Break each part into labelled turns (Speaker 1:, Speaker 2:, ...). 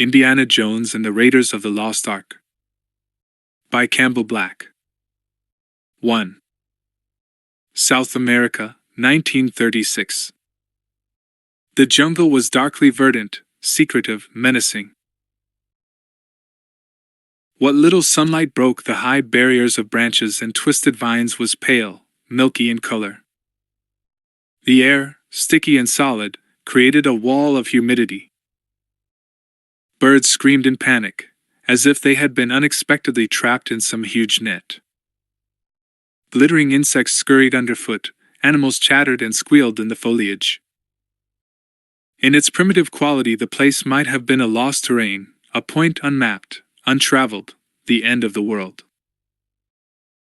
Speaker 1: Indiana Jones and the Raiders of the Lost Ark. By Campbell. 1. South America, 1936. The jungle was darkly verdant, secretive, menacing. What little sunlight broke the high barriers of branches and twisted vines was pale, milky in color. The air, sticky and solid, created a wall of humidity. Birds screamed in panic, as if they had been unexpectedly trapped in some huge net. Glittering insects scurried underfoot, animals chattered and squealed in the foliage. In its primitive quality, the place might have been a lost terrain, a point unmapped, untraveled, the end of the world.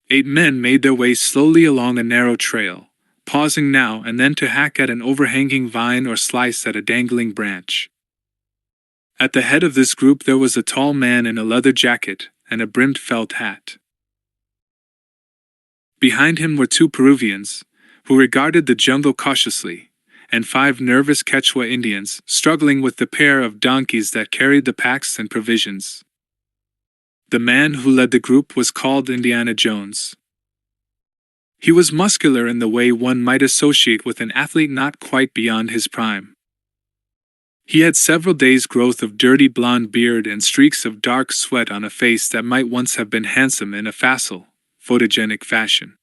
Speaker 1: 8 men made their way slowly along a narrow trail, pausing now and then to hack at an overhanging vine or slice at a dangling branch. At the head of this group there was a tall man in a leather jacket and a brimmed felt hat. Behind him were 2 Peruvians, who regarded the jungle cautiously, and 5 nervous Quechua Indians struggling with the pair of donkeys that carried the packs and provisions. The man who led the group was called Indiana Jones. He was muscular in the way one might associate with an athlete not quite beyond his prime. He had several days' growth of dirty blonde beard and streaks of dark sweat on a face that might once have been handsome in a facile, photogenic fashion.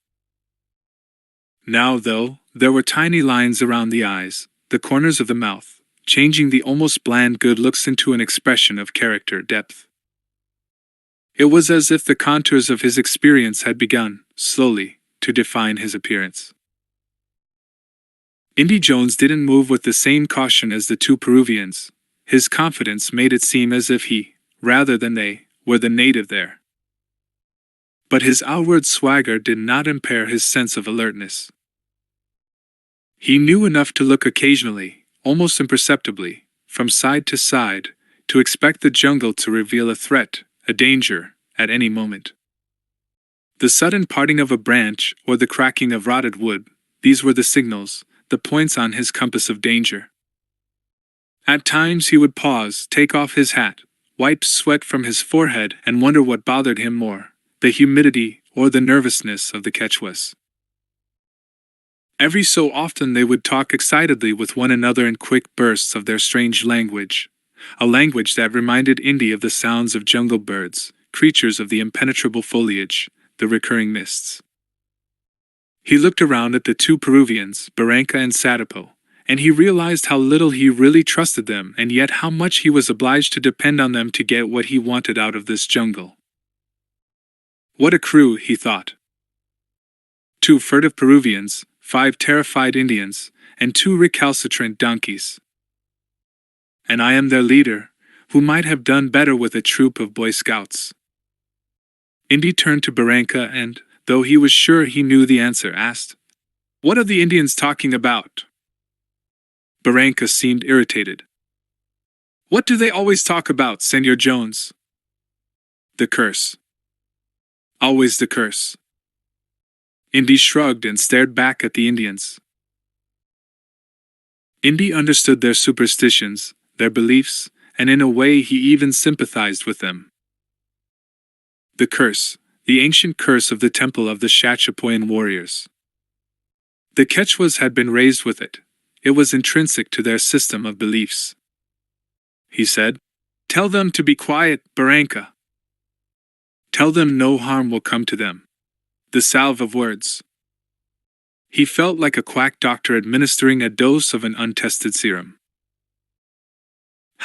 Speaker 1: Now, though, there were tiny lines around the eyes, the corners of the mouth, changing the almost bland good looks into an expression of character depth. It was as if the contours of his experience had begun, slowly, to define his appearance. Indy Jones didn't move with the same caution as the 2 Peruvians. His confidence made it seem as if he, rather than they, were the native there. But his outward swagger did not impair his sense of alertness. He knew enough to look occasionally, almost imperceptibly, from side to side, to expect the jungle to reveal a threat, a danger, at any moment. The sudden parting of a branch or the cracking of rotted wood, these were the signals, the points on his compass of danger. At times he would pause, take off his hat, wipe sweat from his forehead and wonder what bothered him more, the humidity or the nervousness of the Quechuas. Every so often they would talk excitedly with one another in quick bursts of their strange language, a language that reminded Indy of the sounds of jungle birds, creatures of the impenetrable foliage, the recurring mists. He looked around at the 2 Peruvians, Barranca and Satipo, and he realized how little he really trusted them and yet how much he was obliged to depend on them to get what he wanted out of this jungle. What a crew, he thought. 2 furtive Peruvians, 5 terrified Indians, and 2 recalcitrant donkeys. And I am their leader, who might have done better with a troop of Boy Scouts. Indy turned to Barranca and, though he was sure he knew the answer, asked, "What are the Indians talking about?" Barranca seemed irritated. "What do they always talk about, Senor Jones?" "The curse. Always the curse." Indy shrugged and stared back at the Indians. Indy understood their superstitions, their beliefs, and in a way he even sympathized with them. The curse, the ancient curse of the temple of the Chachapoyan warriors. The Quechuas had been raised with it. It was intrinsic to their system of beliefs. He said, "Tell them to be quiet, Barranca. Tell them no harm will come to them." The salve of words. He felt like a quack doctor administering a dose of an untested serum.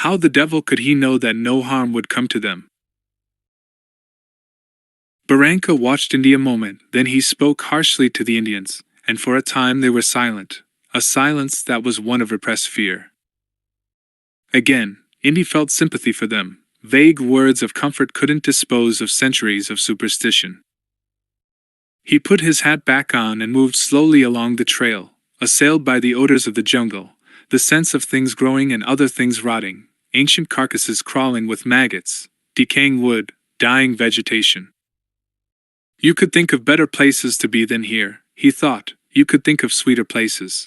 Speaker 1: How the devil could he know that no harm would come to them? Barranca watched Indy a moment, then he spoke harshly to the Indians, and for a time they were silent, a silence that was one of repressed fear. Again, Indy felt sympathy for them. Vague words of comfort couldn't dispose of centuries of superstition. He put his hat back on and moved slowly along the trail, assailed by the odors of the jungle, the sense of things growing and other things rotting, ancient carcasses crawling with maggots, decaying wood, dying vegetation. You could think of better places to be than here, he thought. You could think of sweeter places.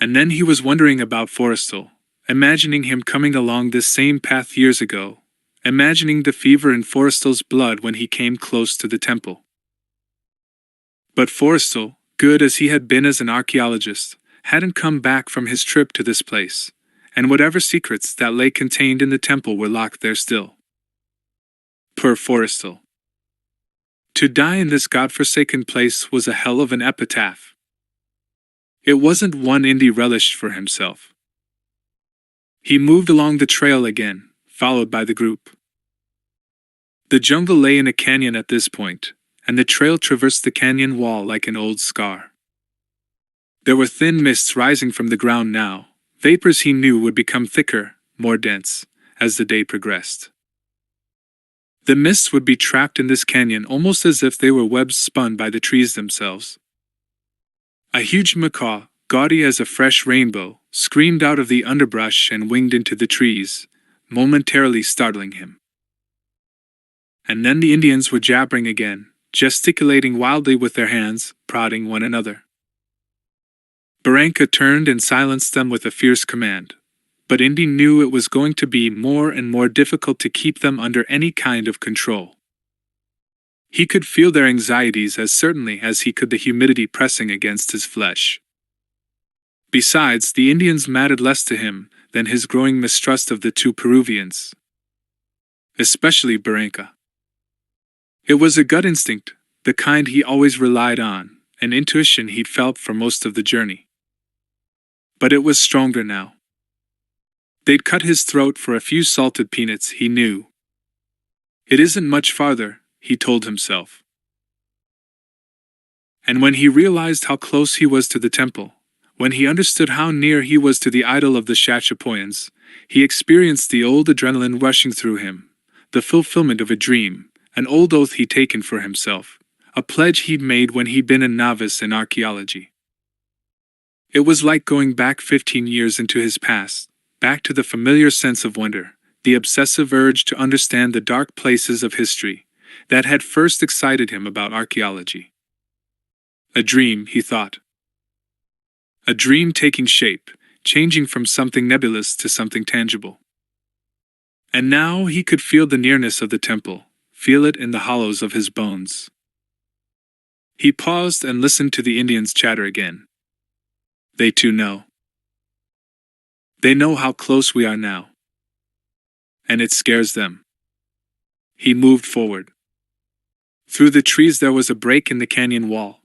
Speaker 1: And then he was wondering about Forrestal, imagining him coming along this same path years ago, imagining the fever in Forrestal's blood when he came close to the temple. But Forrestal, good as he had been as an archaeologist, hadn't come back from his trip to this place, and whatever secrets that lay contained in the temple were locked there still. Poor Forrestal. To die in this godforsaken place was a hell of an epitaph. It wasn't one Indy relished for himself. He moved along the trail again, followed by the group. The jungle lay in a canyon at this point, and the trail traversed the canyon wall like an old scar. There were thin mists rising from the ground now, vapors he knew would become thicker, more dense, as the day progressed. The mists would be trapped in this canyon almost as if they were webs spun by the trees themselves. A huge macaw, gaudy as a fresh rainbow, screamed out of the underbrush and winged into the trees, momentarily startling him. And then the Indians were jabbering again, gesticulating wildly with their hands, prodding one another. Barranca turned and silenced them with a fierce command, but Indy knew it was going to be more and more difficult to keep them under any kind of control. He could feel their anxieties as certainly as he could the humidity pressing against his flesh. Besides, the Indians mattered less to him than his growing mistrust of the two Peruvians. Especially Barranca. It was a gut instinct, the kind he always relied on, an intuition he'd felt for most of the journey. But it was stronger now. They'd cut his throat for a few salted peanuts, he knew. It isn't much farther, he told himself. And when he realized how close he was to the temple, when he understood how near he was to the idol of the Chachapoyans, he experienced the old adrenaline rushing through him, the fulfillment of a dream, an old oath he'd taken for himself, a pledge he'd made when he'd been a novice in archaeology. It was like going back 15 years into his past, back to the familiar sense of wonder, the obsessive urge to understand the dark places of history, that had first excited him about archaeology. A dream, he thought. A dream taking shape, changing from something nebulous to something tangible. And now he could feel the nearness of the temple, feel it in the hollows of his bones. He paused and listened to the Indians chatter again. They too know. They know how close we are now. And it scares them. He moved forward. Through the trees there was a break in the canyon wall.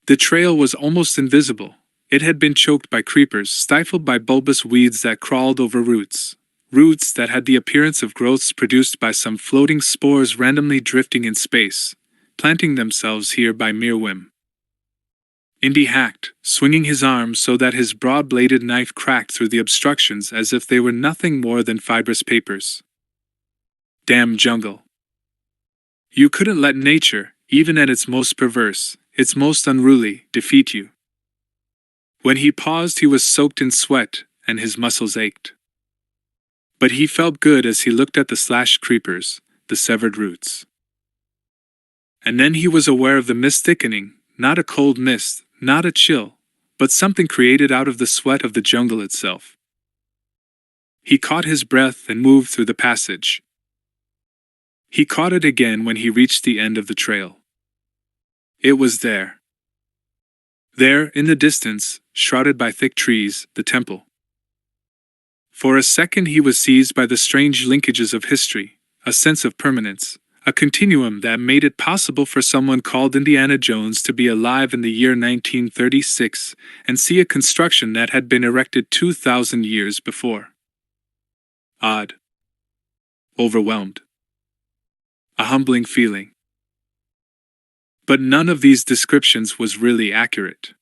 Speaker 1: The trail was almost invisible. It had been choked by creepers, stifled by bulbous weeds that crawled over roots that had the appearance of growths produced by some floating spores randomly drifting in space, planting themselves here by mere whim. Indy hacked, swinging his arms so that his broad-bladed knife cracked through the obstructions as if they were nothing more than fibrous papers. Damn jungle. You couldn't let nature, even at its most perverse, its most unruly, defeat you. When he paused, he was soaked in sweat, and his muscles ached. But he felt good as he looked at the slashed creepers, the severed roots. And then he was aware of the mist thickening, not a cold mist, not a chill, but something created out of the sweat of the jungle itself. He caught his breath and moved through the passage. He caught it again when he reached the end of the trail. It was there. There, in the distance, shrouded by thick trees, the temple. For a second he was seized by the strange linkages of history, a sense of permanence, a continuum that made it possible for someone called Indiana Jones to be alive in the year 1936 and see a construction that had been erected 2,000 years before. Odd. Overwhelmed. A humbling feeling. But none of these descriptions was really accurate.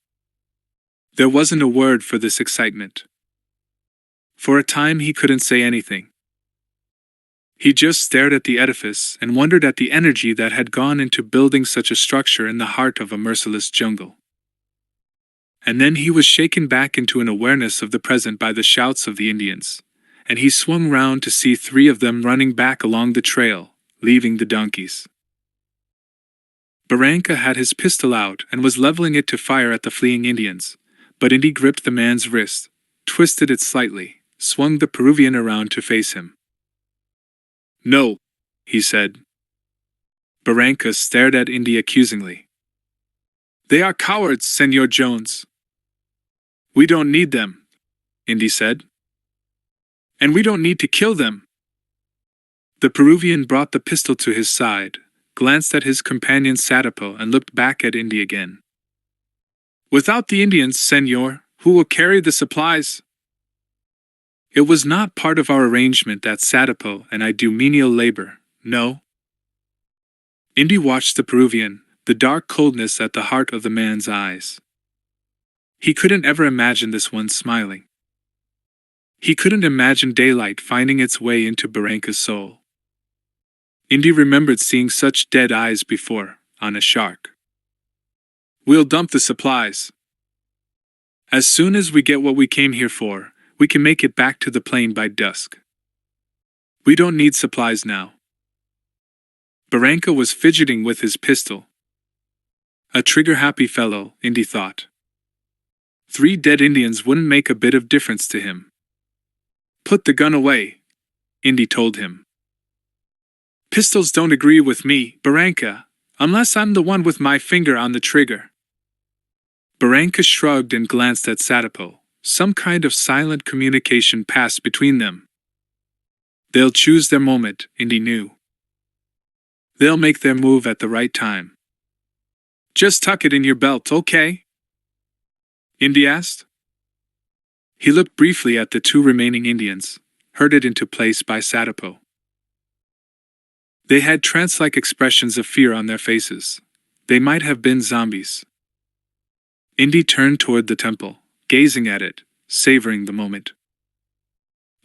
Speaker 1: There wasn't a word for this excitement. For a time he couldn't say anything. He just stared at the edifice and wondered at the energy that had gone into building such a structure in the heart of a merciless jungle. And then he was shaken back into an awareness of the present by the shouts of the Indians, and he swung round to see 3 of them running back along the trail, leaving the donkeys. Barranca had his pistol out and was leveling it to fire at the fleeing Indians, but Indy gripped the man's wrist, twisted it slightly, swung the Peruvian around to face him. "No," he said. Barranca stared at Indy accusingly. "They are cowards, Senor Jones." "We don't need them," Indy said. "And we don't need to kill them." The Peruvian brought the pistol to his side, glanced at his companion Satipo, and looked back at Indy again. "Without the Indians, Senor, who will carry the supplies?" "It was not part of our arrangement that Satipo and I do menial labor, no." Indy watched the Peruvian, the dark coldness at the heart of the man's eyes. He couldn't ever imagine this one smiling. He couldn't imagine daylight finding its way into Barranca's soul. Indy remembered seeing such dead eyes before, on a shark. "We'll dump the supplies. As soon as we get what we came here for, we can make it back to the plane by dusk. We don't need supplies now." Barranca was fidgeting with his pistol. A trigger-happy fellow, Indy thought. 3 dead Indians wouldn't make a bit of difference to him. "Put the gun away," Indy told him. "Pistols don't agree with me, Barranca, unless I'm the one with my finger on the trigger." Barranca shrugged and glanced at Satipo. Some kind of silent communication passed between them. They'll choose their moment, Indy knew. They'll make their move at the right time. "Just tuck it in your belt, okay?" Indy asked. He looked briefly at the 2 remaining Indians, herded into place by Satipo. They had trance-like expressions of fear on their faces. They might have been zombies. Indy turned toward the temple, gazing at it, savoring the moment.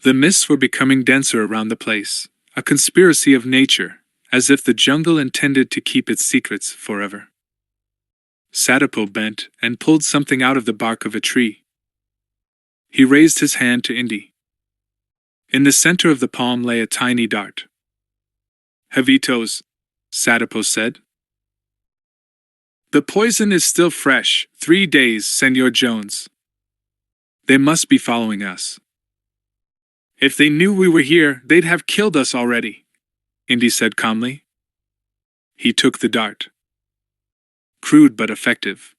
Speaker 1: The mists were becoming denser around the place, a conspiracy of nature, as if the jungle intended to keep its secrets forever. Satipo bent and pulled something out of the bark of a tree. He raised his hand to Indy. In the center of the palm lay a tiny dart. "Javitos," Satipo said. "The poison is still fresh, 3 days, Senor Jones. They must be following us. If they knew we were here, they'd have killed us already," Indy said calmly. He took the dart. Crude but effective.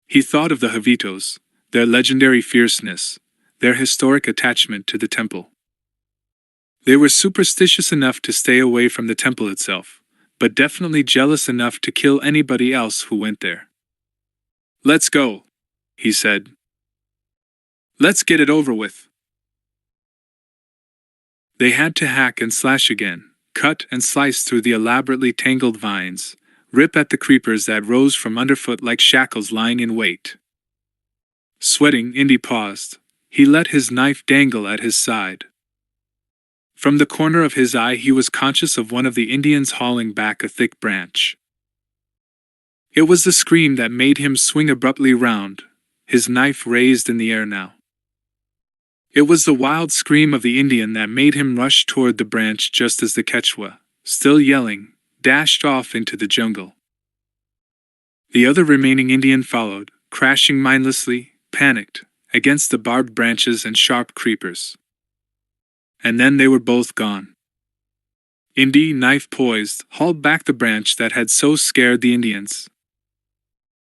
Speaker 1: He thought of the Javitos, their legendary fierceness, their historic attachment to the temple. They were superstitious enough to stay away from the temple itself, but definitely jealous enough to kill anybody else who went there. "Let's go," he said. "Let's get it over with." They had to hack and slash again, cut and slice through the elaborately tangled vines, rip at the creepers that rose from underfoot like shackles lying in wait. Sweating, Indy paused. He let his knife dangle at his side. From the corner of his eye he was conscious of one of the Indians hauling back a thick branch. It was the scream that made him swing abruptly round, his knife raised in the air now. It was the wild scream of the Indian that made him rush toward the branch just as the Quechua, still yelling, dashed off into the jungle. The other remaining Indian followed, crashing mindlessly, panicked, against the barbed branches and sharp creepers. And then they were both gone. Indy, knife poised, hauled back the branch that had so scared the Indians.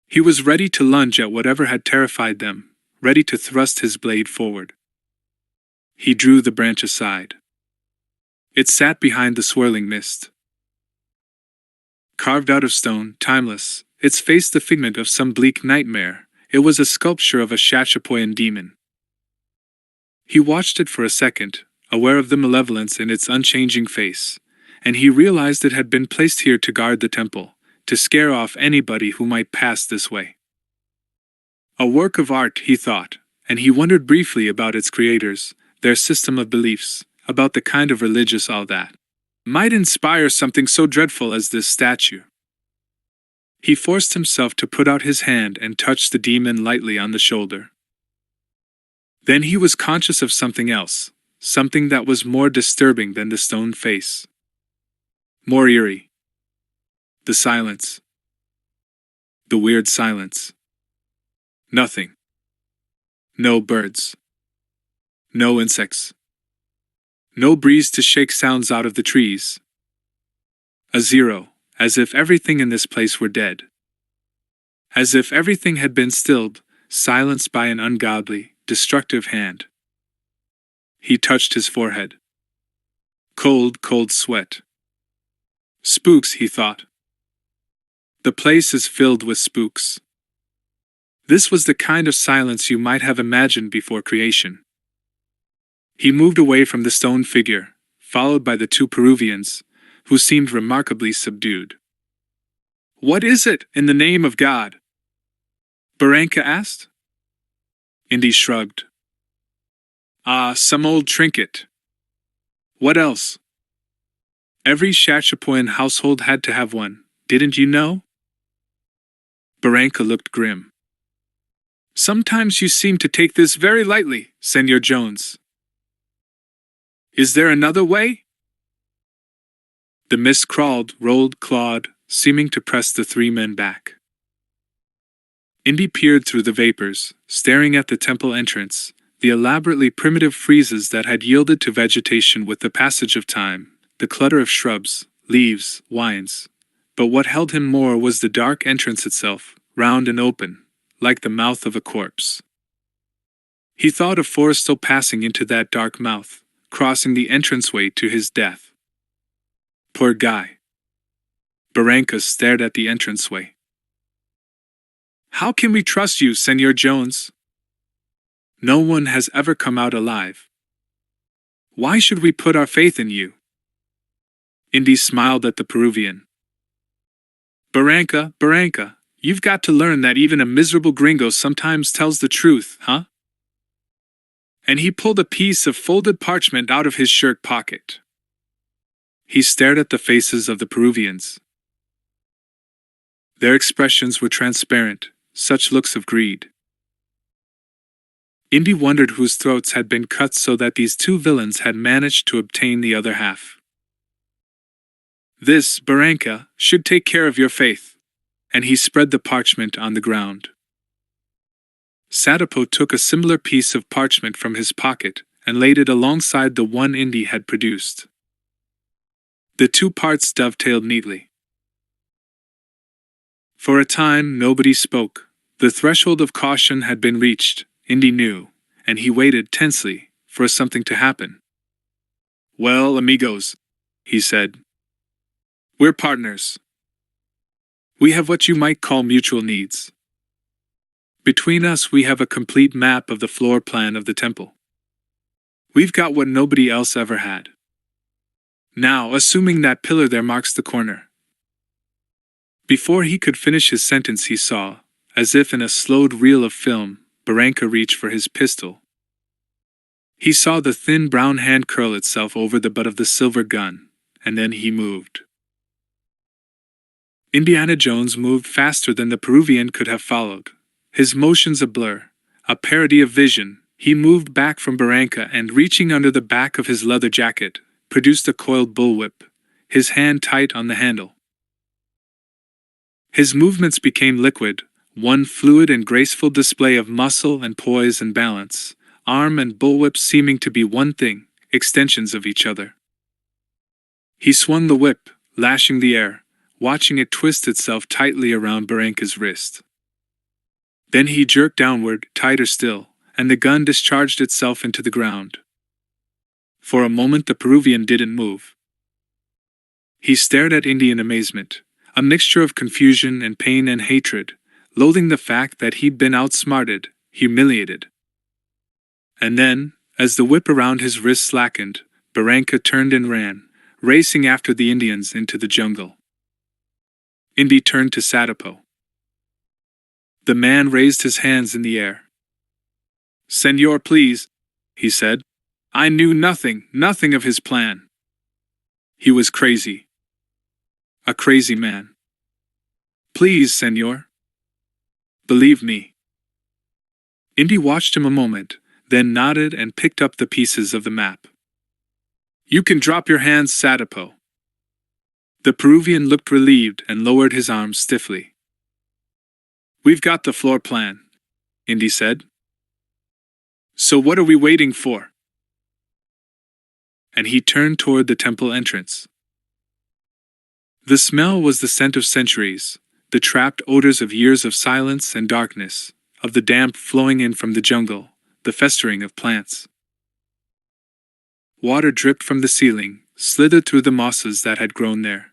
Speaker 1: He was ready to lunge at whatever had terrified them, ready to thrust his blade forward. He drew the branch aside. It sat behind the swirling mist. Carved out of stone, timeless, its face the figment of some bleak nightmare, it was a sculpture of a Chachapoyan demon. He watched it for a second, aware of the malevolence in its unchanging face, and he realized it had been placed here to guard the temple, to scare off anybody who might pass this way. A work of art, he thought, and he wondered briefly about its creators, their system of beliefs, about the kind of religious all that might inspire something so dreadful as this statue. He forced himself to put out his hand and touch the demon lightly on the shoulder. Then he was conscious of something else, something that was more disturbing than the stone face. More eerie. The silence. The weird silence. Nothing. No birds. No insects. No breeze to shake sounds out of the trees. A zero, as if everything in this place were dead. As if everything had been stilled, silenced by an ungodly, destructive hand. He touched his forehead. Cold, cold sweat. Spooks, he thought. The place is filled with spooks. This was the kind of silence you might have imagined before creation. He moved away from the stone figure, followed by the two Peruvians, who seemed remarkably subdued. "What is it, in the name of God?" Barranca asked. Indy shrugged. "Ah, some old trinket. What else? Every Chachapoyan household had to have one, didn't you know?" Barranca looked grim. "Sometimes you seem to take this very lightly, Senor Jones. Is there another way?" The mist crawled, rolled, clawed, seeming to press the three men back. Indy peered through the vapors, staring at the temple entrance, the elaborately primitive friezes that had yielded to vegetation with the passage of time, the clutter of shrubs, leaves, vines. But what held him more was the dark entrance itself, round and open, like the mouth of a corpse. He thought of Forrestal passing into that dark mouth, crossing the entranceway to his death. Poor guy. Barranca stared at the entranceway. "How can we trust you, Senor Jones? No one has ever come out alive. Why should we put our faith in you?" Indy smiled at the Peruvian. Barranca, you've got to learn that even a miserable gringo sometimes tells the truth, huh?" And he pulled a piece of folded parchment out of his shirt pocket. He stared at the faces of the Peruvians. Their expressions were transparent, such looks of greed. Indy wondered whose throats had been cut so that these two villains had managed to obtain the other half. "This, Barranca, should take care of your faith," and he spread the parchment on the ground. Sadapo took a similar piece of parchment from his pocket and laid it alongside the one Indy had produced. The two parts dovetailed neatly. For a time, nobody spoke. The threshold of caution had been reached, Indy knew, and he waited tensely for something to happen. "Well, amigos," he said. "We're partners. We have what you might call mutual needs. Between us, we have a complete map of the floor plan of the temple. We've got what nobody else ever had. Now, assuming that pillar there marks the corner." Before he could finish his sentence, he saw, as if in a slowed reel of film, Barranca reach for his pistol. He saw the thin brown hand curl itself over the butt of the silver gun, and then he moved. Indiana Jones moved faster than the Peruvian could have followed. His motions a blur, a parody of vision, he moved back from Barranca and, reaching under the back of his leather jacket, produced a coiled bullwhip, his hand tight on the handle. His movements became liquid, one fluid and graceful display of muscle and poise and balance, arm and bullwhip seeming to be one thing, extensions of each other. He swung the whip, lashing the air, watching it twist itself tightly around Barranca's wrist. Then he jerked downward, tighter still, and the gun discharged itself into the ground. For a moment the Peruvian didn't move. He stared at Indy in amazement, a mixture of confusion and pain and hatred, loathing the fact that he'd been outsmarted, humiliated. And then, as the whip around his wrist slackened, Barranca turned and ran, racing after the Indians into the jungle. Indy turned to Sadapo. The man raised his hands in the air. "Senor, please," he said. "I knew nothing of his plan. He was crazy. A crazy man. Please, senor. Believe me." Indy watched him a moment, then nodded and picked up the pieces of the map. "You can drop your hands, Sadapo." The Peruvian looked relieved and lowered his arms stiffly. "We've got the floor plan," Indy said. So what are we waiting for? And he turned toward the temple entrance. The smell was the scent of centuries, the trapped odors of years of silence and darkness, of the damp flowing in from the jungle, the festering of plants. Water dripped from the ceiling, slithered through the mosses that had grown there.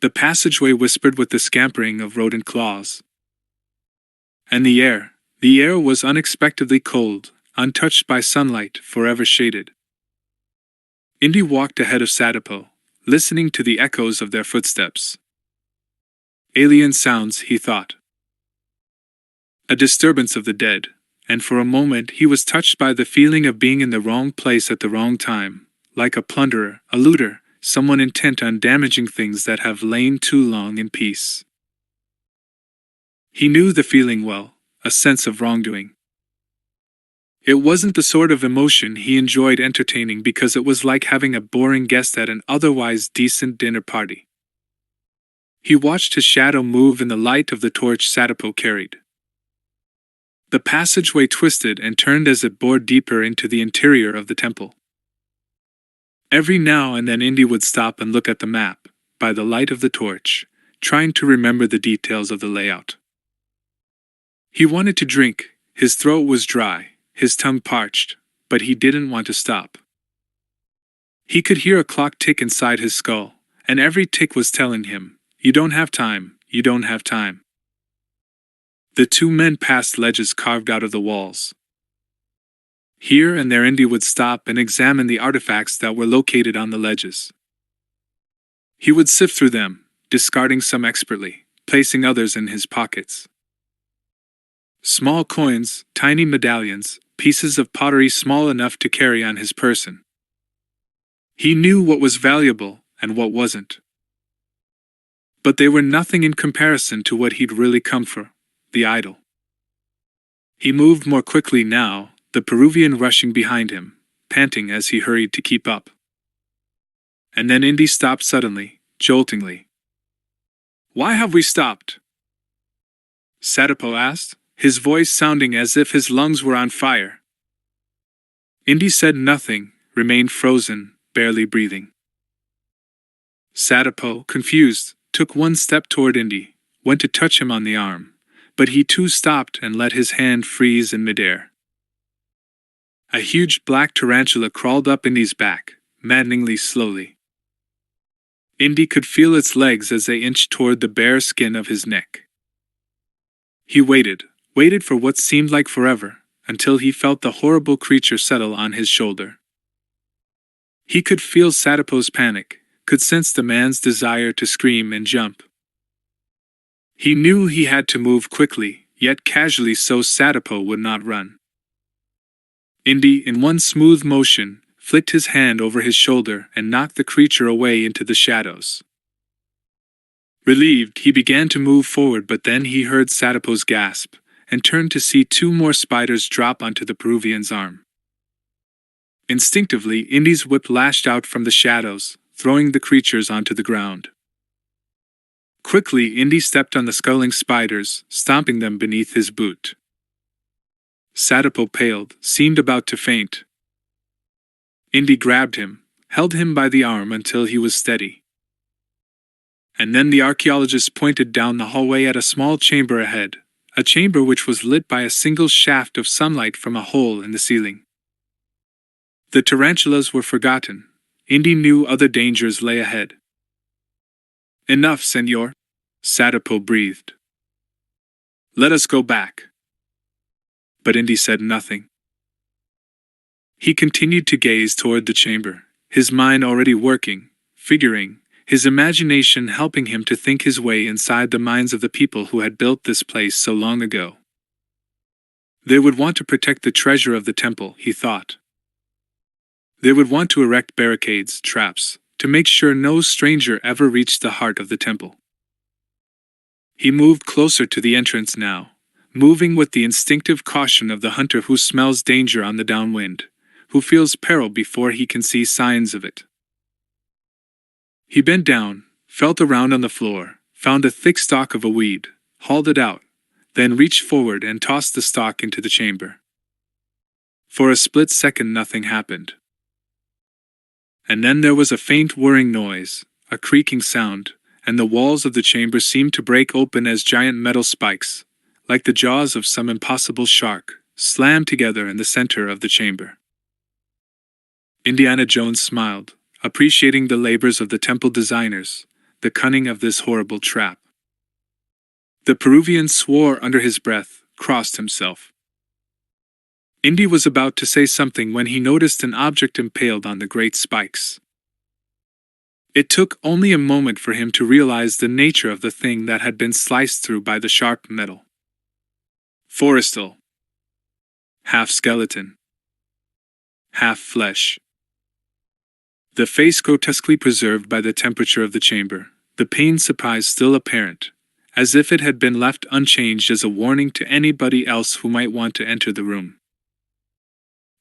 Speaker 1: The passageway whispered with the scampering of rodent claws. And the air was unexpectedly cold, untouched by sunlight, forever shaded. Indy walked ahead of Sadapo, listening to the echoes of their footsteps. Alien sounds, he thought. A disturbance of the dead, and for a moment he was touched by the feeling of being in the wrong place at the wrong time, like a plunderer, a looter, someone intent on damaging things that have lain too long in peace. He knew the feeling well, a sense of wrongdoing. It wasn't the sort of emotion he enjoyed entertaining because it was like having a boring guest at an otherwise decent dinner party. He watched his shadow move in the light of the torch Sadapo carried. The passageway twisted and turned as it bored deeper into the interior of the temple. Every now and then Indy would stop and look at the map, by the light of the torch, trying to remember the details of the layout. He wanted to drink, his throat was dry, his tongue parched, but he didn't want to stop. He could hear a clock tick inside his skull, and every tick was telling him, "You don't have time, you don't have time." The two men passed ledges carved out of the walls. Here and there Indy would stop and examine the artifacts that were located on the ledges. He would sift through them, discarding some expertly, placing others in his pockets. Small coins, tiny medallions, pieces of pottery small enough to carry on his person. He knew what was valuable and what wasn't. But they were nothing in comparison to what he'd really come for, the idol. He moved more quickly now, the Peruvian rushing behind him, panting as he hurried to keep up. And then Indy stopped suddenly, joltingly. "Why have we stopped?" Sadapo asked, his voice sounding as if his lungs were on fire. Indy said nothing, remained frozen, barely breathing. Sadapo, confused, took one step toward Indy, went to touch him on the arm, but he too stopped and let his hand freeze in midair. A huge black tarantula crawled up Indy's back, maddeningly slowly. Indy could feel its legs as they inched toward the bare skin of his neck. He waited for what seemed like forever, until he felt the horrible creature settle on his shoulder. He could feel Sadapo's panic, could sense the man's desire to scream and jump. He knew he had to move quickly, yet casually so Sadapo would not run. Indy, in one smooth motion, flicked his hand over his shoulder and knocked the creature away into the shadows. Relieved, he began to move forward, but then he heard Sadapo's gasp, and turned to see two more spiders drop onto the Peruvian's arm. Instinctively, Indy's whip lashed out from the shadows, throwing the creatures onto the ground. Quickly, Indy stepped on the sculling spiders, stomping them beneath his boot. Sadapo paled, seemed about to faint. Indy grabbed him, held him by the arm until he was steady. And then the archaeologist pointed down the hallway at a small chamber ahead, a chamber which was lit by a single shaft of sunlight from a hole in the ceiling. The tarantulas were forgotten. Indy knew other dangers lay ahead. "Enough, senor," Sadapo breathed. "Let us go back." But Indy said nothing. He continued to gaze toward the chamber, his mind already working, figuring, his imagination helping him to think his way inside the minds of the people who had built this place so long ago. They would want to protect the treasure of the temple, he thought. They would want to erect barricades, traps, to make sure no stranger ever reached the heart of the temple. He moved closer to the entrance now, moving with the instinctive caution of the hunter who smells danger on the downwind, who feels peril before he can see signs of it. He bent down, felt around on the floor, found a thick stalk of a weed, hauled it out, then reached forward and tossed the stalk into the chamber. For a split second nothing happened. And then there was a faint whirring noise, a creaking sound, and the walls of the chamber seemed to break open as giant metal spikes, like the jaws of some impossible shark, slammed together in the center of the chamber. Indiana Jones smiled, appreciating the labors of the temple designers, the cunning of this horrible trap. The Peruvian swore under his breath, crossed himself. Indy was about to say something when he noticed an object impaled on the great spikes. It took only a moment for him to realize the nature of the thing that had been sliced through by the sharp metal. Forrestal. Half skeleton. Half flesh. The face grotesquely preserved by the temperature of the chamber, the pained surprise still apparent, as if it had been left unchanged as a warning to anybody else who might want to enter the room.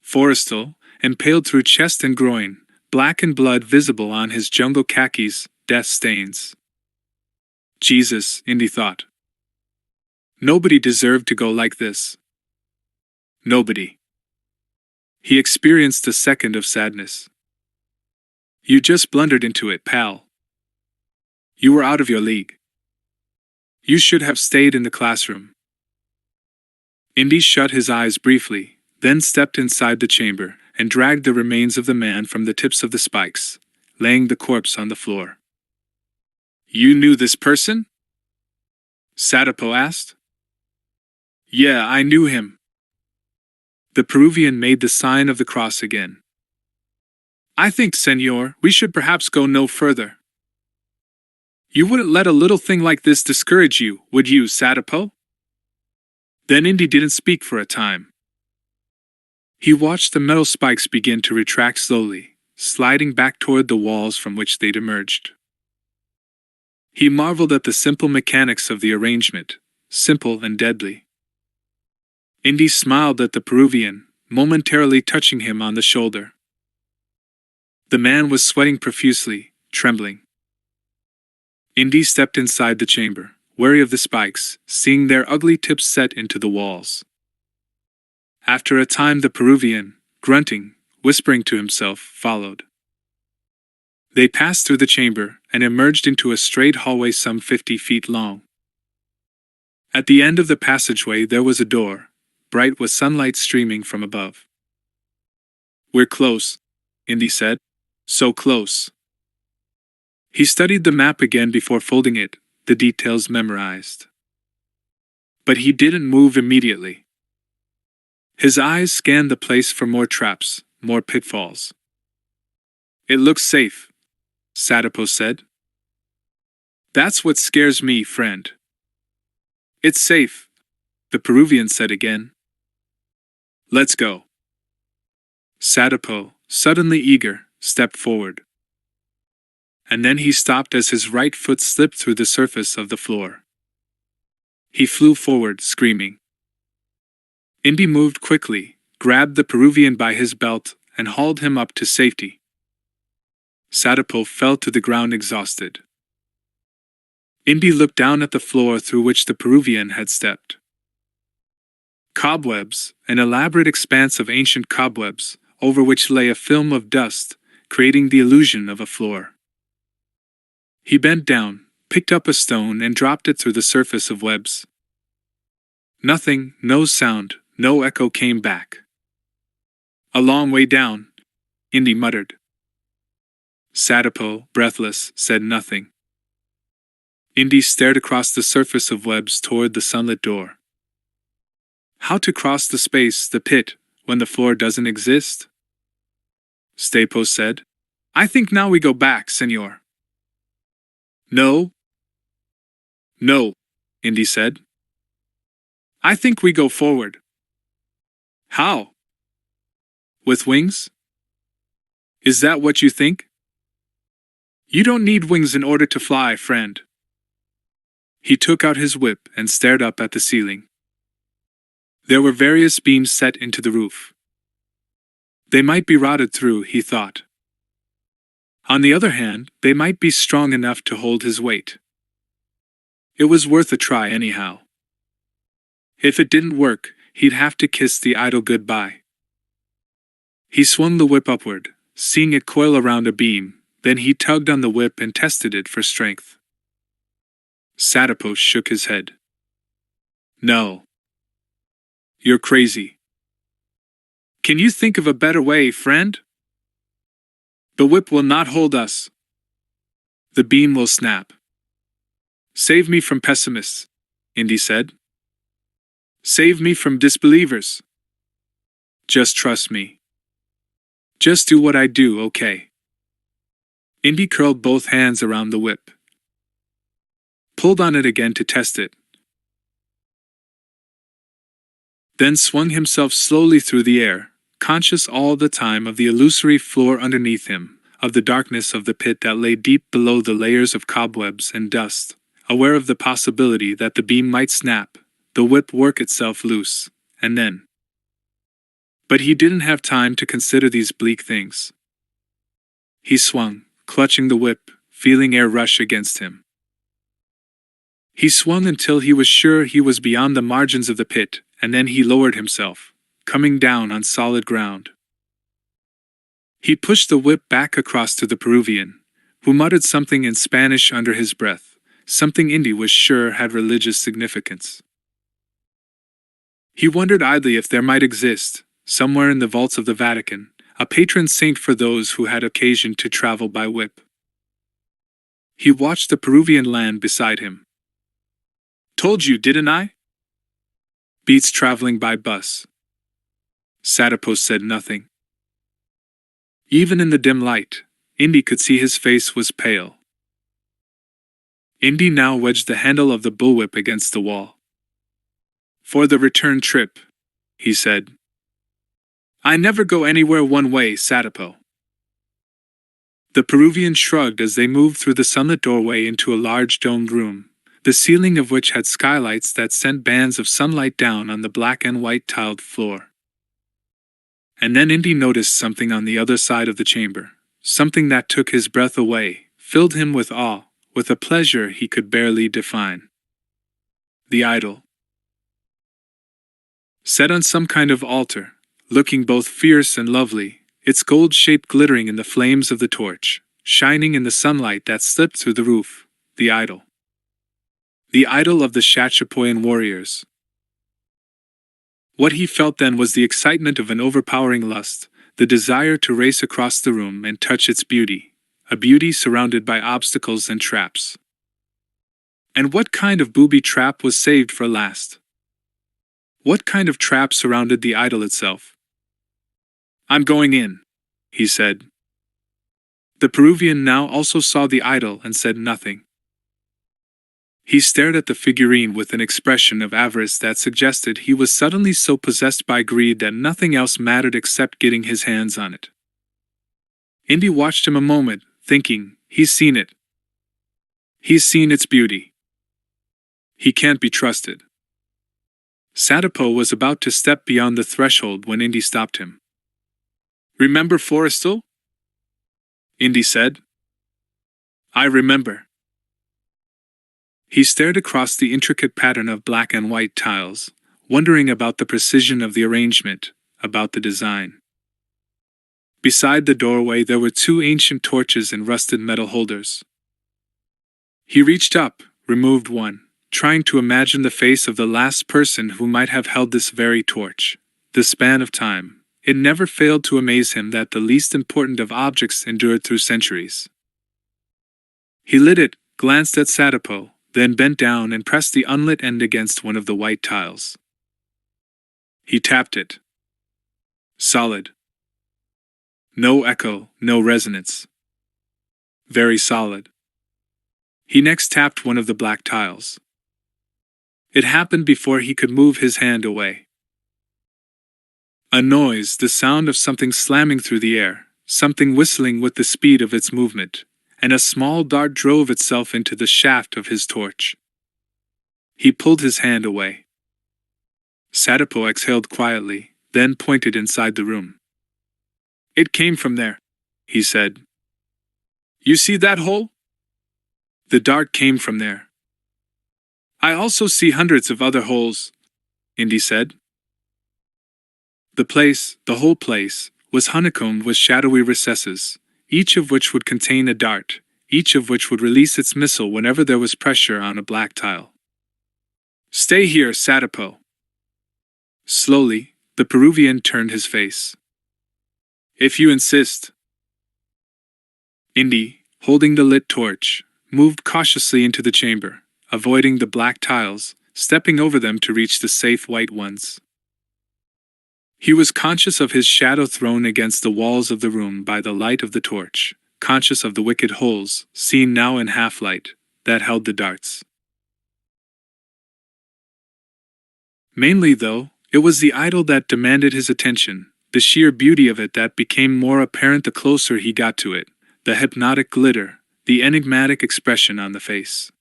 Speaker 1: Forrestal, impaled through chest and groin, blackened blood visible on his jungle khakis, death stains. Jesus, Indy thought. Nobody deserved to go like this. Nobody. He experienced a second of sadness. You just blundered into it, pal. You were out of your league. You should have stayed in the classroom. Indy shut his eyes briefly, then stepped inside the chamber and dragged the remains of the man from the tips of the spikes, laying the corpse on the floor. You knew this person? Sadapo asked. Yeah, I knew him. The Peruvian made the sign of the cross again. I think, senor, we should perhaps go no further. You wouldn't let a little thing like this discourage you, would you, Sadapo? Then Indy didn't speak for a time. He watched the metal spikes begin to retract slowly, sliding back toward the walls from which they'd emerged. He marveled at the simple mechanics of the arrangement, simple and deadly. Indy smiled at the Peruvian, momentarily touching him on the shoulder. The man was sweating profusely, trembling. Indy stepped inside the chamber, wary of the spikes, seeing their ugly tips set into the walls. After a time the Peruvian, grunting, whispering to himself, followed. They passed through the chamber and emerged into a straight hallway some 50 feet long. At the end of the passageway there was a door, bright with sunlight streaming from above. We're close, Indy said. So close. He studied the map again before folding it, the details memorized. But he didn't move immediately. His eyes scanned the place for more traps, more pitfalls. It looks safe, Sadapo said. That's what scares me, friend. It's safe, the Peruvian said again. Let's go. Sadapo, suddenly eager, stepped forward. And then he stopped as his right foot slipped through the surface of the floor. He flew forward, screaming. Indy moved quickly, grabbed the Peruvian by his belt, and hauled him up to safety. Sadapo fell to the ground exhausted. Indy looked down at the floor through which the Peruvian had stepped. Cobwebs, an elaborate expanse of ancient cobwebs, over which lay a film of dust, creating the illusion of a floor. He bent down, picked up a stone and dropped it through the surface of webs. Nothing, no sound, no echo came back. A long way down, Indy muttered. Sadapo, breathless, said nothing. Indy stared across the surface of webs toward the sunlit door. How to cross the space, the pit, when the floor doesn't exist? Sadapo said. I think now we go back, senor. No. No, Indy said. I think we go forward. How? With wings? Is that what you think? You don't need wings in order to fly, friend. He took out his whip and stared up at the ceiling. There were various beams set into the roof. They might be rotted through, he thought. On the other hand, they might be strong enough to hold his weight. It was worth a try anyhow. If it didn't work, he'd have to kiss the idol goodbye. He swung the whip upward, seeing it coil around a beam, then he tugged on the whip and tested it for strength. Sadipose shook his head. No. You're crazy. Can you think of a better way, friend? The whip will not hold us. The beam will snap. Save me from pessimists, Indy said. Save me from disbelievers. Just trust me. Just do what I do, okay? Indy curled both hands around the whip. Pulled on it again to test it. Then swung himself slowly through the air, conscious all the time of the illusory floor underneath him, of the darkness of the pit that lay deep below the layers of cobwebs and dust, aware of the possibility that the beam might snap, the whip work itself loose, and then. But he didn't have time to consider these bleak things. He swung, clutching the whip, feeling air rush against him. He swung until he was sure he was beyond the margins of the pit, and then he lowered himself, coming down on solid ground. He pushed the whip back across to the Peruvian, who muttered something in Spanish under his breath, something Indy was sure had religious significance. He wondered idly if there might exist, somewhere in the vaults of the Vatican, a patron saint for those who had occasion to travel by whip. He watched the Peruvian land beside him. Told you, didn't I? Beats traveling by bus. Sadipose said nothing. Even in the dim light, Indy could see his face was pale. Indy now wedged the handle of the bullwhip against the wall. For the return trip, he said. I never go anywhere one way, Sadipose. The Peruvian shrugged as they moved through the sunlit doorway into a large domed room, the ceiling of which had skylights that sent bands of sunlight down on the black and white tiled floor. And then Indy noticed something on the other side of the chamber, something that took his breath away, filled him with awe, with a pleasure he could barely define. The idol. Set on some kind of altar, looking both fierce and lovely, its gold shape glittering in the flames of the torch, shining in the sunlight that slipped through the roof, the idol. The idol of the Chachapoyan warriors. What he felt then was the excitement of an overpowering lust, the desire to race across the room and touch its beauty, a beauty surrounded by obstacles and traps. And what kind of booby trap was saved for last? What kind of trap surrounded the idol itself? I'm going in, he said. The Peruvian now also saw the idol and said nothing. He stared at the figurine with an expression of avarice that suggested he was suddenly so possessed by greed that nothing else mattered except getting his hands on it. Indy watched him a moment, thinking, he's seen it. He's seen its beauty. He can't be trusted. Sadipose was about to step beyond the threshold when Indy stopped him. Remember Forrestal? Indy said. I remember. He stared across the intricate pattern of black and white tiles, wondering about the precision of the arrangement, about the design. Beside the doorway there were two ancient torches in rusted metal holders. He reached up, removed one, trying to imagine the face of the last person who might have held this very torch. The span of time, it never failed to amaze him that the least important of objects endured through centuries. He lit it, glanced at Sadipose, then bent down and pressed the unlit end against one of the white tiles. He tapped it. Solid. No echo, no resonance. Very solid. He next tapped one of the black tiles. It happened before he could move his hand away. A noise, the sound of something slamming through the air, something whistling with the speed of its movement, and a small dart drove itself into the shaft of his torch. He pulled his hand away. Sadipose exhaled quietly, then pointed inside the room. It came from there, he said. You see that hole? The dart came from there. I also see hundreds of other holes, Indy said. The place, the whole place, was honeycombed with shadowy recesses, each of which would contain a dart, each of which would release its missile whenever there was pressure on a black tile. "Stay here, Satipo." Slowly, the Peruvian turned his face. "If you insist." Indy, holding the lit torch, moved cautiously into the chamber, avoiding the black tiles, stepping over them to reach the safe white ones. He was conscious of his shadow thrown against the walls of the room by the light of the torch, conscious of the wicked holes, seen now in half-light, that held the darts. Mainly, though, it was the idol that demanded his attention, the sheer beauty of it that became more apparent the closer he got to it, the hypnotic glitter, the enigmatic expression on the face.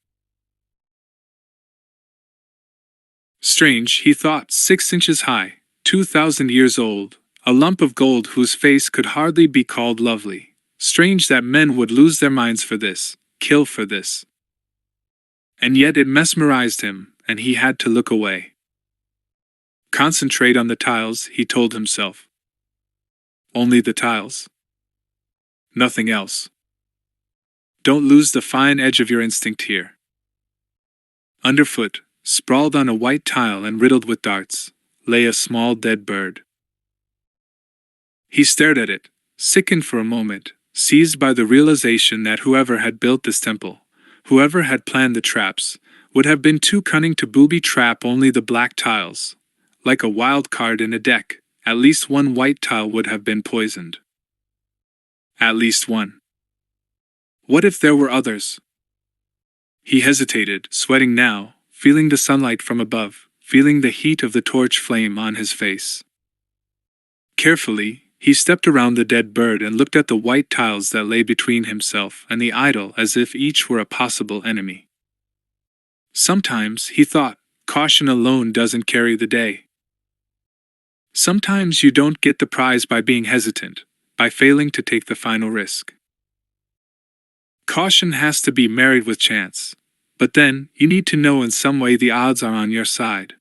Speaker 1: Strange, he thought, 6 inches high, 2,000 years old, a lump of gold whose face could hardly be called lovely. Strange that men would lose their minds for this, kill for this. And yet it mesmerized him, and he had to look away. Concentrate on the tiles, he told himself. Only the tiles. Nothing else. Don't lose the fine edge of your instinct here. Underfoot, sprawled on a white tile and riddled with darts, lay a small dead bird. He stared at it, sickened for a moment, seized by the realization that whoever had built this temple, whoever had planned the traps, would have been too cunning to booby-trap only the black tiles. Like a wild card in a deck, at least one white tile would have been poisoned. At least one. What if there were others? He hesitated, sweating now, feeling the sunlight from above, feeling the heat of the torch flame on his face. Carefully, he stepped around the dead bird and looked at the white tiles that lay between himself and the idol as if each were a possible enemy. Sometimes, he thought, caution alone doesn't carry the day. Sometimes you don't get the prize by being hesitant, by failing to take the final risk. Caution has to be married with chance, but then you need to know in some way the odds are on your side.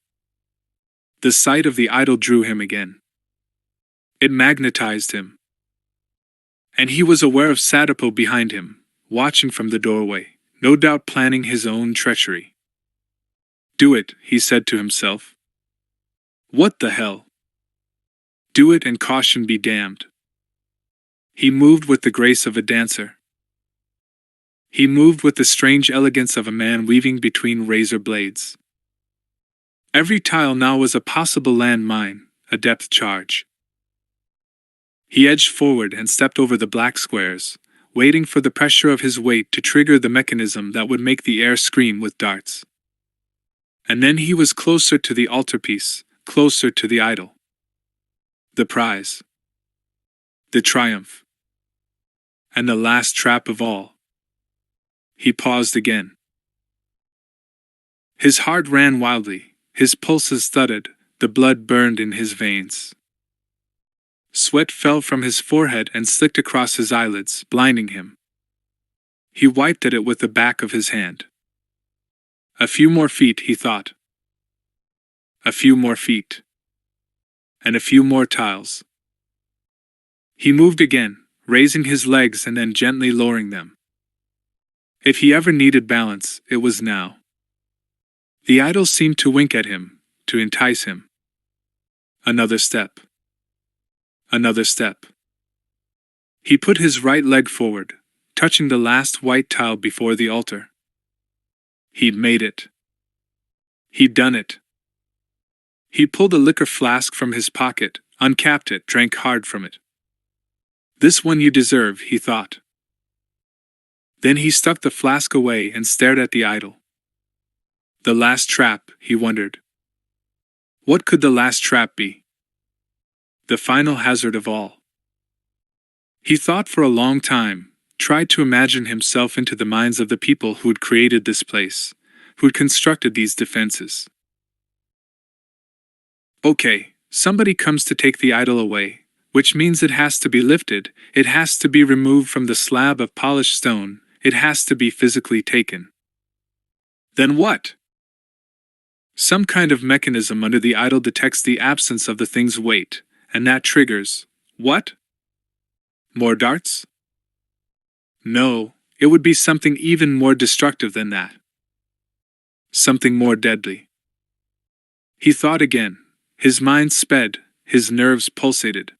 Speaker 1: The sight of the idol drew him again. It magnetized him. And he was aware of Satipo behind him, watching from the doorway, no doubt planning his own treachery. Do it, he said to himself. What the hell? Do it and caution be damned. He moved with the grace of a dancer. He moved with the strange elegance of a man weaving between razor blades. Every tile now was a possible landmine, a depth charge. He edged forward and stepped over the black squares, waiting for the pressure of his weight to trigger the mechanism that would make the air scream with darts. And then he was closer to the altarpiece, closer to the idol. The prize. The triumph. And the last trap of all. He paused again. His heart ran wildly, his pulses thudded, the blood burned in his veins. Sweat fell from his forehead and slicked across his eyelids, blinding him. He wiped at it with the back of his hand. A few more feet, he thought. A few more feet. And a few more tiles. He moved again, raising his legs and then gently lowering them. If he ever needed balance, it was now. The idol seemed to wink at him, to entice him. Another step. Another step. He put his right leg forward, touching the last white tile before the altar. He'd made it. He'd done it. He pulled a liquor flask from his pocket, uncapped it, drank hard from it. This one you deserve, he thought. Then he stuck the flask away and stared at the idol. The last trap, he wondered. What could the last trap be? The final hazard of all. He thought for a long time, tried to imagine himself into the minds of the people who had created this place, who had constructed these defenses. Okay, somebody comes to take the idol away, which means it has to be lifted, it has to be removed from the slab of polished stone, it has to be physically taken. Then what? Some kind of mechanism under the idol detects the absence of the thing's weight, and that triggers, what? More darts? No, it would be something even more destructive than that. Something more deadly. He thought again. His mind sped, his nerves pulsated.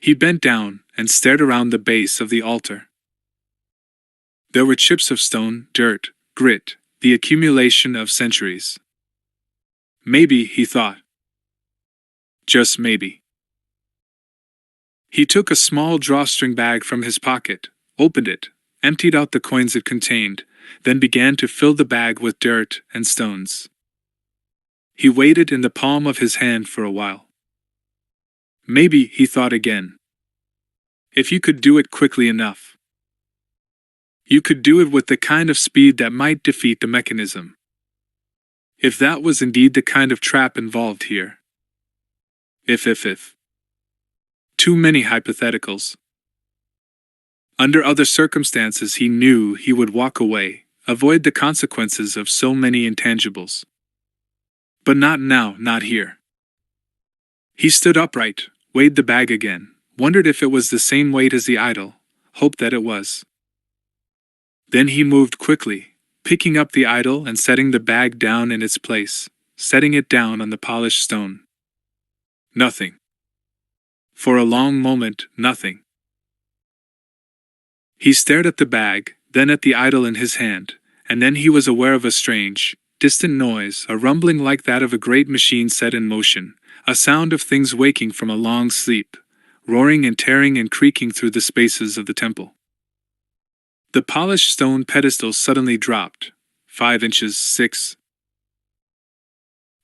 Speaker 1: He bent down and stared around the base of the altar. There were chips of stone, dirt, grit, the accumulation of centuries. Maybe, he thought. Just maybe. He took a small drawstring bag from his pocket, opened it, emptied out the coins it contained, then began to fill the bag with dirt and stones. He weighed it in the palm of his hand for a while. Maybe, he thought again. If you could do it quickly enough. You could do it with the kind of speed that might defeat the mechanism. If that was indeed the kind of trap involved here. If. Too many hypotheticals. Under other circumstances he knew he would walk away, avoid the consequences of so many intangibles. But not now, not here. He stood upright, weighed the bag again, wondered if it was the same weight as the idol, hoped that it was. Then he moved quickly, picking up the idol and setting the bag down in its place, setting it down on the polished stone. Nothing. For a long moment, nothing. He stared at the bag, then at the idol in his hand, and then he was aware of a strange, distant noise, a rumbling like that of a great machine set in motion, a sound of things waking from a long sleep, roaring and tearing and creaking through the spaces of the temple. The polished stone pedestal suddenly dropped, 5 inches, 6.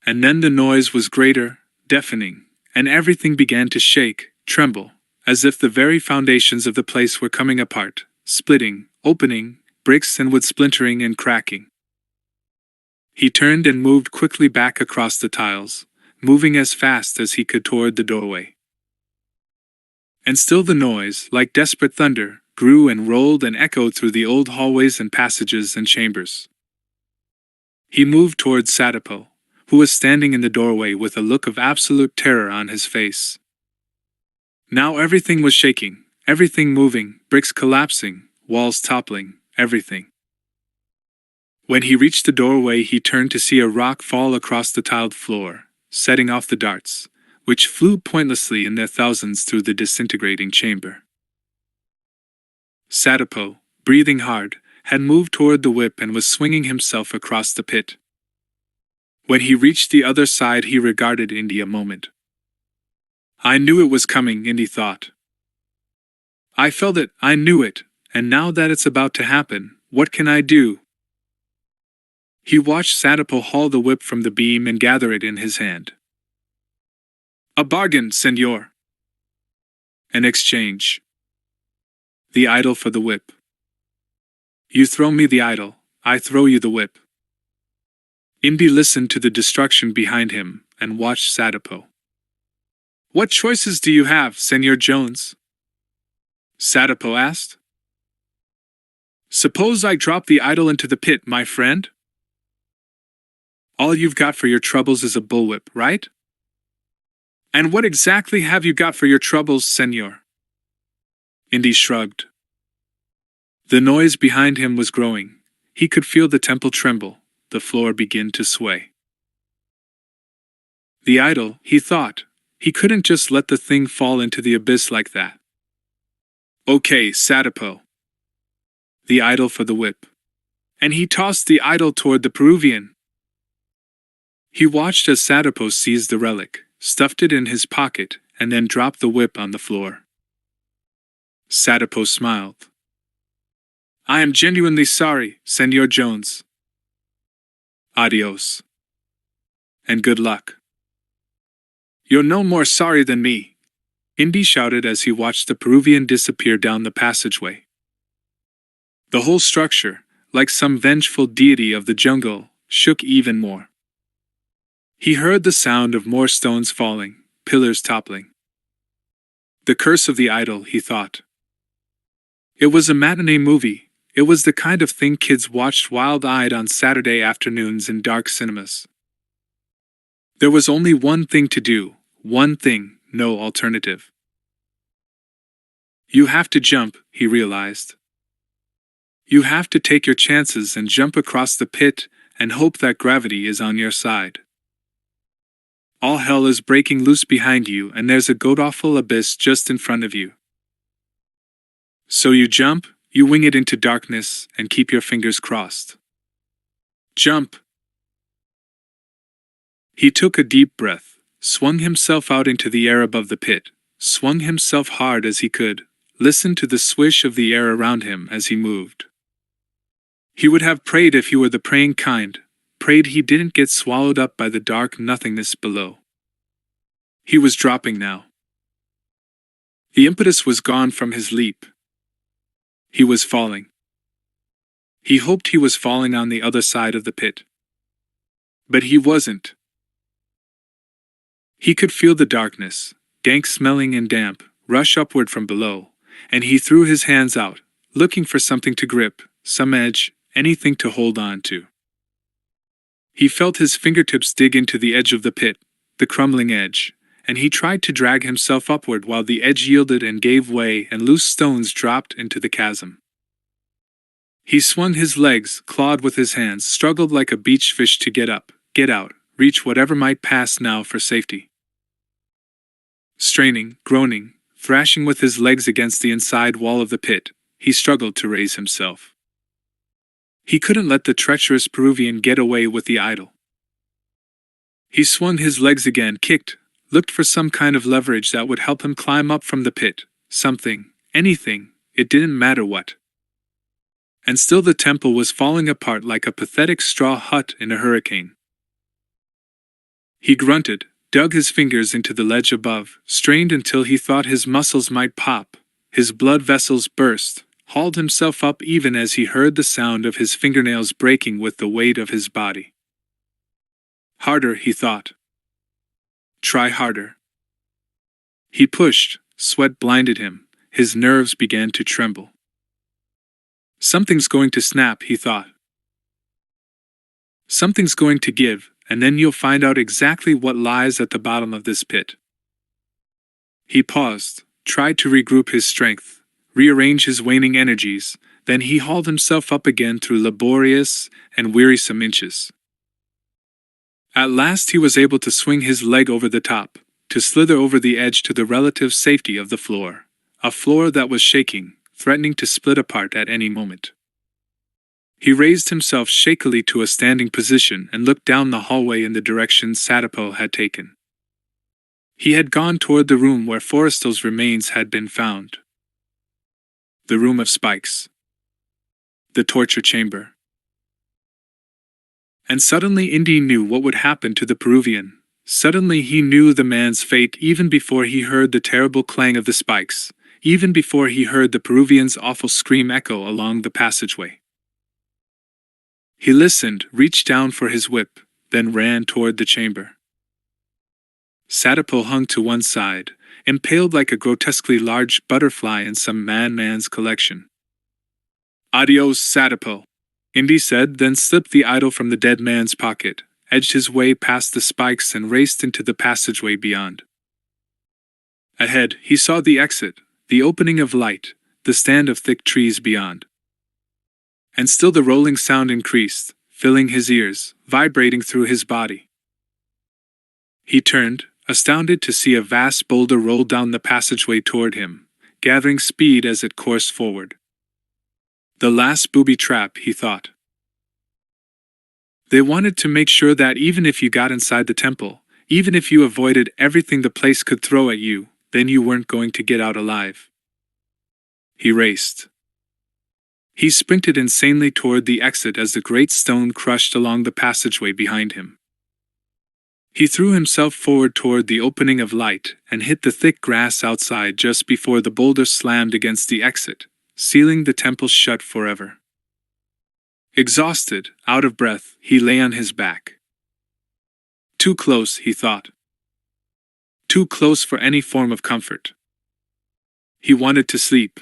Speaker 1: And then the noise was greater, deafening, and everything began to shake, tremble, as if the very foundations of the place were coming apart, splitting, opening, bricks and wood splintering and cracking. He turned and moved quickly back across the tiles, moving as fast as he could toward the doorway. And still the noise, like desperate thunder, grew and rolled and echoed through the old hallways and passages and chambers. He moved toward Satipo, who was standing in the doorway with a look of absolute terror on his face. Now everything was shaking, everything moving, bricks collapsing, walls toppling, everything. When he reached the doorway he turned to see a rock fall across the tiled floor, setting off the darts, which flew pointlessly in their thousands through the disintegrating chamber. Satipo, breathing hard, had moved toward the whip and was swinging himself across the pit. When he reached the other side he regarded Indy a moment. I knew it was coming, Indy thought. I felt it, I knew it, and now that it's about to happen, what can I do? He watched Satipo haul the whip from the beam and gather it in his hand. A bargain, senor. An exchange. The idol for the whip. You throw me the idol, I throw you the whip. Indy listened to the destruction behind him and watched Satipo. What choices do you have, Senor Jones? Satipo asked. Suppose I drop the idol into the pit, my friend? All you've got for your troubles is a bullwhip, right? And what exactly have you got for your troubles, senor? Indy shrugged. The noise behind him was growing. He could feel the temple tremble, the floor begin to sway. The idol, he thought. He couldn't just let the thing fall into the abyss like that. Okay, Satipo. The idol for the whip. And he tossed the idol toward the Peruvian. He watched as Satipo seized the relic, stuffed it in his pocket, and then dropped the whip on the floor. Satipo smiled. I am genuinely sorry, Senor Jones. Adios. And good luck. You're no more sorry than me, Indy shouted as he watched the Peruvian disappear down the passageway. The whole structure, like some vengeful deity of the jungle, shook even more. He heard the sound of more stones falling, pillars toppling. The curse of the idol, he thought. It was a matinee movie. It was the kind of thing kids watched wild-eyed on Saturday afternoons in dark cinemas. There was only one thing to do, one thing, no alternative. You have to jump, he realized. You have to take your chances and jump across the pit and hope that gravity is on your side. All hell is breaking loose behind you and there's a god-awful abyss just in front of you. So you jump, you wing it into darkness, and keep your fingers crossed. Jump! He took a deep breath, swung himself out into the air above the pit, swung himself hard as he could, listened to the swish of the air around him as he moved. He would have prayed if he were the praying kind, prayed he didn't get swallowed up by the dark nothingness below. He was dropping now. The impetus was gone from his leap. He was falling. He hoped he was falling on the other side of the pit. But he wasn't. He could feel the darkness, dank smelling and damp, rush upward from below, and he threw his hands out, looking for something to grip, some edge, anything to hold on to. He felt his fingertips dig into the edge of the pit, the crumbling edge, and he tried to drag himself upward while the edge yielded and gave way and loose stones dropped into the chasm. He swung his legs, clawed with his hands, struggled like a beach fish to get up, get out, reach whatever might pass now for safety. Straining, groaning, thrashing with his legs against the inside wall of the pit, he struggled to raise himself. He couldn't let the treacherous Peruvian get away with the idol. He swung his legs again, kicked, looked for some kind of leverage that would help him climb up from the pit, something, anything, it didn't matter what. And still the temple was falling apart like a pathetic straw hut in a hurricane. He grunted, dug his fingers into the ledge above, strained until he thought his muscles might pop, his blood vessels burst, hauled himself up even as he heard the sound of his fingernails breaking with the weight of his body. Harder, he thought. Try harder. He pushed, sweat blinded him, his nerves began to tremble. Something's going to snap, he thought. Something's going to give, and then you'll find out exactly what lies at the bottom of this pit. He paused, tried to regroup his strength, rearrange his waning energies, then he hauled himself up again through laborious and wearisome inches. At last he was able to swing his leg over the top, to slither over the edge to the relative safety of the floor, a floor that was shaking, threatening to split apart at any moment. He raised himself shakily to a standing position and looked down the hallway in the direction Sadapo had taken. He had gone toward the room where Forrestal's remains had been found. The room of spikes. The torture chamber. And suddenly Indy knew what would happen to the Peruvian. Suddenly he knew the man's fate even before he heard the terrible clang of the spikes, even before he heard the Peruvian's awful scream echo along the passageway. He listened, reached down for his whip, then ran toward the chamber. Sadapo hung to one side, impaled like a grotesquely large butterfly in some madman's collection. Adios, Sadapo, Indy said, then slipped the idol from the dead man's pocket, edged his way past the spikes and raced into the passageway beyond. Ahead, he saw the exit, the opening of light, the stand of thick trees beyond. And still the rolling sound increased, filling his ears, vibrating through his body. He turned, astounded to see a vast boulder roll down the passageway toward him, gathering speed as it coursed forward. The last booby trap, he thought. They wanted to make sure that even if you got inside the temple, even if you avoided everything the place could throw at you, then you weren't going to get out alive. He raced. He sprinted insanely toward the exit as the great stone crushed along the passageway behind him. He threw himself forward toward the opening of light and hit the thick grass outside just before the boulder slammed against the exit, sealing the temple shut forever. Exhausted, out of breath, he lay on his back. Too close, he thought. Too close for any form of comfort. He wanted to sleep.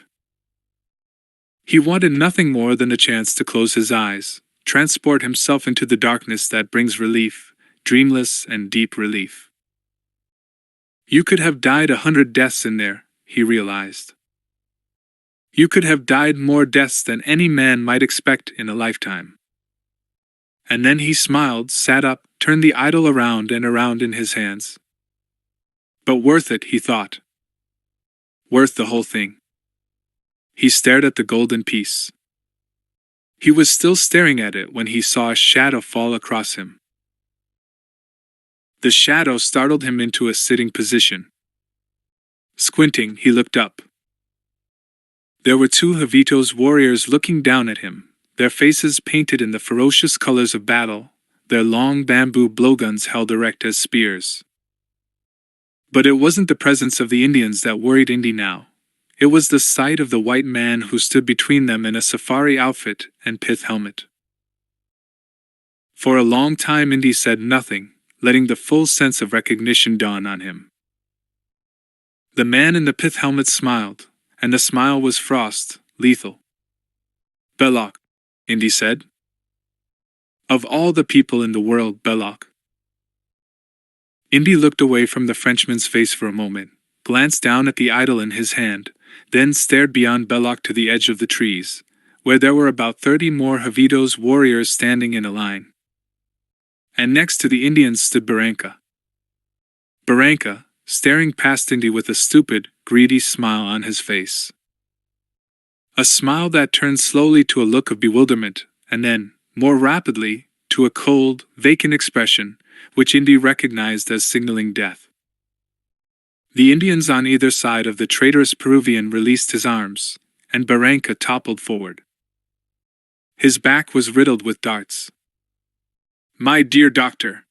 Speaker 1: He wanted nothing more than a chance to close his eyes, transport himself into the darkness that brings relief, dreamless and deep relief. You could have died 100 deaths in there, he realized. You could have died more deaths than any man might expect in a lifetime. And then he smiled, sat up, turned the idol around and around in his hands. But worth it, he thought. Worth the whole thing. He stared at the golden piece. He was still staring at it when he saw a shadow fall across him. The shadow startled him into a sitting position. Squinting, he looked up. There were two Javito's warriors looking down at him, their faces painted in the ferocious colors of battle, their long bamboo blowguns held erect as spears. But it wasn't the presence of the Indians that worried Indy now. It was the sight of the white man who stood between them in a safari outfit and pith helmet. For a long time Indy said nothing, letting the full sense of recognition dawn on him. The man in the pith helmet smiled, and the smile was frost, lethal. Belloc, Indy said. Of all the people in the world, Belloc. Indy looked away from the Frenchman's face for a moment, glanced down at the idol in his hand, then stared beyond Belloc to the edge of the trees, where there were about 30 more Javito's warriors standing in a line. And next to the Indians stood Barranca. Barranca, staring past Indy with a stupid, greedy smile on his face. A smile that turned slowly to a look of bewilderment, and then, more rapidly, to a cold, vacant expression, which Indy recognized as signaling death. The Indians on either side of the traitorous Peruvian released his arms, and Barranca toppled forward. His back was riddled with darts. "My dear doctor,"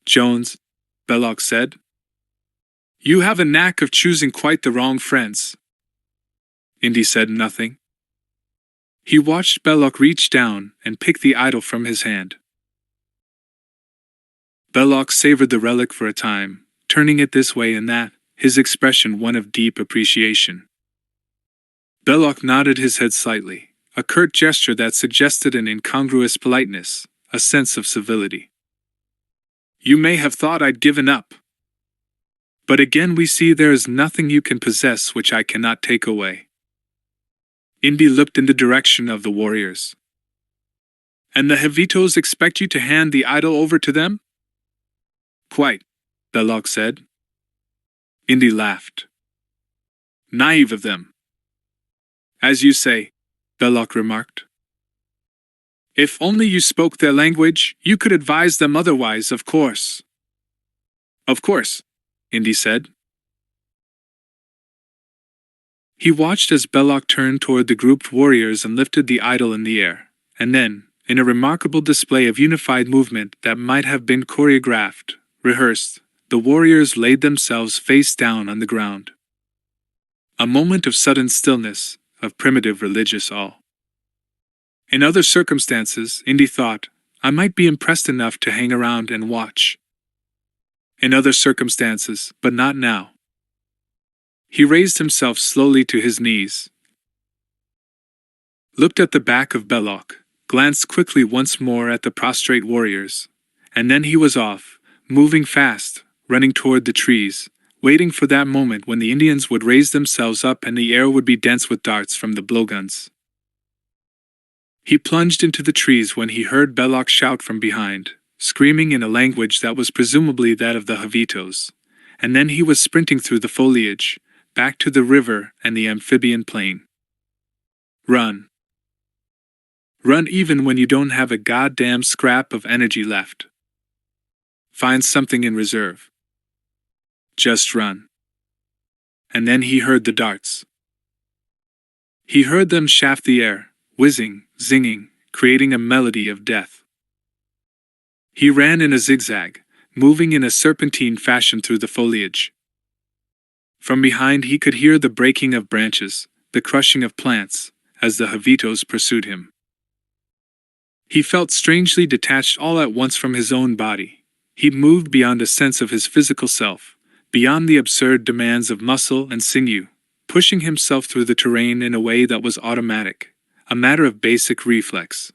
Speaker 1: Jones, Belloc said. "You have a knack of choosing quite the wrong friends." Indy said nothing. He watched Belloc reach down and pick the idol from his hand. Belloc savored the relic for a time, turning it this way and that, his expression one of deep appreciation. Belloc nodded his head slightly, a curt gesture that suggested an incongruous politeness, a sense of civility. "You may have thought I'd given up. But again we see there is nothing you can possess which I cannot take away." Indy looked in the direction of the warriors. "And the Javitos expect you to hand the idol over to them?" "Quite," Belloc said. Indy laughed. "Naive of them." "As you say," Belloc remarked. "If only you spoke their language, you could advise them otherwise, of course." "Of course," Indy said. He watched as Belloc turned toward the grouped warriors and lifted the idol in the air, and then, in a remarkable display of unified movement that might have been choreographed, rehearsed, the warriors laid themselves face down on the ground. A moment of sudden stillness, of primitive religious awe. In other circumstances, Indy thought, I might be impressed enough to hang around and watch. In other circumstances, but not now. He raised himself slowly to his knees, looked at the back of Belloc, glanced quickly once more at the prostrate warriors, and then he was off, moving fast, running toward the trees, waiting for that moment when the Indians would raise themselves up and the air would be dense with darts from the blowguns. He plunged into the trees when he heard Belloc shout from behind, screaming in a language that was presumably that of the Javitos, and then he was sprinting through the foliage, back to the river and the amphibian plain. Run. Run even when you don't have a goddamn scrap of energy left. Find something in reserve. Just run. And then he heard the darts. He heard them shaft the air, whizzing, zinging, creating a melody of death. He ran in a zigzag, moving in a serpentine fashion through the foliage. From behind he could hear the breaking of branches, the crushing of plants, as the Javitos pursued him. He felt strangely detached all at once from his own body. He moved beyond a sense of his physical self, beyond the absurd demands of muscle and sinew, pushing himself through the terrain in a way that was automatic, a matter of basic reflex.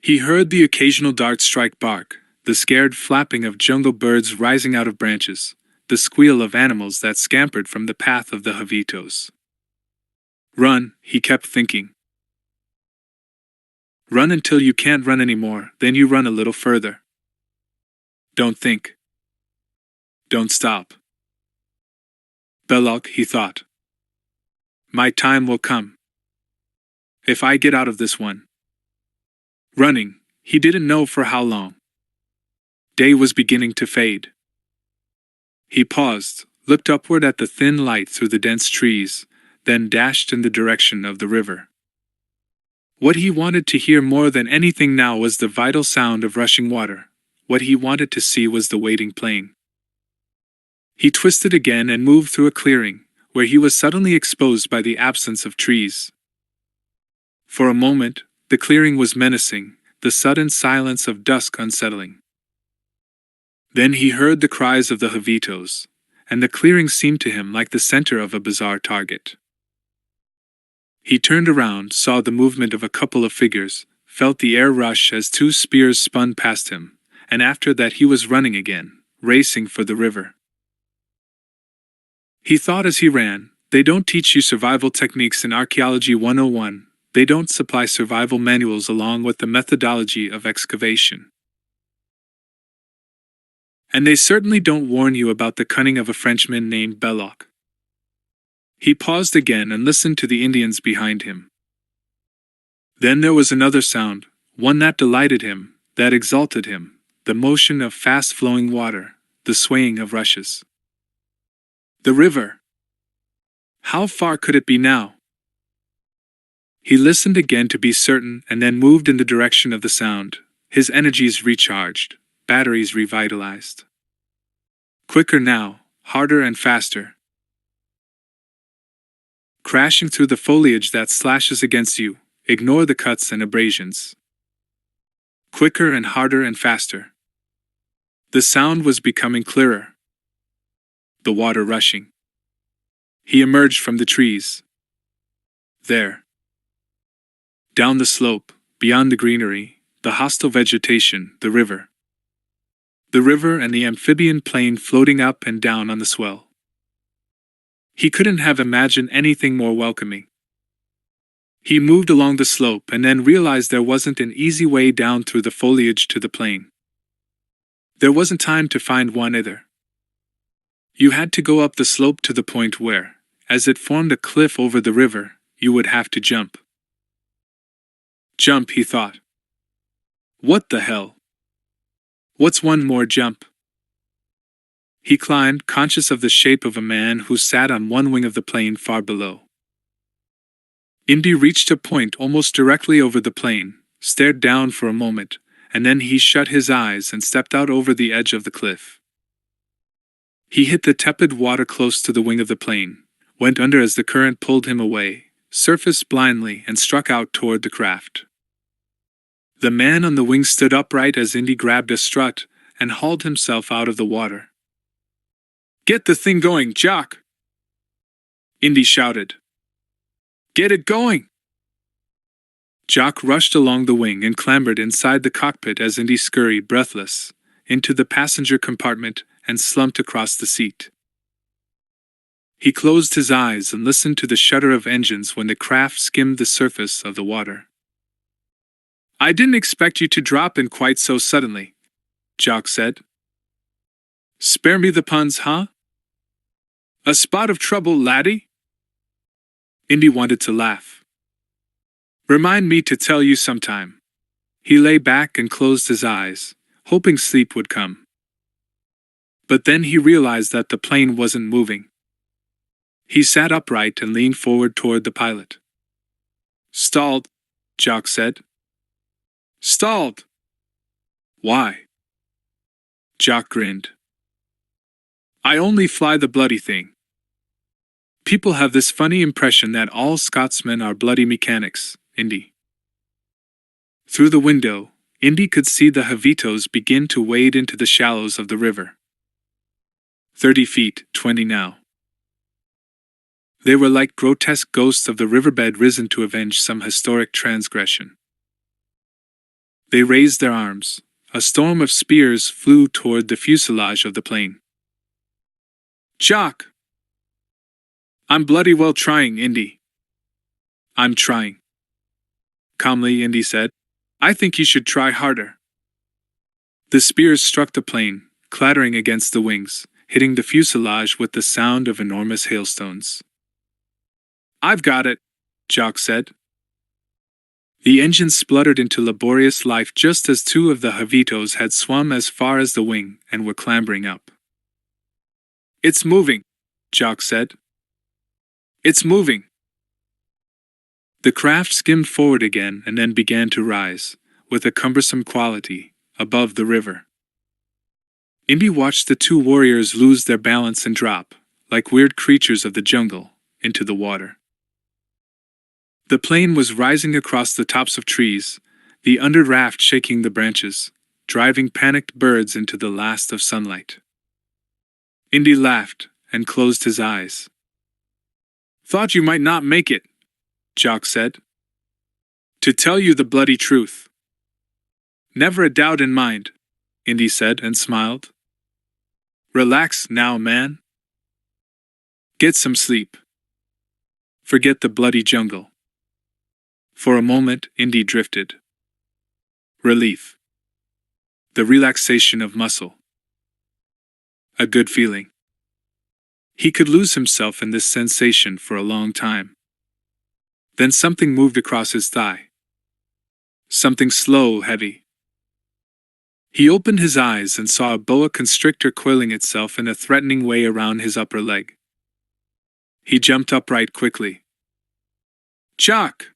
Speaker 1: He heard the occasional dart strike bark, the scared flapping of jungle birds rising out of branches, the squeal of animals that scampered from the path of the Javitos. Run, he kept thinking. Run until you can't run anymore, then you run a little further. Don't think. Don't stop. Belloc, he thought. My time will come. If I get out of this one. Running, he didn't know for how long. Day was beginning to fade. He paused, looked upward at the thin light through the dense trees, then dashed in the direction of the river. What he wanted to hear more than anything now was the vital sound of rushing water. What he wanted to see was the waiting plane. He twisted again and moved through a clearing, where he was suddenly exposed by the absence of trees. For a moment, the clearing was menacing, the sudden silence of dusk unsettling. Then he heard the cries of the Javitos, and the clearing seemed to him like the center of a bizarre target. He turned around, saw the movement of a couple of figures, felt the air rush as two spears spun past him, and after that he was running again, racing for the river. He thought as he ran, they don't teach you survival techniques in Archaeology 101, they don't supply survival manuals along with the methodology of excavation. And they certainly don't warn you about the cunning of a Frenchman named Belloc. He paused again and listened to the Indians behind him. Then there was another sound, one that delighted him, that exalted him, the motion of fast-flowing water, the swaying of rushes. The river. How far could it be now? He listened again to be certain and then moved in the direction of the sound, his energies recharged, batteries revitalized. Quicker now, harder and faster. Crashing through the foliage that slashes against you, ignore the cuts and abrasions. Quicker and harder and faster. The sound was becoming clearer. The water rushing. He emerged from the trees. There. Down the slope, beyond the greenery, the hostile vegetation, the river. The river and the amphibian plane floating up and down on the swell. He couldn't have imagined anything more welcoming. He moved along the slope and then realized there wasn't an easy way down through the foliage to the plain. There wasn't time to find one either. You had to go up the slope to the point where, as it formed a cliff over the river, you would have to jump. Jump, he thought. What the hell? What's one more jump? He climbed, conscious of the shape of a man who sat on one wing of the plane far below. Indy reached a point almost directly over the plane, stared down for a moment, and then he shut his eyes and stepped out over the edge of the cliff. He hit the tepid water close to the wing of the plane, went under as the current pulled him away, surfaced blindly and struck out toward the craft. The man on the wing stood upright as Indy grabbed a strut and hauled himself out of the water. Get the thing going, Jock! Indy shouted. Get it going! Jock rushed along the wing and clambered inside the cockpit as Indy scurried, breathless, into the passenger compartment and slumped across the seat. He closed his eyes and listened to the shudder of engines when the craft skimmed the surface of the water. I didn't expect you to drop in quite so suddenly, Jock said. Spare me the puns, huh? A spot of trouble, laddie? Indy wanted to laugh. Remind me to tell you sometime. He lay back and closed his eyes, hoping sleep would come. But then he realized that the plane wasn't moving. He sat upright and leaned forward toward the pilot. Stalled, Jock said. Stalled! Why? Jock grinned. I only fly the bloody thing. People have this funny impression that all Scotsmen are bloody mechanics, Indy. Through the window, Indy could see the Javitos begin to wade into the shallows of the river. 30 feet, 20 now. They were like grotesque ghosts of the riverbed risen to avenge some historic transgression. They raised their arms. A storm of spears flew toward the fuselage of the plane. Jock! I'm bloody well trying, Indy. I'm trying. Calmly, Indy said. I think you should try harder. The spears struck the plane, clattering against the wings, hitting the fuselage with the sound of enormous hailstones. I've got it, Jock said. The engine spluttered into laborious life just as two of the Javitos had swum as far as the wing and were clambering up. It's moving, Jock said. It's moving. The craft skimmed forward again and then began to rise, with a cumbersome quality, above the river. Indy watched the two warriors lose their balance and drop, like weird creatures of the jungle, into the water. The plane was rising across the tops of trees, the underdraft shaking the branches, driving panicked birds into the last of sunlight. Indy laughed and closed his eyes. Thought you might not make it, Jock said. To tell you the bloody truth. Never a doubt in mind, Indy said and smiled. Relax now, man. Get some sleep. Forget the bloody jungle. For a moment, Indy drifted. Relief. The relaxation of muscle. A good feeling. He could lose himself in this sensation for a long time. Then something moved across his thigh. Something slow, heavy. He opened his eyes and saw a boa constrictor coiling itself in a threatening way around his upper leg. He jumped upright quickly. Jock!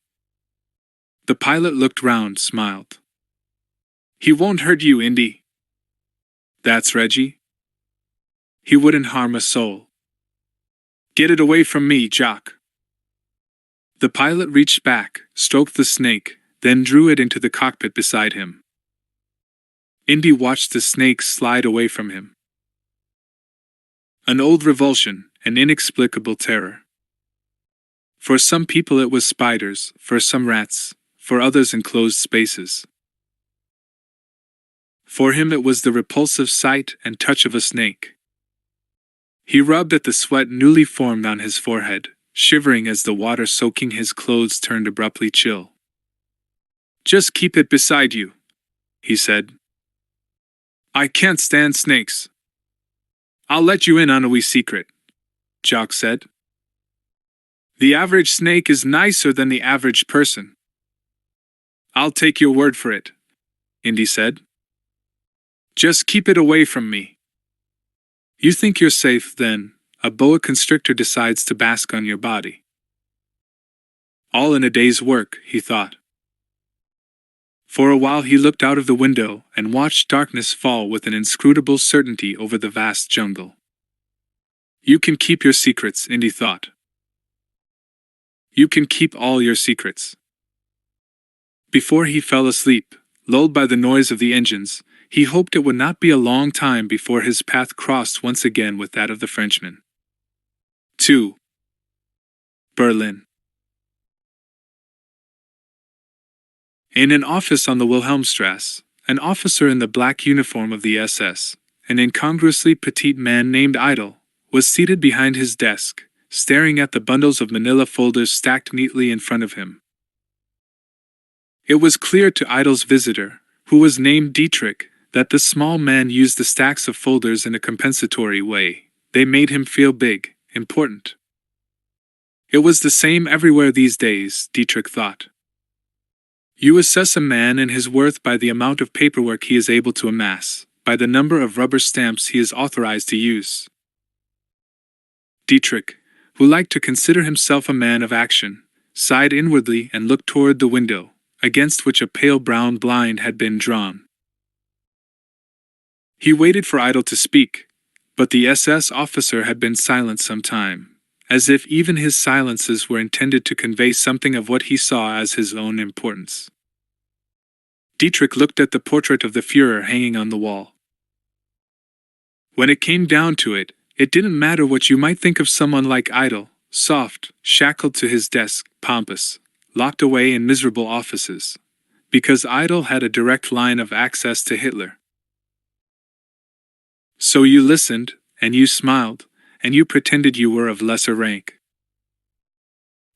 Speaker 1: The pilot looked round, smiled. He won't hurt you, Indy. That's Reggie. He wouldn't harm a soul. Get it away from me, Jock. The pilot reached back, stroked the snake, then drew it into the cockpit beside him. Indy watched the snake slide away from him. An old revulsion, an inexplicable terror. For some people it was spiders, for some rats, for others enclosed spaces. For him it was the repulsive sight and touch of a snake. He rubbed at the sweat newly formed on his forehead, shivering as the water soaking his clothes turned abruptly chill. Just keep it beside you, he said. I can't stand snakes. I'll let you in on a wee secret, Jock said. The average snake is nicer than the average person. I'll take your word for it, Indy said. Just keep it away from me. You think you're safe, then a boa constrictor decides to bask on your body. All in a day's work, he thought. For a while he looked out of the window and watched darkness fall with an inscrutable certainty over the vast jungle. You can keep your secrets, Indy thought. You can keep all your secrets. Before he fell asleep, lulled by the noise of the engines, he hoped it would not be a long time before his path crossed once again with that of the Frenchman. 2. Berlin. In an office on the Wilhelmstrasse, an officer in the black uniform of the SS, an incongruously petite man named Idle, was seated behind his desk, staring at the bundles of manila folders stacked neatly in front of him. It was clear to Idle's visitor, who was named Dietrich, that the small man used the stacks of folders in a compensatory way. They made him feel big, important. It was the same everywhere these days, Dietrich thought. You assess a man and his worth by the amount of paperwork he is able to amass, by the number of rubber stamps he is authorized to use. Dietrich, who liked to consider himself a man of action, sighed inwardly and looked toward the window, against which a pale brown blind had been drawn. He waited for Idle to speak, but the SS officer had been silent some time, as if even his silences were intended to convey something of what he saw as his own importance. Dietrich looked at the portrait of the Führer hanging on the wall. When it came down to it, it didn't matter what you might think of someone like Idle, soft, shackled to his desk, pompous, locked away in miserable offices, because Idle had a direct line of access to Hitler. So you listened, and you smiled, and you pretended you were of lesser rank.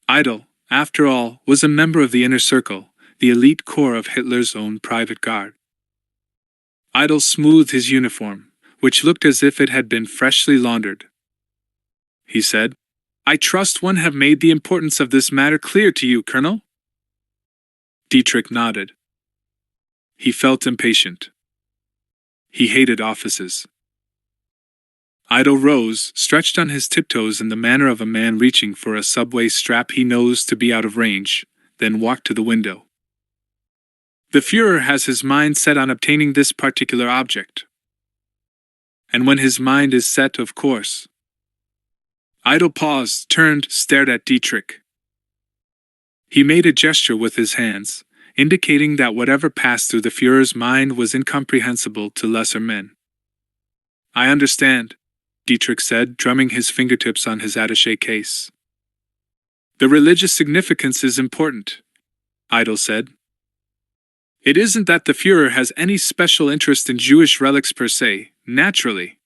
Speaker 1: Idle, after all, was a member of the inner circle, the elite corps of Hitler's own private guard. Idle smoothed his uniform, which looked as if it had been freshly laundered. He said, "I trust one have made the importance of this matter clear to you, Colonel?" Dietrich nodded. He felt impatient. He hated offices. Idle rose, stretched on his tiptoes in the manner of a man reaching for a subway strap he knows to be out of range, then walked to the window. The Führer has his mind set on obtaining this particular object. And when his mind is set, of course. Idle paused, turned, stared at Dietrich. He made a gesture with his hands, indicating that whatever passed through the Führer's mind was incomprehensible to lesser men. "I understand," Dietrich said, drumming his fingertips on his attaché case. "The religious significance is important," Idle said. "It isn't that the Führer has any special interest in Jewish relics per se, naturally."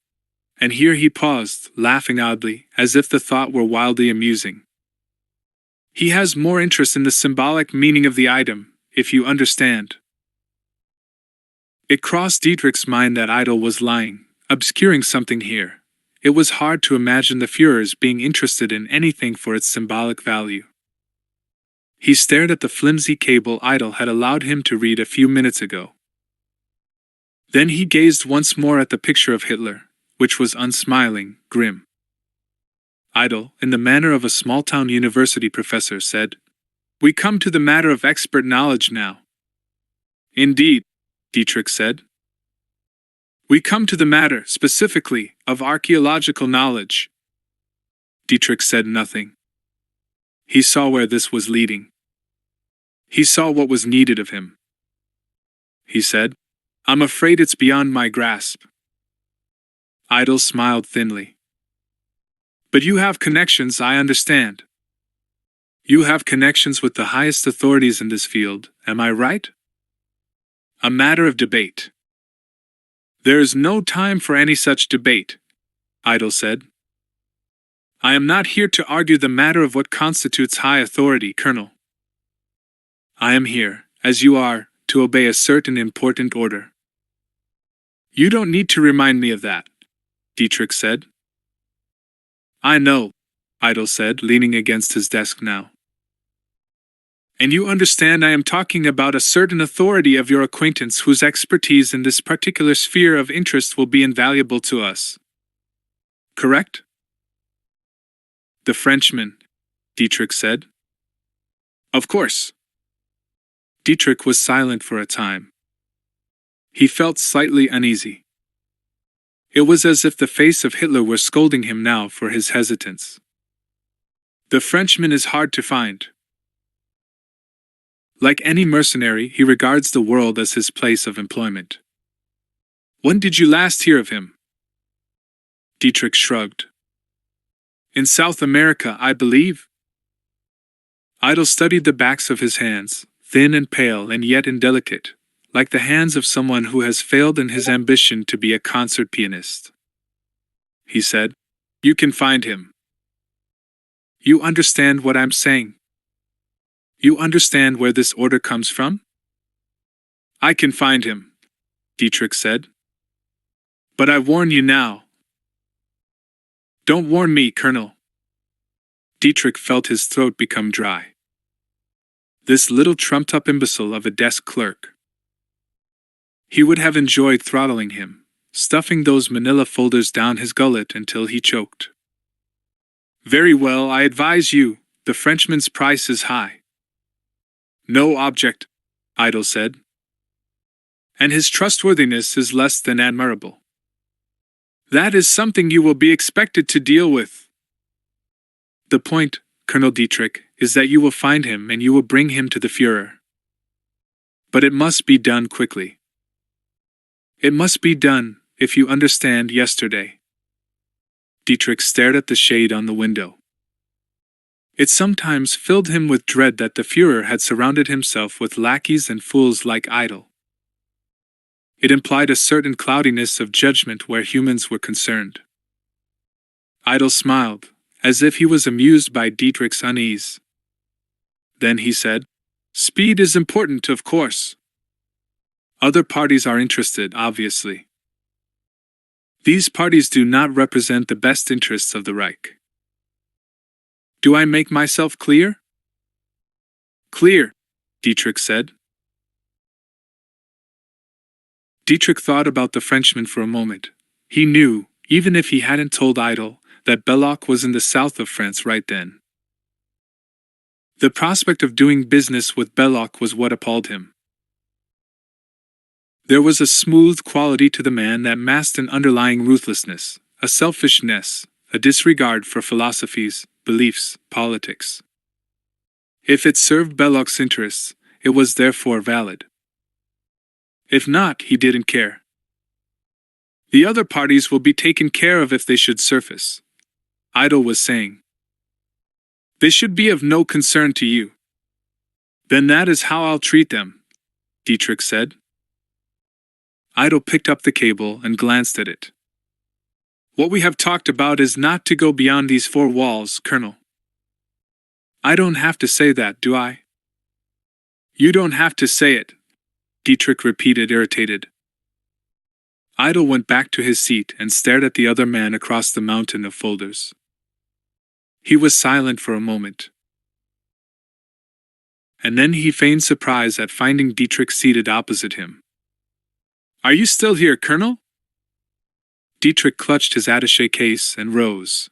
Speaker 1: And here he paused, laughing oddly, as if the thought were wildly amusing. "He has more interest in the symbolic meaning of the item, if you understand." It crossed Dietrich's mind that Idle was lying, obscuring something here. It was hard to imagine the Führer's being interested in anything for its symbolic value. He stared at the flimsy cable Idle had allowed him to read a few minutes ago. Then he gazed once more at the picture of Hitler, which was unsmiling, grim. Idle, in the manner of a small-town university professor, said, "We come to the matter of expert knowledge now." "Indeed," Dietrich said. "We come to the matter, specifically, of archaeological knowledge." Dietrich said nothing. He saw where this was leading. He saw what was needed of him. He said, "I'm afraid it's beyond my grasp." Idle smiled thinly. "But you have connections, I understand. You have connections with the highest authorities in this field, am I right?" "A matter of debate." "There is no time for any such debate," Idle said. "I am not here to argue the matter of what constitutes high authority, Colonel. I am here, as you are, to obey a certain important order." "You don't need to remind me of that," Dietrich said. "I know," Idle said, leaning against his desk now. "And you understand I am talking about a certain authority of your acquaintance whose expertise in this particular sphere of interest will be invaluable to us. Correct?" "The Frenchman," Dietrich said. "Of course." Dietrich was silent for a time. He felt slightly uneasy. It was as if the face of Hitler were scolding him now for his hesitance. "The Frenchman is hard to find. Like any mercenary, he regards the world as his place of employment." "When did you last hear of him?" Dietrich shrugged. "In South America, I believe." Idle studied the backs of his hands, thin and pale and yet indelicate, like the hands of someone who has failed in his ambition to be a concert pianist. He said, "You can find him. You understand what I'm saying? You understand where this order comes from?" "I can find him," Dietrich said. "But I warn you now." "Don't warn me, Colonel." Dietrich felt his throat become dry. This little trumped-up imbecile of a desk clerk. He would have enjoyed throttling him, stuffing those manila folders down his gullet until he choked. "Very well, I advise you, the Frenchman's price is high." "No object," Idle said. "And his trustworthiness is less than admirable." "That is something you will be expected to deal with." "The point, Colonel Dietrich, is that you will find him and you will bring him to the Führer. But it must be done quickly. It must be done, if you understand, yesterday." Dietrich stared at the shade on the window. It sometimes filled him with dread that the Führer had surrounded himself with lackeys and fools like Idle. It implied a certain cloudiness of judgment where humans were concerned. Idle smiled, as if he was amused by Dietrich's unease. Then he said, "Speed is important, of course. Other parties are interested, obviously. These parties do not represent the best interests of the Reich. Do I make myself clear?" "Clear," Dietrich said. Dietrich thought about the Frenchman for a moment. He knew, even if he hadn't told Idle, that Belloc was in the south of France right then. The prospect of doing business with Belloc was what appalled him. There was a smooth quality to the man that masked an underlying ruthlessness, a selfishness, a disregard for philosophies, beliefs, politics. If it served Belloc's interests, it was therefore valid. If not, he didn't care. "The other parties will be taken care of if they should surface," Idle was saying. "They should be of no concern to you." "Then that is how I'll treat them," Dietrich said. Idle picked up the cable and glanced at it. "What we have talked about is not to go beyond these four walls, Colonel." "I don't have to say that, do I?" "You don't have to say it," Dietrich repeated, irritated. Idle went back to his seat and stared at the other man across the mountain of folders. He was silent for a moment. And then he feigned surprise at finding Dietrich seated opposite him. "Are you still here, Colonel?" Dietrich clutched his attaché case and rose.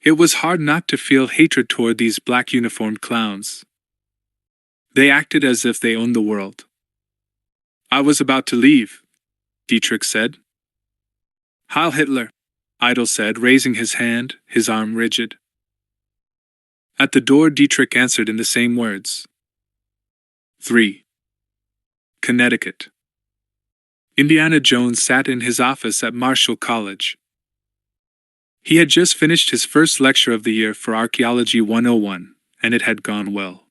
Speaker 1: It was hard not to feel hatred toward these black-uniformed clowns. They acted as if they owned the world. "I was about to leave," Dietrich said. "Heil Hitler," Idle said, raising his hand, his arm rigid. At the door, Dietrich answered in the same words. 3. Connecticut. Indiana Jones sat in his office at Marshall College. He had just finished his first lecture of the year for Archaeology 101, and it had gone well.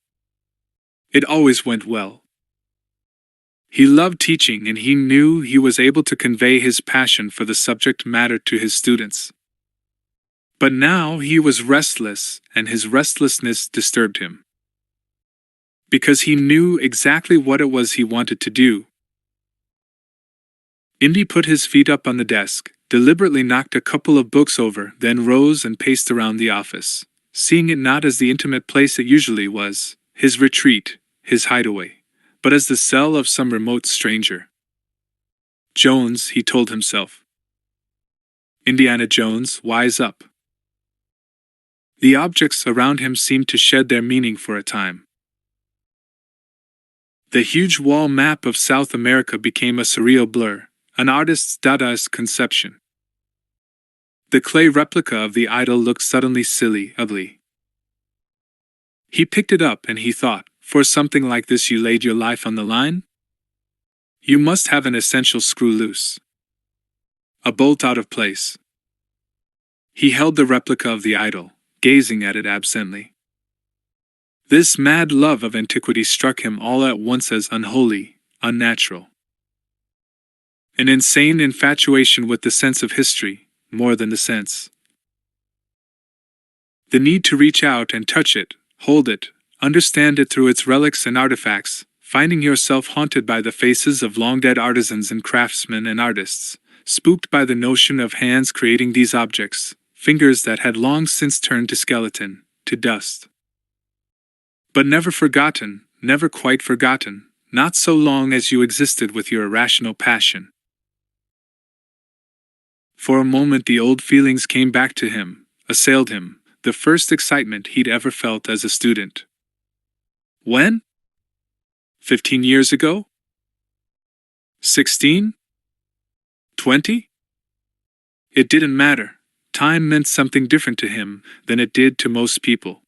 Speaker 1: It always went well. He loved teaching, and he knew he was able to convey his passion for the subject matter to his students. But now he was restless, and his restlessness disturbed him. Because he knew exactly what it was he wanted to do. Indy put his feet up on the desk, deliberately knocked a couple of books over, then rose and paced around the office, seeing it not as the intimate place it usually was, his retreat, his hideaway, but as the cell of some remote stranger. Jones, he told himself. Indiana Jones, wise up. The objects around him seemed to shed their meaning for a time. The huge wall map of South America became a surreal blur, an artist's Dadaist conception. The clay replica of the idol looked suddenly silly, ugly. He picked it up and he thought, for something like this you laid your life on the line? You must have an essential screw loose. A bolt out of place. He held the replica of the idol, gazing at it absently. This mad love of antiquity struck him all at once as unholy, unnatural. An insane infatuation with the sense of history, more than the sense. The need to reach out and touch it, hold it, understand it through its relics and artifacts, finding yourself haunted by the faces of long-dead artisans and craftsmen and artists, spooked by the notion of hands creating these objects, fingers that had long since turned to skeleton, to dust. But never forgotten, never quite forgotten, not so long as you existed with your irrational passion. For a moment the old feelings came back to him, assailed him, the first excitement he'd ever felt as a student. When? 15 years ago? 16? 20? It didn't matter. Time meant something different to him than it did to most people.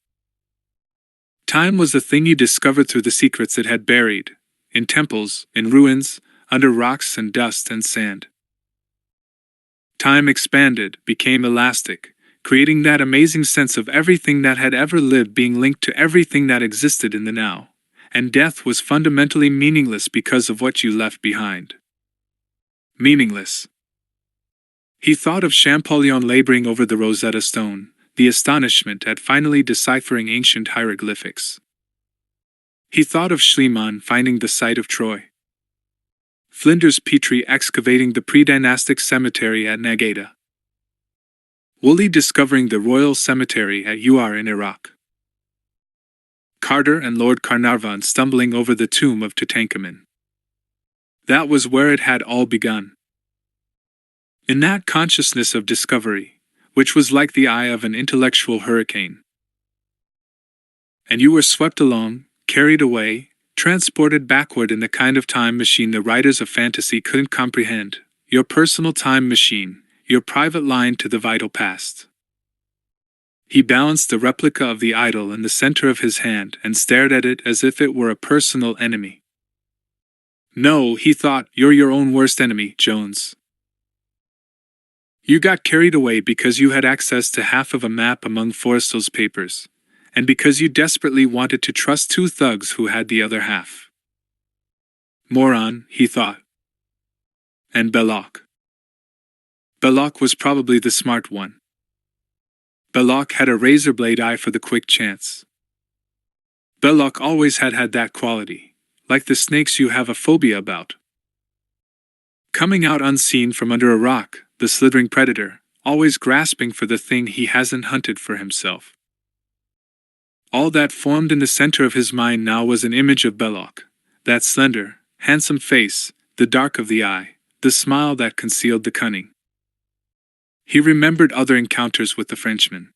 Speaker 1: Time was the thing you discovered through the secrets it had buried, in temples, in ruins, under rocks and dust and sand. Time expanded, became elastic, creating that amazing sense of everything that had ever lived being linked to everything that existed in the now, and death was fundamentally meaningless because of what you left behind. Meaningless. He thought of Champollion laboring over the Rosetta Stone, the astonishment at finally deciphering ancient hieroglyphics, He thought of Schliemann finding the site of Troy. Flinders Petrie excavating the pre-dynastic cemetery at Nagata. Woolley discovering the royal cemetery at Uar in Iraq. Carter and Lord Carnarvon stumbling over the tomb of Tutankhamun. That was where it had all begun. In that consciousness of discovery, which was like the eye of an intellectual hurricane. And you were swept along, carried away, transported backward in the kind of time machine the writers of fantasy couldn't comprehend, your personal time machine, your private line to the vital past. He balanced the replica of the idol in the center of his hand and stared at it as if it were a personal enemy. No, he thought, you're your own worst enemy, Jones. You got carried away because you had access to half of a map among Forrestal's papers, and because you desperately wanted to trust two thugs who had the other half. Moron, he thought. And Belloc. Belloc was probably the smart one. Belloc had a razor-blade eye for the quick chance. Belloc always had that quality, like the snakes you have a phobia about. Coming out unseen from under a rock, the slithering predator, always grasping for the thing he hasn't hunted for himself. All that formed in the center of his mind now was an image of Belloc, that slender, handsome face, the dark of the eye, the smile that concealed the cunning. He remembered other encounters with the Frenchman.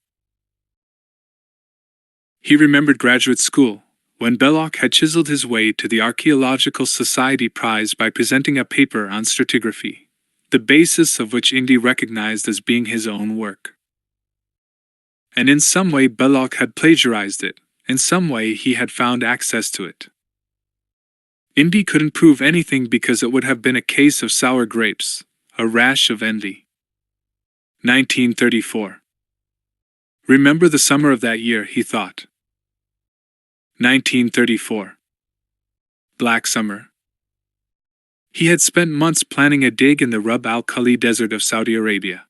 Speaker 1: He remembered graduate school, when Belloc had chiseled his way to the Archaeological Society prize by presenting a paper on stratigraphy, the basis of which Indy recognized as being his own work. And in some way Belloc had plagiarized it, in some way he had found access to it. Indy couldn't prove anything because it would have been a case of sour grapes, a rash of envy. 1934. Remember the summer of that year, he thought. 1934. Black summer. He had spent months planning a dig in the Rub al-Khali desert of Saudi Arabia.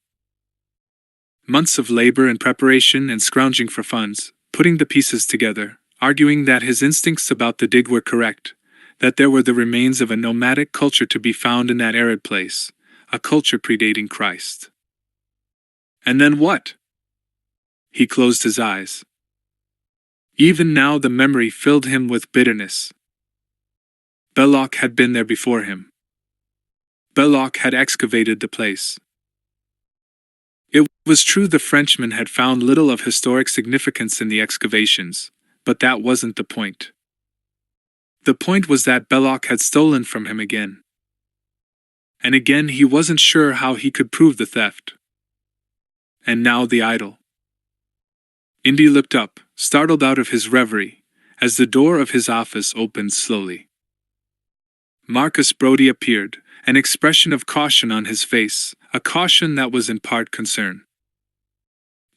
Speaker 1: Months of labor and preparation and scrounging for funds, putting the pieces together, arguing that his instincts about the dig were correct, that there were the remains of a nomadic culture to be found in that arid place, a culture predating Christ. And then what? He closed his eyes. Even now the memory filled him with bitterness. Belloc had been there before him. Belloc had excavated the place. It was true the Frenchman had found little of historic significance in the excavations, but that wasn't the point. The point was that Belloc had stolen from him again. And again he wasn't sure how he could prove the theft. And now the idol. Indy looked up, startled out of his reverie, as the door of his office opened slowly. Marcus Brody appeared, an expression of caution on his face, a caution that was in part concern.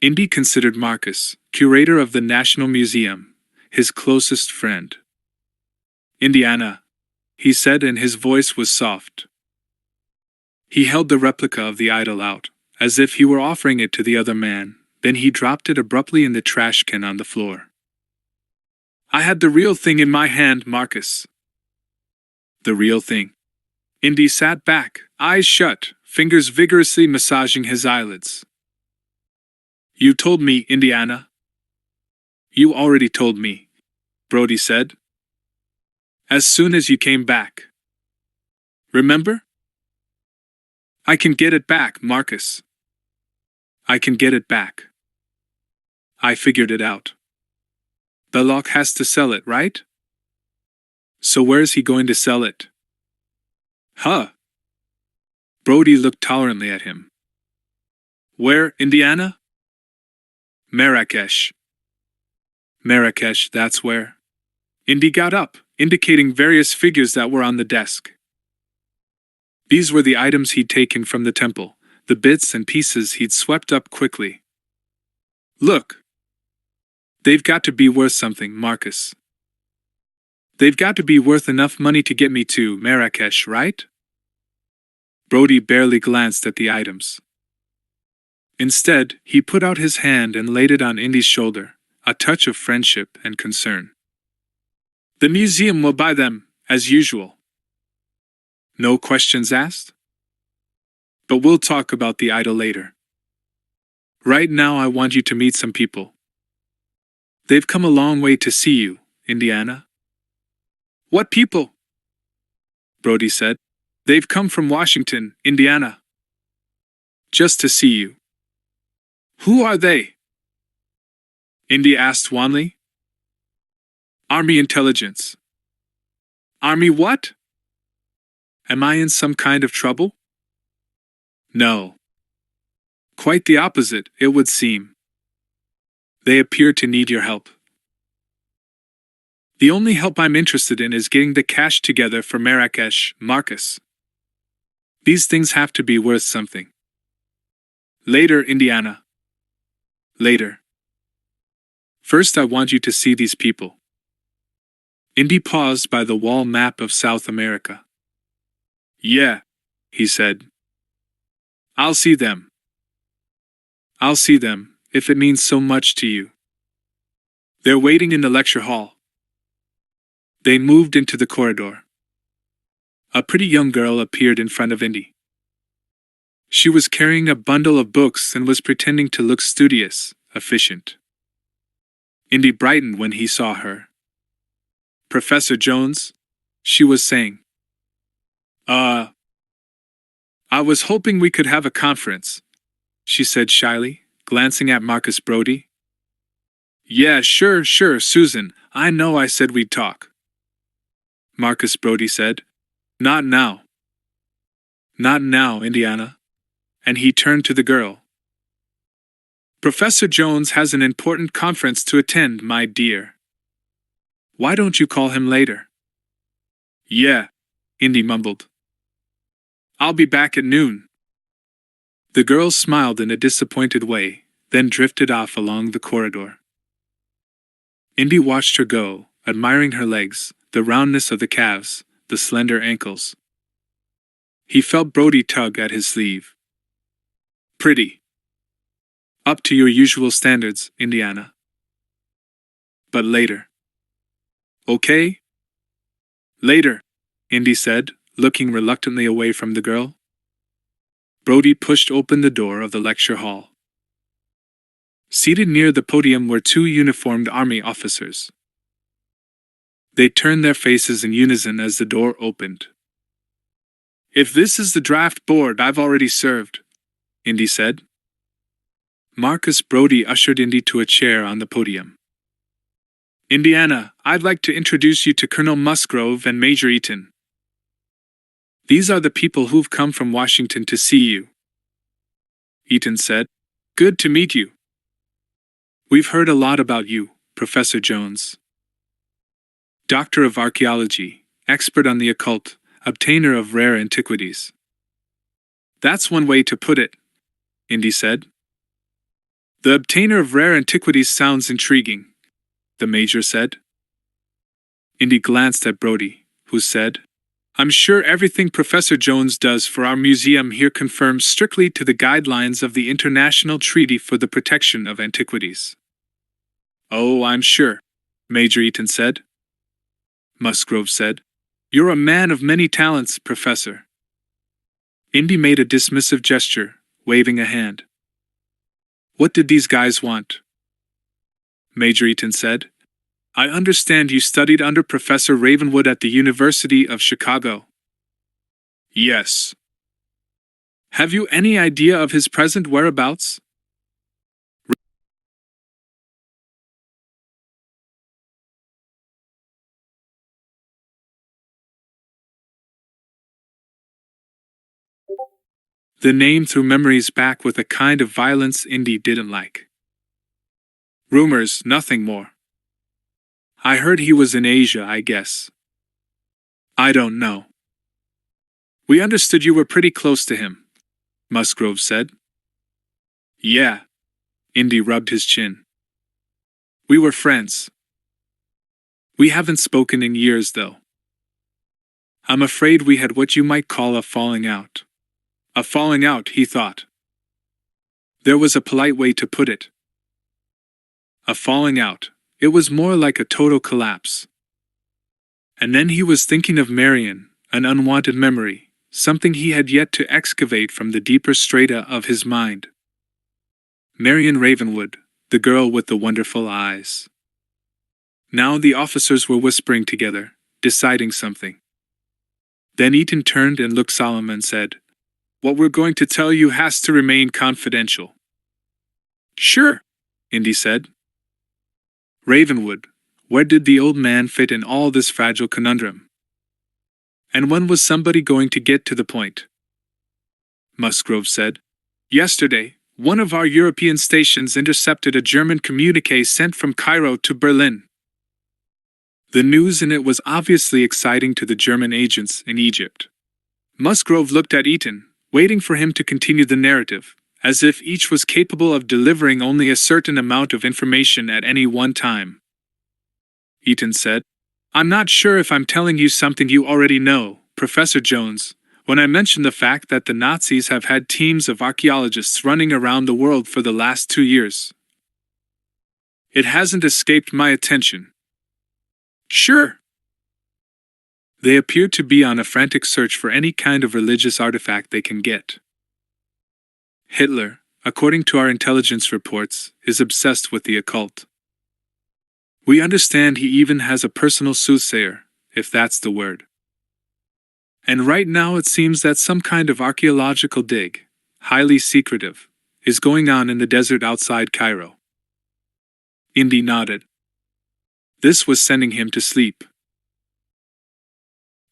Speaker 1: Indy considered Marcus, curator of the National Museum, his closest friend. Indiana, he said, and his voice was soft. He held the replica of the idol out, as if he were offering it to the other man, then he dropped it abruptly in the trash can on the floor. I had the real thing in my hand, Marcus. The real thing. Indy sat back, eyes shut, fingers vigorously massaging his eyelids. You told me, Indiana. You already told me, Brody said. As soon as you came back. Remember? I can get it back, Marcus. I can get it back. I figured it out. Belloc has to sell it, right? So where's he going to sell it? Huh? Brody looked tolerantly at him. Where, Indiana? Marrakesh. Marrakesh, that's where. Indy got up, indicating various figures that were on the desk. These were the items he'd taken from the temple, the bits and pieces he'd swept up quickly. Look. They've got to be worth something, Marcus. They've got to be worth enough money to get me to Marrakesh, right? Brody barely glanced at the items. Instead, he put out his hand and laid it on Indy's shoulder, a touch of friendship and concern. The museum will buy them, as usual. No questions asked? But we'll talk about the idol later. Right now I want you to meet some people. They've come a long way to see you, Indiana. What people? Brody said. They've come from Washington, Indiana. Just to see you. Who are they? Indy asked wanly. Army intelligence. Army what? Am I in some kind of trouble? No. Quite the opposite, it would seem. They appear to need your help. The only help I'm interested in is getting the cash together for Marrakesh, Marcus. These things have to be worth something. Later, Indiana. Later. First I want you to see these people. Indy paused by the wall map of South America. Yeah, he said. I'll see them. I'll see them, if it means so much to you. They're waiting in the lecture hall. They moved into the corridor. A pretty young girl appeared in front of Indy. She was carrying a bundle of books and was pretending to look studious, efficient. Indy brightened when he saw her. Professor Jones, she was saying. I was hoping we could have a conference, she said shyly, glancing at Marcus Brody. Yeah, sure, Susan, I know I said we'd talk. Marcus Brody said. Not now. Not now, Indiana. And he turned to the girl. Professor Jones has an important conference to attend, my dear. Why don't you call him later? Yeah, Indy mumbled. I'll be back at noon. The girl smiled in a disappointed way, then drifted off along the corridor. Indy watched her go, admiring her legs, the roundness of the calves, the slender ankles. He felt Brody tug at his sleeve. Pretty. Up to your usual standards, Indiana. But later. Okay? Later, Indy said, looking reluctantly away from the girl. Brody pushed open the door of the lecture hall. Seated near the podium were two uniformed army officers. They turned their faces in unison as the door opened. If this is the draft board I've already served, Indy said. Marcus Brody ushered Indy to a chair on the podium. Indiana, I'd like to introduce you to Colonel Musgrove and Major Eaton. These are the people who've come from Washington to see you. Eaton said. Good to meet you. We've heard a lot about you, Professor Jones. Doctor of Archaeology, expert on the occult, obtainer of rare antiquities. That's one way to put it, Indy said. The obtainer of rare antiquities sounds intriguing, the Major said. Indy glanced at Brody, who said, I'm sure everything Professor Jones does for our museum here conforms strictly to the guidelines of the International Treaty for the Protection of Antiquities. Oh, I'm sure, Major Eaton said. Musgrove said, You're a man of many talents, Professor. Indy made a dismissive gesture, waving a hand. What did these guys want? Major Eaton said, I understand you studied under Professor Ravenwood at the University of Chicago. Yes. Have you any idea of his present whereabouts? The name threw memories back with a kind of violence Indy didn't like. Rumors, nothing more. I heard he was in Asia, I guess. I don't know. We understood you were pretty close to him, Musgrove said. Yeah. Indy rubbed his chin. We were friends. We haven't spoken in years, though. I'm afraid we had what you might call a falling out. A falling out, he thought. There was a polite way to put it. A falling out. It was more like a total collapse. And then he was thinking of Marion, an unwanted memory, something he had yet to excavate from the deeper strata of his mind. Marion Ravenwood, the girl with the wonderful eyes. Now the officers were whispering together, deciding something. Then Eaton turned and looked solemn and said, "What we're going to tell you has to remain confidential." "Sure," Indy said. Ravenwood, where did the old man fit in all this fragile conundrum? And when was somebody going to get to the point? Musgrove said, "Yesterday, one of our European stations intercepted a German communique sent from Cairo to Berlin. The news in it was obviously exciting to the German agents in Egypt." Musgrove looked at Eaton, waiting for him to continue the narrative, as if each was capable of delivering only a certain amount of information at any one time. Eaton said, "I'm not sure if I'm telling you something you already know, Professor Jones, when I mention the fact that the Nazis have had teams of archaeologists running around the world for the last 2 years. It hasn't escaped my attention." "Sure." "They appear to be on a frantic search for any kind of religious artifact they can get. Hitler, according to our intelligence reports, is obsessed with the occult. We understand he even has a personal soothsayer, if that's the word. And right now it seems that some kind of archaeological dig, highly secretive, is going on in the desert outside Cairo." Indy nodded. This was sending him to sleep.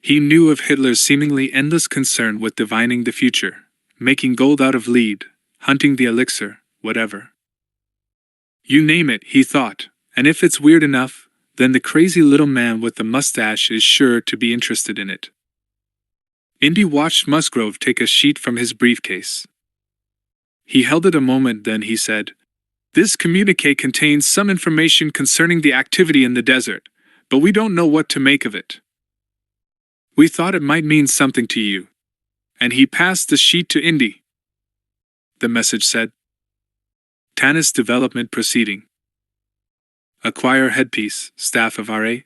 Speaker 1: He knew of Hitler's seemingly endless concern with divining the future, making gold out of lead, hunting the elixir, whatever. You name it, he thought, and if it's weird enough, then the crazy little man with the mustache is sure to be interested in it. Indy watched Musgrove take a sheet from his briefcase. He held it a moment, then he said, "This communique contains some information concerning the activity in the desert, but we don't know what to make of it. We thought it might mean something to you." And he passed the sheet to Indy. The message said, "Tanis Development Proceeding. Acquire headpiece, Staff of R.A.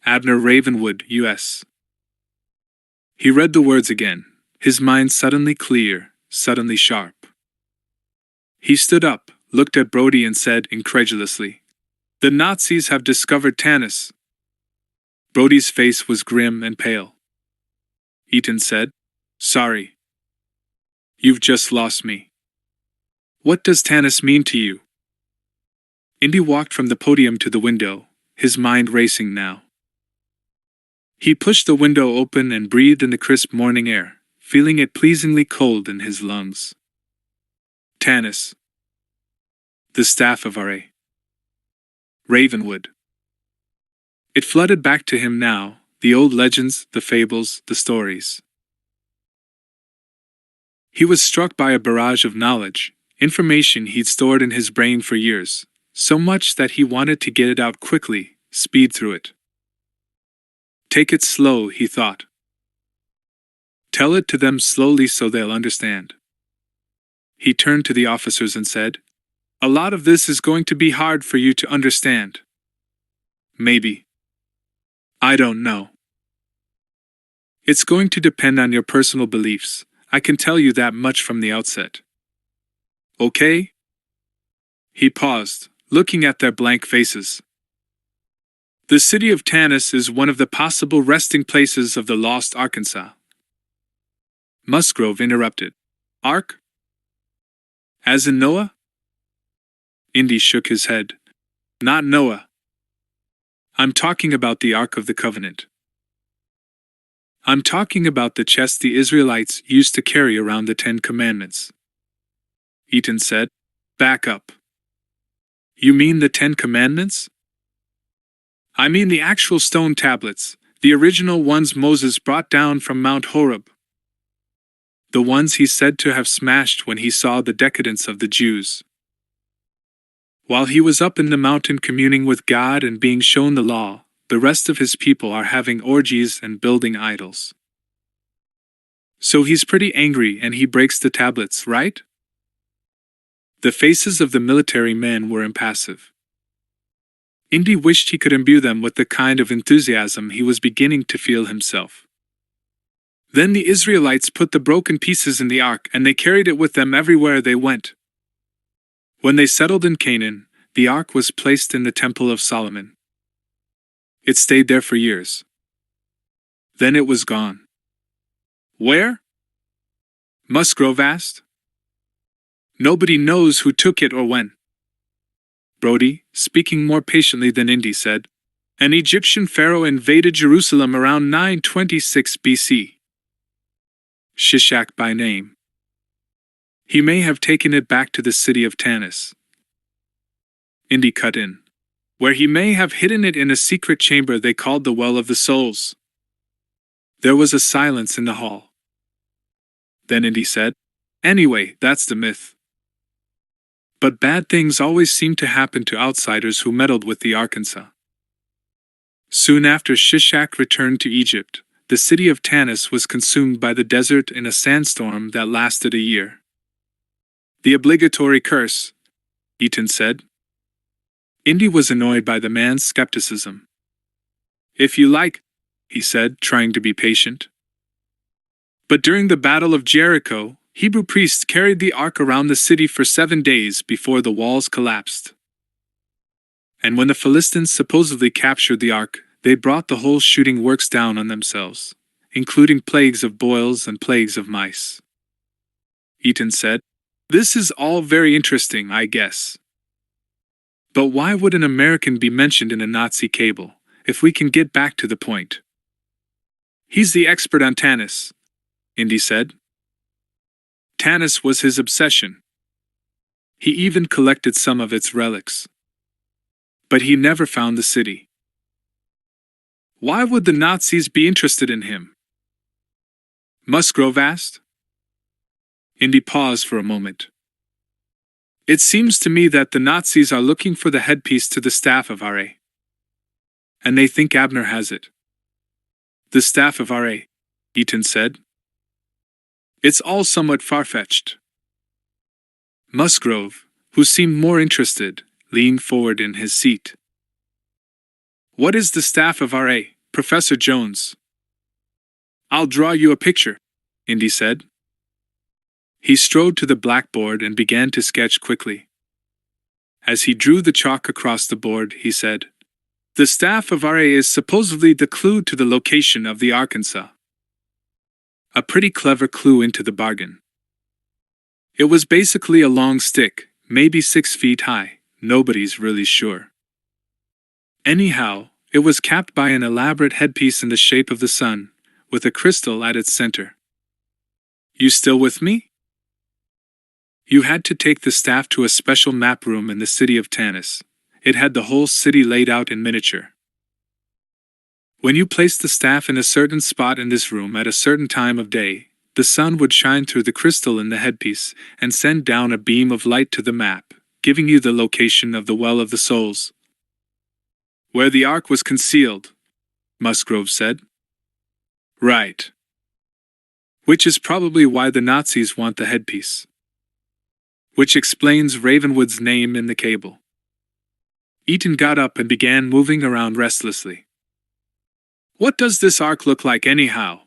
Speaker 1: Abner Ravenwood, U.S." He read the words again, his mind suddenly clear, suddenly sharp. He stood up, looked at Brody and said incredulously, "The Nazis have discovered Tanis." Brody's face was grim and pale. Eaton said, "Sorry. You've just lost me. What does Tanis mean to you?" Indy walked from the podium to the window, his mind racing now. He pushed the window open and breathed in the crisp morning air, feeling it pleasingly cold in his lungs. Tanis. The staff of R.A. Ravenwood. It flooded back to him now, the old legends, the fables, the stories. He was struck by a barrage of knowledge, information he'd stored in his brain for years, so much that he wanted to get it out quickly, speed through it. Take it slow, he thought. Tell it to them slowly so they'll understand. He turned to the officers and said, "A lot of this is going to be hard for you to understand. Maybe. I don't know. It's going to depend on your personal beliefs, I can tell you that much from the outset. Okay?" He paused, looking at their blank faces. "The city of Tanis is one of the possible resting places of the lost Arkansas." Musgrove interrupted. "Ark? As in Noah?" Indy shook his head. "Not Noah. I'm talking about the Ark of the Covenant. I'm talking about the chest the Israelites used to carry around the 10 Commandments." Eaton said, "Back up. You mean the 10 Commandments?" "I mean the actual stone tablets, the original ones Moses brought down from Mount Horeb. The ones he's said to have smashed when he saw the decadence of the Jews. While he was up in the mountain communing with God and being shown the law, the rest of his people are having orgies and building idols. So he's pretty angry and he breaks the tablets, right?" The faces of the military men were impassive. Indy wished he could imbue them with the kind of enthusiasm he was beginning to feel himself. Then the Israelites put the broken pieces in the ark, and they carried it with them everywhere they went. When they settled in Canaan, the ark was placed in the Temple of Solomon. It stayed there for years. Then it was gone. Where? Musgrove asked. Nobody knows who took it or when. Brody, speaking more patiently than Indy, said, an Egyptian pharaoh invaded Jerusalem around 926 BC. Shishak by name. He may have taken it back to the city of Tanis. Indy cut in. Where he may have hidden it in a secret chamber they called the Well of the Souls. There was a silence in the hall. Then Indy said, anyway, that's the myth. But bad things always seemed to happen to outsiders who meddled with the Arkansas. Soon after Shishak returned to Egypt, the city of Tanis was consumed by the desert in a sandstorm that lasted a year. The obligatory curse, Eaton said. Indy was annoyed by the man's skepticism. If you like, he said, trying to be patient. But during the Battle of Jericho, Hebrew priests carried the ark around the city for 7 days before the walls collapsed. And when the Philistines supposedly captured the ark, they brought the whole shooting works down on themselves, including plagues of boils and plagues of mice. Eaton said, this is all very interesting, I guess. But why would an American be mentioned in a Nazi cable, if we can get back to the point? He's the expert on Tanis, Indy said. Tanis was his obsession. He even collected some of its relics. But he never found the city. Why would the Nazis be interested in him? Musgrove asked. Indy paused for a moment. It seems to me that the Nazis are looking for the headpiece to the staff of RA. And they think Abner has it. The staff of RA, Eaton said. It's all somewhat far-fetched. Musgrove, who seemed more interested, leaned forward in his seat. What is the staff of RA, Professor Jones? I'll draw you a picture, Indy said. He strode to the blackboard and began to sketch quickly. As he drew the chalk across the board, he said, the staff of RA is supposedly the clue to the location of the Arkansas. A pretty clever clue into the bargain. It was basically a long stick, maybe 6 feet high, nobody's really sure. Anyhow, it was capped by an elaborate headpiece in the shape of the sun, with a crystal at its center. You still with me? You had to take the staff to a special map room in the city of Tanis. It had the whole city laid out in miniature. When you placed the staff in a certain spot in this room at a certain time of day, the sun would shine through the crystal in the headpiece and send down a beam of light to the map, giving you the location of the Well of the Souls. Where the ark was concealed, Musgrove said. Right. Which is probably why the Nazis want the headpiece. Which explains Ravenwood's name in the cable. Eaton got up and began moving around restlessly. What does this ark look like anyhow?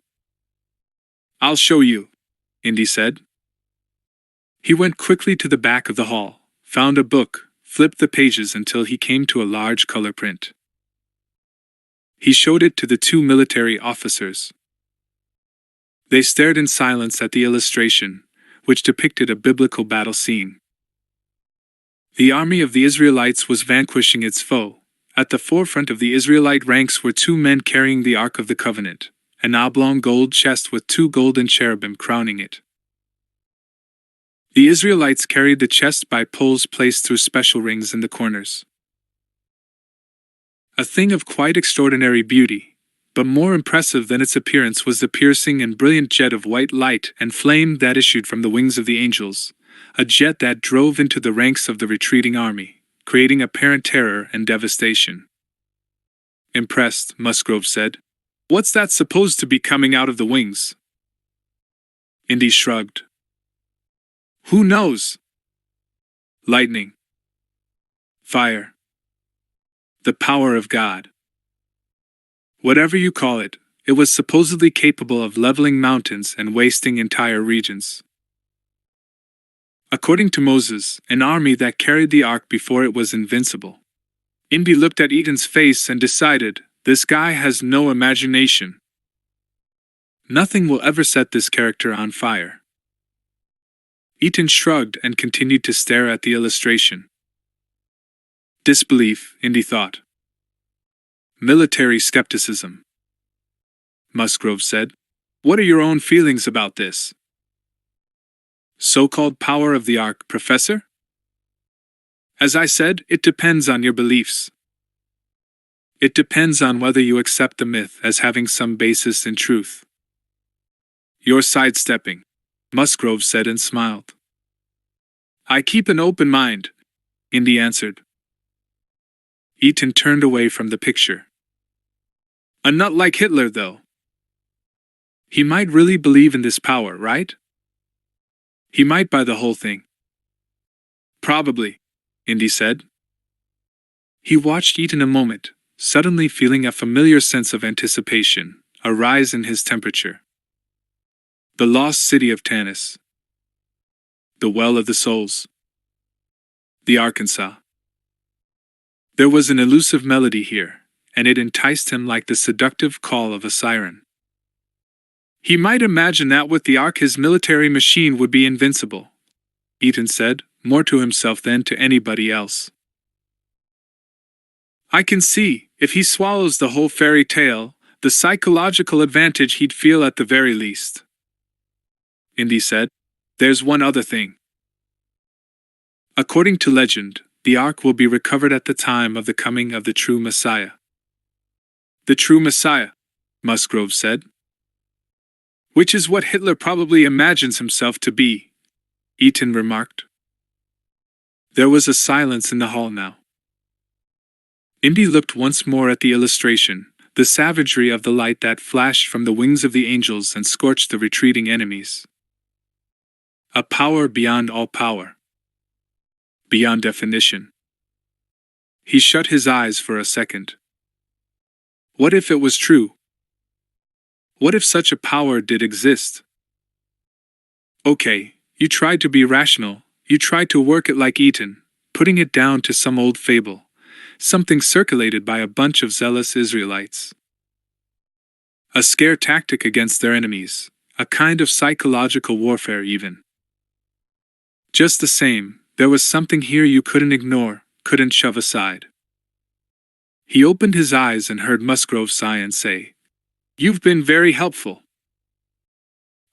Speaker 1: I'll show you, Indy said. He went quickly to the back of the hall, found a book, flipped the pages until he came to a large color print. He showed it to the 2 military officers. They stared in silence at the illustration, which depicted a biblical battle scene. The army of the Israelites was vanquishing its foe. At the forefront of the Israelite ranks were 2 men carrying the Ark of the Covenant, an oblong gold chest with 2 golden cherubim crowning it. The Israelites carried the chest by poles placed through special rings in the corners. A thing of quite extraordinary beauty, but more impressive than its appearance was the piercing and brilliant jet of white light and flame that issued from the wings of the angels, a jet that drove into the ranks of the retreating army, creating apparent terror and devastation. Impressed, Musgrove said. What's that supposed to be coming out of the wings? Indy shrugged. Who knows? Lightning. Fire. The power of God. Whatever you call it, it was supposedly capable of leveling mountains and wasting entire regions. According to Moses, an army that carried the ark before it was invincible. Indy looked at Eaton's face and decided, this guy has no imagination. Nothing will ever set this character on fire. Eaton shrugged and continued to stare at the illustration. Disbelief, Indy thought. Military skepticism. Musgrove said. What are your own feelings about this? So-called power of the ark, Professor? As I said, it depends on your beliefs. It depends on whether you accept the myth as having some basis in truth. You're sidestepping, Musgrove said and smiled. I keep an open mind, Indy answered. Eaton turned away from the picture. A nut like Hitler, though. He might really believe in this power, right? He might buy the whole thing. Probably, Indy said. He watched Eaton a moment, suddenly feeling a familiar sense of anticipation, a rise in his temperature. The lost city of Tanis. The well of the souls. The Arkansas. There was an elusive melody here, and it enticed him like the seductive call of a siren. He might imagine that with the ark his military machine would be invincible, Eaton said, more to himself than to anybody else. I can see, if he swallows the whole fairy tale, the psychological advantage he'd feel at the very least. Indy said, there's one other thing. According to legend, the ark will be recovered at the time of the coming of the true Messiah. The true Messiah, Musgrove said. Which is what Hitler probably imagines himself to be, Eaton remarked. There was a silence in the hall now. Indy looked once more at the illustration, the savagery of the light that flashed from the wings of the angels and scorched the retreating enemies. A power beyond all power. Beyond definition. He shut his eyes for a second. What if it was true? What if such a power did exist? Okay, you tried to be rational, you tried to work it like Eaton, putting it down to some old fable, something circulated by a bunch of zealous Israelites. A scare tactic against their enemies, a kind of psychological warfare even. Just the same, there was something here you couldn't ignore, couldn't shove aside. He opened his eyes and heard Musgrove sigh and say, You've been very helpful.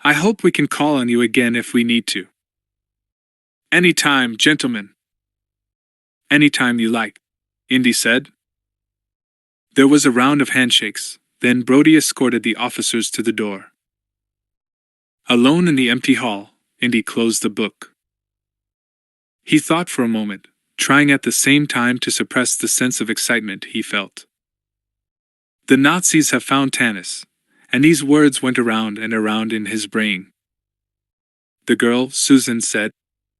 Speaker 1: I hope we can call on you again if we need to. Any time, gentlemen. Any time you like, Indy said. There was a round of handshakes, then Brody escorted the officers to the door. Alone in the empty hall, Indy closed the book. He thought for a moment, trying at the same time to suppress the sense of excitement he felt. The Nazis have found Tanis, and these words went around and around in his brain. The girl, Susan, said,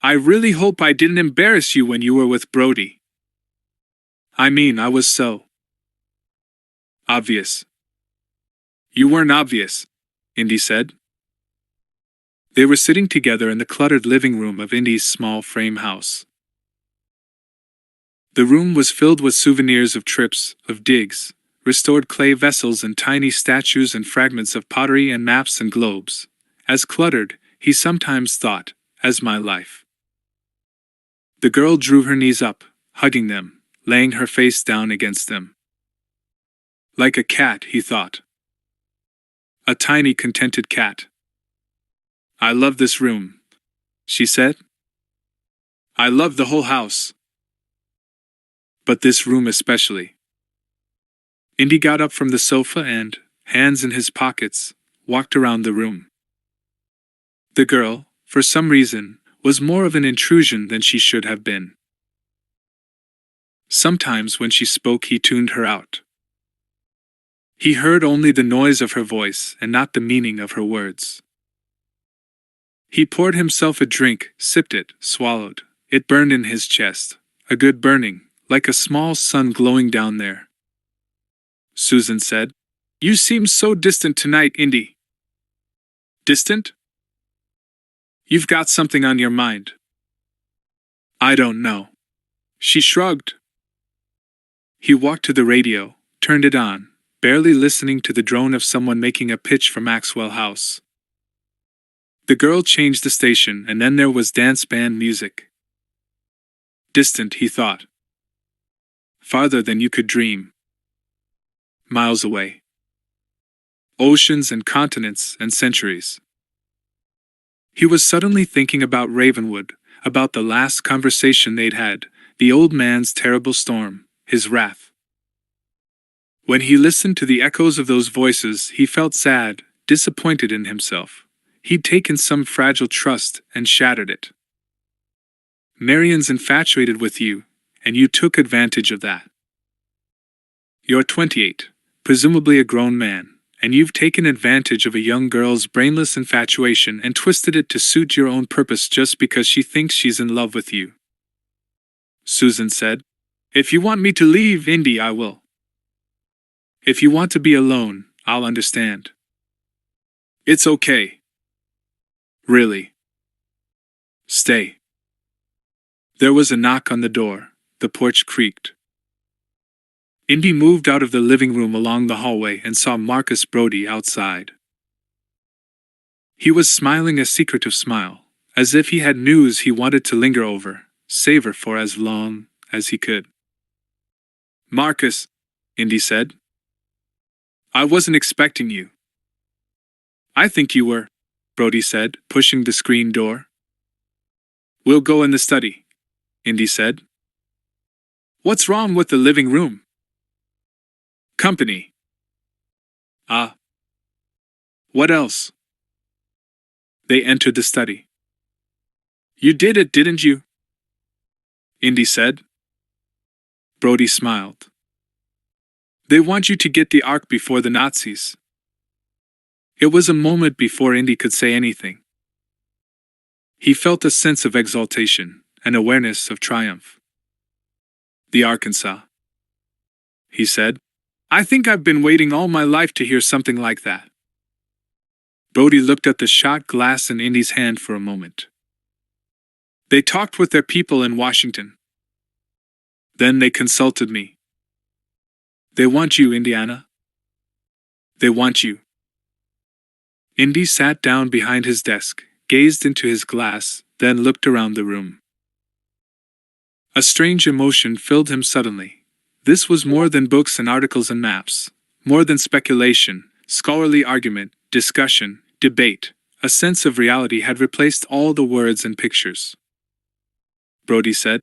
Speaker 1: I really hope I didn't embarrass you when you were with Brody. I mean, I was so obvious. You weren't obvious, Indy said. They were sitting together in the cluttered living room of Indy's small frame house. The room was filled with souvenirs of trips, of digs, restored clay vessels and tiny statues and fragments of pottery and maps and globes, as cluttered, he sometimes thought, as my life. The girl drew her knees up, hugging them, laying her face down against them. Like a cat, he thought. A tiny, contented cat. I love this room, she said. I love the whole house. But this room especially. Indy got up from the sofa and, hands in his pockets, walked around the room. The girl, for some reason, was more of an intrusion than she should have been. Sometimes when she spoke he tuned her out. He heard only the noise of her voice and not the meaning of her words. He poured himself a drink, sipped it, swallowed. It burned in his chest, a good burning, like a small sun glowing down there. Susan said, "You seem so distant tonight, Indy." "Distant? You've got something on your mind." "I don't know." She shrugged. He walked to the radio, turned it on, barely listening to the drone of someone making a pitch for Maxwell House. The girl changed the station, and then there was dance band music. Distant, he thought. Farther than you could dream. Miles away. Oceans and continents and centuries. He was suddenly thinking about Ravenwood, about the last conversation they'd had, the old man's terrible storm, his wrath. When he listened to the echoes of those voices, he felt sad, disappointed in himself. He'd taken some fragile trust and shattered it. Marion's infatuated with you, and you took advantage of that. You're 28, presumably a grown man, and you've taken advantage of a young girl's brainless infatuation and twisted it to suit your own purpose just because she thinks she's in love with you. Susan said, "If you want me to leave, Indy, I will. If you want to be alone, I'll understand. It's okay. Really. Stay." There was a knock on the door. The porch creaked. Indy moved out of the living room along the hallway and saw Marcus Brody outside. He was smiling a secretive smile, as if he had news he wanted to linger over, savor for as long as he could. "Marcus," Indy said. "I wasn't expecting you." "I think you were," Brody said, pushing the screen door. "We'll go in the study," Indy said. "What's wrong with the living room?" "Company." "Ah. What else?" They entered the study. "You did it, didn't you?" Indy said. Brody smiled. "They want you to get the Ark before the Nazis." It was a moment before Indy could say anything. He felt a sense of exaltation, an awareness of triumph. "The Arkansas," he said. "I think I've been waiting all my life to hear something like that." Brody looked at the shot glass in Indy's hand for a moment. "They talked with their people in Washington. Then they consulted me. They want you, Indiana. They want you." Indy sat down behind his desk, gazed into his glass, then looked around the room. A strange emotion filled him suddenly. This was more than books and articles and maps, more than speculation, scholarly argument, discussion, debate. A sense of reality had replaced all the words and pictures. Brody said,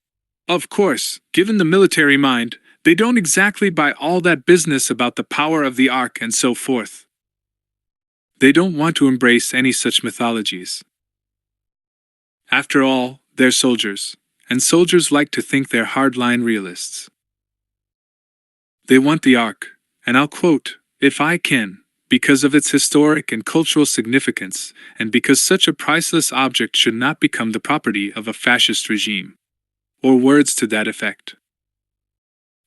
Speaker 1: "Of course, given the military mind, they don't exactly buy all that business about the power of the Ark and so forth. They don't want to embrace any such mythologies. After all, they're soldiers, and soldiers like to think they're hardline realists. They want the Ark, and I'll quote, if I can, because of its historic and cultural significance, and because such a priceless object should not become the property of a fascist regime." Or words to that effect.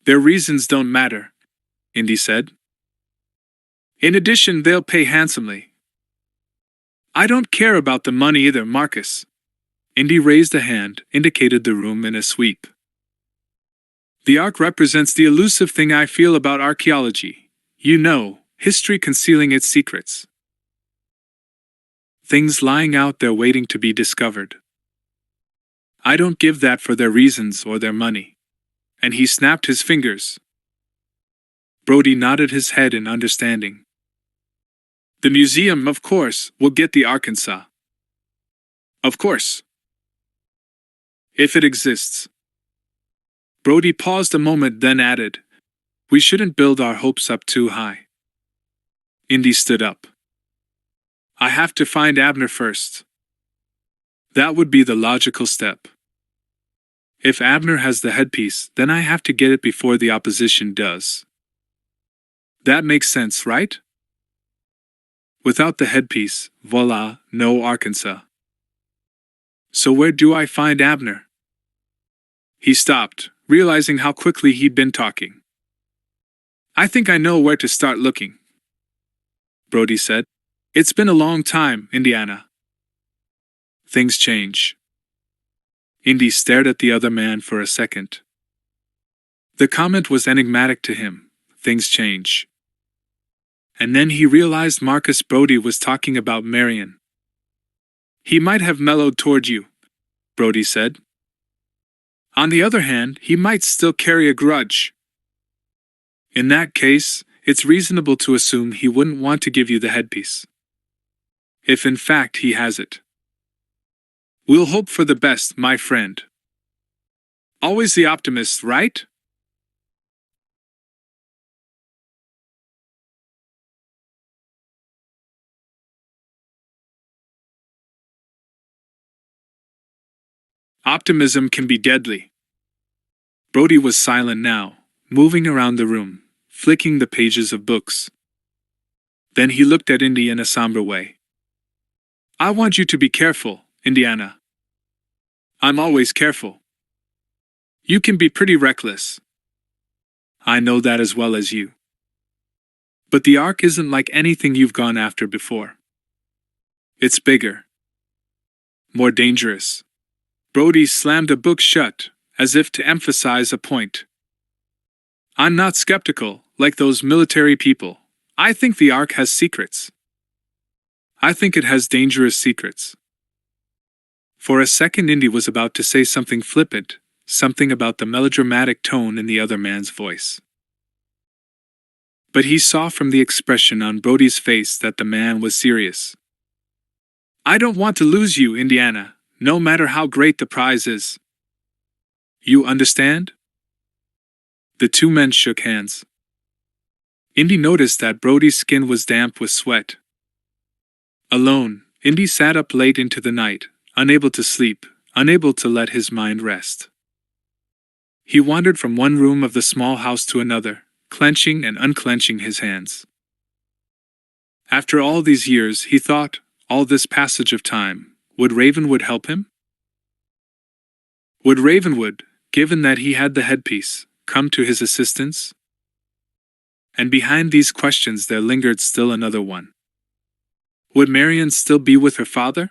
Speaker 1: "Their reasons don't matter," Indy said. "In addition, they'll pay handsomely." "I don't care about the money either, Marcus." Indy raised a hand, indicated the room in a sweep. "The Ark represents the elusive thing I feel about archaeology. You know, history concealing its secrets. Things lying out there waiting to be discovered. I don't give that for their reasons or their money." And he snapped his fingers. Brody nodded his head in understanding. "The museum, of course, will get the Arkansas. Of course. If it exists." Brody paused a moment, then added, "We shouldn't build our hopes up too high." Indy stood up. "I have to find Abner first. That would be the logical step. If Abner has the headpiece, then I have to get it before the opposition does. That makes sense, right? Without the headpiece, voila, no Arkansas. So where do I find Abner?" He stopped, realizing how quickly he'd been talking. "I think I know where to start looking," Brody said. "It's been a long time, Indiana." Things change. Indy stared at the other man for a second. The comment was enigmatic to him. Things change. And then he realized Marcus Brody was talking about Marion. "He might have mellowed toward you," Brody said. "On the other hand, he might still carry a grudge. In that case, it's reasonable to assume he wouldn't want to give you the headpiece. If in fact he has it. We'll hope for the best, my friend. Always the optimist, right?" Optimism can be deadly. Brody was silent now, moving around the room, flicking the pages of books. Then he looked at Indy in a somber way. "I want you to be careful, Indiana." "I'm always careful." "You can be pretty reckless." "I know that as well as you. But the Ark isn't like anything you've gone after before. It's bigger. More dangerous." Brody slammed a book shut, as if to emphasize a point. "I'm not skeptical, like those military people. I think the Ark has secrets. I think it has dangerous secrets." For a second Indy was about to say something flippant, something about the melodramatic tone in the other man's voice. But he saw from the expression on Brody's face that the man was serious. "I don't want to lose you, Indiana, no matter how great the prize is. You understand?" The two men shook hands. Indy noticed that Brody's skin was damp with sweat. Alone, Indy sat up late into the night, unable to sleep, unable to let his mind rest. He wandered from one room of the small house to another, clenching and unclenching his hands. After all these years, he thought, all this passage of time, would Ravenwood help him? Would Ravenwood, given that he had the headpiece, come to his assistance? And behind these questions there lingered still another one. Would Marion still be with her father?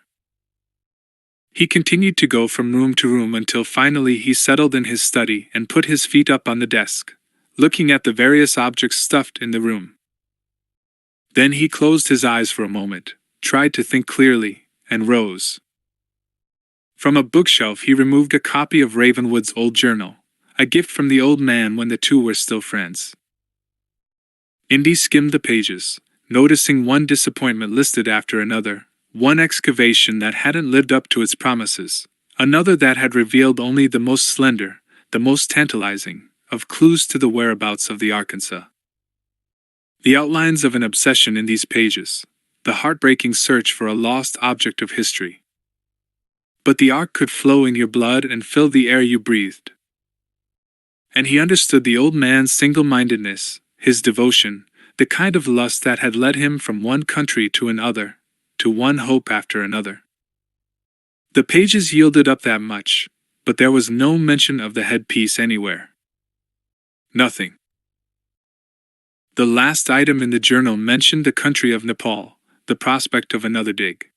Speaker 1: He continued to go from room to room until finally he settled in his study and put his feet up on the desk, looking at the various objects stuffed in the room. Then he closed his eyes for a moment, tried to think clearly, and rose. From a bookshelf he removed a copy of Ravenwood's old journal, a gift from the old man when the two were still friends. Indy skimmed the pages, noticing one disappointment listed after another, one excavation that hadn't lived up to its promises, another that had revealed only the most slender, the most tantalizing, of clues to the whereabouts of the Arkansas. The outlines of an obsession in these pages, the heartbreaking search for a lost object of history. But the Ark could flow in your blood and fill the air you breathed. And he understood the old man's single-mindedness, his devotion, the kind of lust that had led him from one country to another, to one hope after another. The pages yielded up that much, but there was no mention of the headpiece anywhere. Nothing. The last item in the journal mentioned the country of Nepal, the prospect of another dig.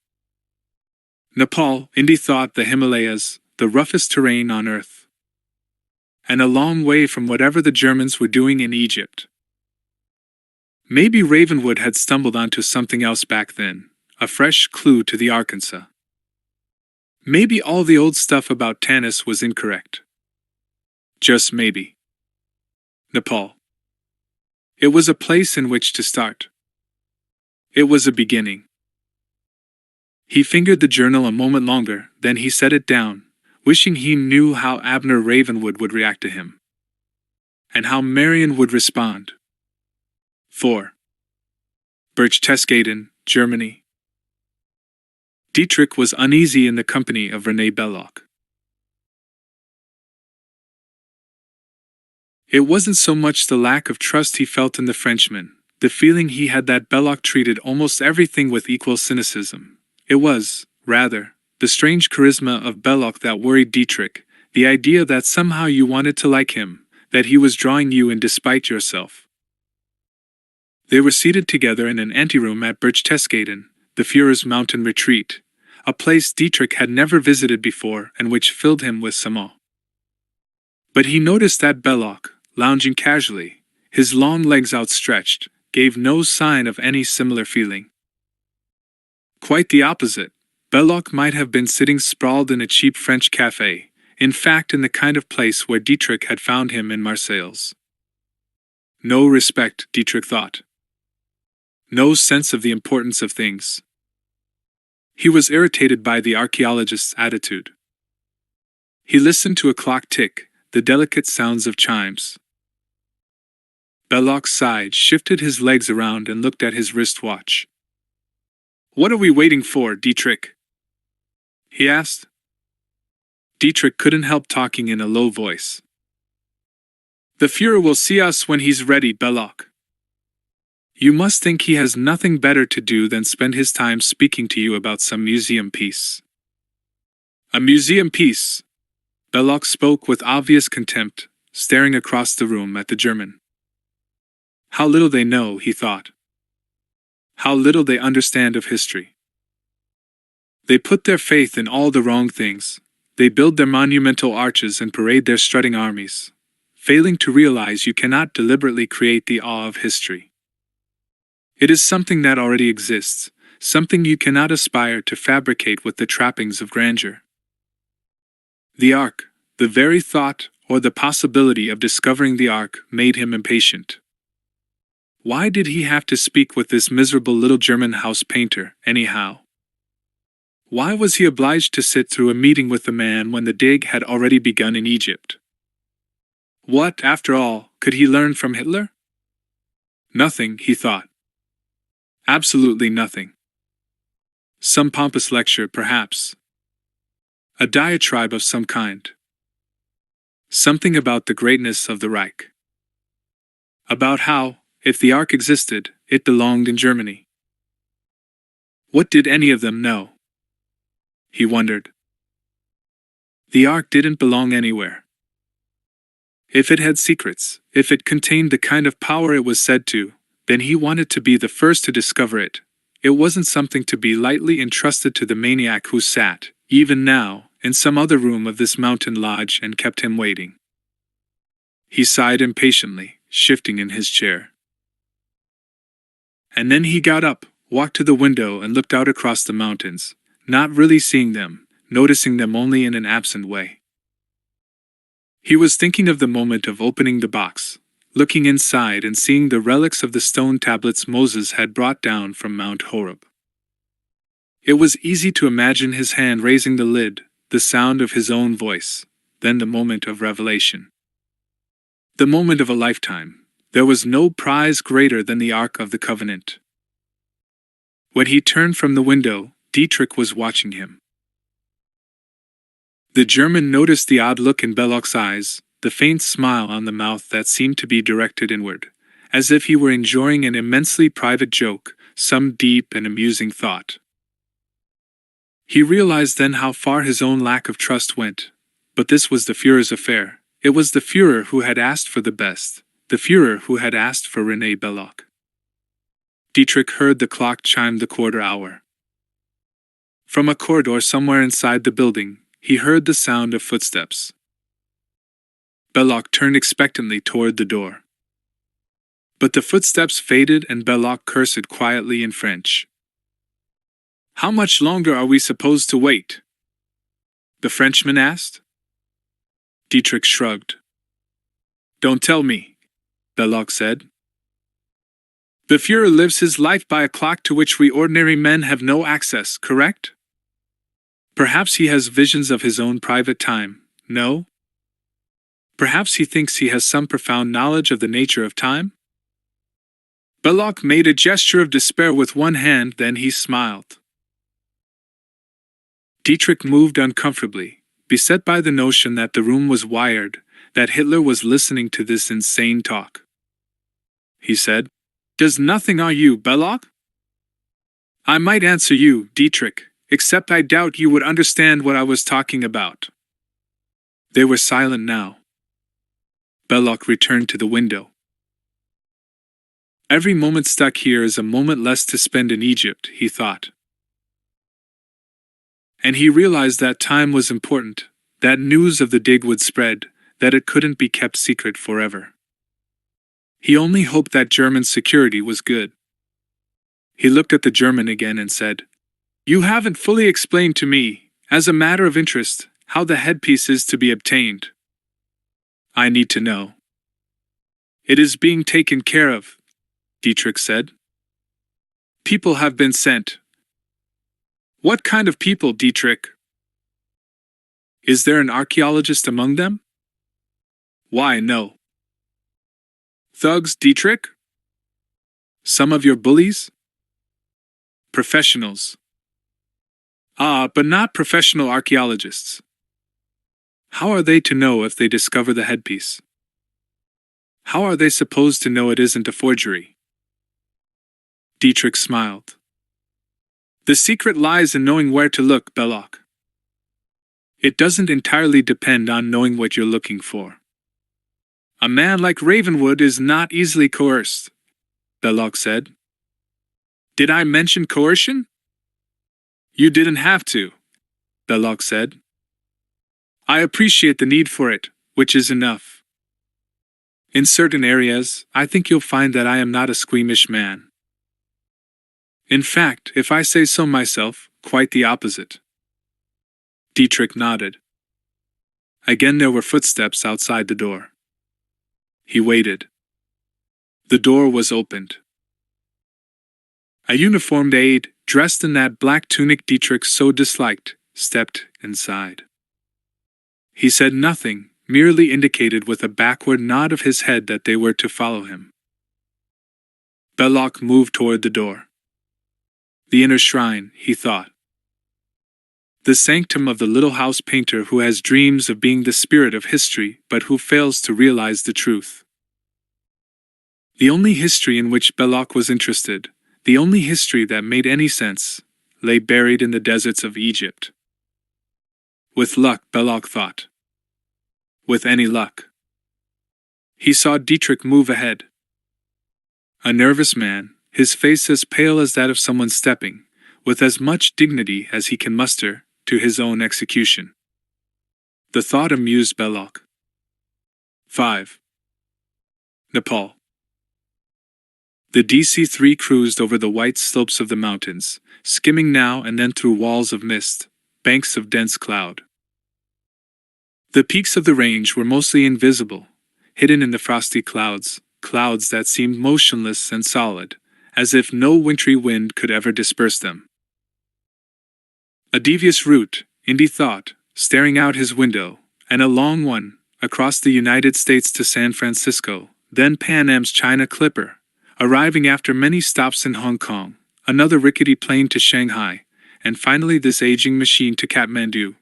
Speaker 1: Nepal, Indy thought, the Himalayas, the roughest terrain on earth. And a long way from whatever the Germans were doing in Egypt. Maybe Ravenwood had stumbled onto something else back then, a fresh clue to the Arkansas. Maybe all the old stuff about Tanis was incorrect. Just maybe. Nepal. It was a place in which to start. It was a beginning. He fingered the journal a moment longer, then he set it down, wishing he knew how Abner Ravenwood would react to him. And how Marion would respond. 4. Berchtesgaden, Germany. Dietrich was uneasy in the company of René Belloc. It wasn't so much the lack of trust he felt in the Frenchman, the feeling he had that Belloc treated almost everything with equal cynicism. It was, rather, the strange charisma of Belloc that worried Dietrich, The idea that somehow you wanted to like him, that he was drawing you in despite yourself. They were seated together in an anteroom at Berchtesgaden, the Führer's mountain retreat, a place Dietrich had never visited before and which filled him with some awe. But he noticed that Belloc, lounging casually, his long legs outstretched, gave no sign of any similar feeling. Quite the opposite, Belloc might have been sitting sprawled in a cheap French café, in fact in the kind of place where Dietrich had found him in Marseilles. No respect, Dietrich thought. No sense of the importance of things. He was irritated by the archaeologist's attitude. He listened to a clock tick, the delicate sounds of chimes. Belloc sighed, shifted his legs around and looked at his wristwatch. "What are we waiting for, Dietrich?" he asked. Dietrich couldn't help talking in a low voice. "The Führer will see us when he's ready, Belloc. You must think he has nothing better to do than spend his time speaking to you about some museum piece." "A museum piece?" Belloc spoke with obvious contempt, staring across the room at the German. How little they know, he thought. How little they understand of history. They put their faith in all the wrong things. They build their monumental arches and parade their strutting armies, failing to realize you cannot deliberately create the awe of history. It is something that already exists, something you cannot aspire to fabricate with the trappings of grandeur. The Ark, the very thought or the possibility of discovering the Ark made him impatient. Why did he have to speak with this miserable little German house painter, anyhow? Why was he obliged to sit through a meeting with the man when the dig had already begun in Egypt? What, after all, could he learn from Hitler? Nothing, he thought. Absolutely nothing. Some pompous lecture, perhaps. A diatribe of some kind. Something about the greatness of the Reich. About how, if the Ark existed, it belonged in Germany. What did any of them know? He wondered. The Ark didn't belong anywhere. If it had secrets, if it contained the kind of power it was said to, then he wanted to be the first to discover it. It wasn't something to be lightly entrusted to the maniac who sat, even now, in some other room of this mountain lodge and kept him waiting. He sighed impatiently, shifting in his chair. And then he got up, walked to the window and looked out across the mountains, not really seeing them, noticing them only in an absent way. He was thinking of the moment of opening the box, looking inside and seeing the relics of the stone tablets Moses had brought down from Mount Horeb. It was easy to imagine his hand raising the lid, the sound of his own voice, then the moment of revelation. The moment of a lifetime. There was no prize greater than the Ark of the Covenant. When he turned from the window, Dietrich was watching him. The German noticed the odd look in Belloc's eyes, the faint smile on the mouth that seemed to be directed inward, as if he were enjoying an immensely private joke, some deep and amusing thought. He realized then how far his own lack of trust went, but this was the Führer's affair. It was the Führer who had asked for the best, the Führer who had asked for René Belloc. Dietrich heard the clock chime the quarter hour. From a corridor somewhere inside the building, he heard the sound of footsteps. Belloc turned expectantly toward the door. But the footsteps faded and Belloc cursed quietly in French. "How much longer are we supposed to wait?" the Frenchman asked. Dietrich shrugged. "Don't tell me," Belloc said. "The Führer lives his life by a clock to which we ordinary men have no access, correct? Perhaps he has visions of his own private time, no? Perhaps he thinks he has some profound knowledge of the nature of time?" Belloc made a gesture of despair with one hand, then he smiled. Dietrich moved uncomfortably, beset by the notion that the room was wired, that Hitler was listening to this insane talk. He said, "Does nothing awe you, Belloc?" "I might answer you, Dietrich, except I doubt you would understand what I was talking about." They were silent now. Belloc returned to the window. Every moment stuck here is a moment less to spend in Egypt, he thought. And he realized that time was important, that news of the dig would spread, that it couldn't be kept secret forever. He only hoped that German security was good. He looked at the German again and said, "You haven't fully explained to me, as a matter of interest, how the headpiece is to be obtained." "I need to know." "It is being taken care of," Dietrich said. "People have been sent." "What kind of people, Dietrich?" "Is there an archaeologist among them?" "Why, no." "Thugs, Dietrich?" "Some of your bullies?" "Professionals." "Ah, but not professional archaeologists." "How are they to know if they discover the headpiece? How are they supposed to know it isn't a forgery?" Dietrich smiled. "The secret lies in knowing where to look, Belloc. It doesn't entirely depend on knowing what you're looking for. A man like Ravenwood is not easily coerced," Belloc said. "Did I mention coercion?" "You didn't have to," Belloc said. "I appreciate the need for it, which is enough. In certain areas, I think you'll find that I am not a squeamish man. In fact, if I say so myself, quite the opposite." Dietrich nodded. Again there were footsteps outside the door. He waited. The door was opened. A uniformed aide, dressed in that black tunic Dietrich so disliked, stepped inside. He said nothing, merely indicated with a backward nod of his head that they were to follow him. Belloc moved toward the door. The inner shrine, he thought. The sanctum of the little house painter who has dreams of being the spirit of history but who fails to realize the truth. The only history in which Belloc was interested, the only history that made any sense, lay buried in the deserts of Egypt. With luck, Belloc thought. With any luck. He saw Dietrich move ahead. A nervous man, his face as pale as that of someone stepping, with as much dignity as he can muster, to his own execution. The thought amused Belloc. 5. Nepal. The DC-3 cruised over the white slopes of the mountains, skimming now and then through walls of mist, banks of dense cloud. The peaks of the range were mostly invisible, hidden in the frosty clouds, clouds that seemed motionless and solid, as if no wintry wind could ever disperse them. A devious route, Indy thought, staring out his window, and a long one, across the United States to San Francisco, then Pan Am's China Clipper, arriving after many stops in Hong Kong, another rickety plane to Shanghai, and finally this aging machine to Kathmandu.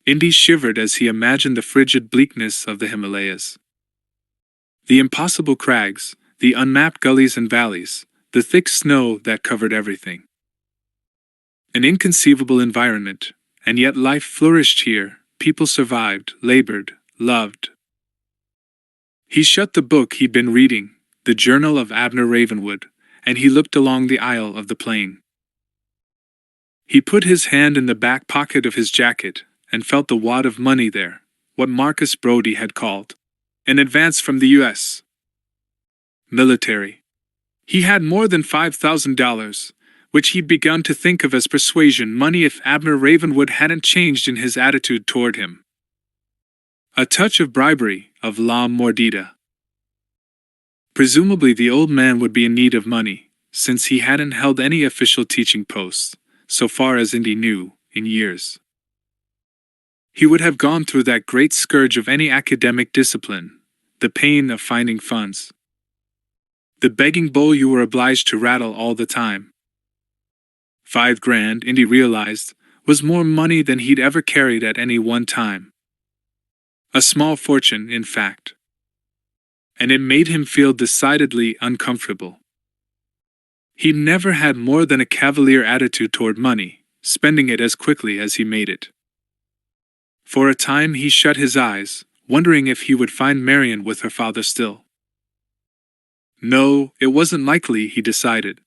Speaker 1: Indy shivered as he imagined the frigid bleakness of the Himalayas. The impossible crags, the unmapped gullies and valleys, the thick snow that covered everything. An inconceivable environment, and yet life flourished here, people survived, labored, loved. He shut the book he'd been reading, the Journal of Abner Ravenwood, and he looked along the aisle of the plane. He put his hand in the back pocket of his jacket, and felt the wad of money there, what Marcus Brody had called an advance from the U.S. military. He had more than $5,000, which he'd begun to think of as persuasion money if Abner Ravenwood hadn't changed in his attitude toward him. A touch of bribery, of la mordida. Presumably the old man would be in need of money, since he hadn't held any official teaching posts, so far as Indy knew, in years. He would have gone through that great scourge of any academic discipline, the pain of finding funds. The begging bowl you were obliged to rattle all the time. $5,000, Indy realized, was more money than he'd ever carried at any one time. A small fortune, in fact. And it made him feel decidedly uncomfortable. He'd never had more than a cavalier attitude toward money, spending it as quickly as he made it. For a time he shut his eyes, wondering if he would find Marion with her father still. No, it wasn't likely, he decided.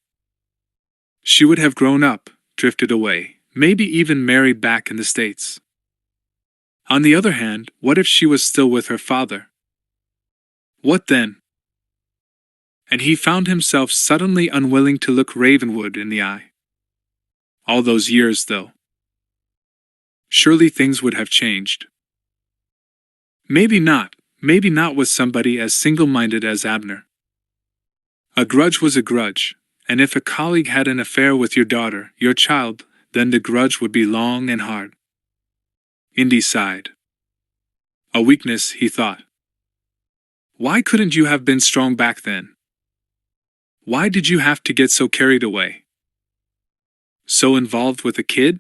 Speaker 1: She would have grown up, drifted away, maybe even married back in the States. On the other hand, what if she was still with her father? What then? And he found himself suddenly unwilling to look Ravenwood in the eye. All those years, though. Surely things would have changed. Maybe not with somebody as single-minded as Abner. A grudge was a grudge, and if a colleague had an affair with your daughter, your child, then the grudge would be long and hard. Indy sighed. A weakness, he thought. Why couldn't you have been strong back then? Why did you have to get so carried away? So involved with a kid?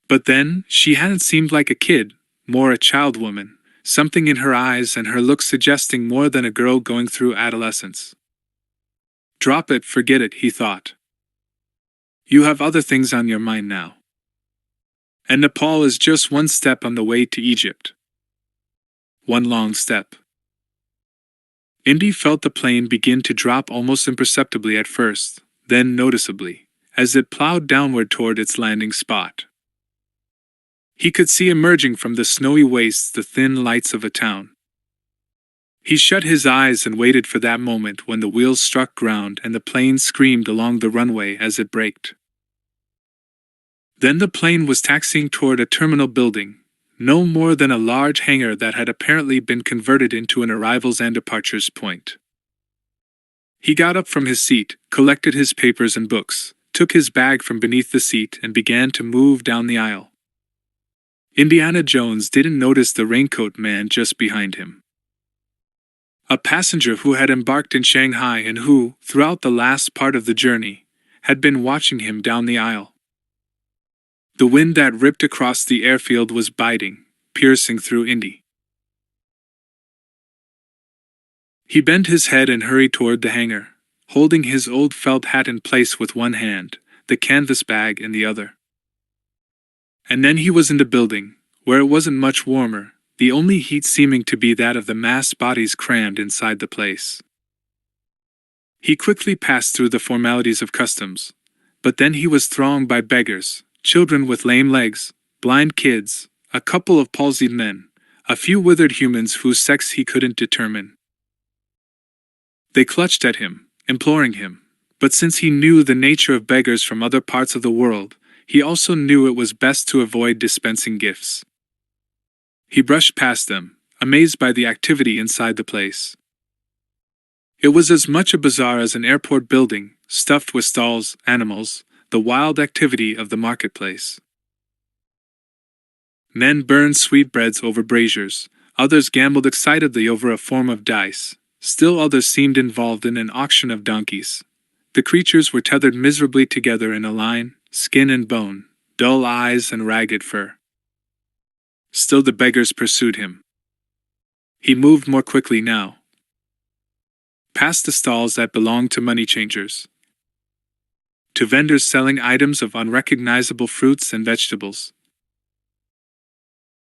Speaker 1: But then, she hadn't seemed like a kid, more a child woman, something in her eyes and her look suggesting more than a girl going through adolescence. Drop it, forget it, he thought. You have other things on your mind now. And Nepal is just one step on the way to Egypt. One long step. Indy felt the plane begin to drop almost imperceptibly at first, then noticeably, as it plowed downward toward its landing spot. He could see emerging from the snowy wastes the thin lights of a town. He shut his eyes and waited for that moment when the wheels struck ground and the plane screamed along the runway as it braked. Then the plane was taxiing toward a terminal building, no more than a large hangar that had apparently been converted into an arrivals and departures point. He got up from his seat, collected his papers and books, took his bag from beneath the seat and began to move down the aisle. Indiana Jones didn't notice the raincoat man just behind him. A passenger who had embarked in Shanghai and who, throughout the last part of the journey, had been watching him down the aisle. The wind that ripped across the airfield was biting, piercing through Indy. He bent his head and hurried toward the hangar, holding his old felt hat in place with one hand, the canvas bag in the other. And then he was in the building, where it wasn't much warmer, the only heat seeming to be that of the massed bodies crammed inside the place. He quickly passed through the formalities of customs, but then he was thronged by beggars, children with lame legs, blind kids, a couple of palsied men, a few withered humans whose sex he couldn't determine. They clutched at him, imploring him, but since he knew the nature of beggars from other parts of the world, he also knew it was best to avoid dispensing gifts. He brushed past them, amazed by the activity inside the place. It was as much a bazaar as an airport building, stuffed with stalls, animals, the wild activity of the marketplace. Men burned sweetbreads over braziers, others gambled excitedly over a form of dice, still others seemed involved in an auction of donkeys. The creatures were tethered miserably together in a line, skin and bone, dull eyes and ragged fur. Still the beggars pursued him. He moved more quickly now. Past the stalls that belonged to money changers, to vendors selling items of unrecognizable fruits and vegetables,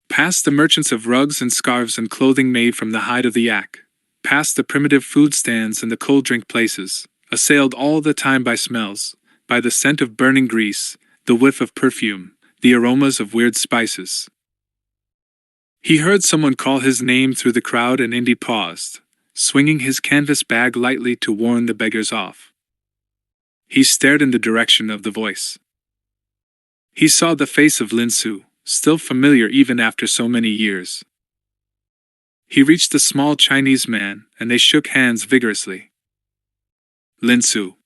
Speaker 1: past the merchants of rugs and scarves and clothing made from the hide of the yak, past the primitive food stands and the cold drink places, assailed all the time by smells, by the scent of burning grease, the whiff of perfume, the aromas of weird spices. He heard someone call his name through the crowd and Indy paused, swinging his canvas bag lightly to warn the beggars off. He stared in the direction of the voice. He saw the face of Lin Su, still familiar even after so many years. He reached the small Chinese man, and they shook hands vigorously. Lin Su.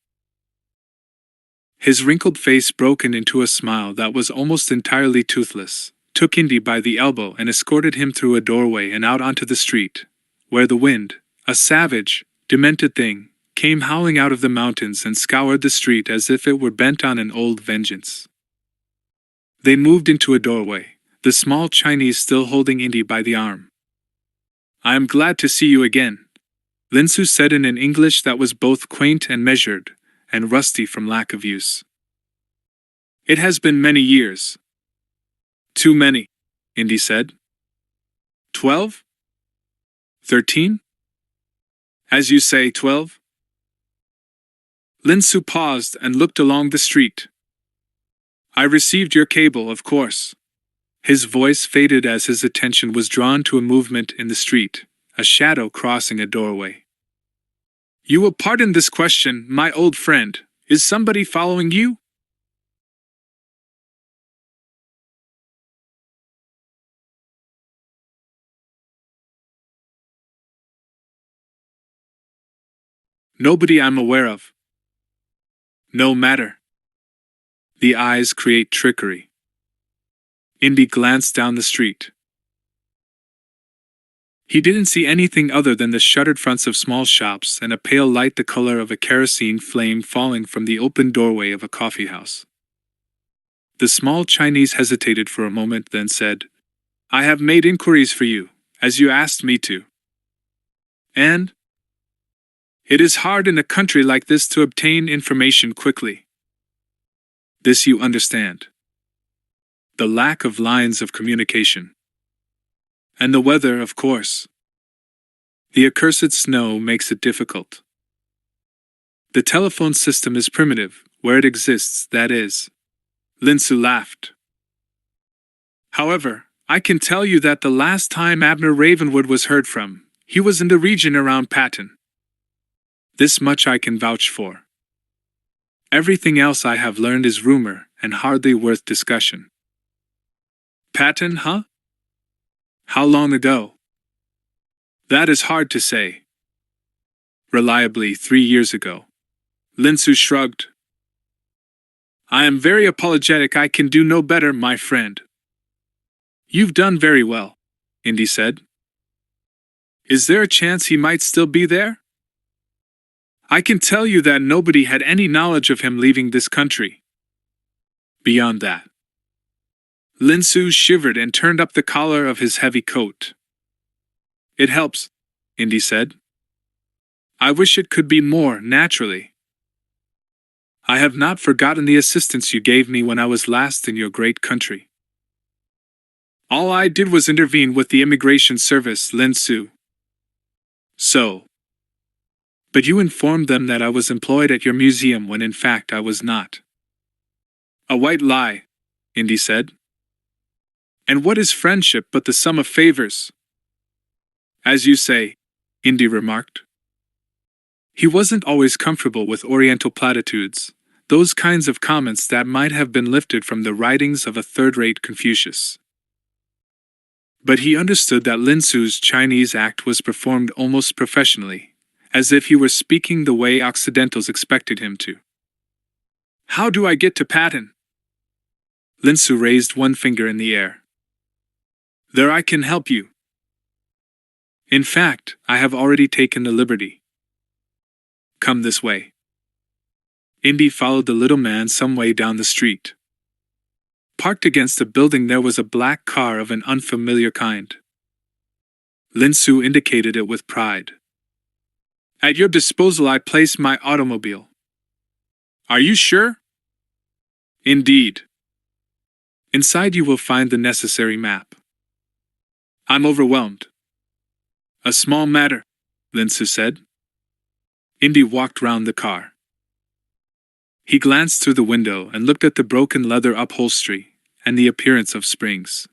Speaker 1: His wrinkled face broken into a smile that was almost entirely toothless, took Indy by the elbow and escorted him through a doorway and out onto the street, where the wind, a savage, demented thing, came howling out of the mountains and scoured the street as if it were bent on an old vengeance. They moved into a doorway, the small Chinese still holding Indy by the arm. "I am glad to see you again," Lin Su said in an English that was both quaint and measured, and rusty from lack of use. "It has been many years. Too many." Indy said. 12? 13? As you say, 12? Linsu paused and looked along the street. I received your cable, of course. His voice faded as his attention was drawn to a movement in the street, a shadow crossing a doorway. You will pardon this question, my old friend. Is somebody following you? Nobody I'm aware of. No matter. The eyes create trickery. Indy glanced down the street. He didn't see anything other than the shuttered fronts of small shops and a pale light the color of a kerosene flame falling from the open doorway of a coffeehouse. The small Chinese hesitated for a moment, then said, I have made inquiries for you, as you asked me to. And? It is hard in a country like this to obtain information quickly. This you understand. The lack of lines of communication. And the weather, of course. The accursed snow makes it difficult. The telephone system is primitive, where it exists, that is. Linsu laughed. However, I can tell you that the last time Abner Ravenwood was heard from, he was in the region around Patton. This much I can vouch for. Everything else I have learned is rumor and hardly worth discussion. Patton, huh? How long ago? That is hard to say. Reliably, 3 years ago. Linsu shrugged. I am very apologetic. I can do no better, my friend. You've done very well, Indy said. Is there a chance he might still be there? I can tell you that nobody had any knowledge of him leaving this country. Beyond that. Linsu shivered and turned up the collar of his heavy coat. It helps, Indy said. I wish it could be more, naturally. I have not forgotten the assistance you gave me when I was last in your great country. All I did was intervene with the immigration service, Linsu. So. But you informed them that I was employed at your museum when in fact I was not. A white lie, Indy said. And what is friendship but the sum of favors? As you say, Indy remarked. He wasn't always comfortable with Oriental platitudes, those kinds of comments that might have been lifted from the writings of a third-rate Confucius. But he understood that Linsu's Chinese act was performed almost professionally, as if he were speaking the way Occidentals expected him to. How do I get to Patton? Linsu raised one finger in the air. There I can help you. In fact, I have already taken the liberty. Come this way. Indy followed the little man some way down the street. Parked against a building there was a black car of an unfamiliar kind. Linsu indicated it with pride. At your disposal I place my automobile. Are you sure? Indeed. Inside you will find the necessary map. I'm overwhelmed. A small matter, Linsu said. Indy walked round the car. He glanced through the window and looked at the broken leather upholstery and the appearance of springs.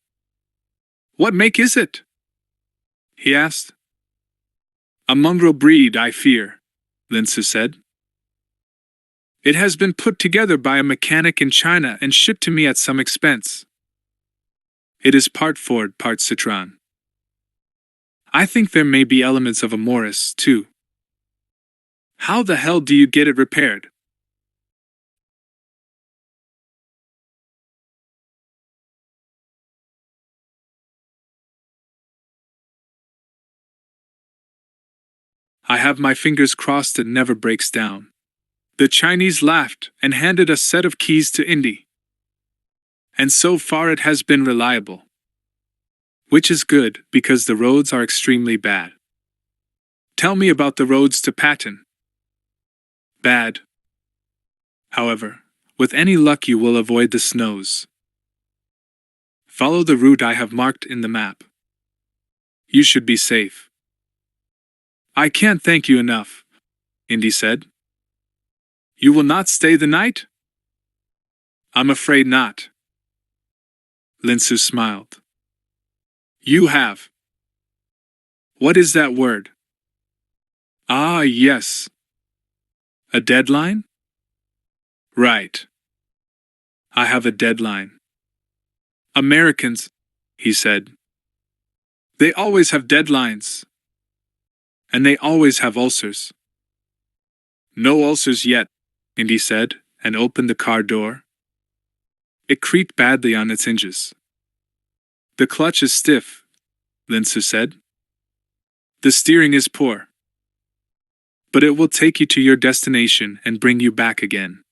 Speaker 1: What make is it? He asked. A mongrel breed, I fear, Linsu said. It has been put together by a mechanic in China and shipped to me at some expense. It is part Ford, part Citroën. I think there may be elements of a Morris, too. How the hell do you get it repaired? I have my fingers crossed it never breaks down. The Chinese laughed and handed a set of keys to Indy. And so far it has been reliable. Which is good, because the roads are extremely bad. Tell me about the roads to Patton. Bad. However, with any luck you will avoid the snows. Follow the route I have marked in the map. You should be safe. I can't thank you enough, Indy said. You will not stay the night? I'm afraid not. Linsu smiled. You have. What is that word? Ah, yes. A deadline? Right. I have a deadline. Americans, he said. They always have deadlines. And they always have ulcers. No ulcers yet, Indy said, and opened the car door. It creaked badly on its hinges. The clutch is stiff, Linsu said. The steering is poor. But it will take you to your destination and bring you back again.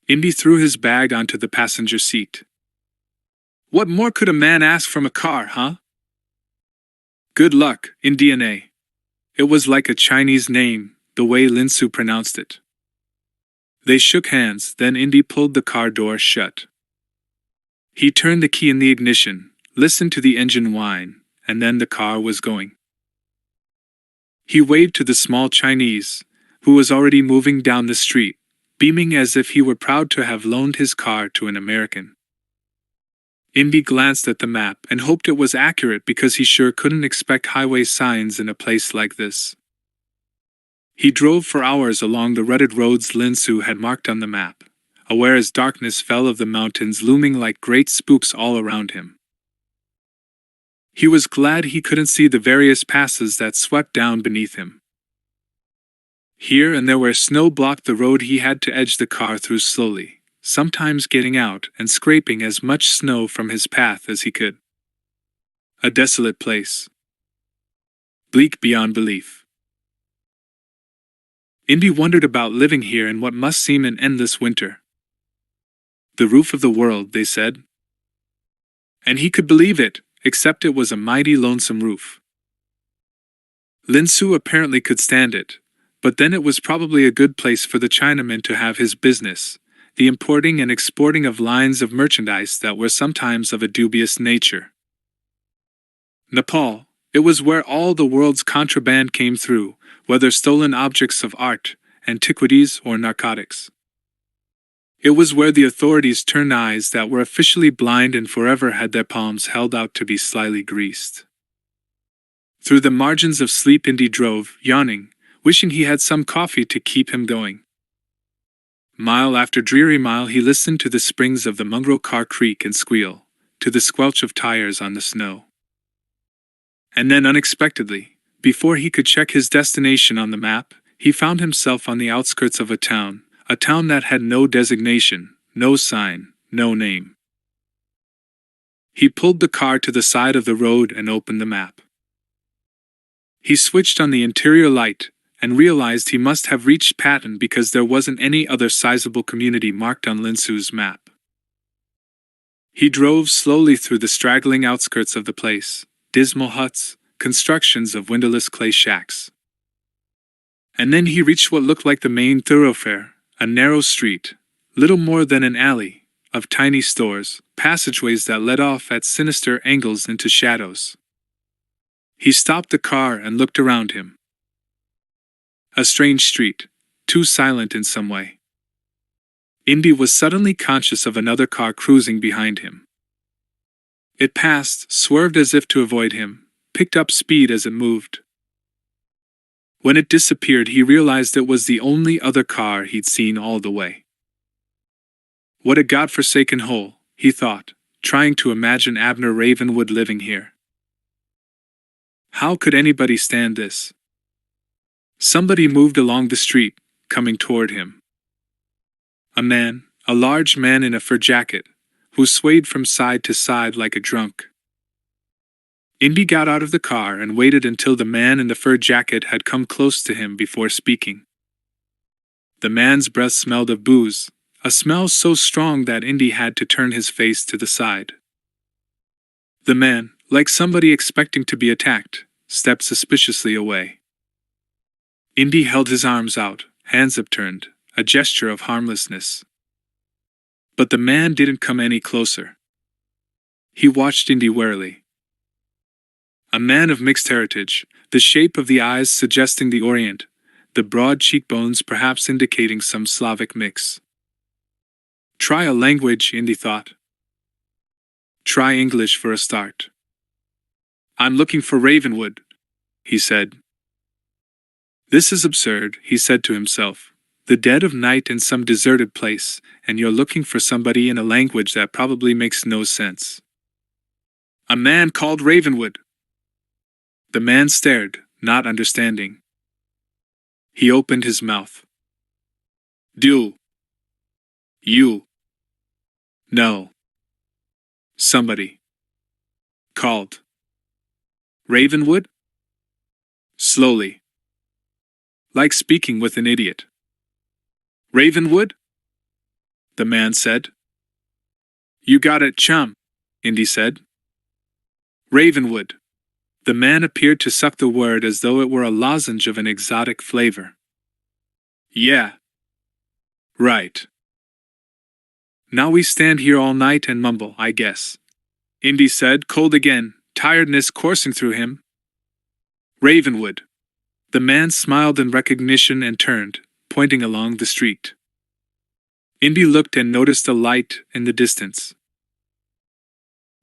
Speaker 1: Indy threw his bag onto the passenger seat. What more could a man ask from a car, huh? Good luck, Indiana. It was like a Chinese name, the way Linsu pronounced it. They shook hands, then Indy pulled the car door shut. He turned the key in the ignition, listened to the engine whine, and then the car was going. He waved to the small Chinese, who was already moving down the street, beaming as if he were proud to have loaned his car to an American. Indy glanced at the map and hoped it was accurate because he sure couldn't expect highway signs in a place like this. He drove for hours along the rutted roads Linsu had marked on the map, aware as darkness fell of the mountains looming like great spooks all around him. He was glad he couldn't see the various passes that swept down beneath him. Here and there where snow blocked the road he had to edge the car through slowly, sometimes getting out and scraping as much snow from his path as he could. A desolate place. Bleak beyond belief. Indy wondered about living here in what must seem an endless winter. The roof of the world, they said. And he could believe it, except it was a mighty lonesome roof. Linsu apparently could stand it, but then it was probably a good place for the Chinaman to have his business, the importing and exporting of lines of merchandise that were sometimes of a dubious nature. Nepal, it was where all the world's contraband came through, whether stolen objects of art, antiquities, or narcotics. It was where the authorities turned eyes that were officially blind and forever had their palms held out to be slyly greased. Through the margins of sleep Indy drove, yawning, wishing he had some coffee to keep him going. Mile after dreary mile he listened to the springs of the mongrel car creak and squeal, to the squelch of tires on the snow. And then unexpectedly, before he could check his destination on the map, he found himself on the outskirts of a town that had no designation, no sign, no name. He pulled the car to the side of the road and opened the map. He switched on the interior light, and realized he must have reached Patton because there wasn't any other sizable community marked on Linsu's map. He drove slowly through the straggling outskirts of the place, dismal huts, constructions of windowless clay shacks. And then he reached what looked like the main thoroughfare, a narrow street, little more than an alley, of tiny stores, passageways that led off at sinister angles into shadows. He stopped the car and looked around him. A strange street, too silent in some way. Indy was suddenly conscious of another car cruising behind him. It passed, swerved as if to avoid him, picked up speed as it moved. When it disappeared, he realized it was the only other car he'd seen all the way. What a godforsaken hole, he thought, trying to imagine Abner Ravenwood living here. How could anybody stand this? Somebody moved along the street, coming toward him. A man, a large man in a fur jacket, who swayed from side to side like a drunk. Indy got out of the car and waited until the man in the fur jacket had come close to him before speaking. The man's breath smelled of booze, a smell so strong that Indy had to turn his face to the side. The man, like somebody expecting to be attacked, stepped suspiciously away. Indy held his arms out, hands upturned, a gesture of harmlessness. But the man didn't come any closer. He watched Indy warily. A man of mixed heritage, the shape of the eyes suggesting the Orient, the broad cheekbones perhaps indicating some Slavic mix. Try a language, Indy thought. Try English for a start. I'm looking for Ravenwood, he said. This is absurd, he said to himself. The dead of night in some deserted place, and you're looking for somebody in a language that probably makes no sense. A man called Ravenwood. The man stared, not understanding. He opened his mouth. Do you know somebody called Ravenwood? Slowly. Like speaking with an idiot. Ravenwood? The man said. You got it, chum, Indy said. Ravenwood. The man appeared to suck the word as though it were a lozenge of an exotic flavor. Yeah. Right. Now we stand here all night and mumble, I guess. Indy said, cold again, tiredness coursing through him. Ravenwood. The man smiled in recognition and turned, pointing along the street. Indy looked and noticed a light in the distance.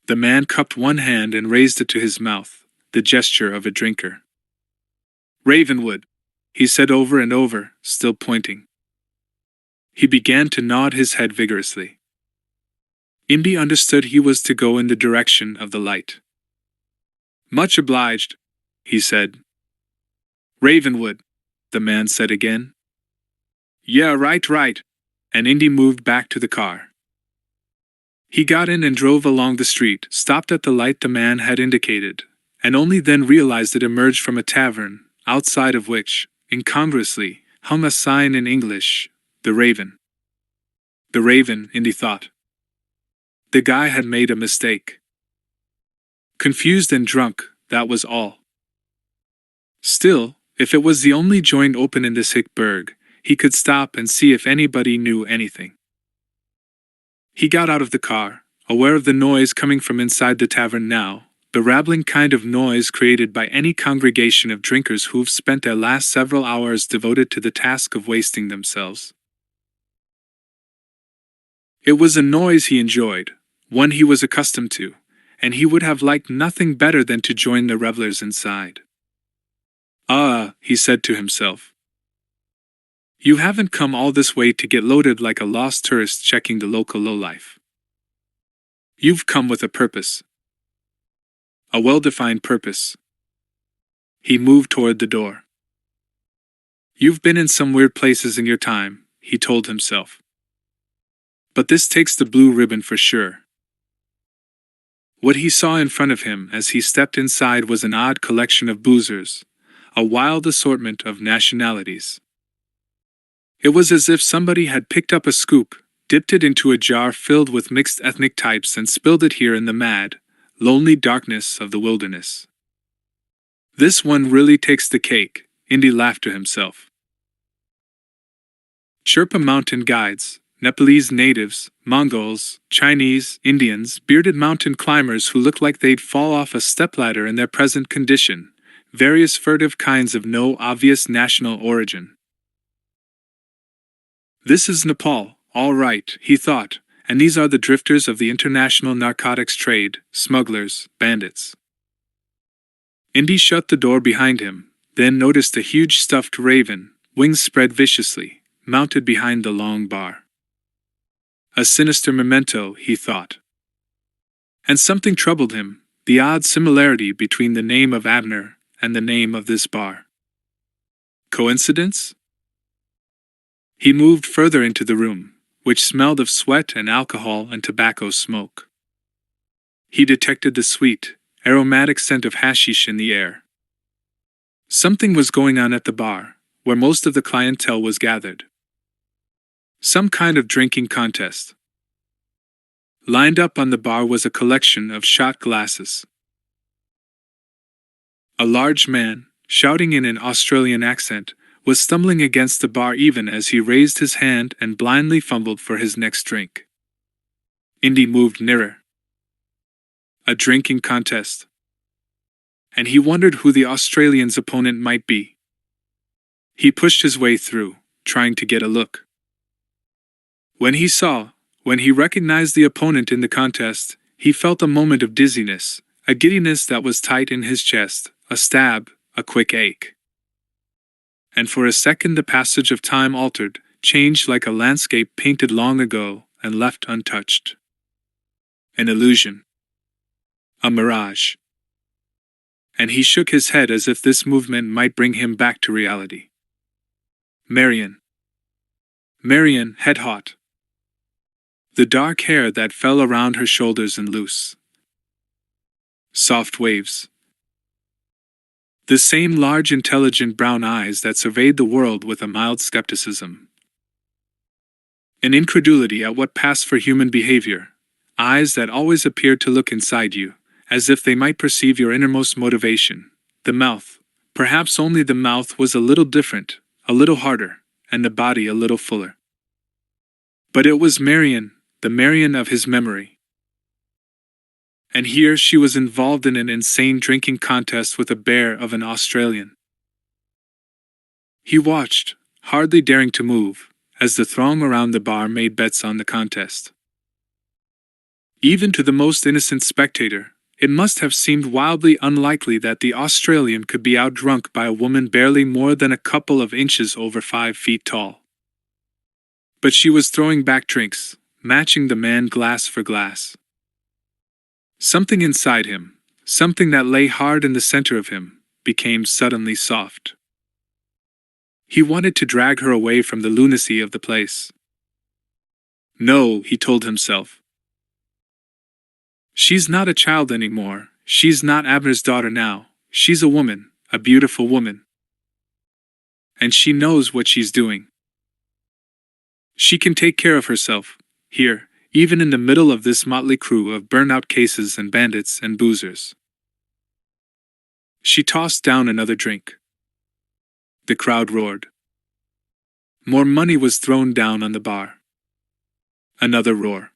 Speaker 1: The man cupped one hand and raised it to his mouth, the gesture of a drinker. Ravenwood, he said over and over, still pointing. He began to nod his head vigorously. Indy understood he was to go in the direction of the light. Much obliged, he said. Ravenwood, the man said again. Yeah, right, and Indy moved back to the car. He got in and drove along the street, stopped at the light the man had indicated, and only then realized it emerged from a tavern, outside of which, incongruously, hung a sign in English, The Raven. The Raven, Indy thought. The guy had made a mistake. Confused and drunk, that was all. Still, if it was the only joint open in this hick burg, he could stop and see if anybody knew anything. He got out of the car, aware of the noise coming from inside the tavern now, the rattling kind of noise created by any congregation of drinkers who've spent their last several hours devoted to the task of wasting themselves. It was a noise he enjoyed, one he was accustomed to, and he would have liked nothing better than to join the revelers inside. He said to himself. You haven't come all this way to get loaded like a lost tourist checking the local lowlife. You've come with a purpose. A well-defined purpose. He moved toward the door. You've been in some weird places in your time, he told himself. But this takes the blue ribbon for sure. What he saw in front of him as he stepped inside was an odd collection of boozers, a wild assortment of nationalities. It was as if somebody had picked up a scoop, dipped it into a jar filled with mixed ethnic types and spilled it here in the mad, lonely darkness of the wilderness. This one really takes the cake, Indy laughed to himself. Sherpa mountain guides, Nepalese natives, Mongols, Chinese, Indians, bearded mountain climbers who look like they'd fall off a stepladder in their present condition, various furtive kinds of no obvious national origin. This is Nepal, all right, he thought, and these are the drifters of the international narcotics trade, smugglers, bandits. Indy shut the door behind him, then noticed a huge stuffed raven, wings spread viciously, mounted behind the long bar. A sinister memento, he thought. And something troubled him, the odd similarity between the name of Abner and the name of this bar. Coincidence? He moved further into the room, which smelled of sweat and alcohol and tobacco smoke. He detected the sweet, aromatic scent of hashish in the air. Something was going on at the bar, where most of the clientele was gathered. Some kind of drinking contest. Lined up on the bar was a collection of shot glasses. A large man, shouting in an Australian accent, was stumbling against the bar even as he raised his hand and blindly fumbled for his next drink. Indy moved nearer. A drinking contest. And he wondered who the Australian's opponent might be. He pushed his way through, trying to get a look. When he recognized the opponent in the contest, he felt a moment of dizziness, a giddiness that was tight in his chest, a stab, a quick ache. And for a second the passage of time altered, changed like a landscape painted long ago and left untouched. An illusion. A mirage. And he shook his head as if this movement might bring him back to reality. Marion. Marion, head hot. The dark hair that fell around her shoulders in loose, soft waves. The same large intelligent brown eyes that surveyed the world with a mild skepticism. An incredulity at what passed for human behavior. Eyes that always appeared to look inside you, as if they might perceive your innermost motivation. The mouth, perhaps only the mouth, was a little different, a little harder, and the body a little fuller. But it was Marion, the Marion of his memory. And here she was involved in an insane drinking contest with a bear of an Australian. He watched, hardly daring to move, as the throng around the bar made bets on the contest. Even to the most innocent spectator, it must have seemed wildly unlikely that the Australian could be outdrunk by a woman barely more than a couple of inches over 5 feet tall. But she was throwing back drinks, matching the man glass for glass. Something inside him, something that lay hard in the center of him, became suddenly soft. He wanted to drag her away from the lunacy of the place. No, he told himself. She's not a child anymore, she's not Abner's daughter now, she's a woman, a beautiful woman. And she knows what she's doing. She can take care of herself, here, even in the middle of this motley crew of burnout cases and bandits and boozers. She tossed down another drink. The crowd roared. More money was thrown down on the bar. Another roar.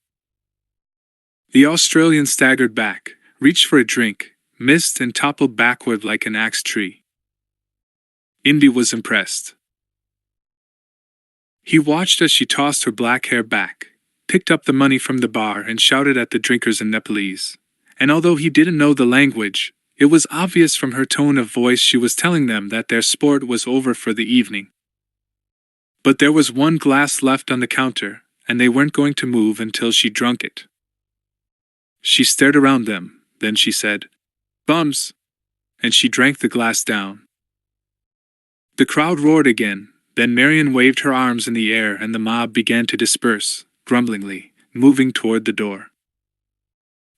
Speaker 1: The Australian staggered back, reached for a drink, missed and toppled backward like an axe tree. Indy was impressed. He watched as she tossed her black hair back, picked up the money from the bar and shouted at the drinkers in Nepalese. And although he didn't know the language, it was obvious from her tone of voice she was telling them that their sport was over for the evening. But there was one glass left on the counter, and they weren't going to move until she drank it. She stared around them, then she said, "Bums!" and she drank the glass down. The crowd roared again, then Marion waved her arms in the air and the mob began to disperse, grumblingly, moving toward the door.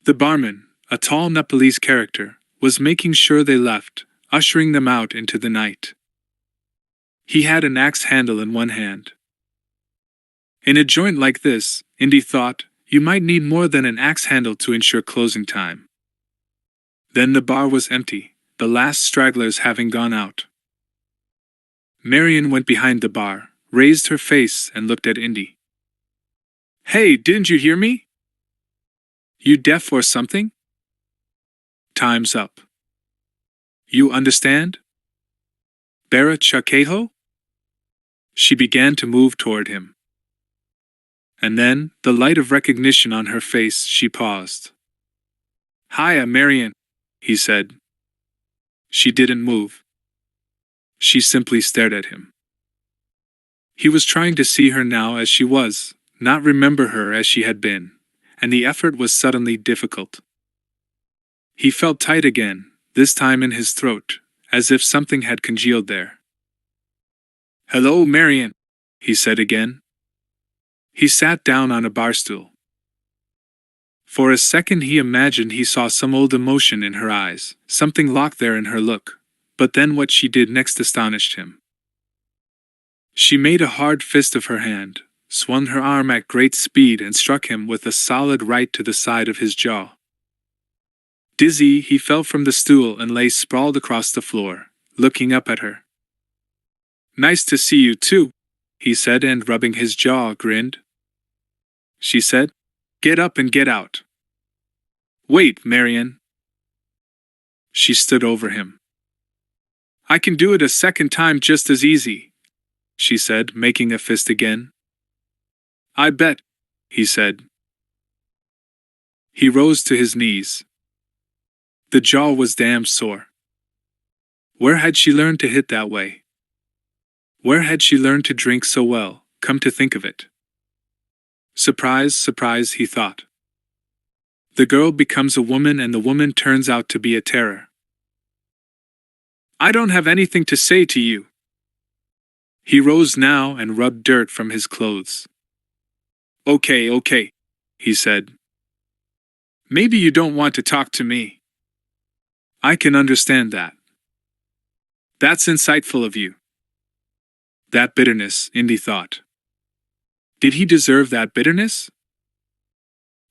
Speaker 1: The barman, a tall Nepalese character, was making sure they left, ushering them out into the night. He had an axe handle in one hand. In a joint like this, Indy thought, you might need more than an axe handle to ensure closing time. Then the bar was empty, the last stragglers having gone out. Marion went behind the bar, raised her face and looked at Indy. "Hey, didn't you hear me? You deaf or something? Time's up. You understand? Bara Chakeho?" She began to move toward him. And then, the light of recognition on her face, she paused. "Hiya, Marion," he said. She didn't move. She simply stared at him. He was trying to see her now as she was, not remember her as she had been, and the effort was suddenly difficult. He felt tight again, this time in his throat, as if something had congealed there. "Hello, Marion," he said again. He sat down on a bar stool. For a second he imagined he saw some old emotion in her eyes, something locked there in her look, but then what she did next astonished him. She made a hard fist of her hand, swung her arm at great speed and struck him with a solid right to the side of his jaw. Dizzy, he fell from the stool and lay sprawled across the floor, looking up at her. "Nice to see you too," he said, and rubbing his jaw, grinned. She said, "Get up and get out." Wait, Marian. She stood over him. I can do it a second time just as easy, she said, making a fist again. I bet, he said. He rose to his knees. The jaw was damn sore. Where had she learned to hit that way? Where had she learned to drink so well, come to think of it? Surprise, surprise, he thought. The girl becomes a woman and the woman turns out to be a terror. I don't have anything to say to you. He rose now and rubbed dirt from his clothes. Okay, he said. Maybe you don't want to talk to me. I can understand that. That's insightful of you. That bitterness, Indy thought. Did he deserve that bitterness?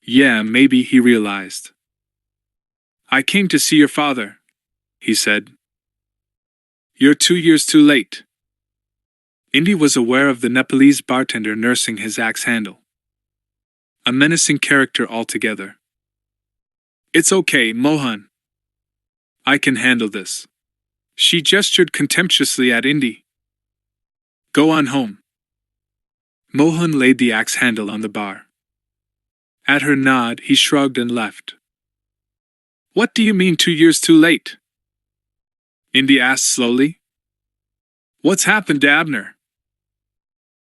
Speaker 1: Yeah, maybe, he realized. I came to see your father, he said. You're 2 years too late. Indy was aware of the Nepalese bartender nursing his axe handle. A menacing character altogether. It's okay, Mohan. I can handle this. She gestured contemptuously at Indy. Go on home. Mohan laid the axe handle on the bar. At her nod, he shrugged and left. What do you mean 2 years too late? Indy asked slowly. What's happened to Abner?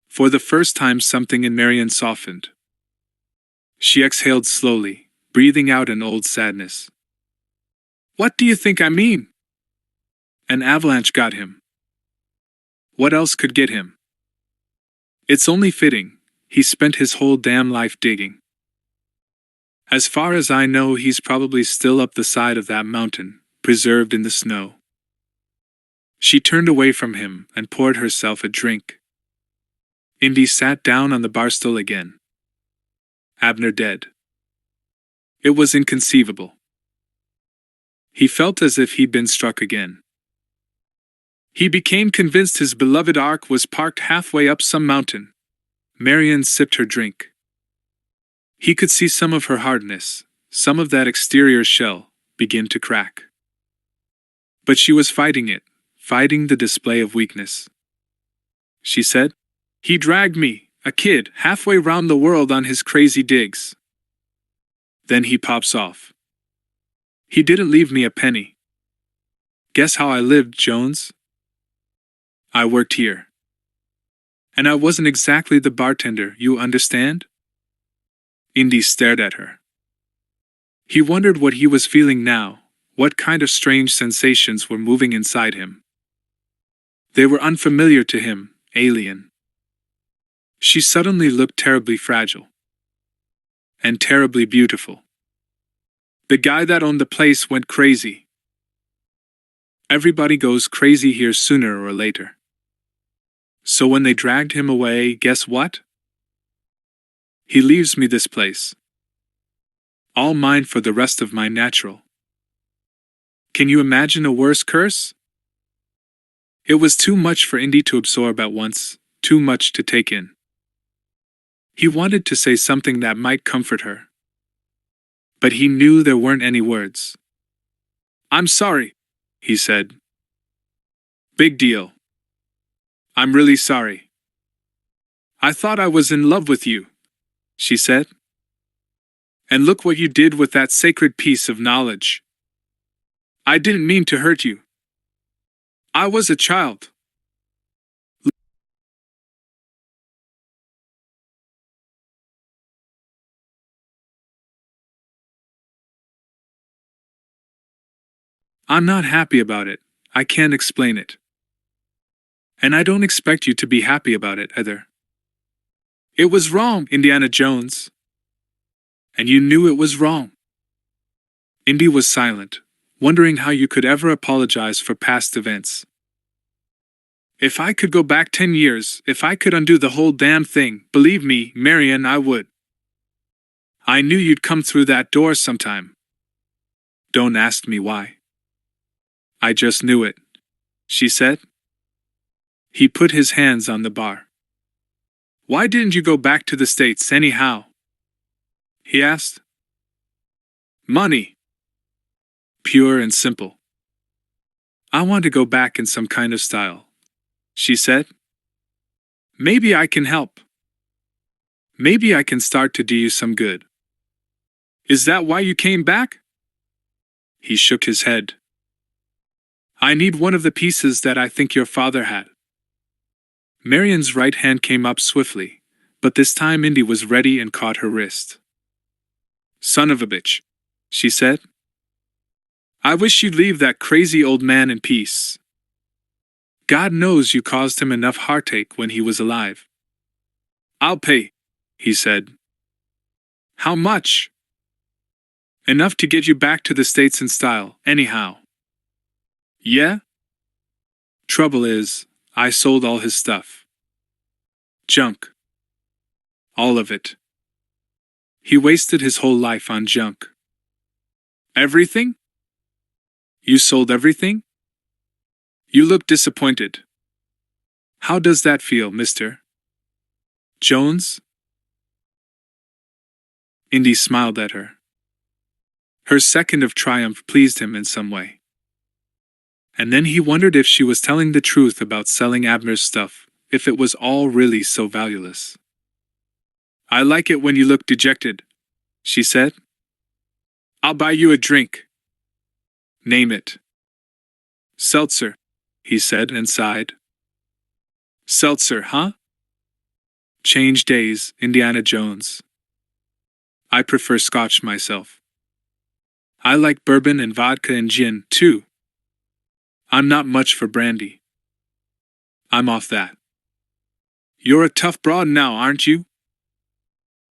Speaker 1: For the first time something in Marian softened. She exhaled slowly, breathing out an old sadness. What do you think I mean? An avalanche got him. What else could get him? It's only fitting, he spent his whole damn life digging. As far as I know, he's probably still up the side of that mountain, preserved in the snow. She turned away from him and poured herself a drink. Indy sat down on the bar stool again. Abner dead. It was inconceivable. He felt as if he'd been struck again. He became convinced his beloved Ark was parked halfway up some mountain. Marian sipped her drink. He could see some of her hardness, some of that exterior shell, begin to crack. But she was fighting it, fighting the display of weakness. She said, He dragged me, a kid, halfway round the world on his crazy digs. Then he pops off. He didn't leave me a penny. Guess how I lived, Jones? I worked here. And I wasn't exactly the bartender, you understand? Indy stared at her. He wondered what he was feeling now, what kind of strange sensations were moving inside him. They were unfamiliar to him, alien. She suddenly looked terribly fragile. And terribly beautiful. The guy that owned the place went crazy. Everybody goes crazy here sooner or later. So when they dragged him away, guess what? He leaves me this place. All mine for the rest of my natural. Can you imagine a worse curse? It was too much for Indy to absorb at once, too much to take in. He wanted to say something that might comfort her. But he knew there weren't any words. I'm sorry, he said. Big deal. I'm really sorry. I thought I was in love with you, she said. And look what you did with that sacred piece of knowledge. I didn't mean to hurt you. I was a child. I'm not happy about it. I can't explain it. And I don't expect you to be happy about it either. It was wrong, Indiana Jones. And you knew it was wrong. Indy was silent, wondering how you could ever apologize for past events. If I could go back 10 years, if I could undo the whole damn thing, believe me, Marian, I would. I knew you'd come through that door sometime. Don't ask me why. I just knew it, she said. He put his hands on the bar. Why didn't you go back to the States anyhow? He asked. Money. Pure and simple. I want to go back in some kind of style, she said. Maybe I can help. Maybe I can start to do you some good. Is that why you came back? He shook his head. I need one of the pieces that I think your father had. Marian's right hand came up swiftly, but this time Indy was ready and caught her wrist. Son of a bitch, she said. I wish you'd leave that crazy old man in peace. God knows you caused him enough heartache when he was alive. I'll pay, he said. How much? Enough to get you back to the States in style, anyhow. Yeah? Trouble is, I sold all his stuff. Junk. All of it. He wasted his whole life on junk. Everything? You sold everything? You look disappointed. How does that feel, Mr. Jones? Indy smiled at her. Her second of triumph pleased him in some way. And then he wondered if she was telling the truth about selling Abner's stuff, if it was all really so valueless. I like it when you look dejected, she said. I'll buy you a drink. Name it. Seltzer, he said and sighed. Seltzer, huh? Change days, Indiana Jones. I prefer scotch myself. I like bourbon and vodka and gin, too. I'm not much for brandy. I'm off that. You're a tough broad now, aren't you?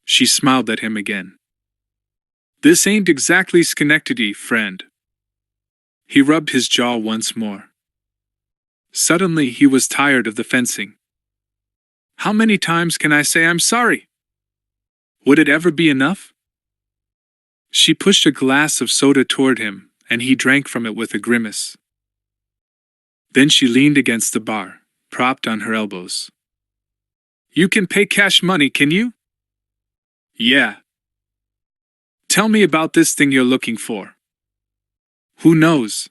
Speaker 1: She smiled at him again. This ain't exactly Schenectady, friend. He rubbed his jaw once more. Suddenly he was tired of the fencing. How many times can I say I'm sorry? Would it ever be enough? She pushed a glass of soda toward him, and he drank from it with a grimace. Then she leaned against the bar, propped on her elbows. You can pay cash money, can you? Yeah. Tell me about this thing you're looking for. Who knows?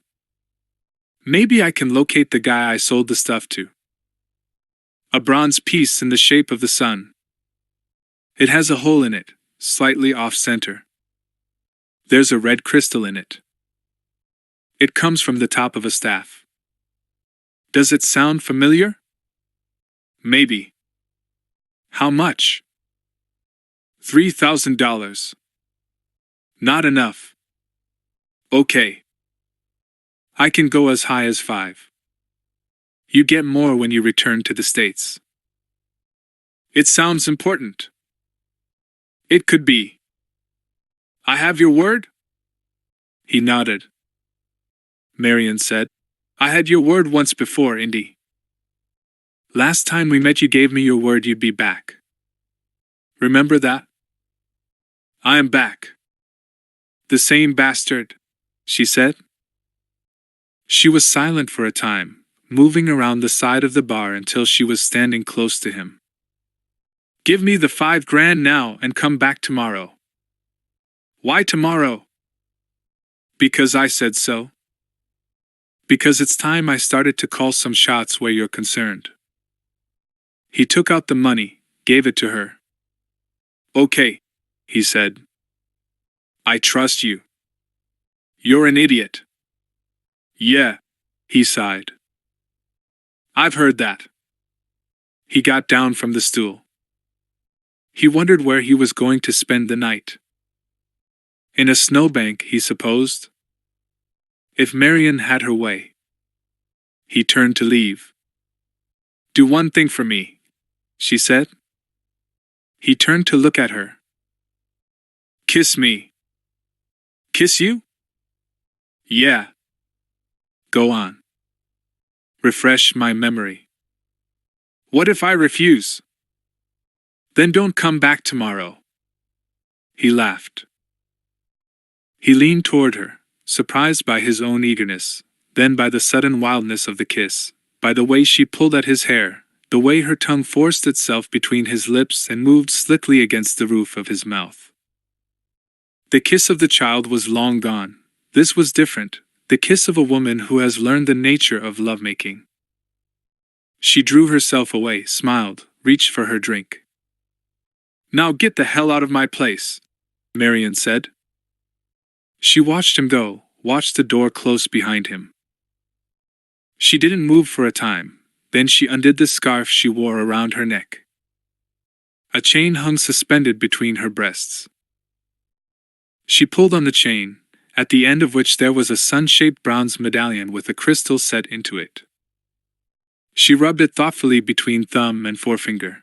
Speaker 1: Maybe I can locate the guy I sold the stuff to. A bronze piece in the shape of the sun. It has a hole in it, slightly off-center. There's a red crystal in it. It comes from the top of a staff. Does it sound familiar? Maybe. How much? $3,000. Not enough. Okay. I can go as high as 5. You get more when you return to the States. It sounds important. It could be. I have your word? He nodded. Marian said, I had your word once before, Indy. Last time we met you gave me your word you'd be back. Remember that? I am back. The same bastard, she said. She was silent for a time, moving around the side of the bar until she was standing close to him. Give me the $5,000 now and come back tomorrow. Why tomorrow? Because I said so. Because it's time I started to call some shots where you're concerned. He took out the money, gave it to her. Okay, he said. I trust you. You're an idiot. Yeah, he sighed. I've heard that. He got down from the stool. He wondered where he was going to spend the night. In a snowbank, he supposed. If Marian had her way. He turned to leave. Do one thing for me, she said. He turned to look at her. Kiss me. Kiss you? Yeah. Go on. Refresh my memory. What if I refuse? Then don't come back tomorrow. He laughed. He leaned toward her, surprised by his own eagerness, then by the sudden wildness of the kiss, by the way she pulled at his hair, the way her tongue forced itself between his lips and moved slickly against the roof of his mouth. The kiss of the child was long gone. This was different, the kiss of a woman who has learned the nature of lovemaking. She drew herself away, smiled, reached for her drink. "Now get the hell out of my place," Marion said. She watched him go, watched the door close behind him. She didn't move for a time, then she undid the scarf she wore around her neck. A chain hung suspended between her breasts. She pulled on the chain, at the end of which there was a sun-shaped bronze medallion with a crystal set into it. She rubbed it thoughtfully between thumb and forefinger.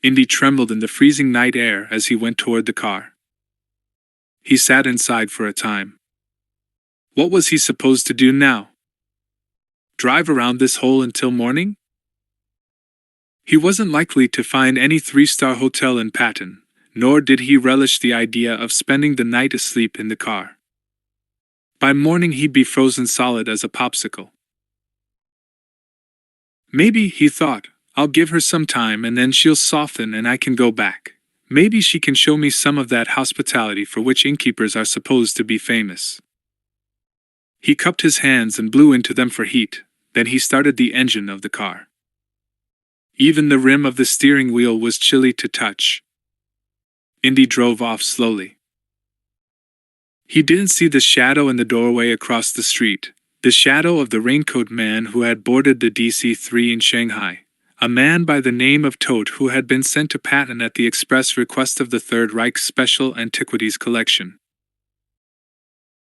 Speaker 1: Indy trembled in the freezing night air as he went toward the car. He sat inside for a time. What was he supposed to do now? Drive around this hole until morning? He wasn't likely to find any three-star hotel in Patton, nor did he relish the idea of spending the night asleep in the car. By morning he'd be frozen solid as a popsicle. Maybe, he thought, I'll give her some time and then she'll soften and I can go back. Maybe she can show me some of that hospitality for which innkeepers are supposed to be famous. He cupped his hands and blew into them for heat, then he started the engine of the car. Even the rim of the steering wheel was chilly to touch. Indy drove off slowly. He didn't see the shadow in the doorway across the street, the shadow of the raincoat man who had boarded the DC-3 in Shanghai, a man by the name of Todt who had been sent to Patton at the express request of the Third Reich's Special Antiquities Collection.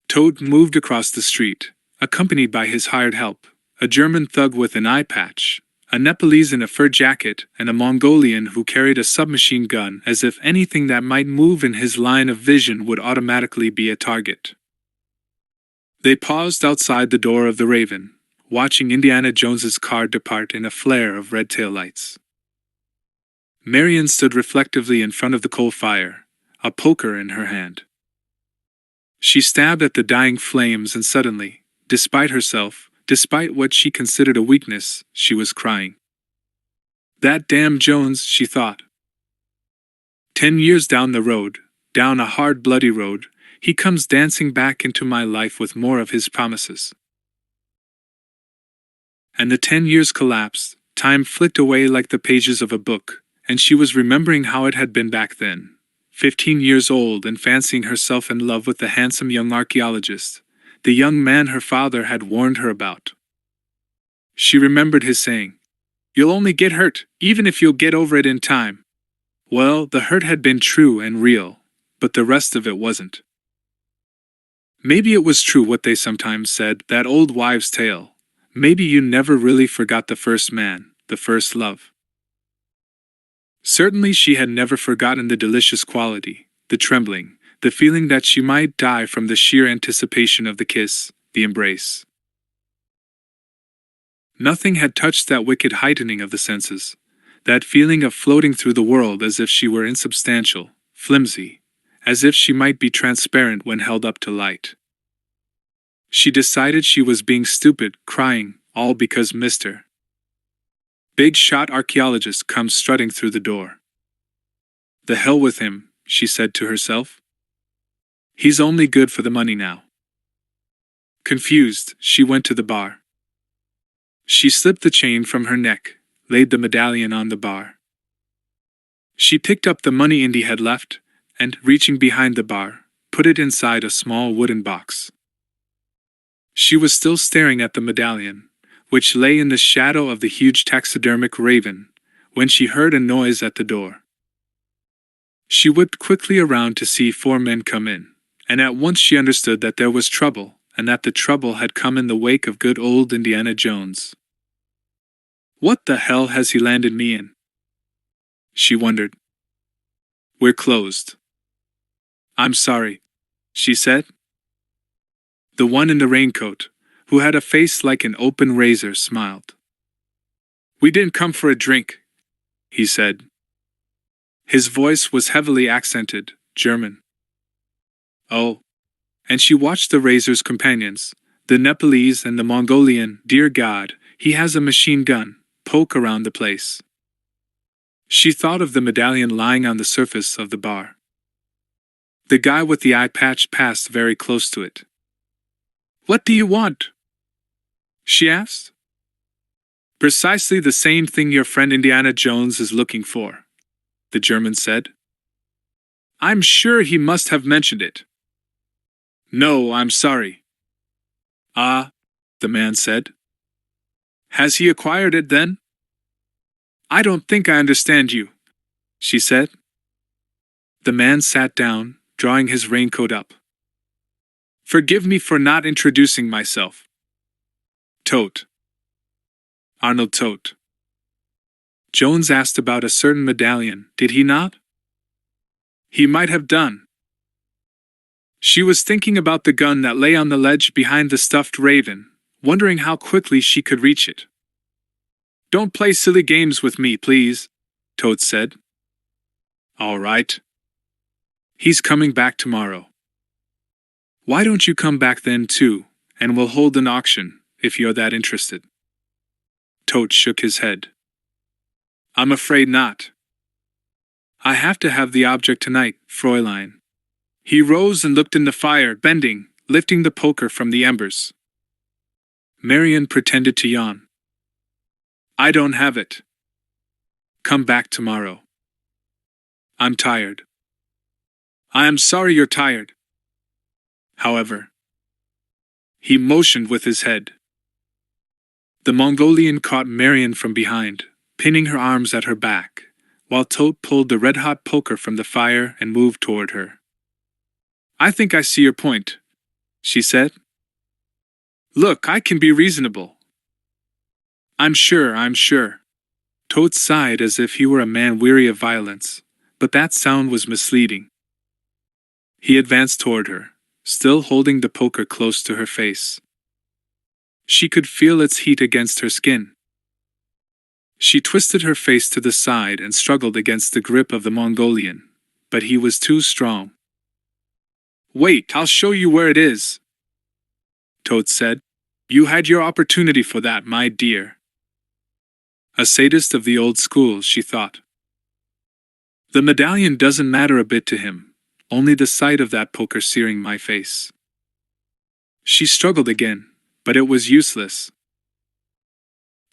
Speaker 1: Todt moved across the street, accompanied by his hired help, a German thug with an eye patch, a Nepalese in a fur jacket, and a Mongolian who carried a submachine gun as if anything that might move in his line of vision would automatically be a target. They paused outside the door of the Raven, watching Indiana Jones's car depart in a flare of red taillights. Marion stood reflectively in front of the coal fire, a poker in her hand. She stabbed at the dying flames and suddenly, despite herself, despite what she considered a weakness, she was crying. That damn Jones, she thought. 10 years down the road, down a hard bloody road, he comes dancing back into my life with more of his promises. And the 10 years collapsed, time flicked away like the pages of a book, and she was remembering how it had been back then, 15 years old and fancying herself in love with the handsome young archaeologist, the young man her father had warned her about. She remembered his saying, "You'll only get hurt, even if you'll get over it in time." Well, the hurt had been true and real, but the rest of it wasn't. Maybe it was true what they sometimes said, that old wives' tale. Maybe you never really forgot the first man, the first love. Certainly she had never forgotten the delicious quality, the trembling, the feeling that she might die from the sheer anticipation of the kiss, the embrace. Nothing had touched that wicked heightening of the senses, that feeling of floating through the world as if she were insubstantial, flimsy, as if she might be transparent when held up to light. She decided she was being stupid, crying, all because Mr. Big Shot Archaeologist comes strutting through the door. The hell with him, she said to herself. He's only good for the money now. Confused, she went to the bar. She slipped the chain from her neck, laid the medallion on the bar. She picked up the money Indy had left, and, reaching behind the bar, put it inside a small wooden box. She was still staring at the medallion, which lay in the shadow of the huge taxidermic raven, when she heard a noise at the door. She whipped quickly around to see 4 men come in, and at once she understood that there was trouble, and that the trouble had come in the wake of good old Indiana Jones. What the hell has he landed me in? She wondered. We're closed. I'm sorry, she said. The one in the raincoat, who had a face like an open razor, smiled. We didn't come for a drink, he said. His voice was heavily accented, German. Oh. And she watched the razor's companions, the Nepalese and the Mongolian, dear God, he has a machine gun, poke around the place. She thought of the medallion lying on the surface of the bar. The guy with the eye patch passed very close to it. "What do you want?" she asked. "Precisely the same thing your friend Indiana Jones is looking for," the German said. "I'm sure he must have mentioned it." "No, I'm sorry." "Ah," the man said. "Has he acquired it then?" "I don't think I understand you," she said. The man sat down, drawing his raincoat up. "Forgive me for not introducing myself. Tote. Arnold Tote." Jones asked about a certain medallion, did he not? He might have done. She was thinking about the gun that lay on the ledge behind the stuffed raven, wondering how quickly she could reach it. "Don't play silly games with me, please," Toad said. "All right. He's coming back tomorrow. Why don't you come back then too, and we'll hold an auction, if you're that interested." Toad shook his head. "I'm afraid not. I have to have the object tonight, Fräulein." He rose and looked in the fire, bending, lifting the poker from the embers. Marion pretended to yawn. "I don't have it. Come back tomorrow." "I'm tired." "I am sorry you're tired. However." He motioned with his head. The Mongolian caught Marion from behind, pinning her arms at her back, while Toad pulled the red-hot poker from the fire and moved toward her. "I think I see your point," she said. "Look, I can be reasonable." I'm sure." Toad sighed as if he were a man weary of violence, but that sound was misleading. He advanced toward her, still holding the poker close to her face. She could feel its heat against her skin. She twisted her face to the side and struggled against the grip of the Mongolian, but he was too strong. "Wait, I'll show you where it is," Toad said. "You had your opportunity for that, my dear." A sadist of the old school, she thought. The medallion doesn't matter a bit to him, only the sight of that poker searing my face. She struggled again, but it was useless.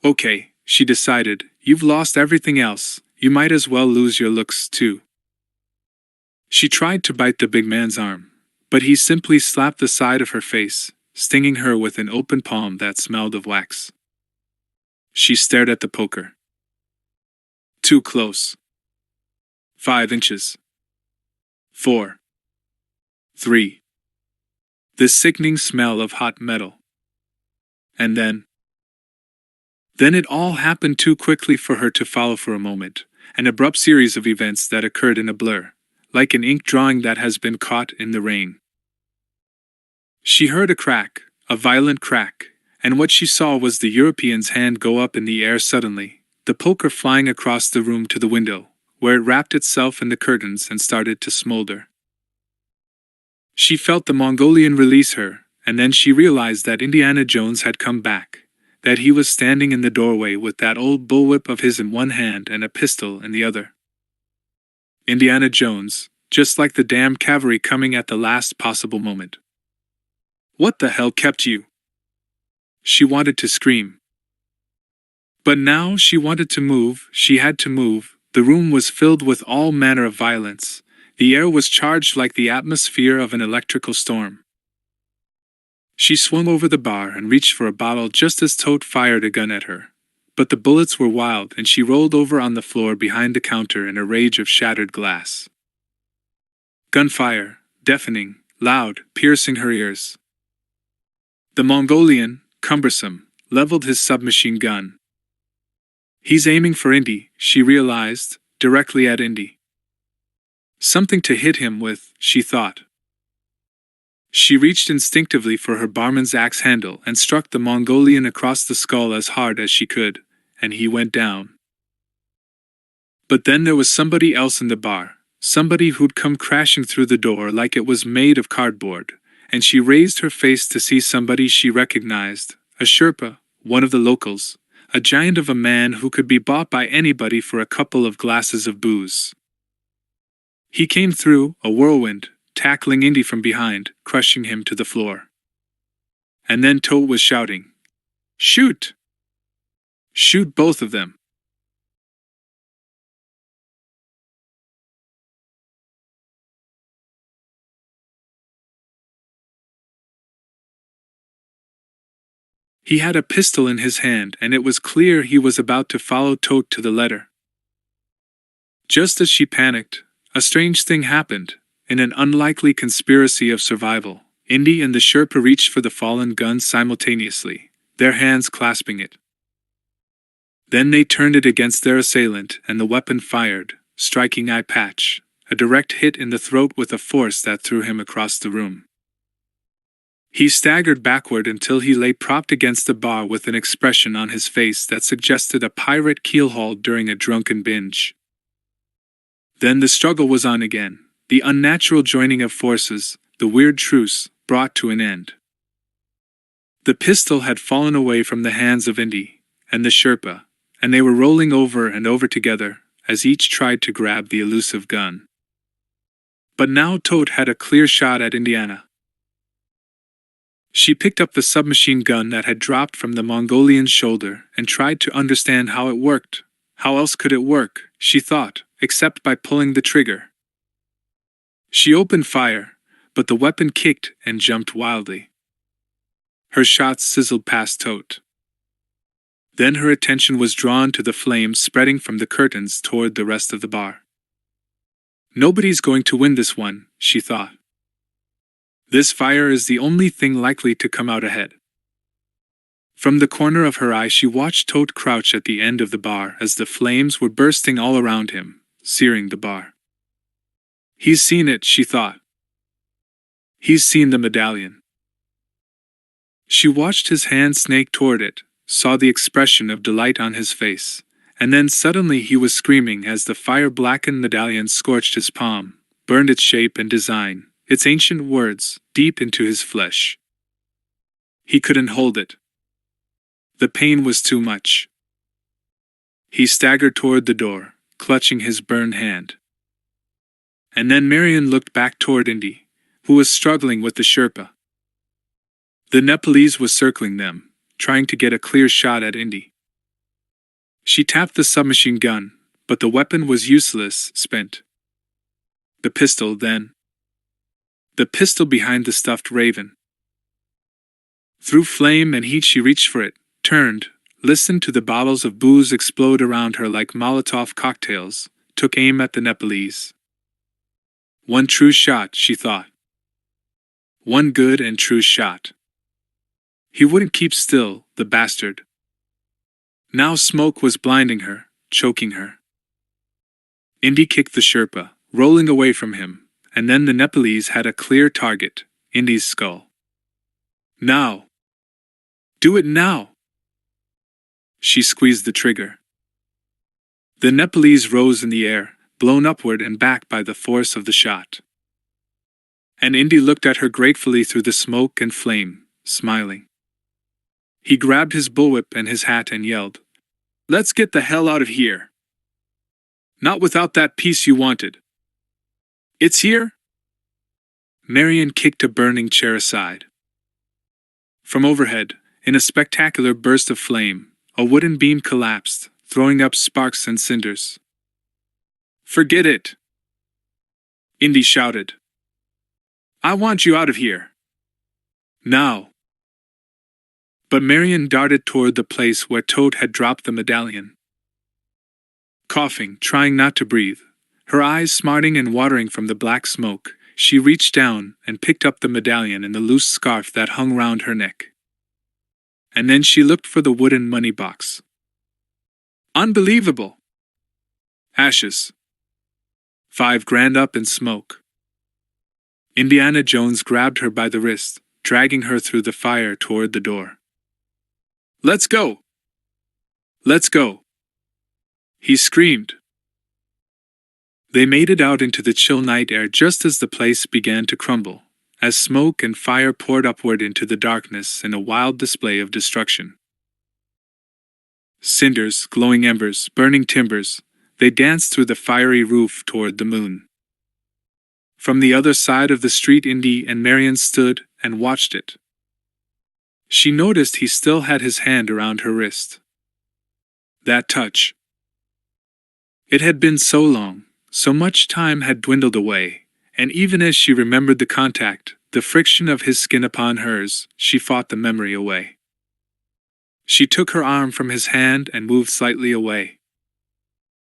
Speaker 1: "Okay," she decided, "you've lost everything else, you might as well lose your looks too." She tried to bite the big man's arm, but he simply slapped the side of her face, stinging her with an open palm that smelled of wax. She stared at the poker. Too close. 5 inches. 4. 3. The sickening smell of hot metal. And then it all happened too quickly for her to follow for a moment, an abrupt series of events that occurred in a blur, like an ink drawing that has been caught in the rain. She heard a crack, a violent crack, and what she saw was the European's hand go up in the air suddenly, the poker flying across the room to the window, where it wrapped itself in the curtains and started to smolder. She felt the Mongolian release her, and then she realized that Indiana Jones had come back, that he was standing in the doorway with that old bullwhip of his in one hand and a pistol in the other. Indiana Jones, just like the damn cavalry coming at the last possible moment. "What the hell kept you?" She wanted to scream. But now she wanted to move, she had to move. The room was filled with all manner of violence. The air was charged like the atmosphere of an electrical storm. She swung over the bar and reached for a bottle just as Toad fired a gun at her. But the bullets were wild and she rolled over on the floor behind the counter in a rage of shattered glass. Gunfire, deafening, loud, piercing her ears. The Mongolian, cumbersome, leveled his submachine gun. He's aiming for Indy, she realized, directly at Indy. Something to hit him with, she thought. She reached instinctively for her barman's axe handle and struck the Mongolian across the skull as hard as she could, and he went down. But then there was somebody else in the bar, somebody who'd come crashing through the door like it was made of cardboard, and she raised her face to see somebody she recognized, a Sherpa, one of the locals, a giant of a man who could be bought by anybody for a couple of glasses of booze. He came through, a whirlwind, tackling Indy from behind, crushing him to the floor. And then Toad was shouting, "Shoot! Shoot both of them!" He had a pistol in his hand, and it was clear he was about to follow Toad to the letter. Just as she panicked, a strange thing happened. In an unlikely conspiracy of survival, Indy and the Sherpa reached for the fallen gun simultaneously, their hands clasping it. Then they turned it against their assailant, and the weapon fired, striking Eye Patch, a direct hit in the throat with a force that threw him across the room. He staggered backward until he lay propped against the bar with an expression on his face that suggested a pirate keelhauled during a drunken binge. Then the struggle was on again, the unnatural joining of forces, the weird truce, brought to an end. The pistol had fallen away from the hands of Indy and the Sherpa, and they were rolling over and over together, as each tried to grab the elusive gun. But now Toad had a clear shot at Indiana. She picked up the submachine gun that had dropped from the Mongolian's shoulder and tried to understand how it worked. How else could it work, she thought, except by pulling the trigger? She opened fire, but the weapon kicked and jumped wildly. Her shots sizzled past Toad. Then her attention was drawn to the flames spreading from the curtains toward the rest of the bar. Nobody's going to win this one, she thought. This fire is the only thing likely to come out ahead. From the corner of her eye she watched Toad crouch at the end of the bar as the flames were bursting all around him, searing the bar. He's seen it, she thought. He's seen the medallion. She watched his hand snake toward it, saw the expression of delight on his face, and then suddenly he was screaming as the fire-blackened medallion scorched his palm, burned its shape and design, its ancient words, deep into his flesh. He couldn't hold it. The pain was too much. He staggered toward the door, clutching his burned hand. And then Marion looked back toward Indy, who was struggling with the Sherpa. The Nepalese was circling them, trying to get a clear shot at Indy. She tapped the submachine gun, but the weapon was useless, spent. The pistol, then. The pistol behind the stuffed raven. Through flame and heat she reached for it, turned, listened to the bottles of booze explode around her like Molotov cocktails, took aim at the Nepalese. One true shot, she thought. One good and true shot. He wouldn't keep still, the bastard. Now smoke was blinding her, choking her. Indy kicked the Sherpa, rolling away from him, and then the Nepalese had a clear target, Indy's skull. Now! Do it now! She squeezed the trigger. The Nepalese rose in the air, blown upward and back by the force of the shot. And Indy looked at her gratefully through the smoke and flame, smiling. He grabbed his bullwhip and his hat and yelled, "Let's get the hell out of here! Not without that piece you wanted. It's here?" Marion kicked a burning chair aside. From overhead, in a spectacular burst of flame, a wooden beam collapsed, throwing up sparks and cinders. "Forget it!" Indy shouted. "I want you out of here. Now!" But Marion darted toward the place where Toad had dropped the medallion. Coughing, trying not to breathe, her eyes smarting and watering from the black smoke, she reached down and picked up the medallion in the loose scarf that hung round her neck. And then she looked for the wooden money box. Unbelievable! Ashes. $5,000 up in smoke. Indiana Jones grabbed her by the wrist, dragging her through the fire toward the door. "Let's go! Let's go!" he screamed. They made it out into the chill night air just as the place began to crumble, as smoke and fire poured upward into the darkness in a wild display of destruction. Cinders, glowing embers, burning timbers, they danced through the fiery roof toward the moon. From the other side of the street, Indy and Marion stood and watched it. She noticed he still had his hand around her wrist. That touch. It had been so long, so much time had dwindled away, and even as she remembered the contact, the friction of his skin upon hers, she fought the memory away. She took her arm from his hand and moved slightly away.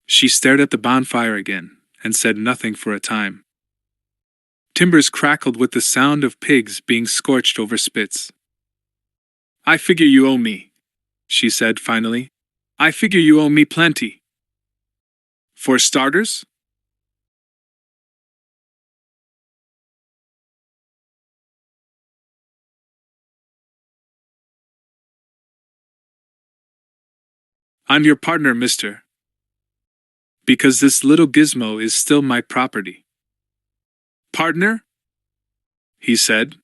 Speaker 1: She stared at the bonfire again, and said nothing for a time. Timbers crackled with the sound of pigs being scorched over spits. "I figure you owe me," she said finally. "I figure you owe me plenty. For starters?" "I'm your partner, mister. Because this little gizmo is still my property." "Partner?" he said.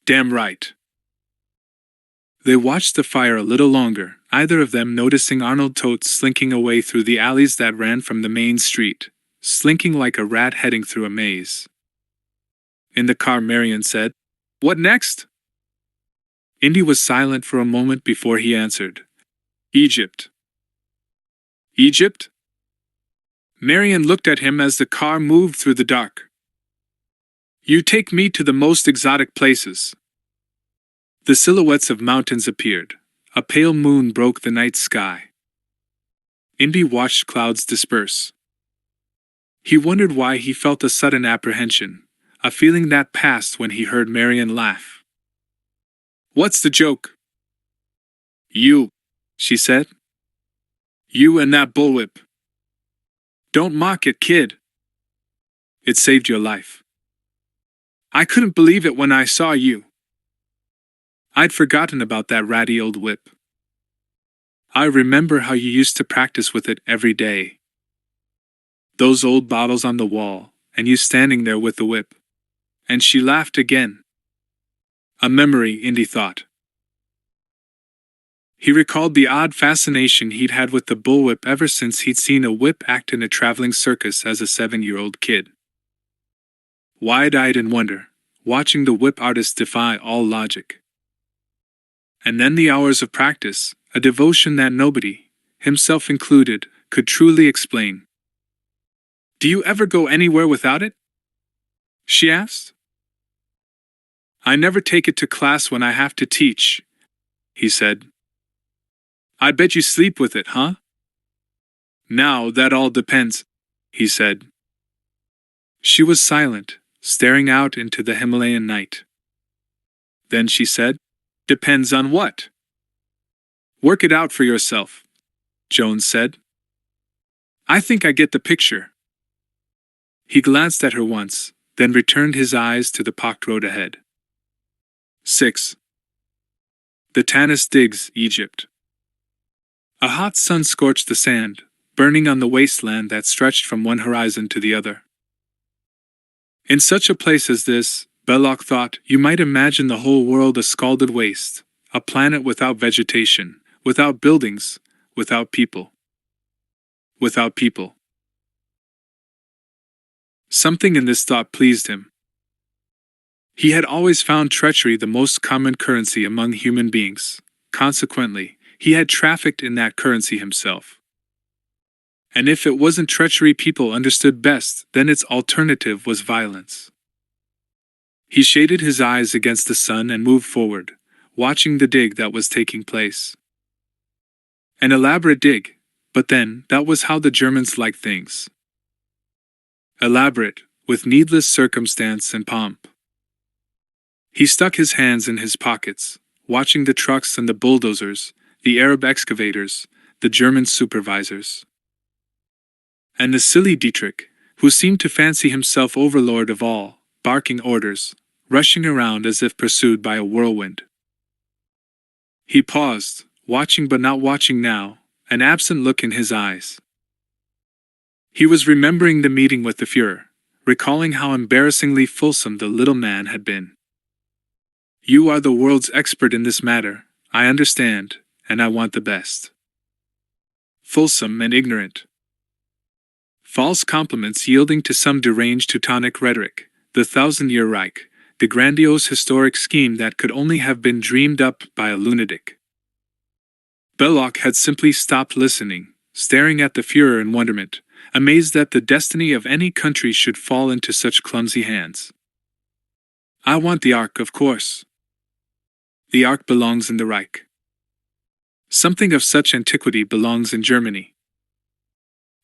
Speaker 1: "Damn right." They watched the fire a little longer, either of them noticing Arnold Totes slinking away through the alleys that ran from the main street, slinking like a rat heading through a maze. In the car, Marion said, "What next?" Indy was silent for a moment before he answered, "Egypt." "Egypt?" Marion looked at him as the car moved through the dark. "You take me to the most exotic places." The silhouettes of mountains appeared. A pale moon broke the night sky. Indy watched clouds disperse. He wondered why he felt a sudden apprehension, a feeling that passed when he heard Marion laugh. "What's the joke?" "You," she said. "You and that bullwhip. Don't mock it, kid. It saved your life. I couldn't believe it when I saw you. I'd forgotten about that ratty old whip. I remember how you used to practice with it every day. Those old bottles on the wall, and you standing there with the whip." And she laughed again. A memory, Indy thought. He recalled the odd fascination he'd had with the bullwhip ever since he'd seen a whip act in a traveling circus as a 7-year-old kid. Wide-eyed in wonder, watching the whip artist defy all logic. And then the hours of practice, a devotion that nobody, himself included, could truly explain. "Do you ever go anywhere without it?" she asked. "I never take it to class when I have to teach," he said. "I bet you sleep with it, huh?" "Now that all depends," he said. She was silent, staring out into the Himalayan night. Then she said, "Depends on what?" "Work it out for yourself," Jones said. "I think I get the picture." He glanced at her once, then returned his eyes to the pocked road ahead. 6. The Tanis Digs, Egypt. A hot sun scorched the sand, burning on the wasteland that stretched from one horizon to the other. In such a place as this, Belloc thought, you might imagine the whole world a scalded waste, a planet without vegetation, without buildings, without people. Without people. Something in this thought pleased him. He had always found treachery the most common currency among human beings. Consequently, he had trafficked in that currency himself. And if it wasn't treachery people understood best, then its alternative was violence. He shaded his eyes against the sun and moved forward, watching the dig that was taking place. An elaborate dig, but then, that was how the Germans liked things. Elaborate, with needless circumstance and pomp. He stuck his hands in his pockets, watching the trucks and the bulldozers, the Arab excavators, the German supervisors. And the silly Dietrich, who seemed to fancy himself overlord of all, barking orders, rushing around as if pursued by a whirlwind. He paused, watching but not watching now, an absent look in his eyes. He was remembering the meeting with the Führer, recalling how embarrassingly fulsome the little man had been. "You are the world's expert in this matter, I understand, and I want the best." Fulsome and ignorant. false compliments yielding to some deranged Teutonic rhetoric, the Thousand-Year Reich, the grandiose historic scheme that could only have been dreamed up by a lunatic. Belloc had simply stopped listening, staring at the Führer in wonderment, amazed that the destiny of any country should fall into such clumsy hands. "I want the Ark, of course. The Ark belongs in the Reich. Something of such antiquity belongs in Germany."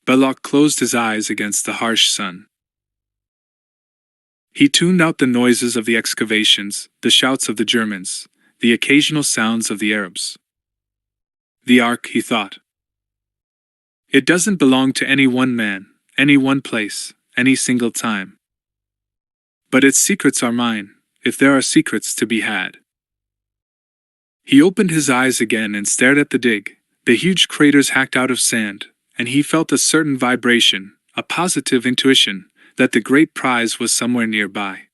Speaker 1: Belloc closed his eyes against the harsh sun. He tuned out the noises of the excavations, the shouts of the Germans, the occasional sounds of the Arabs. "The Ark," he thought. "It doesn't belong to any one man, any one place, any single time. But its secrets are mine, if there are secrets to be had." He opened his eyes again and stared at the dig, the huge craters hacked out of sand, and he felt a certain vibration, a positive intuition, that the great prize was somewhere nearby.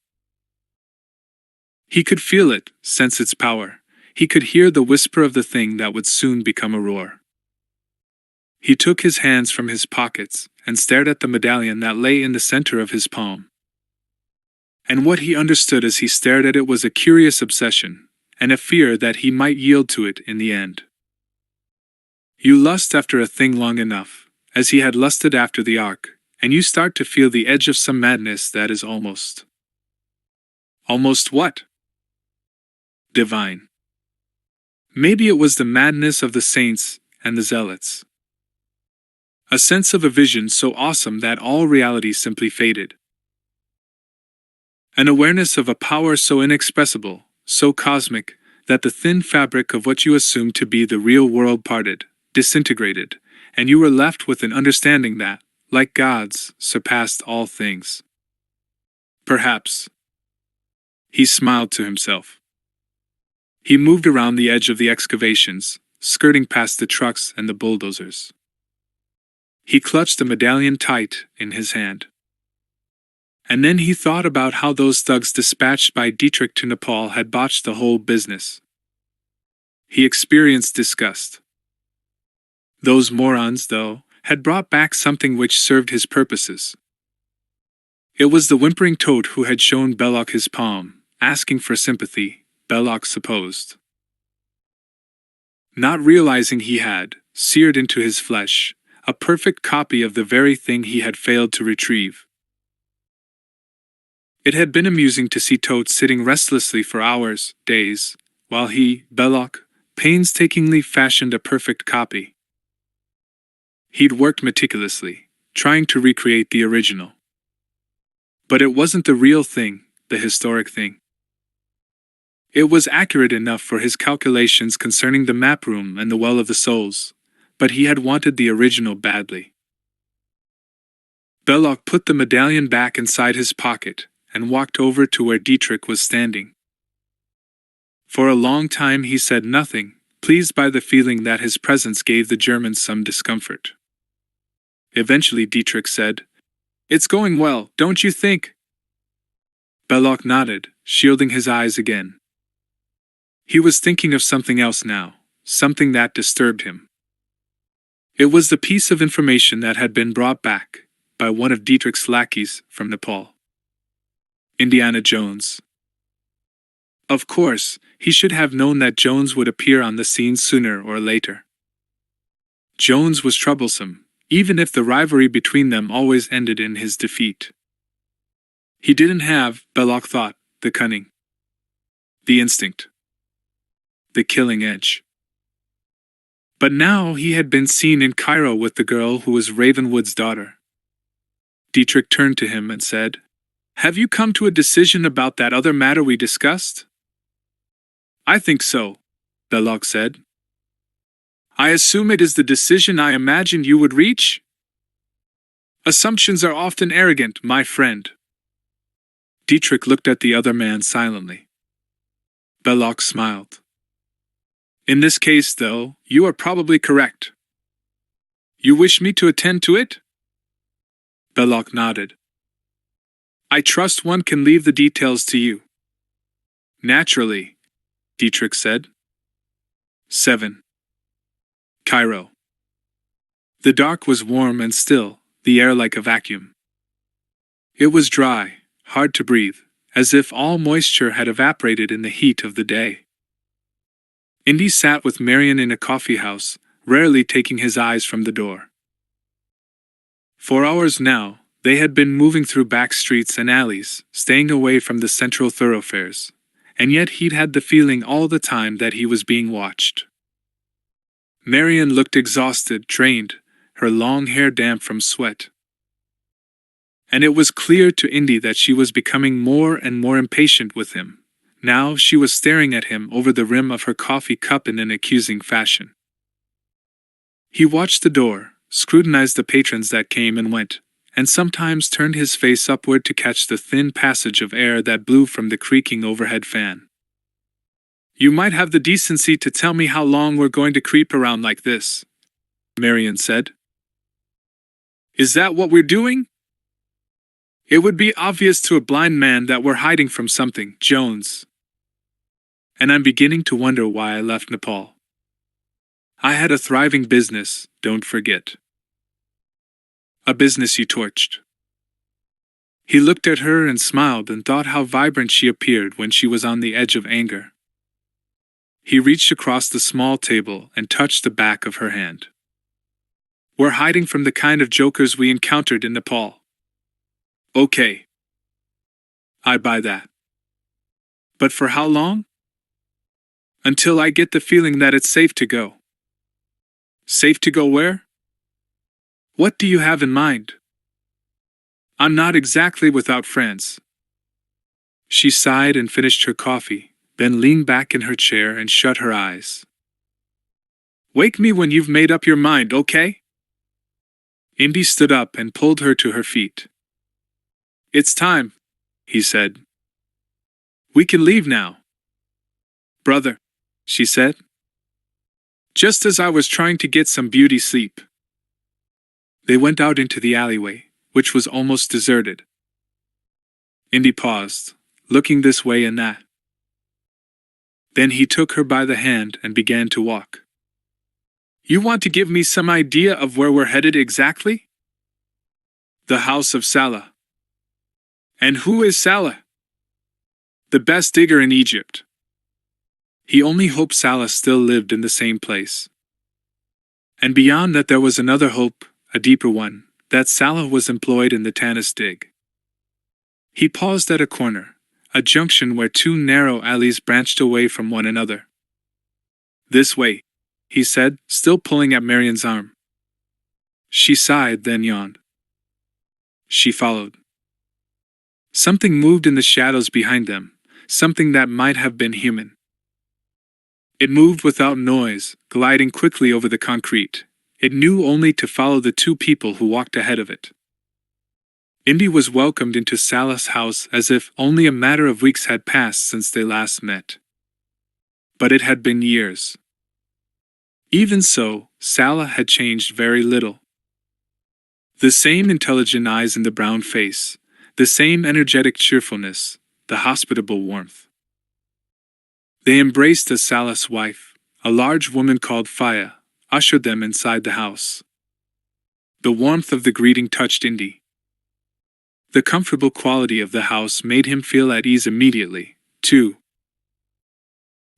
Speaker 1: He could feel it, sense its power. He could hear the whisper of the thing that would soon become a roar. He took his hands from his pockets and stared at the medallion that lay in the center of his palm. And what he understood as he stared at it was a curious obsession, and a fear that he might yield to it in the end. You lust after a thing long enough, as he had lusted after the Ark, and you start to feel the edge of some madness that is almost. Almost what? Divine. Maybe it was the madness of the saints and the zealots. A sense of a vision so awesome that all reality simply faded. An awareness of a power so inexpressible, so cosmic, that the thin fabric of what you assumed to be the real world parted, disintegrated, and you were left with an understanding that, like God's, surpassed all things. Perhaps. He smiled to himself. He moved around the edge of the excavations, skirting past the trucks and the bulldozers. He clutched the medallion tight in his hand. And then he thought about how those thugs dispatched by Dietrich to Nepal had botched the whole business. He experienced disgust. Those morons, though, had brought back something which served his purposes. It was the whimpering toad who had shown Belloc his palm, asking for sympathy, Belloc supposed. Not realizing he had, seared into his flesh, a perfect copy of the very thing he had failed to retrieve. It had been amusing to see Toad sitting restlessly for hours, days, while he, Belloc, painstakingly fashioned a perfect copy. He'd worked meticulously, trying to recreate the original. But it wasn't the real thing, the historic thing. It was accurate enough for his calculations concerning the map room and the Well of the Souls, but he had wanted the original badly. Belloc put the medallion back inside his pocket and walked over to where Dietrich was standing. For a long time he said nothing, pleased by the feeling that his presence gave the Germans some discomfort. Eventually Dietrich said, "It's going well, don't you think?" Belloc nodded, shielding his eyes again. He was thinking of something else now, something that disturbed him. It was the piece of information that had been brought back by one of Dietrich's lackeys from Nepal. Indiana Jones. Of course, he should have known that Jones would appear on the scene sooner or later. Jones was troublesome, even if the rivalry between them always ended in his defeat. He didn't have, Belloc thought, the cunning, the instinct, the killing edge. But now he had been seen in Cairo with the girl who was Ravenwood's daughter. Dietrich turned to him and said, "Have you come to a decision about that other matter we discussed?" "I think so," Belloc said. "I assume it is the decision I imagined you would reach?" "Assumptions are often arrogant, my friend." Dietrich looked at the other man silently. Belloc smiled. "In this case, though, you are probably correct. You wish me to attend to it?" Belloc nodded. "I trust one can leave the details to you." "Naturally," Dietrich said. 7. Cairo. The dark was warm and still, the air like a vacuum. It was dry, hard to breathe, as if all moisture had evaporated in the heat of the day. Indy sat with Marion in a coffee house, rarely taking his eyes from the door. For hours now, they had been moving through back streets and alleys, staying away from the central thoroughfares, and yet he'd had the feeling all the time that he was being watched. Marion looked exhausted, drained, her long hair damp from sweat. And it was clear to Indy that she was becoming more and more impatient with him. Now she was staring at him over the rim of her coffee cup in an accusing fashion. He watched the door, scrutinized the patrons that came and went, and sometimes turned his face upward to catch the thin passage of air that blew from the creaking overhead fan. "You might have the decency to tell me how long we're going to creep around like this," Marion said. "Is that what we're doing?" "It would be obvious to a blind man that we're hiding from something, Jones. And I'm beginning to wonder why I left Nepal. I had a thriving business, don't forget. A business you torched." He looked at her and smiled and thought how vibrant she appeared when she was on the edge of anger. He reached across the small table and touched the back of her hand. "We're hiding from the kind of jokers we encountered in Nepal. Okay. I buy that. But for how long? Until I get the feeling that it's safe to go." "Safe to go where? What do you have in mind?" "I'm not exactly without friends." She sighed and finished her coffee, then leaned back in her chair and shut her eyes. "Wake me when you've made up your mind, okay?" Indy stood up and pulled her to her feet. "It's time," he said. "We can leave now." "Brother," she said. "Just as I was trying to get some beauty sleep." They went out into the alleyway, which was almost deserted. Indy paused, looking this way and that. Then he took her by the hand and began to walk. "You want to give me some idea of where we're headed exactly?" "The house of Salah." "And who is Salah?" "The best digger in Egypt." He only hoped Salah still lived in the same place. And beyond that there was another hope, a deeper one, that Salah was employed in the Tanis dig. He paused at a corner, a junction where two narrow alleys branched away from one another. "This way," he said, still pulling at Marion's arm. She sighed, then yawned. She followed. Something moved in the shadows behind them, something that might have been human. It moved without noise, gliding quickly over the concrete. It knew only to follow the two people who walked ahead of it. Indy was welcomed into Salah's house as if only a matter of weeks had passed since they last met. But it had been years. Even so, Salah had changed very little. The same intelligent eyes in the brown face, the same energetic cheerfulness, the hospitable warmth. They embraced as Salah's wife, a large woman called Faya, ushered them inside the house. The warmth of the greeting touched Indy. The comfortable quality of the house made him feel at ease immediately, too.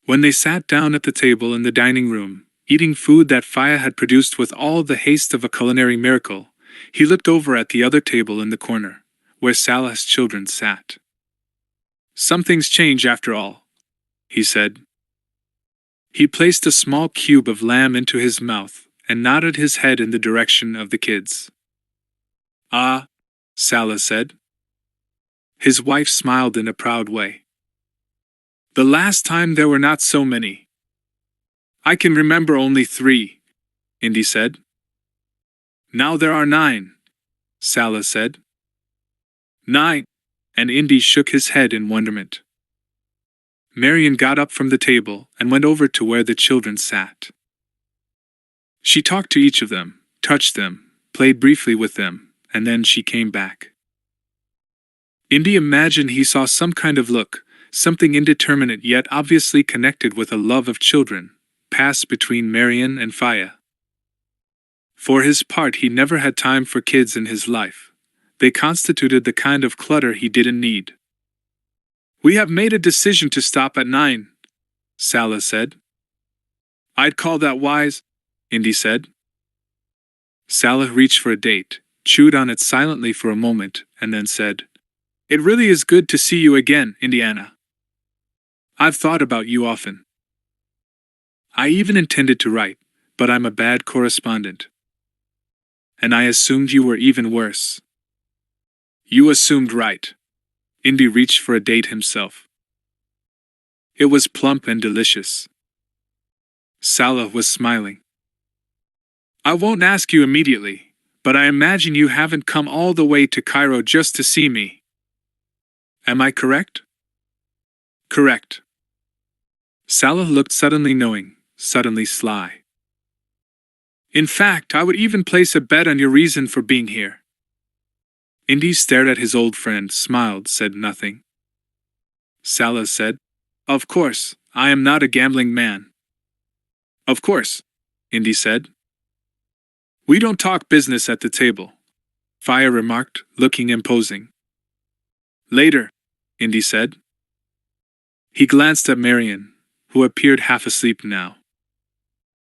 Speaker 1: When they sat down at the table in the dining room, eating food that Faya had produced with all the haste of a culinary miracle, he looked over at the other table in the corner, where Salah's children sat. "Some things change after all," he said. He placed a small cube of lamb into his mouth and nodded his head in the direction of the kids. "Ah," Salah said. His wife smiled in a proud way. "The last time there were not so many." "I can remember only 3, Indy said. "Now there are 9, Salah said. 9, and Indy shook his head in wonderment. Marion got up from the table and went over to where the children sat. She talked to each of them, touched them, played briefly with them, and then she came back. Indy imagined he saw some kind of look, something indeterminate yet obviously connected with a love of children, pass between Marion and Faya. For his part, he never had time for kids in his life. They constituted the kind of clutter he didn't need. "We have made a decision to stop at 9, Salah said. "I'd call that wise," Indy said. Salah reached for a date, chewed on it silently for a moment, and then said, "It really is good to see you again, Indiana. I've thought about you often. I even intended to write, but I'm a bad correspondent. And I assumed you were even worse." "You assumed right." Indy reached for a date himself. It was plump and delicious. Salah was smiling. "I won't ask you immediately, but I imagine you haven't come all the way to Cairo just to see me. Am I correct?" "Correct." Salah looked suddenly knowing, suddenly sly. "In fact, I would even place a bet on your reason for being here." Indy stared at his old friend, smiled, said nothing. Salah said, "Of course, I am not a gambling man." "Of course," Indy said. "We don't talk business at the table," Fire remarked, looking imposing. "Later," Indy said. He glanced at Marion, who appeared half asleep now.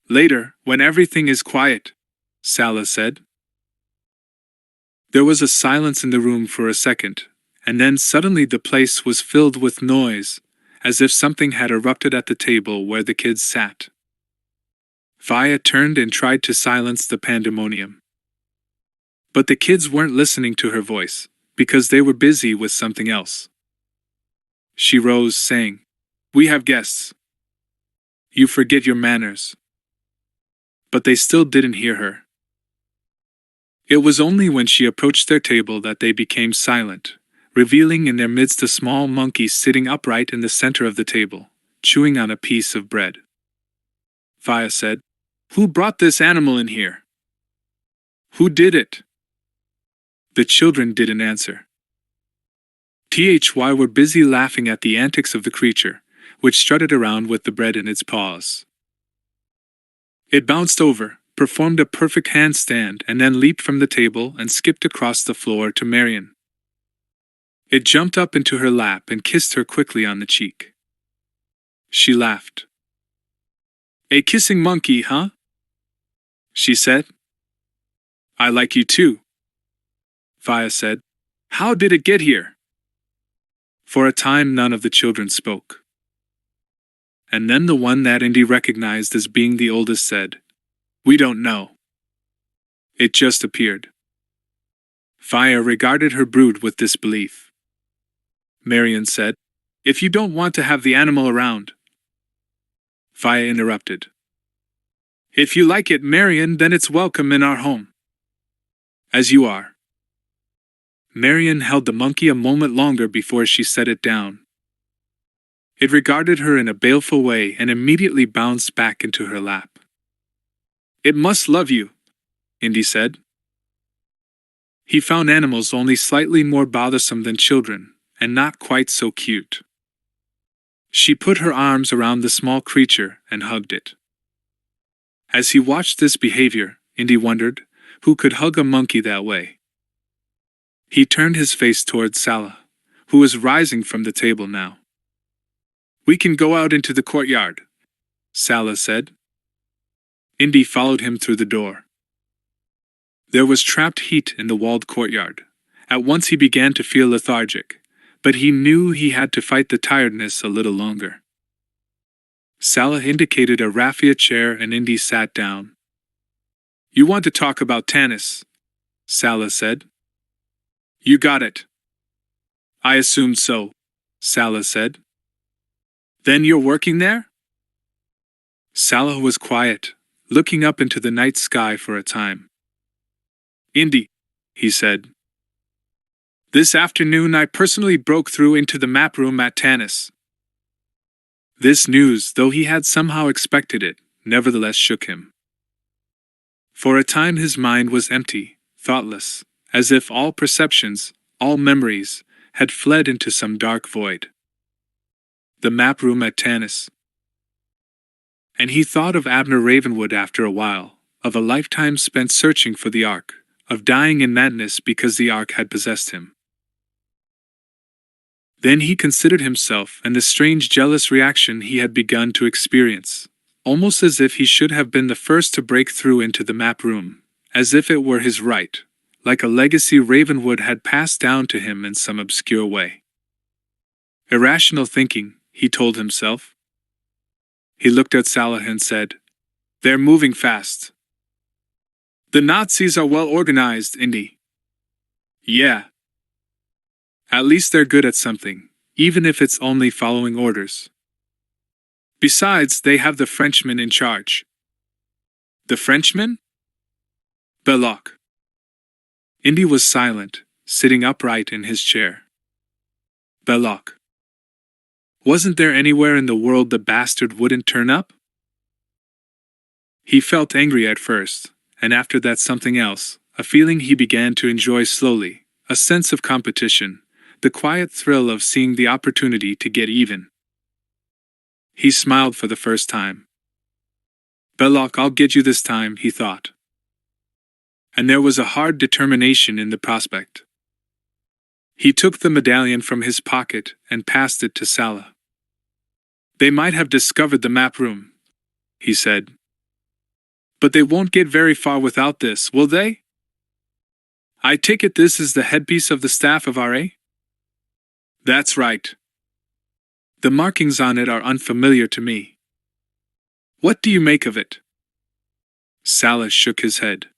Speaker 1: "Later, when everything is quiet," Salah said. There was a silence in the room for a second, and then suddenly the place was filled with noise, as if something had erupted at the table where the kids sat. Faya turned and tried to silence the pandemonium. But the kids weren't listening to her voice, because they were busy with something else. She rose, saying, "We have guests. You forget your manners." But they still didn't hear her. It was only when she approached their table that they became silent, revealing in their midst a small monkey sitting upright in the center of the table, chewing on a piece of bread. Faya said, "Who brought this animal in here? Who did it?" The children didn't answer. Thy were busy laughing at the antics of the creature, which strutted around with the bread in its paws. It bounced over, performed a perfect handstand, and then leaped from the table and skipped across the floor to Marion. It jumped up into her lap and kissed her quickly on the cheek. She laughed. "A kissing monkey, huh?" she said. "I like you too," Faya said. "How did it get here?" For a time none of the children spoke. And then the one that Indy recognized as being the oldest said, "We don't know. It just appeared." Faya regarded her brood with disbelief. Marion said, "If you don't want to have the animal around." Faya interrupted. "If you like it, Marion, then it's welcome in our home. As you are." Marion held the monkey a moment longer before she set it down. It regarded her in a baleful way and immediately bounced back into her lap. "It must love you," Indy said. He found animals only slightly more bothersome than children, and not quite so cute. She put her arms around the small creature and hugged it. As he watched this behavior, Indy wondered, who could hug a monkey that way? He turned his face towards Salah, who was rising from the table now. "We can go out into the courtyard," Salah said. Indy followed him through the door. There was trapped heat in the walled courtyard. At once he began to feel lethargic, but he knew he had to fight the tiredness a little longer. Salah indicated a raffia chair and Indy sat down. "You want to talk about tennis?" Salah said. "You got it." "I assumed so," Salah said. "Then you're working there?" Salah was quiet, looking up into the night sky for a time. "Indy," he said. "This afternoon I personally broke through into the map room at Tanis." This news, though he had somehow expected it, nevertheless shook him. For a time his mind was empty, thoughtless, as if all perceptions, all memories, had fled into some dark void. The map room at Tanis. And he thought of Abner Ravenwood after a while, of a lifetime spent searching for the Ark, of dying in madness because the Ark had possessed him. Then he considered himself and the strange jealous reaction he had begun to experience, almost as if he should have been the first to break through into the map room, as if it were his right, like a legacy Ravenwood had passed down to him in some obscure way. Irrational thinking, he told himself. He looked at Salah and said, "They're moving fast. The Nazis are well organized, Indy." "Yeah. At least they're good at something, even if it's only following orders. Besides, they have the Frenchman in charge." "The Frenchman?" "Belloc." Indy was silent, sitting upright in his chair. Belloc. Wasn't there anywhere in the world the bastard wouldn't turn up? He felt angry at first, and after that something else, a feeling he began to enjoy slowly, a sense of competition, the quiet thrill of seeing the opportunity to get even. He smiled for the first time. "Belloc, I'll get you this time," he thought. And there was a hard determination in the prospect. He took the medallion from his pocket and passed it to Salah. "They might have discovered the map room," he said. "But they won't get very far without this, will they? I take it this is the headpiece of the staff of RA?" "That's right. The markings on it are unfamiliar to me. What do you make of it?" Salah shook his head.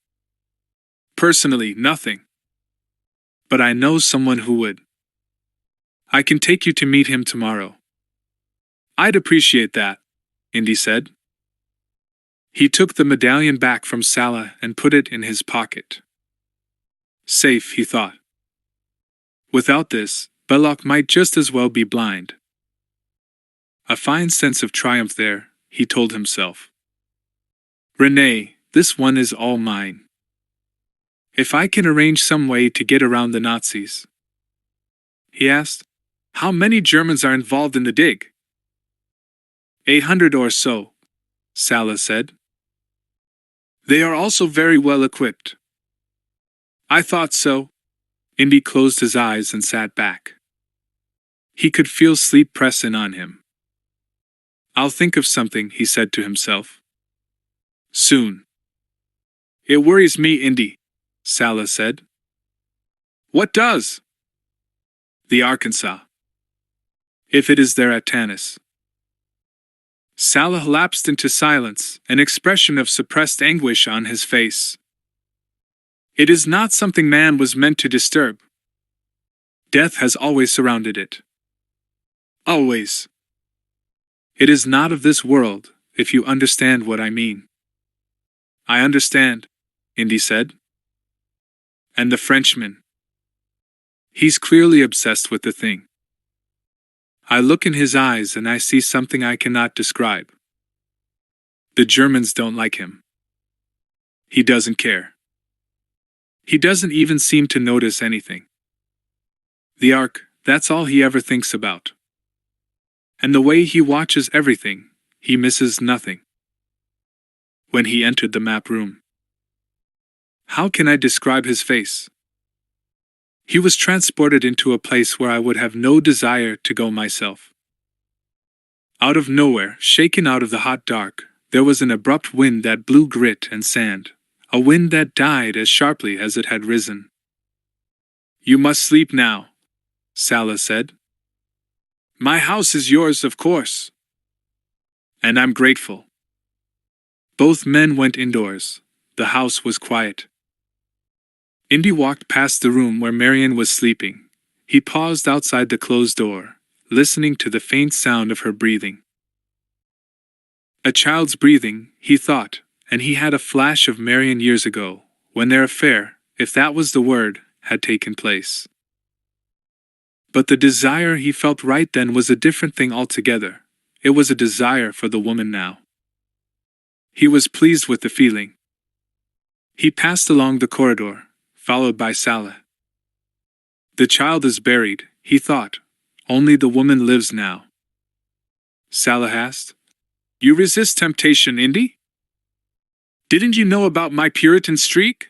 Speaker 1: "Personally, nothing. But I know someone who would. I can take you to meet him tomorrow." "I'd appreciate that," Indy said. He took the medallion back from Salah and put it in his pocket. Safe, he thought. Without this, Belloc might just as well be blind. A fine sense of triumph there, he told himself. "Renee, this one is all mine. If I can arrange some way to get around the Nazis." He asked, "How many Germans are involved in the dig?" 800 or so, Salah said. "They are also very well equipped." "I thought so." Indy closed his eyes and sat back. He could feel sleep press in on him. "I'll think of something," he said to himself. "Soon." "It worries me, Indy," Salah said. "What does?" "The Arkansas. If it is there at Tanis." Salah lapsed into silence, an expression of suppressed anguish on his face. It is not something man was meant to disturb. Death has always surrounded it. Always. It is not of this world, if you understand what I mean. "I understand," Indy said. "And the Frenchman. He's clearly obsessed with the thing. I look in his eyes and I see something I cannot describe. The Germans don't like him. He doesn't care. He doesn't even seem to notice anything. The Ark, that's all he ever thinks about. And the way he watches everything, he misses nothing." When he entered the map room. How can I describe his face? He was transported into a place where I would have no desire to go myself. Out of nowhere, shaken out of the hot dark, there was an abrupt wind that blew grit and sand, a wind that died as sharply as it had risen. "You must sleep now," Salah said. "My house is yours, of course. And I'm grateful." Both men went indoors. The house was quiet. Indy walked past the room where Marian was sleeping. He paused outside the closed door, listening to the faint sound of her breathing. A child's breathing, he thought, and he had a flash of Marian years ago, when their affair, if that was the word, had taken place. But the desire he felt right then was a different thing altogether. It was a desire for the woman now. He was pleased with the feeling. He passed along the corridor, followed by Salah. The child is buried, he thought. Only the woman lives now. Salah asked, "You resist temptation, Indy?" Didn't you know about my Puritan streak?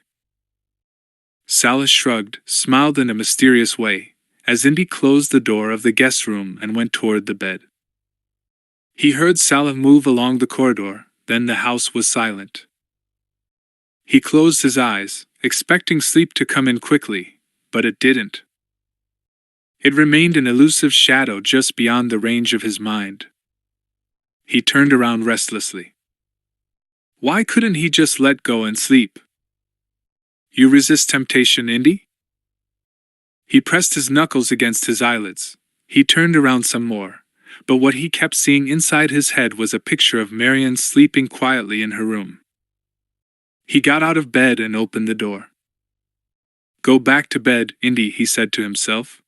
Speaker 1: Salas shrugged, smiled in a mysterious way, as Indy closed the door of the guest room and went toward the bed. He heard Salah move along the corridor, then the house was silent. He closed his eyes, expecting sleep to come in quickly, but it didn't. It remained an elusive shadow just beyond the range of his mind. He turned around restlessly. Why couldn't he just let go and sleep? You resist temptation, Indy? He pressed his knuckles against his eyelids. He turned around some more, but what he kept seeing inside his head was a picture of Marian sleeping quietly in her room. He got out of bed and opened the door. Go back to bed, Indy, he said to himself.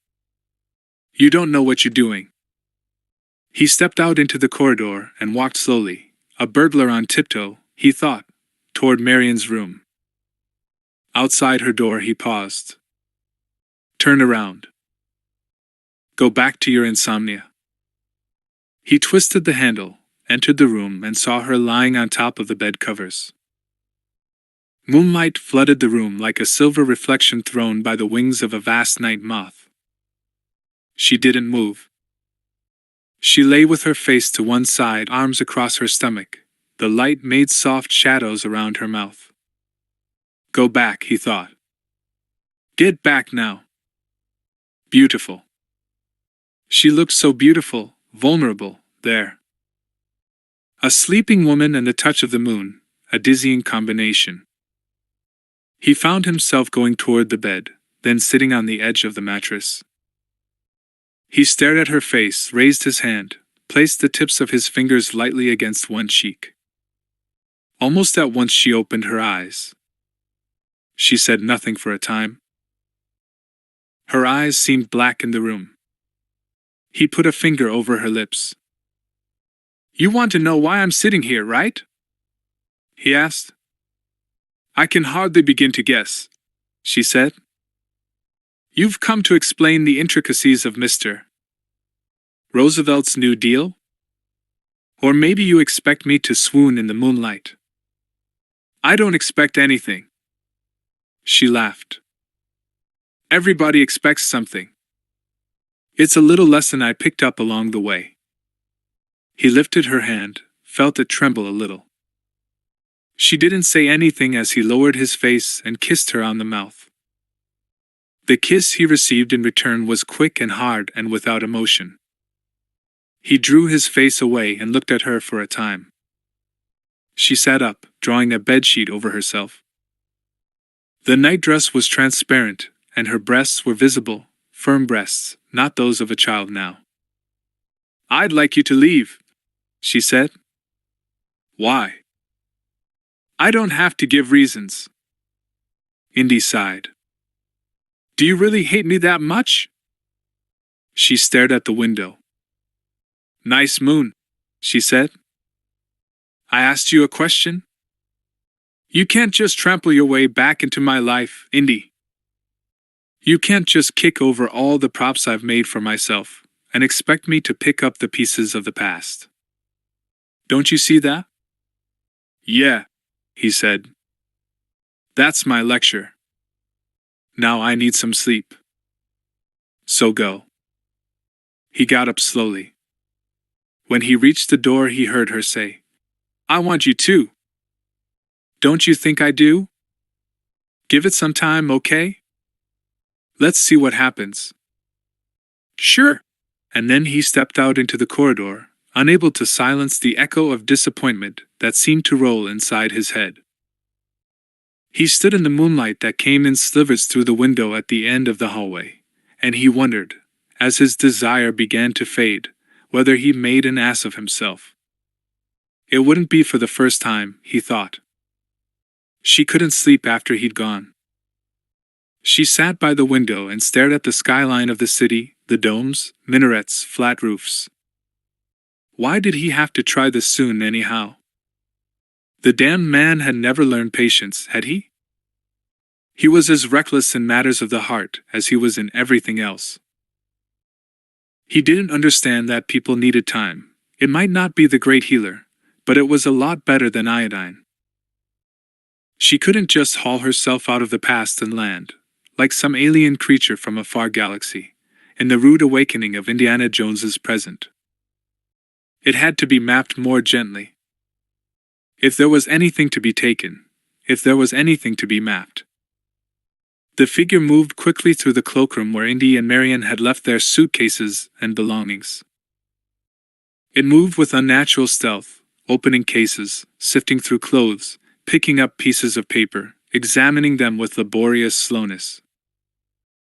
Speaker 1: You don't know what you're doing. He stepped out into the corridor and walked slowly, a burglar on tiptoe, he thought, toward Marian's room. Outside her door he paused. Turn around. Go back to your insomnia. He twisted the handle, entered the room and saw her lying on top of the bed covers. Moonlight flooded the room like a silver reflection thrown by the wings of a vast night moth. She didn't move. She lay with her face to one side, arms across her stomach. The light made soft shadows around her mouth. Go back, he thought. Get back now. Beautiful. She looked so beautiful, vulnerable, there. A sleeping woman and the touch of the moon, a dizzying combination. He found himself going toward the bed, then sitting on the edge of the mattress. He stared at her face, raised his hand, placed the tips of his fingers lightly against one cheek. Almost at once she opened her eyes. She said nothing for a time. Her eyes seemed black in the room. He put a finger over her lips. You want to know why I'm sitting here, right? He asked. I can hardly begin to guess, she said. You've come to explain the intricacies of Mr. Roosevelt's New Deal? Or maybe you expect me to swoon in the moonlight. I don't expect anything. She laughed. Everybody expects something. It's a little lesson I picked up along the way. He lifted her hand, felt it tremble a little. She didn't say anything as he lowered his face and kissed her on the mouth. The kiss he received in return was quick and hard and without emotion. He drew his face away and looked at her for a time. She sat up, drawing a bedsheet over herself. The nightdress was transparent, and her breasts were visible, firm breasts, not those of a child now. I'd like you to leave, she said. Why? I don't have to give reasons. Indy sighed. Do you really hate me that much? She stared at the window. Nice moon, she said. I asked you a question. You can't just trample your way back into my life, Indy. You can't just kick over all the props I've made for myself and expect me to pick up the pieces of the past. Don't you see that? Yeah, he said. That's my lecture. Now I need some sleep. So go. He got up slowly. When he reached the door, he heard her say, I want you too. Don't you think I do? Give it some time, okay? Let's see what happens. Sure. And then he stepped out into the corridor, unable to silence the echo of disappointment that seemed to roll inside his head. He stood in the moonlight that came in slivers through the window at the end of the hallway, and he wondered, as his desire began to fade, whether he made an ass of himself. It wouldn't be for the first time, he thought. She couldn't sleep after he'd gone. She sat by the window and stared at the skyline of the city, the domes, minarets, flat roofs. Why did he have to try this soon anyhow? The damned man had never learned patience, had he? He was as reckless in matters of the heart as he was in everything else. He didn't understand that people needed time. It might not be the great healer, but it was a lot better than iodine. She couldn't just haul herself out of the past and land, like some alien creature from a far galaxy, in the rude awakening of Indiana Jones's present. It had to be mapped more gently. If there was anything to be taken, if there was anything to be mapped. The figure moved quickly through the cloakroom where Indy and Marion had left their suitcases and belongings. It moved with unnatural stealth, opening cases, sifting through clothes, picking up pieces of paper, examining them with laborious slowness.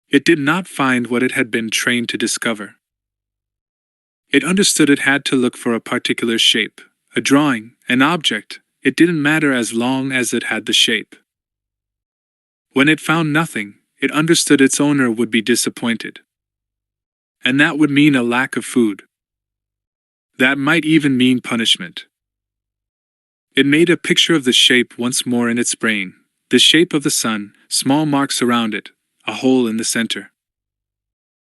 Speaker 1: It did not find what it had been trained to discover. It understood it had to look for a particular shape, a drawing, an object. It didn't matter as long as it had the shape. When it found nothing, it understood its owner would be disappointed. And that would mean a lack of food. That might even mean punishment. It made a picture of the shape once more in its brain, the shape of the sun, small marks around it, a hole in the center.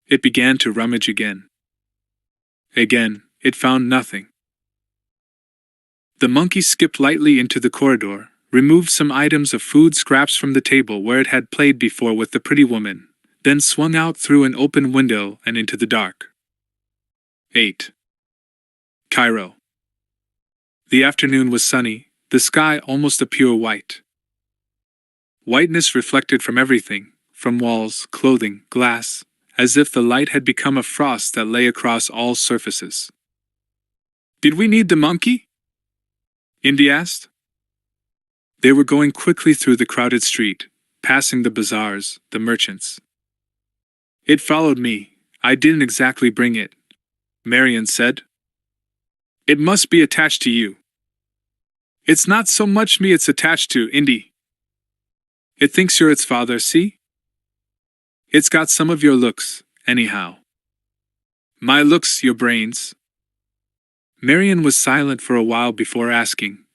Speaker 1: It began to rummage again. Again, it found nothing. The monkey skipped lightly into the corridor, removed some items of food scraps from the table where it had played before with the pretty woman, then swung out through an open window and into the dark. 8. Cairo. The afternoon was sunny, the sky almost a pure white. Whiteness reflected from everything, from walls, clothing, glass, as if the light had become a frost that lay across all surfaces. "Did we need the monkey?" Indy asked. They were going quickly through the crowded street, passing the bazaars, the merchants. "It followed me. I didn't exactly bring it," Marion said. "It must be attached to you." "It's not so much me it's attached to, Indy. It thinks you're its father, see? It's got some of your looks, anyhow." "My looks, your brains." Marion was silent for a while before asking,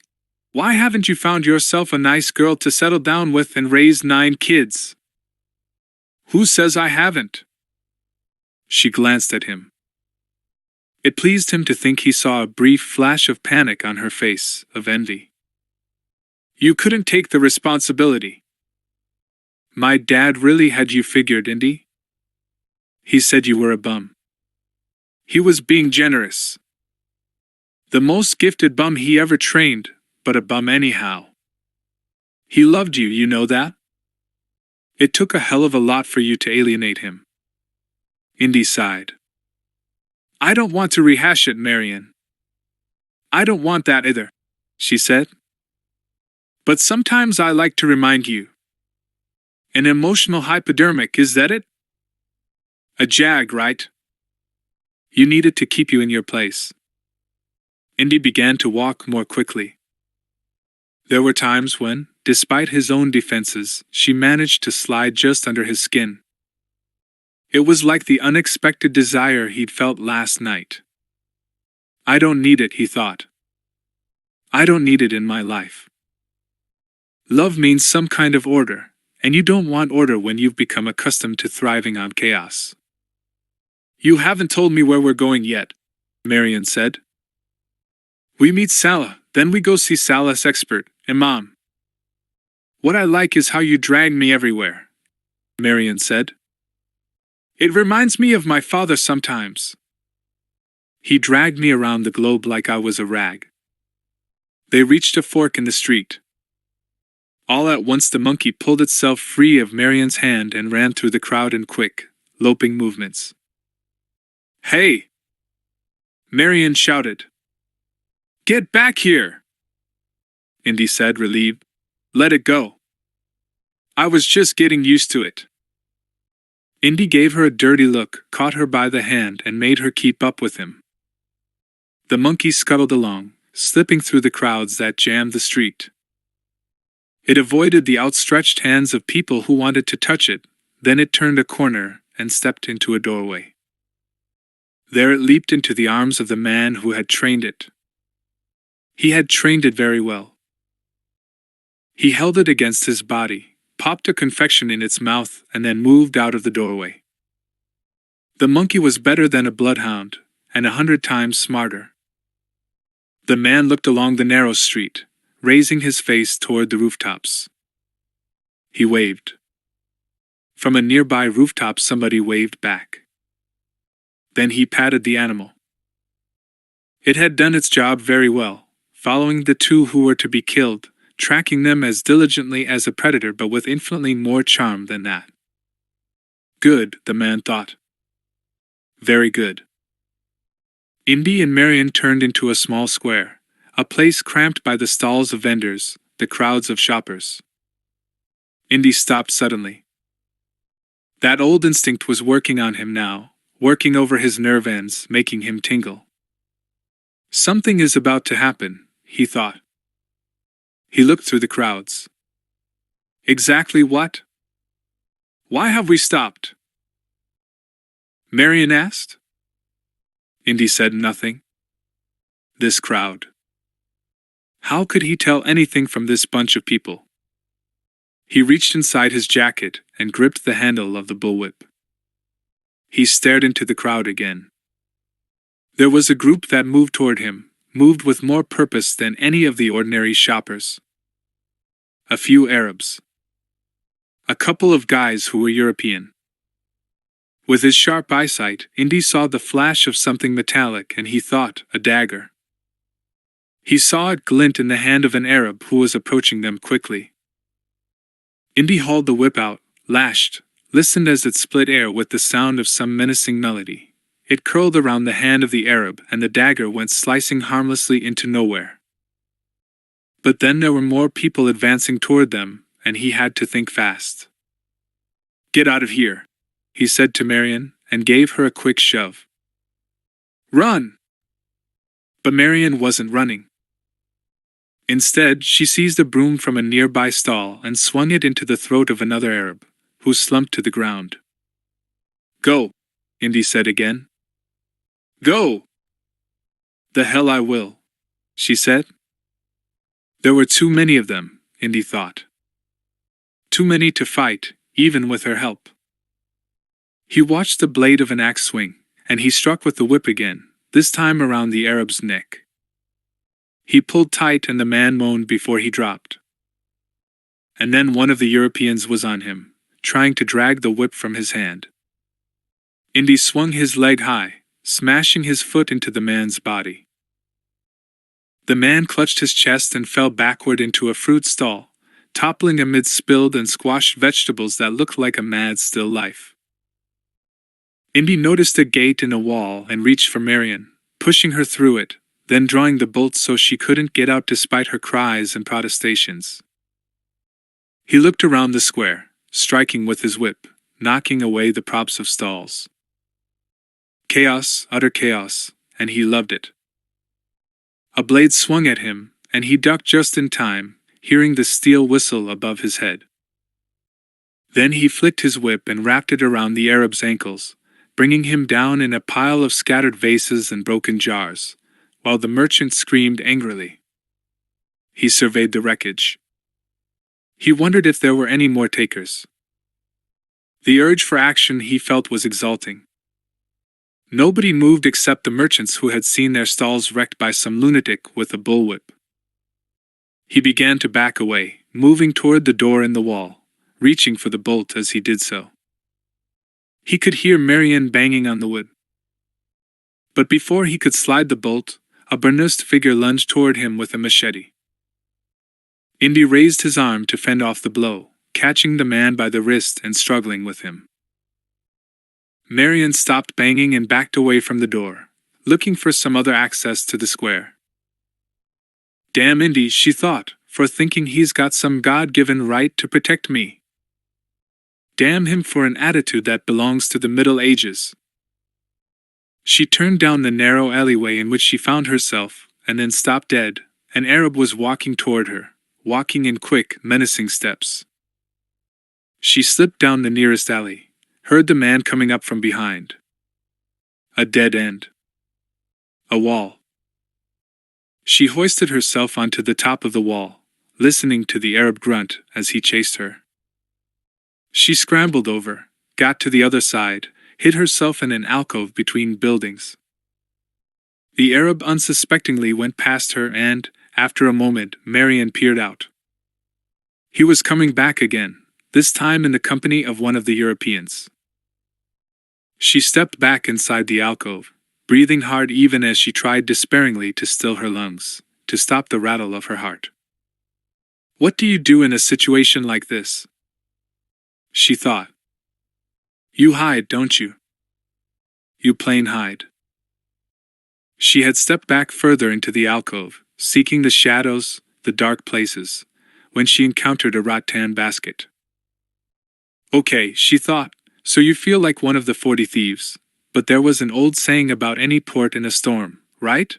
Speaker 1: "Why haven't you found yourself a nice girl to settle down with and raise 9 kids?" "Who says I haven't?" She glanced at him. It pleased him to think he saw a brief flash of panic on her face, of envy. "You couldn't take the responsibility." "My dad really had you figured, Indy? He said you were a bum." "He was being generous. The most gifted bum he ever trained, but a bum anyhow. He loved you, you know that? It took a hell of a lot for you to alienate him." Indy sighed. "I don't want to rehash it, Marion." "I don't want that either," she said. "But sometimes I like to remind you. An emotional hypodermic, is that it? A jag, right? You need it to keep you in your place." Indy began to walk more quickly. There were times when, despite his own defenses, she managed to slide just under his skin. It was like the unexpected desire he'd felt last night. "I don't need it," he thought. "I don't need it in my life." Love means some kind of order, and you don't want order when you've become accustomed to thriving on chaos. "You haven't told me where we're going yet," Marion said. "We meet Salah, then we go see Salah's expert, Imam." "What I like is how you drag me everywhere," Marion said. "It reminds me of my father sometimes. He dragged me around the globe like I was a rag." They reached a fork in the street. All at once the monkey pulled itself free of Marion's hand and ran through the crowd in quick, loping movements. "Hey!" Marion shouted. "Get back here!" Indy said, relieved. "Let it go. I was just getting used to it." Indy gave her a dirty look, caught her by the hand, and made her keep up with him. The monkey scuttled along, slipping through the crowds that jammed the street. It avoided the outstretched hands of people who wanted to touch it, then it turned a corner and stepped into a doorway. There it leaped into the arms of the man who had trained it. He had trained it very well. He held it against his body, popped a confection in its mouth, and then moved out of the doorway. The monkey was better than a bloodhound, and 100 times smarter. The man looked along the narrow street, raising his face toward the rooftops. He waved. From a nearby rooftop somebody waved back. Then he patted the animal. It had done its job very well, following the two who were to be killed, tracking them as diligently as a predator but with infinitely more charm than that. Good, the man thought. Very good. Indy and Marion turned into a small square, a place cramped by the stalls of vendors, the crowds of shoppers. Indy stopped suddenly. That old instinct was working on him now, working over his nerve ends, making him tingle. Something is about to happen, he thought. He looked through the crowds. Exactly what? Why have we stopped? Marion asked. Indy said nothing. This crowd. How could he tell anything from this bunch of people? He reached inside his jacket and gripped the handle of the bullwhip. He stared into the crowd again. There was a group that moved toward him, moved with more purpose than any of the ordinary shoppers. A few Arabs. A couple of guys who were European. With his sharp eyesight, Indy saw the flash of something metallic and he thought, a dagger. He saw it glint in the hand of an Arab who was approaching them quickly. Indy hauled the whip out, lashed, listened as it split air with the sound of some menacing melody. It curled around the hand of the Arab and the dagger went slicing harmlessly into nowhere. But then there were more people advancing toward them, and he had to think fast. Get out of here, he said to Marion, and gave her a quick shove. Run! But Marion wasn't running. Instead, she seized a broom from a nearby stall and swung it into the throat of another Arab, who slumped to the ground. Go, Indy said again. Go! The hell I will, she said. There were too many of them, Indy thought. Too many to fight, even with her help. He watched the blade of an axe swing, and he struck with the whip again, this time around the Arab's neck. He pulled tight and the man moaned before he dropped. And then one of the Europeans was on him, trying to drag the whip from his hand. Indy swung his leg high, smashing his foot into the man's body. The man clutched his chest and fell backward into a fruit stall, toppling amid spilled and squashed vegetables that looked like a mad still life. Indy noticed a gate in a wall and reached for Marion, pushing her through it, then drawing the bolt so she couldn't get out despite her cries and protestations. He looked around the square, striking with his whip, knocking away the props of stalls. Chaos, utter chaos, and he loved it. A blade swung at him, and he ducked just in time, hearing the steel whistle above his head. Then he flicked his whip and wrapped it around the Arab's ankles, bringing him down in a pile of scattered vases and broken jars, while the merchant screamed angrily. He surveyed the wreckage. He wondered if there were any more takers. The urge for action he felt was exalting. Nobody moved except the merchants who had seen their stalls wrecked by some lunatic with a bullwhip. He began to back away, moving toward the door in the wall, reaching for the bolt as he did so. He could hear Marion banging on the wood. But before he could slide the bolt, a burnished figure lunged toward him with a machete. Indy raised his arm to fend off the blow, catching the man by the wrist and struggling with him. Marion stopped banging and backed away from the door, looking for some other access to the square. Damn Indy, she thought, for thinking he's got some God-given right to protect me. Damn him for an attitude that belongs to the Middle Ages. She turned down the narrow alleyway in which she found herself, and then stopped dead. An Arab was walking toward her, walking in quick, menacing steps. She slipped down the nearest alley, heard the man coming up from behind. A dead end. A wall. She hoisted herself onto the top of the wall, listening to the Arab grunt as he chased her. She scrambled over, got to the other side, hid herself in an alcove between buildings. The Arab unsuspectingly went past her and, After a moment, Marian peered out. He was coming back again, this time in the company of one of the Europeans. She stepped back inside the alcove, breathing hard even as she tried despairingly to still her lungs, to stop the rattle of her heart. What do you do in a situation like this? She thought. You hide, don't you? You plain hide. She had stepped back further into the alcove, seeking the shadows, the dark places, when she encountered a rattan basket. Okay, she thought, so you feel like one of the 40 thieves, but there was an old saying about any port in a storm, right?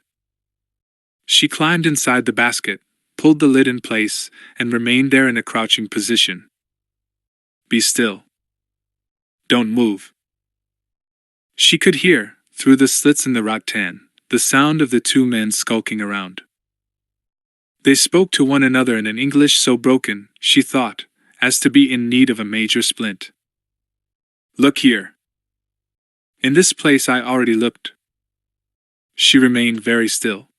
Speaker 1: She climbed inside the basket, pulled the lid in place, and remained there in a crouching position. Be still. Don't move. She could hear, through the slits in the rattan, the sound of the two men skulking around. They spoke to one another in an English so broken, she thought, as to be in need of a major splint. Look here. In this place I already looked. She remained very still.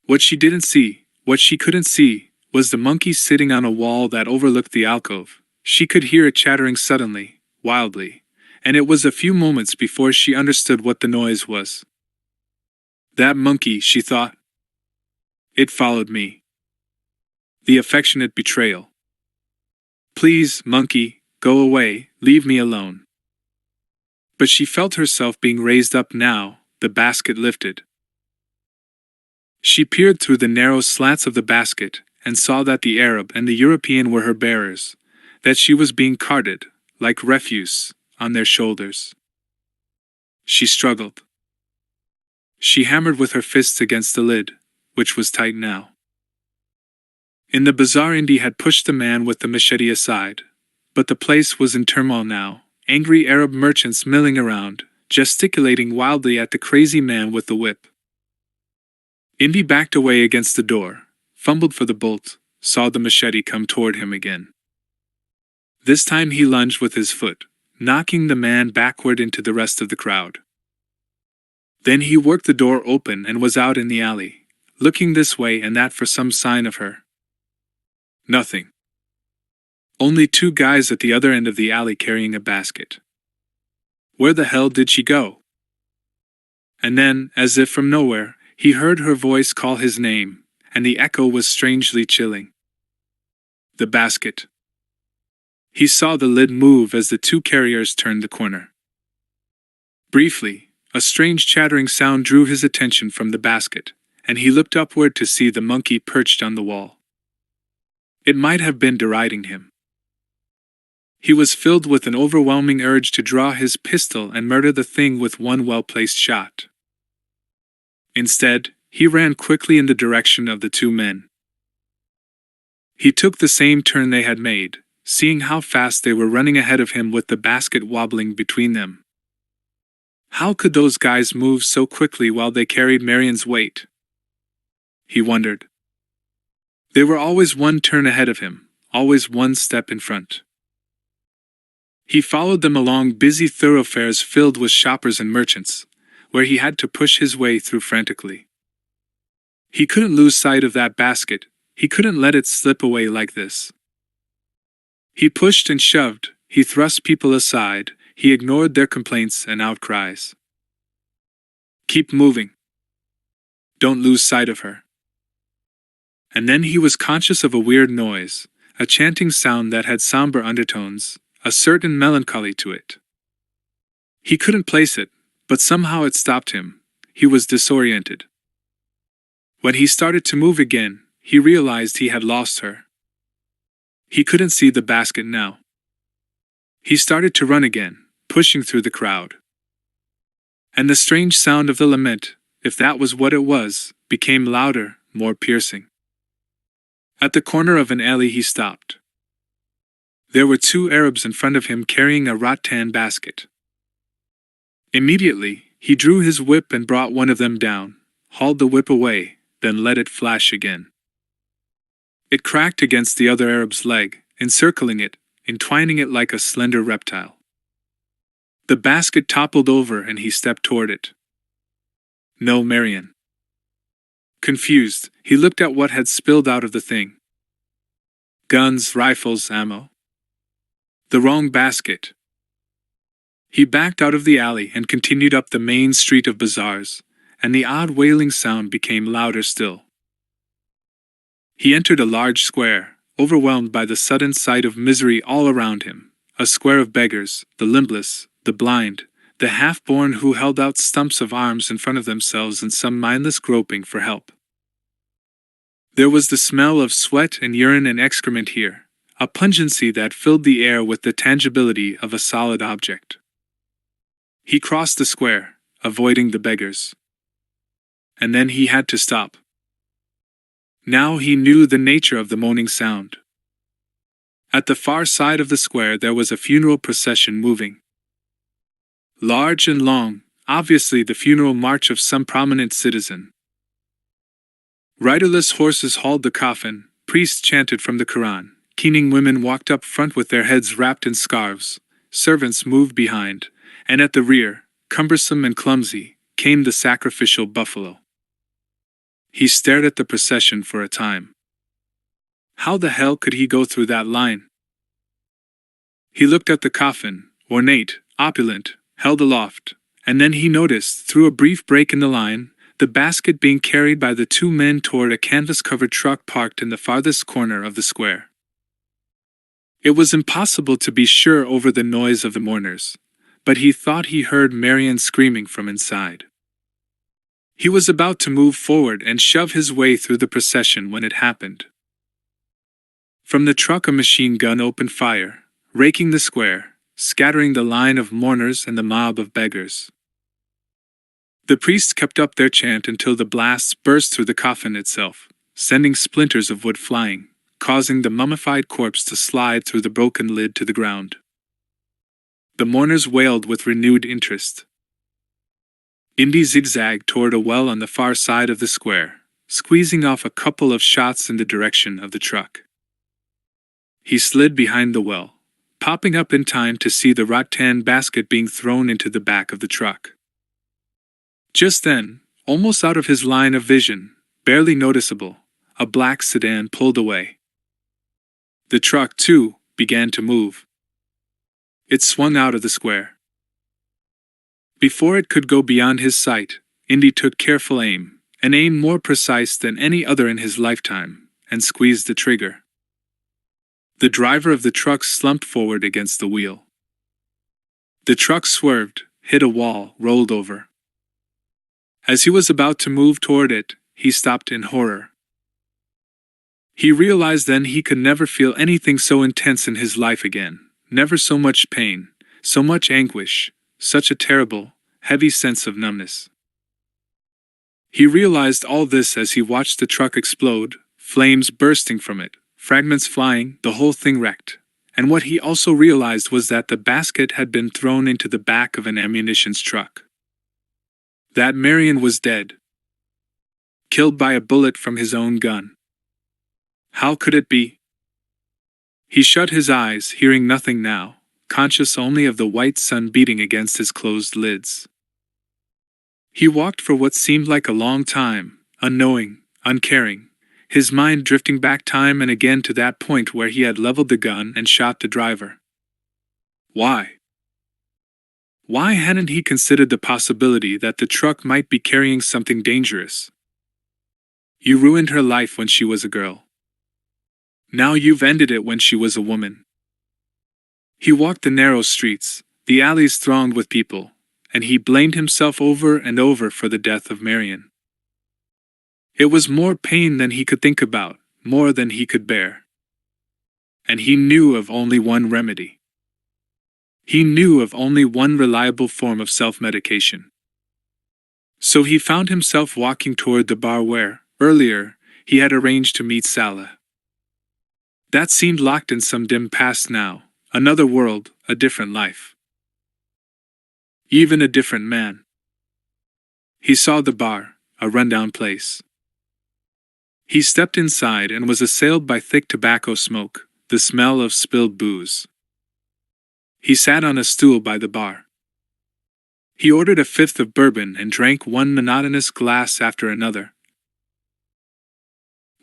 Speaker 1: What she didn't see, what she couldn't see, was the monkey sitting on a wall that overlooked the alcove. She could hear it chattering suddenly, wildly, and it was a few moments before she understood what the noise was. That monkey, she thought. It followed me. The affectionate betrayal. Please, monkey, go away, leave me alone. But she felt herself being raised up now, the basket lifted. She peered through the narrow slats of the basket, and saw that the Arab and the European were her bearers, that she was being carted, like refuse, on their shoulders. She struggled. She hammered with her fists against the lid, which was tight now. In the bazaar Indy had pushed the man with the machete aside, but the place was in turmoil now, angry Arab merchants milling around, gesticulating wildly at the crazy man with the whip. Indy backed away against the door, fumbled for the bolt, saw the machete come toward him again. This time he lunged with his foot, knocking the man backward into the rest of the crowd. Then he worked the door open and was out in the alley, looking this way and that for some sign of her. Nothing. Only two guys at the other end of the alley carrying a basket. Where the hell did she go? And then, as if from nowhere, he heard her voice call his name, and the echo was strangely chilling. The basket. He saw the lid move as the two carriers turned the corner. Briefly, a strange chattering sound drew his attention from the basket, and he looked upward to see the monkey perched on the wall. It might have been deriding him. He was filled with an overwhelming urge to draw his pistol and murder the thing with one well-placed shot. Instead, he ran quickly in the direction of the two men. He took the same turn they had made, seeing how fast they were running ahead of him with the basket wobbling between them. How could those guys move so quickly while they carried Marian's weight? He wondered. They were always one turn ahead of him, always one step in front. He followed them along busy thoroughfares filled with shoppers and merchants, where he had to push his way through frantically. He couldn't lose sight of that basket, he couldn't let it slip away like this. He pushed and shoved, he thrust people aside, he ignored their complaints and outcries. Keep moving. Don't lose sight of her. And then he was conscious of a weird noise, a chanting sound that had somber undertones, a certain melancholy to it. He couldn't place it, but somehow it stopped him. He was disoriented. When he started to move again, he realized he had lost her. He couldn't see the basket now. He started to run again, pushing through the crowd. And the strange sound of the lament, if that was what it was, became louder, more piercing. At the corner of an alley he stopped. There were two Arabs in front of him carrying a rattan basket. Immediately, he drew his whip and brought one of them down, hauled the whip away, then let it flash again. It cracked against the other Arab's leg, encircling it, entwining it like a slender reptile. The basket toppled over and he stepped toward it. No, Marian. Confused, he looked at what had spilled out of the thing. Guns, rifles, ammo. The wrong basket. He backed out of the alley and continued up the main street of bazaars, and the odd wailing sound became louder still. He entered a large square, overwhelmed by the sudden sight of misery all around him, a square of beggars, the limbless, the blind, the half-born who held out stumps of arms in front of themselves in some mindless groping for help. There was the smell of sweat and urine and excrement here, a pungency that filled the air with the tangibility of a solid object. He crossed the square, avoiding the beggars. And then he had to stop. Now he knew the nature of the moaning sound. At the far side of the square there was a funeral procession moving. Large and long, obviously the funeral march of some prominent citizen. Riderless horses hauled the coffin, priests chanted from the Quran, keening women walked up front with their heads wrapped in scarves, servants moved behind, and at the rear, cumbersome and clumsy, came the sacrificial buffalo. He stared at the procession for a time. How the hell could he go through that line? He looked at the coffin, ornate, opulent, held aloft, and then he noticed, through a brief break in the line, the basket being carried by the two men toward a canvas-covered truck parked in the farthest corner of the square. It was impossible to be sure over the noise of the mourners, but he thought he heard Marian screaming from inside. He was about to move forward and shove his way through the procession when it happened. From the truck a machine gun opened fire, raking the square, scattering the line of mourners and the mob of beggars. The priests kept up their chant until the blasts burst through the coffin itself, sending splinters of wood flying, causing the mummified corpse to slide through the broken lid to the ground. The mourners wailed with renewed interest. Indy zigzagged toward a well on the far side of the square, squeezing off a couple of shots in the direction of the truck. He slid behind the well, popping up in time to see the rattan basket being thrown into the back of the truck. Just then, almost out of his line of vision, barely noticeable, a black sedan pulled away. The truck, too, began to move. It swung out of the square. Before it could go beyond his sight, Indy took careful aim, an aim more precise than any other in his lifetime, and squeezed the trigger. The driver of the truck slumped forward against the wheel. The truck swerved, hit a wall, rolled over. As he was about to move toward it, he stopped in horror. He realized then he could never feel anything so intense in his life again, never so much pain, so much anguish, such a terrible, heavy sense of numbness. He realized all this as he watched the truck explode, flames bursting from it, fragments flying, the whole thing wrecked. And what he also realized was that the basket had been thrown into the back of an ammunition truck. That Marian was dead. Killed by a bullet from his own gun. How could it be? He shut his eyes, hearing nothing now, conscious only of the white sun beating against his closed lids. He walked for what seemed like a long time, unknowing, uncaring, his mind drifting back time and again to that point where he had leveled the gun and shot the driver. Why? Why hadn't he considered the possibility that the truck might be carrying something dangerous? You ruined her life when she was a girl. Now you've ended it when she was a woman. He walked the narrow streets, the alleys thronged with people, and he blamed himself over and over for the death of Marian. It was more pain than he could think about, more than he could bear. And he knew of only one remedy. He knew of only one reliable form of self-medication. So he found himself walking toward the bar where, earlier, he had arranged to meet Salah. That seemed locked in some dim past now, another world, a different life. Even a different man. He saw the bar, a rundown place. He stepped inside and was assailed by thick tobacco smoke, the smell of spilled booze. He sat on a stool by the bar. He ordered a fifth of bourbon and drank one monotonous glass after another.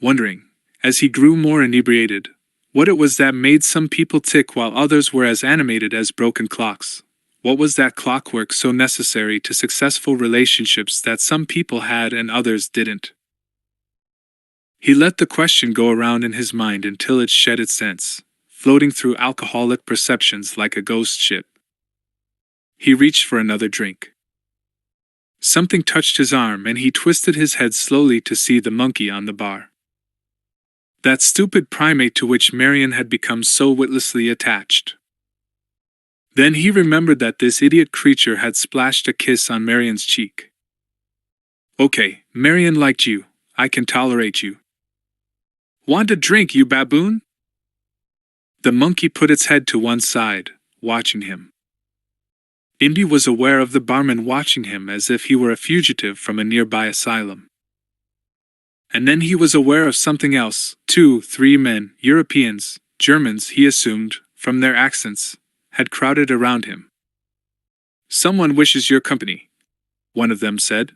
Speaker 1: wondering, as he grew more inebriated, what it was that made some people tick while others were as animated as broken clocks. What was that clockwork so necessary to successful relationships that some people had and others didn't? He let the question go around in his mind until it shed its sense, floating through alcoholic perceptions like a ghost ship. He reached for another drink. Something touched his arm and he twisted his head slowly to see the monkey on the bar. That stupid primate to which Marion had become so witlessly attached. Then he remembered that this idiot creature had splashed a kiss on Marion's cheek. Okay, Marion liked you. I can tolerate you. Want a drink, you baboon? The monkey put its head to one side, watching him. Indy was aware of the barman watching him as if he were a fugitive from a nearby asylum. And then he was aware of something else. 2, 3 men, Europeans, Germans, he assumed, from their accents, had crowded around him. Someone wishes your company, one of them said.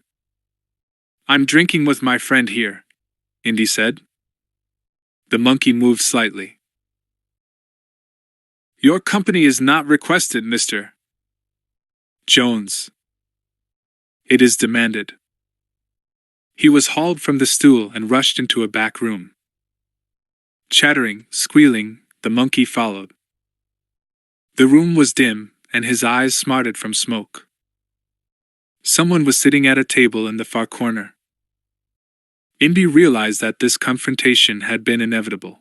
Speaker 1: I'm drinking with my friend here, Indy said. The monkey moved slightly. Your company is not requested, Mr. Jones. It is demanded. He was hauled from the stool and rushed into a back room. Chattering, squealing, the monkey followed. The room was dim, and his eyes smarted from smoke. Someone was sitting at a table in the far corner. Indy realized that this confrontation had been inevitable.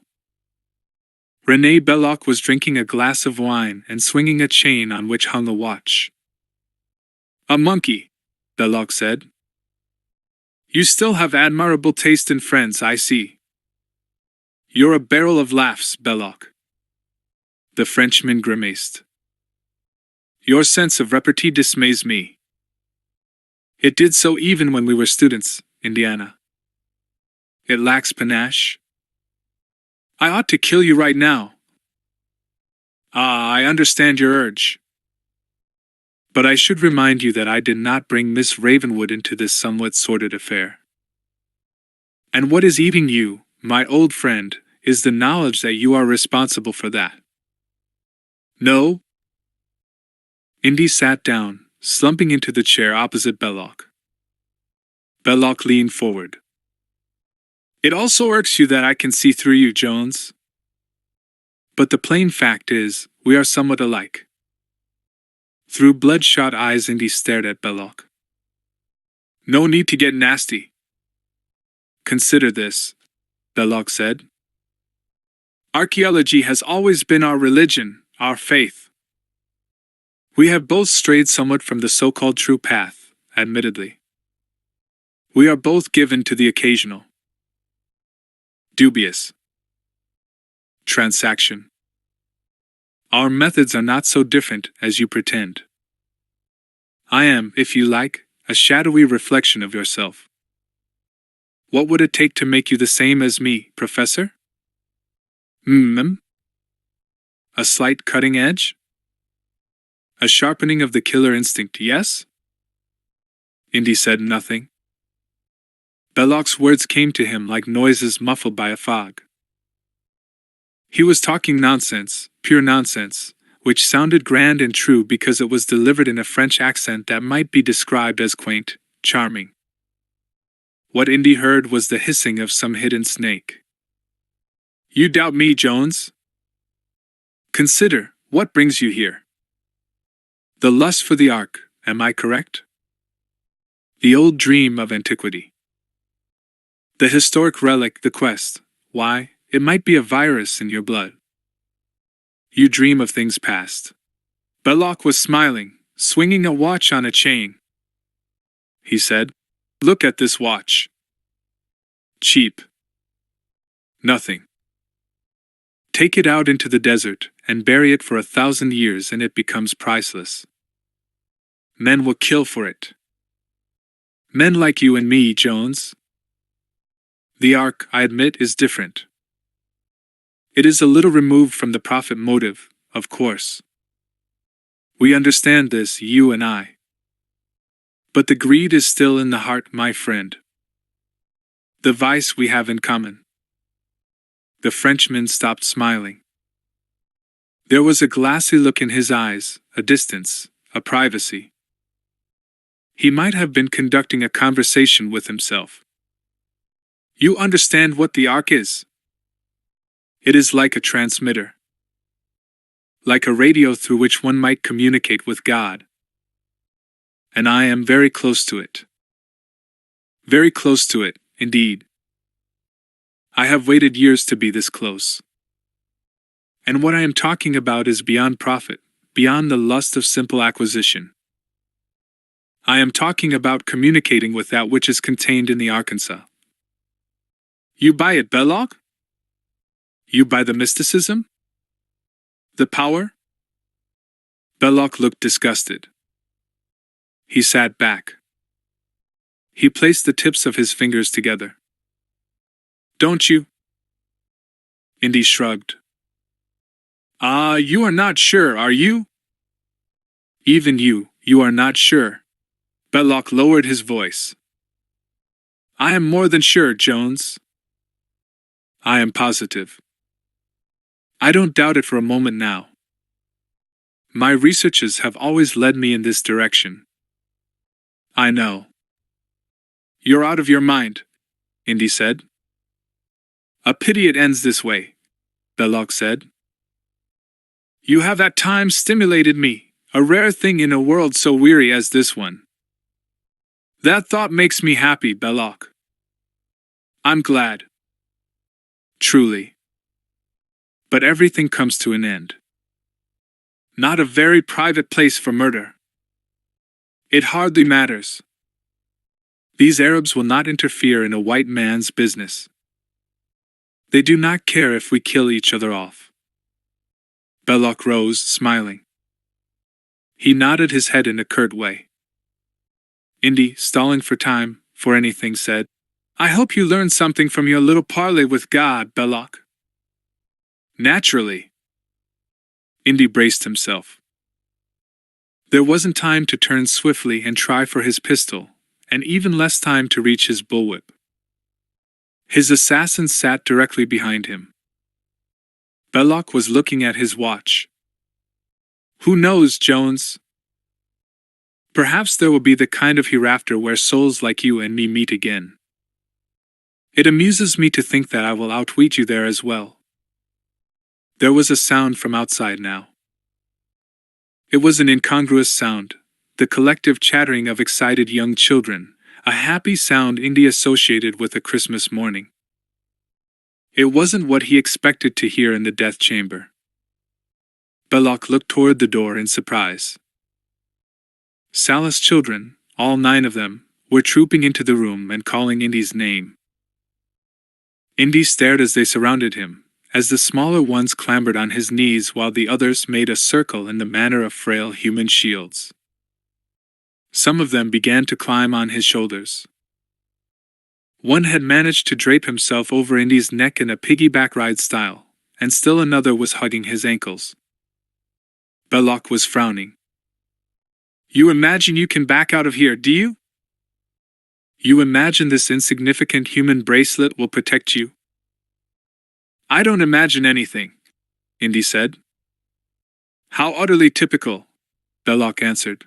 Speaker 1: René Belloc was drinking a glass of wine and swinging a chain on which hung a watch. A monkey, Belloc said. You still have admirable taste in friends, I see. You're a barrel of laughs, Belloc. The Frenchman grimaced. Your sense of repartee dismays me. It did so even when we were students, Indiana. It lacks panache. I ought to kill you right now. I understand your urge. But I should remind you that I did not bring Miss Ravenwood into this somewhat sordid affair. And what is eating you, my old friend, is the knowledge that you are responsible for that. No? Indy sat down, slumping into the chair opposite Belloc. Belloc leaned forward. It also irks you that I can see through you, Jones. But the plain fact is, we are somewhat alike. Through bloodshot eyes, Indy stared at Belloc. No need to get nasty. Consider this, Belloc said. Archaeology has always been our religion, our faith. We have both strayed somewhat from the so-called true path, admittedly. We are both given to the occasional, dubious transaction. Our methods are not so different as you pretend. I am, if you like, a shadowy reflection of yourself. What would it take to make you the same as me, Professor? A slight cutting edge? A sharpening of the killer instinct, yes? Indy said nothing. Belloc's words came to him like noises muffled by a fog. He was talking nonsense, pure nonsense, which sounded grand and true because it was delivered in a French accent that might be described as quaint, charming. What Indy heard was the hissing of some hidden snake. You doubt me, Jones? Consider, what brings you here? The lust for the Ark, am I correct? The old dream of antiquity. The historic relic, the quest, why, it might be a virus in your blood. You dream of things past. Belloc was smiling, swinging a watch on a chain. He said, Look at this watch. Cheap. Nothing. Take it out into the desert and bury it for 1,000 years and it becomes priceless. Men will kill for it. Men like you and me, Jones. The Ark, I admit, is different. It is a little removed from the profit motive, of course. We understand this, you and I. But the greed is still in the heart, my friend. The vice we have in common. The Frenchman stopped smiling. There was a glassy look in his eyes, a distance, a privacy. He might have been conducting a conversation with himself. You understand what the Ark is? It is like a transmitter. Like a radio through which one might communicate with God. And I am very close to it. Very close to it, indeed. I have waited years to be this close. And what I am talking about is beyond profit, beyond the lust of simple acquisition. I am talking about communicating with that which is contained in the Arkansas. You buy it, Belloc? You buy the mysticism? The power? Belloc looked disgusted. He sat back. He placed the tips of his fingers together. Don't you? Indy shrugged. You are not sure, are you? Even you are not sure. Belloc lowered his voice. I am more than sure, Jones. I am positive. I don't doubt it for a moment now. My researches have always led me in this direction. I know. You're out of your mind, Indy said. A pity it ends this way, Belloc said. You have at times stimulated me, a rare thing in a world so weary as this one. That thought makes me happy, Belloc. I'm glad. Truly. But everything comes to an end. Not a very private place for murder. It hardly matters. These Arabs will not interfere in a white man's business. They do not care if we kill each other off. Belloc rose, smiling. He nodded his head in a curt way. Indy, stalling for time, for anything, said, I hope you learned something from your little parley with God, Belloc. Naturally. Indy braced himself. There wasn't time to turn swiftly and try for his pistol, and even less time to reach his bullwhip. His assassin sat directly behind him. Belloc was looking at his watch. Who knows, Jones? Perhaps there will be the kind of hereafter where souls like you and me meet again. It amuses me to think that I will outwit you there as well. There was a sound from outside now. It was an incongruous sound, the collective chattering of excited young children, a happy sound Indy associated with a Christmas morning. It wasn't what he expected to hear in the death chamber. Belloc looked toward the door in surprise. Salah's children, all 9 of them, were trooping into the room and calling Indy's name. Indy stared as they surrounded him, as the smaller ones clambered on his knees while the others made a circle in the manner of frail human shields. Some of them began to climb on his shoulders. One had managed to drape himself over Indy's neck in a piggyback ride style, and still another was hugging his ankles. Belloc was frowning. You imagine you can back out of here, do you? You imagine this insignificant human bracelet will protect you? I don't imagine anything, Indy said. How utterly typical, Belloc answered.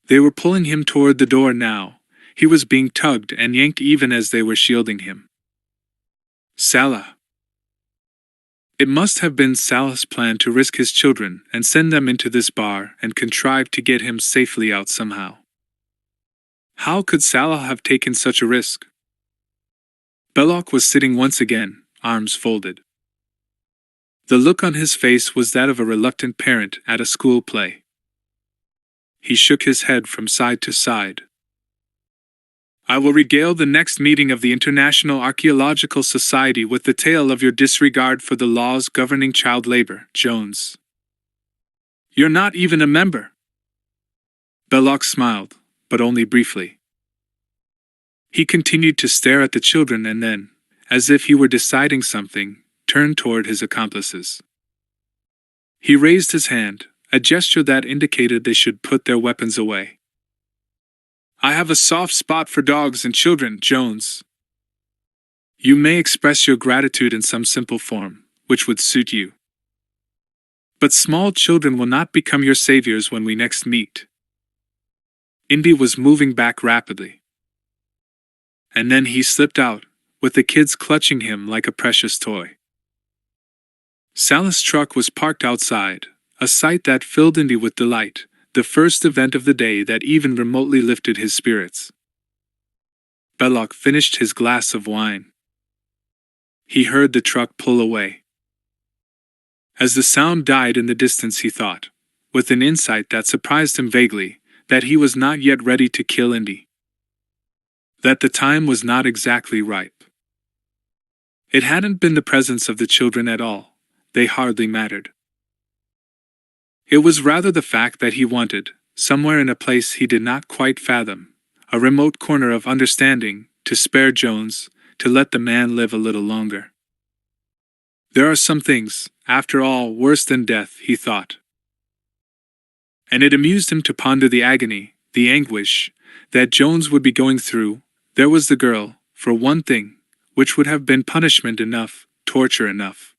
Speaker 1: They were pulling him toward the door now. He was being tugged and yanked even as they were shielding him. Salah. It must have been Salah's plan to risk his children and send them into this bar and contrive to get him safely out somehow. How could Salah have taken such a risk? Belloc was sitting once again, arms folded. The look on his face was that of a reluctant parent at a school play. He shook his head from side to side. I will regale the next meeting of the International Archaeological Society with the tale of your disregard for the laws governing child labor, Jones. You're not even a member. Belloc smiled, but only briefly. He continued to stare at the children and then, as if he were deciding something, turned toward his accomplices. He raised his hand, a gesture that indicated they should put their weapons away. I have a soft spot for dogs and children, Jones. You may express your gratitude in some simple form, which would suit you. But small children will not become your saviors when we next meet. Indy was moving back rapidly. And then he slipped out, with the kids clutching him like a precious toy. Sal's truck was parked outside, a sight that filled Indy with delight, the first event of the day that even remotely lifted his spirits. Belloc finished his glass of wine. He heard the truck pull away. As the sound died in the distance, he thought, with an insight that surprised him vaguely, that he was not yet ready to kill Indy. That the time was not exactly ripe. It hadn't been the presence of the children at all, they hardly mattered. It was rather the fact that he wanted, somewhere in a place he did not quite fathom, a remote corner of understanding, to spare Jones, to let the man live a little longer. There are some things, after all, worse than death, he thought. And it amused him to ponder the agony, the anguish, that Jones would be going through. There was the girl, for one thing, which would have been punishment enough, torture enough.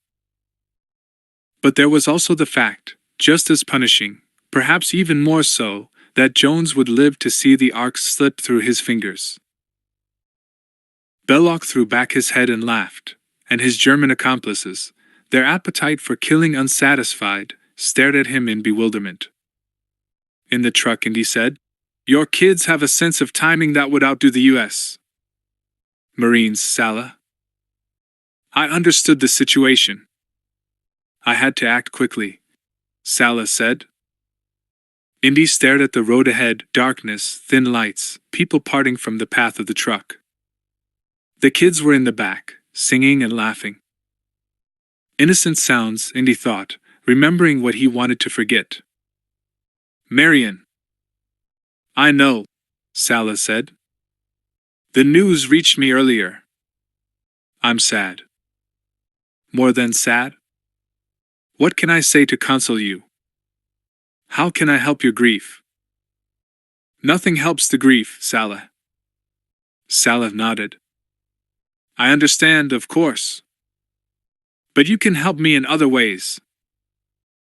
Speaker 1: But there was also the fact, just as punishing, perhaps even more so, that Jones would live to see the arc slip through his fingers. Belloc threw back his head and laughed, and his German accomplices, their appetite for killing unsatisfied, stared at him in bewilderment. In the truck, Indy said, "Your kids have a sense of timing that would outdo the U.S. Marines, Sala." I understood the situation. I had to act quickly, Sala said. Indy stared at the road ahead, darkness, thin lights, people parting from the path of the truck. The kids were in the back, singing and laughing. Innocent sounds, Indy thought, remembering what he wanted to forget. "Marion." "I know," Sala said. "The news reached me earlier. I'm sad." "More than sad? What can I say to console you? How can I help your grief?" "Nothing helps the grief, Sala." Sala nodded. "I understand, of course. But you can help me in other ways.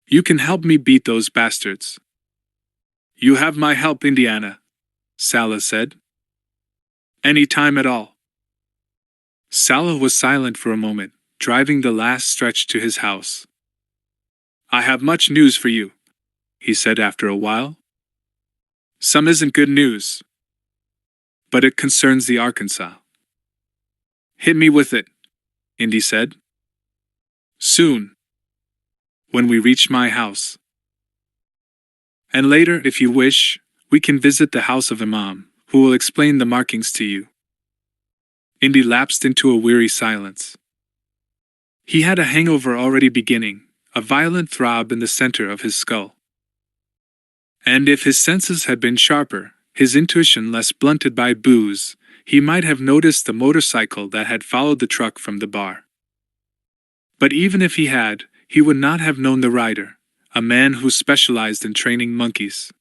Speaker 1: You can help me beat those bastards." "You have my help, Indiana," Sala said. "Any time at all." Sala was silent for a moment, driving the last stretch to his house. "I have much news for you," he said after a while. "Some isn't good news. But it concerns the Arkansas." "Hit me with it," Indy said. "Soon. When we reach my house. And later, if you wish, we can visit the house of Imam, who will explain the markings to you." Indy lapsed into a weary silence. He had a hangover already beginning, a violent throb in the center of his skull. And if his senses had been sharper, his intuition less blunted by booze, he might have noticed the motorcycle that had followed the truck from the bar. But even if he had, he would not have known the rider, a man who specialized in training monkeys.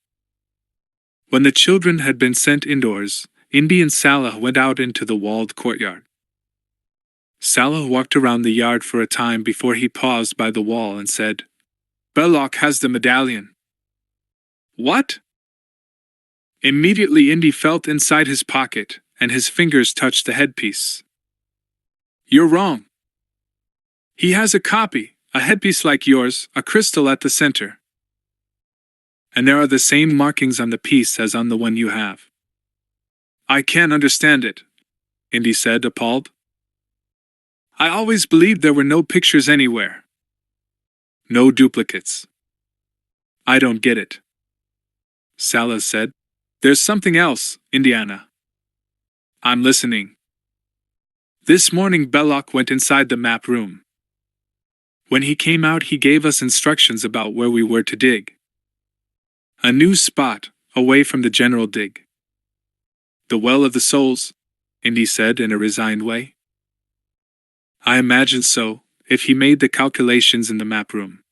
Speaker 1: When the children had been sent indoors, Indy and Sala went out into the walled courtyard. Sala walked around the yard for a time before he paused by the wall and said, "Belloc has the medallion." "What?" Immediately Indy felt inside his pocket, and his fingers touched the headpiece. "You're wrong. He has a copy, a headpiece like yours, a crystal at the center. And there are the same markings on the piece as on the one you have." "I can't understand it," Indy said, appalled. "I always believed there were no pictures anywhere. No duplicates." "I don't get it," Sala said. "There's something else, Indiana." "I'm listening." "This morning Belloc went inside the map room. When he came out, he gave us instructions about where we were to dig. A new spot, away from the general dig." "The Well of the Souls," Indy said in a resigned way. "I imagine so, if he made the calculations in the map room."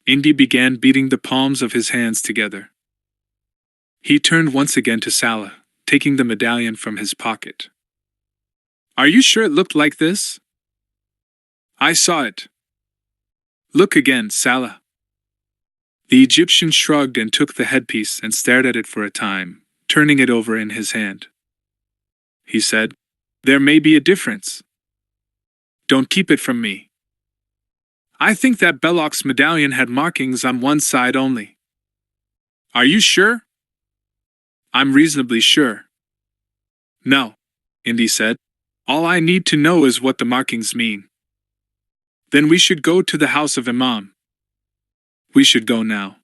Speaker 1: Indy began beating the palms of his hands together. He turned once again to Sala, taking the medallion from his pocket. Are you sure it looked like this? I saw it. Look again, Salah. The Egyptian shrugged and took the headpiece and stared at it for a time, turning it over in his hand. He said, "There may be a difference. Don't keep it from me. I think that Belloc's medallion had markings on one side only." "Are you sure?" "I'm reasonably sure." "No," Indy said. "All I need to know is what the markings mean." "Then we should go to the house of Imam." "We should go now."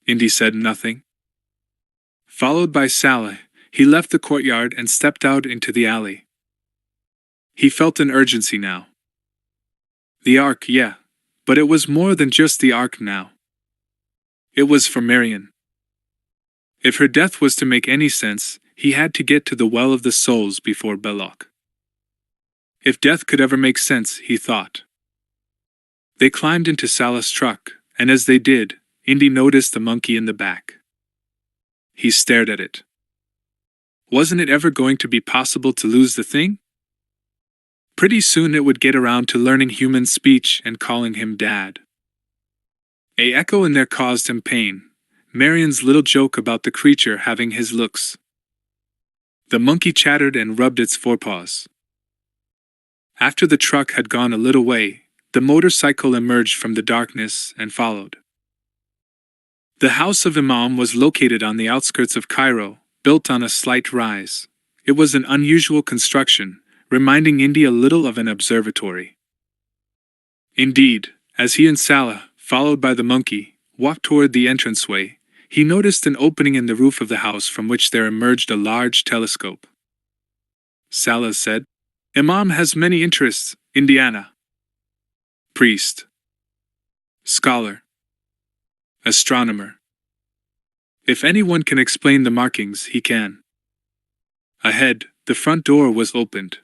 Speaker 1: Indy said nothing. Followed by Saleh, he left the courtyard and stepped out into the alley. He felt an urgency now. The Ark, yeah, but it was more than just the Ark now. It was for Marion. If her death was to make any sense, he had to get to the Well of the Souls before Belloc. If death could ever make sense, he thought. They climbed into Salah's truck, and as they did, Indy noticed the monkey in the back. He stared at it. Wasn't it ever going to be possible to lose the thing? Pretty soon it would get around to learning human speech and calling him Dad. A echo in there caused him pain, Marion's little joke about the creature having his looks. The monkey chattered and rubbed its forepaws. After the truck had gone a little way, the motorcycle emerged from the darkness and followed. The house of Imam was located on the outskirts of Cairo, built on a slight rise. It was an unusual construction, reminding Indy a little of an observatory. Indeed, as he and Salah, followed by the monkey, walked toward the entranceway, he noticed an opening in the roof of the house from which there emerged a large telescope. Salah said, "Imam has many interests, Indiana. Priest. Scholar. Astronomer. If anyone can explain the markings, he can." Ahead, the front door was opened.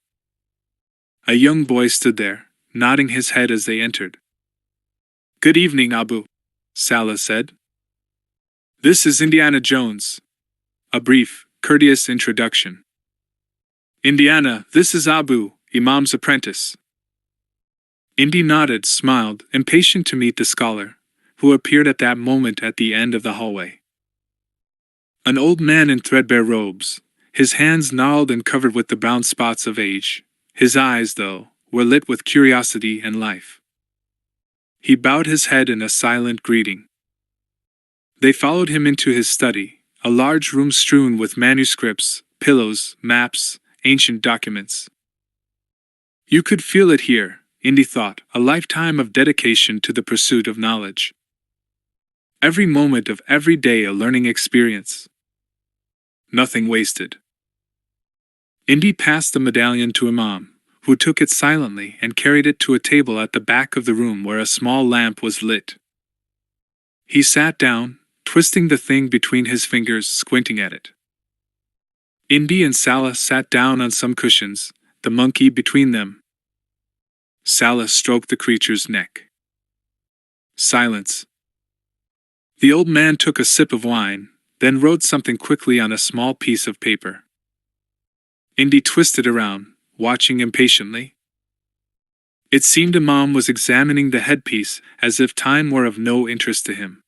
Speaker 1: A young boy stood there, nodding his head as they entered. "Good evening, Abu," Salah said. "This is Indiana Jones." A brief, courteous introduction. "Indiana, this is Abu, Imam's apprentice." Indy nodded, smiled, impatient to meet the scholar, who appeared at that moment at the end of the hallway. An old man in threadbare robes, his hands gnarled and covered with the brown spots of age. His eyes, though, were lit with curiosity and life. He bowed his head in a silent greeting. They followed him into his study, a large room strewn with manuscripts, pillows, maps, ancient documents. You could feel it here, Indy thought, a lifetime of dedication to the pursuit of knowledge. Every moment of every day a learning experience. Nothing wasted. Indy passed the medallion to Imam, who took it silently and carried it to a table at the back of the room where a small lamp was lit. He sat down, twisting the thing between his fingers, squinting at it. Indy and Salah sat down on some cushions, the monkey between them. Salah stroked the creature's neck. Silence. The old man took a sip of wine, then wrote something quickly on a small piece of paper. Indy twisted around, watching impatiently. It seemed Imam was examining the headpiece as if time were of no interest to him.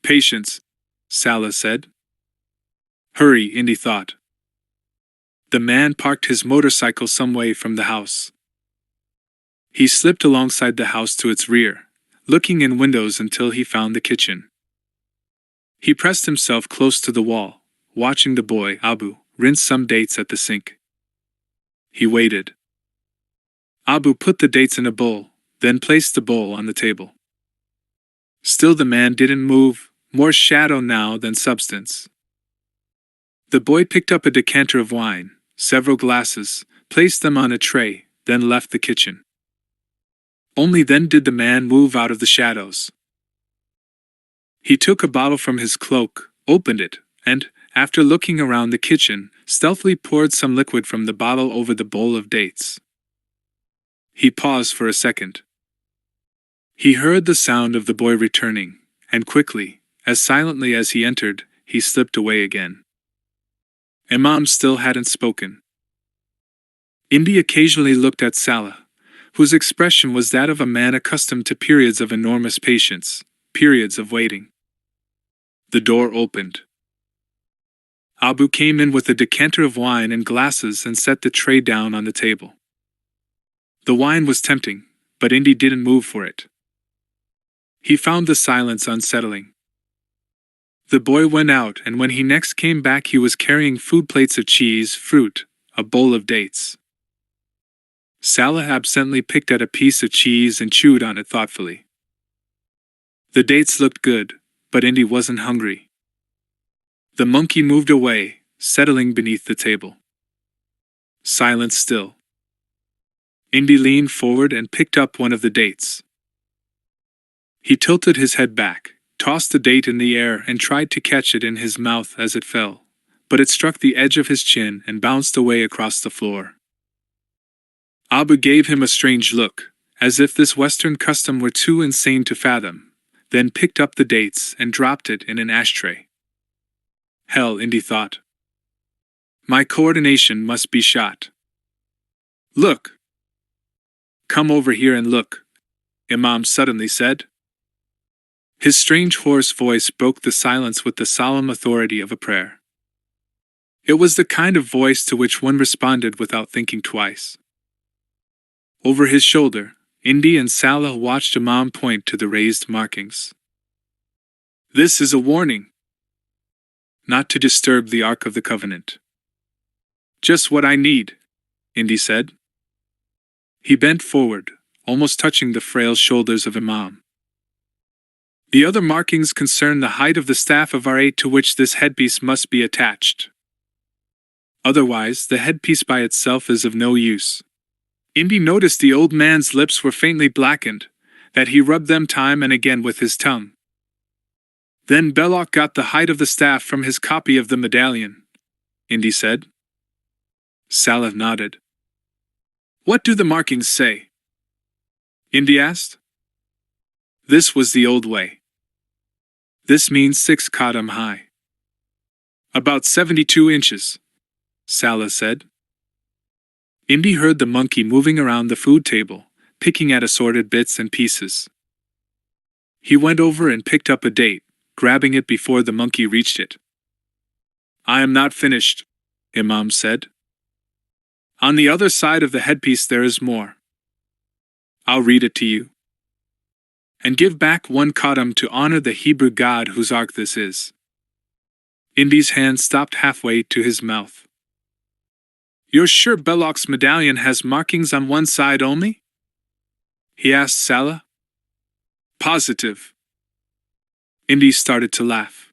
Speaker 1: "Patience," Salah said. "Hurry," Indy thought. The man parked his motorcycle some way from the house. He slipped alongside the house to its rear, looking in windows until he found the kitchen. He pressed himself close to the wall, watching the boy, Abu, rinse some dates at the sink. He waited. Abu put the dates in a bowl, then placed the bowl on the table. Still the man didn't move, more shadow now than substance. The boy picked up a decanter of wine, several glasses, placed them on a tray, then left the kitchen. Only then did the man move out of the shadows. He took a bottle from his cloak, opened it, and, after looking around the kitchen, stealthily poured some liquid from the bottle over the bowl of dates. He paused for a second. He heard the sound of the boy returning, and quickly, as silently as he entered, he slipped away again. Imam still hadn't spoken. Indy occasionally looked at Salah, whose expression was that of a man accustomed to periods of enormous patience, periods of waiting. The door opened. Abu came in with a decanter of wine and glasses and set the tray down on the table. The wine was tempting, but Indy didn't move for it. He found the silence unsettling. The boy went out, and when he next came back he was carrying food plates of cheese, fruit, a bowl of dates. Salah absently picked at a piece of cheese and chewed on it thoughtfully. The dates looked good, but Indy wasn't hungry. The monkey moved away, settling beneath the table. Silence still. Indy leaned forward and picked up one of the dates. He tilted his head back, tossed the date in the air and tried to catch it in his mouth as it fell, but it struck the edge of his chin and bounced away across the floor. Abu gave him a strange look, as if this Western custom were too insane to fathom, then picked up the dates and dropped it in an ashtray. Hell, Indy thought. My coordination must be shot. Look! Come over here and look, Imam suddenly said. His strange hoarse voice broke the silence with the solemn authority of a prayer. It was the kind of voice to which one responded without thinking twice. Over his shoulder, Indy and Salah watched Imam point to the raised markings. This is a warning. Not to disturb the Ark of the Covenant. Just what I need, Indy said. He bent forward, almost touching the frail shoulders of Imam. The other markings concern the height of the staff of R8 to which this headpiece must be attached. Otherwise, the headpiece by itself is of no use. Indy noticed the old man's lips were faintly blackened, that he rubbed them time and again with his tongue. Then Belloc got the height of the staff from his copy of the medallion, Indy said. Salah nodded. What do the markings say? Indy asked. This was the old way. This means 6 qadam high. About 72 inches, Salah said. Indy heard the monkey moving around the food table, picking at assorted bits and pieces. He went over and picked up a date, grabbing it before the monkey reached it. I am not finished, Imam said. On the other side of the headpiece there is more. I'll read it to you. And give back 1 qadam to honor the Hebrew God whose ark this is. Indy's hand stopped halfway to his mouth. You're sure Belloc's medallion has markings on one side only? He asked Salah. Positive. Indy started to laugh.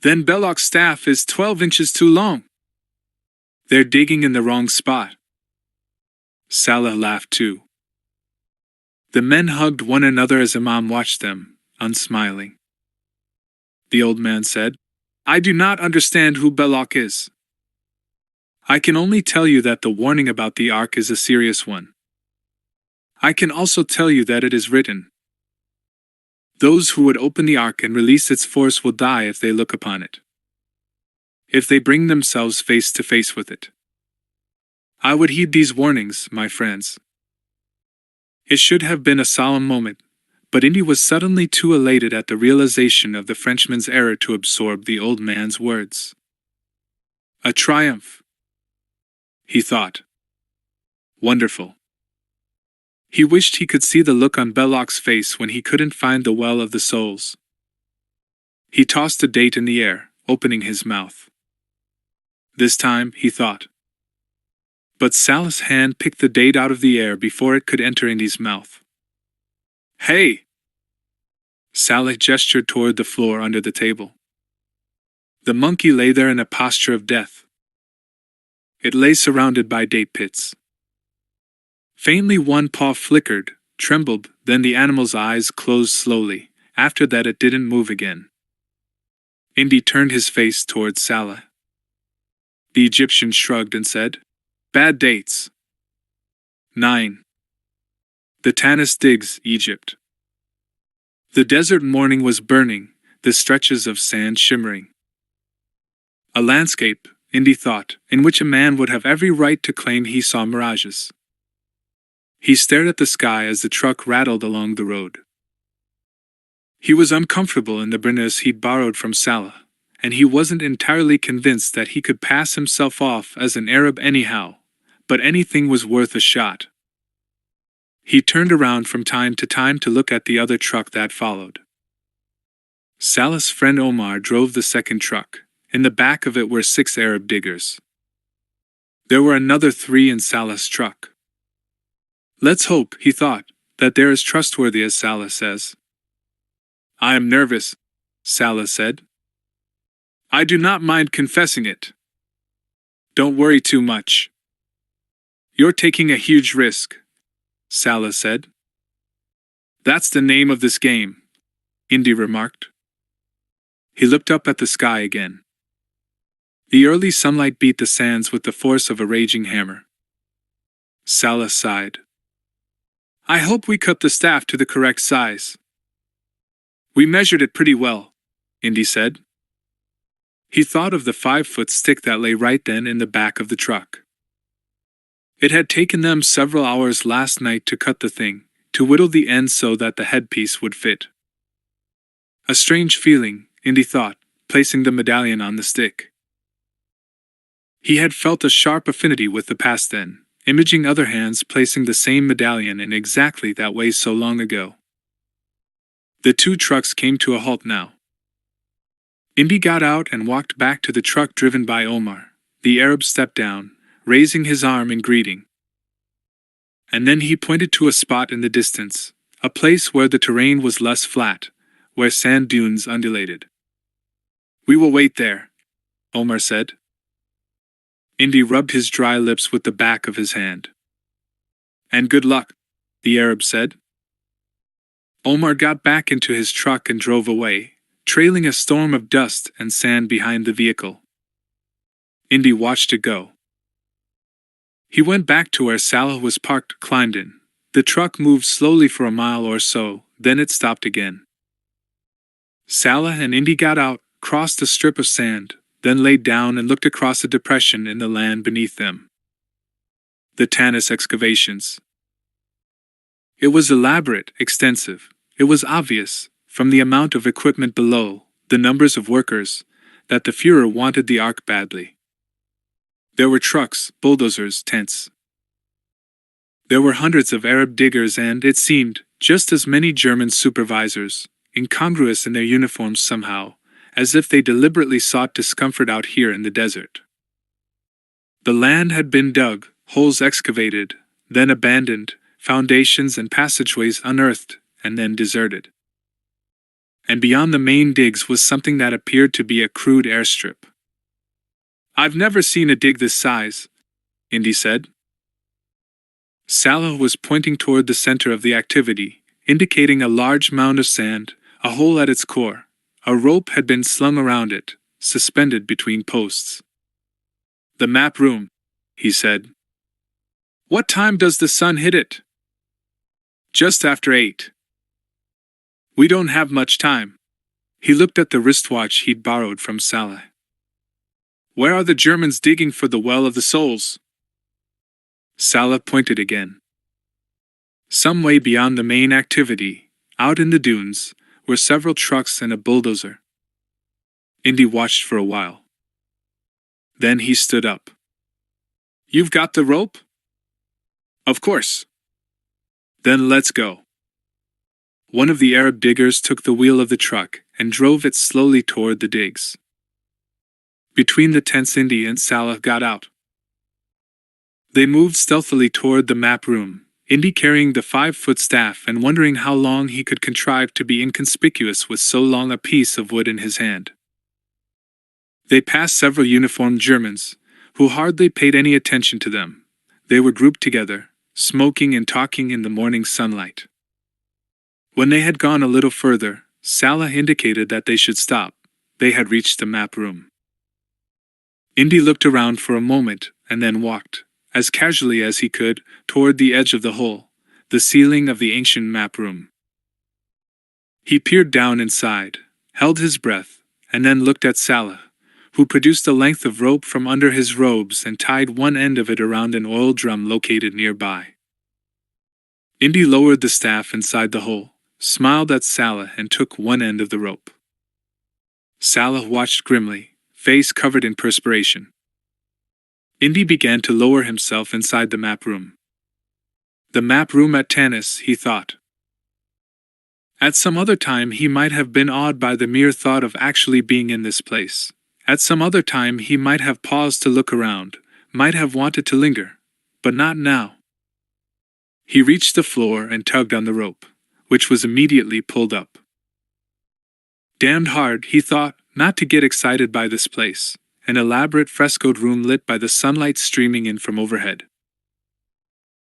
Speaker 1: Then Belloc's staff is 12 inches too long. They're digging in the wrong spot. Salah laughed too. The men hugged one another as Imam watched them, unsmiling. The old man said, I do not understand who Belloc is. I can only tell you that the warning about the ark is a serious one. I can also tell you that it is written, those who would open the ark and release its force will die if they look upon it. If they bring themselves face to face with it. I would heed these warnings, my friends. It should have been a solemn moment, but Indy was suddenly too elated at the realization of the Frenchman's error to absorb the old man's words. A triumph, he thought. Wonderful. He wished he could see the look on Belloc's face when he couldn't find the well of the souls. He tossed a date in the air, opening his mouth. This time, he thought. But Salah's hand picked the date out of the air before it could enter Indy's mouth. Hey! Salah gestured toward the floor under the table. The monkey lay there in a posture of death. It lay surrounded by date pits. Faintly one paw flickered, trembled, then the animal's eyes closed slowly. After that it didn't move again. Indy turned his face towards Salah. The Egyptian shrugged and said, Bad dates. 9. The Tanis digs, Egypt. The desert morning was burning, the stretches of sand shimmering. A landscape, Indy thought, in which a man would have every right to claim he saw mirages. He stared at the sky as the truck rattled along the road. He was uncomfortable in the burnous he'd borrowed from Salah, and he wasn't entirely convinced that he could pass himself off as an Arab anyhow, but anything was worth a shot. He turned around from time to time to look at the other truck that followed. Salah's friend Omar drove the second truck. In the back of it were 6 Arab diggers. There were another 3 in Salah's truck. Let's hope, he thought, that they're as trustworthy as Salah says. I am nervous, Salah said. I do not mind confessing it. Don't worry too much. You're taking a huge risk, Salah said. That's the name of this game, Indy remarked. He looked up at the sky again. The early sunlight beat the sands with the force of a raging hammer. Salah sighed. I hope we cut the staff to the correct size. We measured it pretty well, Indy said. He thought of the 5-foot stick that lay right then in the back of the truck. It had taken them several hours last night to cut the thing, to whittle the end so that the headpiece would fit. A strange feeling, Indy thought, placing the medallion on the stick. He had felt a sharp affinity with the past then, imaging other hands placing the same medallion in exactly that way so long ago. The 2 trucks came to a halt now. Indy got out and walked back to the truck driven by Omar. The Arab stepped down, raising his arm in greeting. And then he pointed to a spot in the distance, a place where the terrain was less flat, where sand dunes undulated. We will wait there, Omar said. Indy rubbed his dry lips with the back of his hand. And good luck, the Arab said. Omar got back into his truck and drove away, trailing a storm of dust and sand behind the vehicle. Indy watched it go. He went back to where Salah was parked, climbed in. The truck moved slowly for a mile or so, then it stopped again. Salah and Indy got out, crossed a strip of sand, then laid down and looked across a depression in the land beneath them. The Tanis excavations. It was elaborate, extensive. It was obvious, from the amount of equipment below, the numbers of workers, that the Führer wanted the Ark badly. There were trucks, bulldozers, tents. There were hundreds of Arab diggers and, it seemed, just as many German supervisors, incongruous in their uniforms somehow, as if they deliberately sought discomfort out here in the desert. The land had been dug, holes excavated, then abandoned, foundations and passageways unearthed, and then deserted. And beyond the main digs was something that appeared to be a crude airstrip. I've never seen a dig this size, Indy said. Salah was pointing toward the center of the activity, indicating a large mound of sand, a hole at its core. A rope had been slung around it, suspended between posts. The map room, he said. What time does the sun hit it? Just after 8. We don't have much time. He looked at the wristwatch he'd borrowed from Salah. Where are the Germans digging for the Well of the Souls? Salah pointed again. Some way beyond the main activity, out in the dunes, were several trucks and a bulldozer. Indy watched for a while. Then he stood up. You've got the rope? Of course. Then let's go. One of the Arab diggers took the wheel of the truck and drove it slowly toward the digs. Between the tents, Indy and Salah got out. They moved stealthily toward the map room, Indy carrying the 5-foot staff and wondering how long he could contrive to be inconspicuous with so long a piece of wood in his hand. They passed several uniformed Germans, who hardly paid any attention to them. They were grouped together, smoking and talking in the morning sunlight. When they had gone a little further, Salah indicated that they should stop. They had reached the map room. Indy looked around for a moment and then walked, as casually as he could, toward the edge of the hole, the ceiling of the ancient map room. He peered down inside, held his breath, and then looked at Salah, who produced a length of rope from under his robes and tied one end of it around an oil drum located nearby. Indy lowered the staff inside the hole, smiled at Salah, and took one end of the rope. Salah watched grimly, face covered in perspiration. Indy began to lower himself inside the map room. The map room at Tanis, he thought. At some other time he might have been awed by the mere thought of actually being in this place. At some other time he might have paused to look around, might have wanted to linger, but not now. He reached the floor and tugged on the rope, which was immediately pulled up. Damned hard, he thought, not to get excited by this place, an elaborate frescoed room lit by the sunlight streaming in from overhead.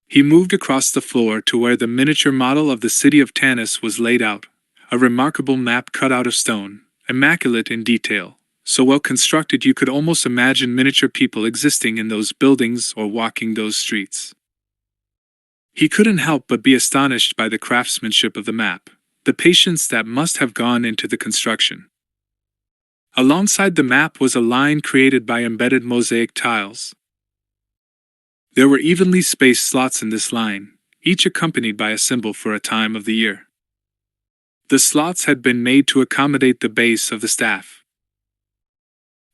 Speaker 1: He moved across the floor to where the miniature model of the city of Tanis was laid out, a remarkable map cut out of stone, immaculate in detail, so well constructed you could almost imagine miniature people existing in those buildings or walking those streets. He couldn't help but be astonished by the craftsmanship of the map, the patience that must have gone into the construction. Alongside the map was a line created by embedded mosaic tiles. There were evenly spaced slots in this line, each accompanied by a symbol for a time of the year. The slots had been made to accommodate the base of the staff.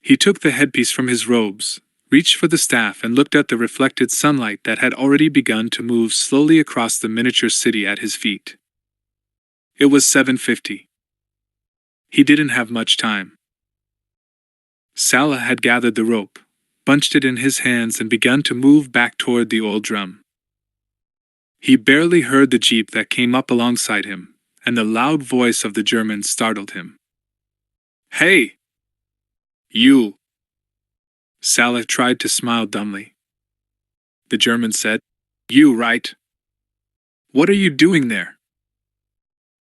Speaker 1: He took the headpiece from his robes, reached for the staff, and looked at the reflected sunlight that had already begun to move slowly across the miniature city at his feet. It was 7:50. He didn't have much time. Salah had gathered the rope, bunched it in his hands, and begun to move back toward the old drum. He barely heard the jeep that came up alongside him, and the loud voice of the German startled him. "Hey! You!" Salah tried to smile dumbly. The German said, "You, right? What are you doing there?"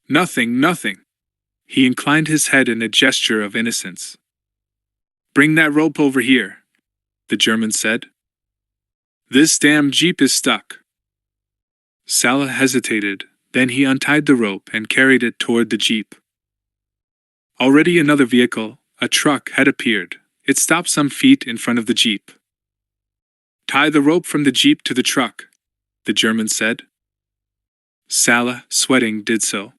Speaker 1: "Nothing, nothing." He inclined his head in a gesture of innocence. "Bring that rope over here," the German said. "This damn jeep is stuck." Salah hesitated, then he untied the rope and carried it toward the jeep. Already another vehicle, a truck, had appeared. It stopped some feet in front of the jeep. "Tie the rope from the jeep to the truck," the German said. Salah, sweating, did so.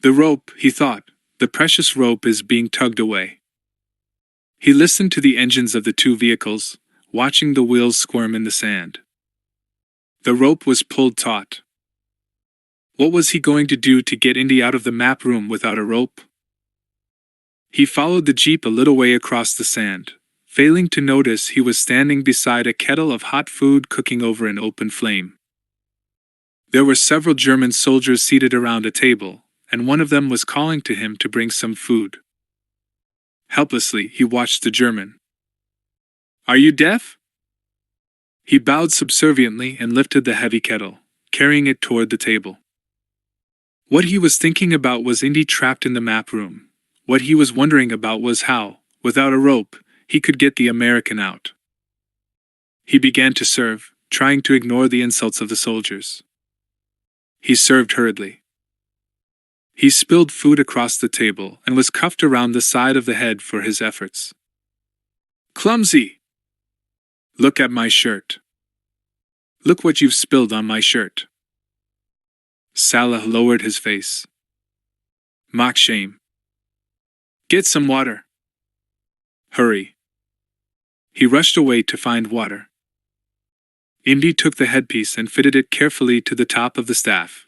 Speaker 1: The rope, he thought, the precious rope is being tugged away. He listened to the engines of the two vehicles, watching the wheels squirm in the sand. The rope was pulled taut. What was he going to do to get Indy out of the map room without a rope? He followed the jeep a little way across the sand, failing to notice he was standing beside a kettle of hot food cooking over an open flame. There were several German soldiers seated around a table, and one of them was calling to him to bring some food. Helplessly, he watched the German. "Are you deaf?" He bowed subserviently and lifted the heavy kettle, carrying it toward the table. What he was thinking about was Indy trapped in the map room. What he was wondering about was how, without a rope, he could get the American out. He began to serve, trying to ignore the insults of the soldiers. He served hurriedly. He spilled food across the table and was cuffed around the side of the head for his efforts. "Clumsy! Look at my shirt. Look what you've spilled on my shirt." Salah lowered his face. "Mock shame. Get some water. Hurry." He rushed away to find water. Indy took the headpiece and fitted it carefully to the top of the staff.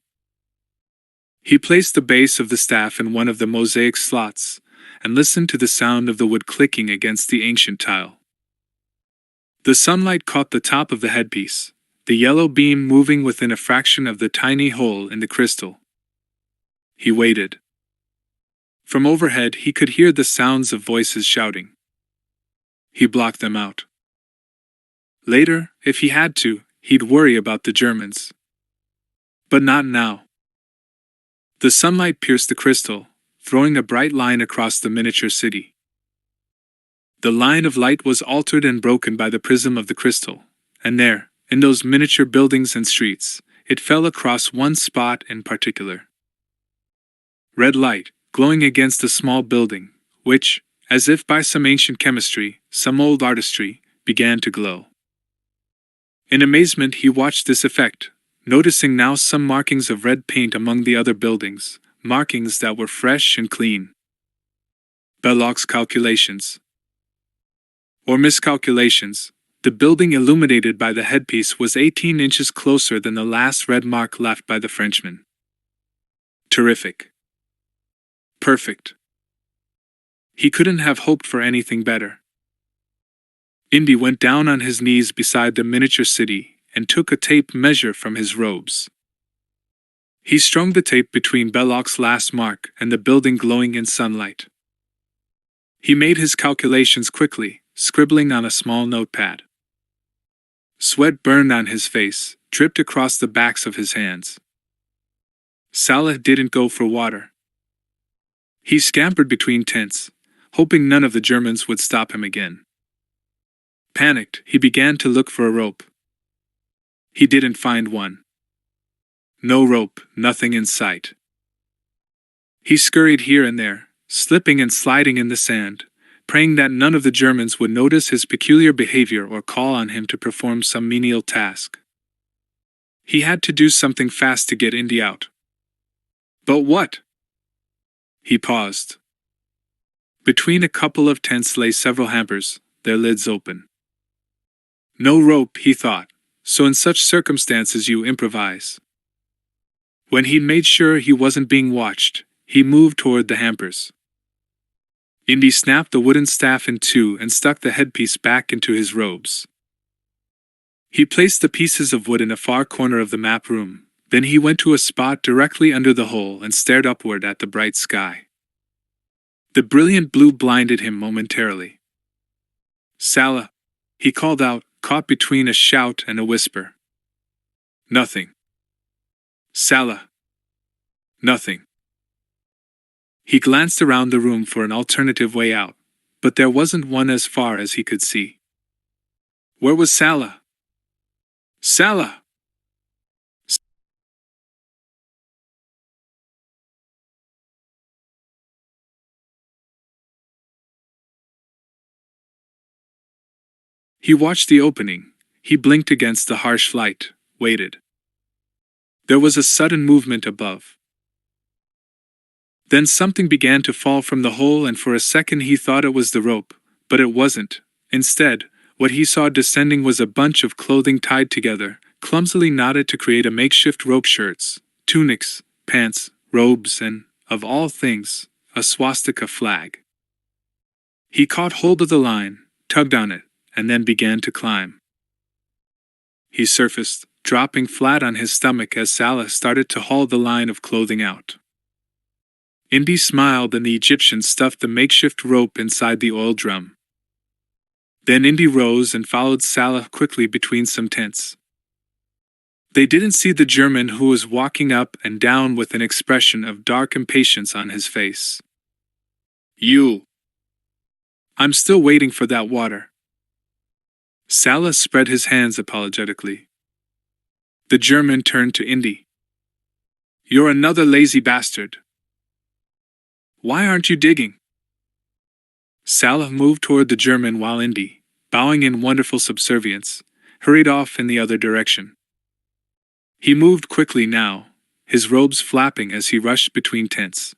Speaker 1: He placed the base of the staff in one of the mosaic slots, and listened to the sound of the wood clicking against the ancient tile. The sunlight caught the top of the headpiece, the yellow beam moving within a fraction of the tiny hole in the crystal. He waited. From overhead he could hear the sounds of voices shouting. He blocked them out. Later, if he had to, he'd worry about the Germans. But not now. The sunlight pierced the crystal, throwing a bright line across the miniature city. The line of light was altered and broken by the prism of the crystal, and there, in those miniature buildings and streets, it fell across one spot in particular. Red light, glowing against a small building, which, as if by some ancient chemistry, some old artistry, began to glow. In amazement he watched this effect, noticing now some markings of red paint among the other buildings, markings that were fresh and clean. Belloc's calculations. Or miscalculations. The building illuminated by the headpiece was 18 inches closer than the last red mark left by the Frenchman. Terrific. Perfect. He couldn't have hoped for anything better. Indy went down on his knees beside the miniature city and took a tape measure from his robes. He strung the tape between Belloc's last mark and the building glowing in sunlight. He made his calculations quickly, scribbling on a small notepad. Sweat burned on his face, dripped across the backs of his hands. Salah didn't go for water. He scampered between tents, hoping none of the Germans would stop him again. Panicked, he began to look for a rope. He didn't find one. No rope, nothing in sight. He scurried here and there, slipping and sliding in the sand, praying that none of the Germans would notice his peculiar behavior or call on him to perform some menial task. He had to do something fast to get Indy out. But what? He paused. Between a couple of tents lay several hampers, their lids open. No rope, he thought, so in such circumstances you improvise. When he made sure he wasn't being watched, he moved toward the hampers. Indy snapped the wooden staff in two and stuck the headpiece back into his robes. He placed the pieces of wood in a far corner of the map room, then he went to a spot directly under the hole and stared upward at the bright sky. The brilliant blue blinded him momentarily. "Salah," he called out, caught between a shout and a whisper. "Nothing." "Salah." "Nothing." He glanced around the room for an alternative way out, but there wasn't one as far as he could see. Where was Salah? Salah! He watched the opening. He blinked against the harsh light, waited. There was a sudden movement above. Then something began to fall from the hole, and for a second he thought it was the rope, but it wasn't. Instead, what he saw descending was a bunch of clothing tied together, clumsily knotted to create a makeshift rope: shirts, tunics, pants, robes, and, of all things, a swastika flag. He caught hold of the line, tugged on it, and then began to climb. He surfaced, dropping flat on his stomach as Salah started to haul the line of clothing out. Indy smiled and the Egyptian stuffed the makeshift rope inside the oil drum. Then Indy rose and followed Salah quickly between some tents. They didn't see the German, who was walking up and down with an expression of dark impatience on his face. "You." "I'm still waiting for that water." Salah spread his hands apologetically. The German turned to Indy. "You're another lazy bastard. Why aren't you digging?" Salah moved toward the German while Indy, bowing in wonderful subservience, hurried off in the other direction. He moved quickly now, his robes flapping as he rushed between tents.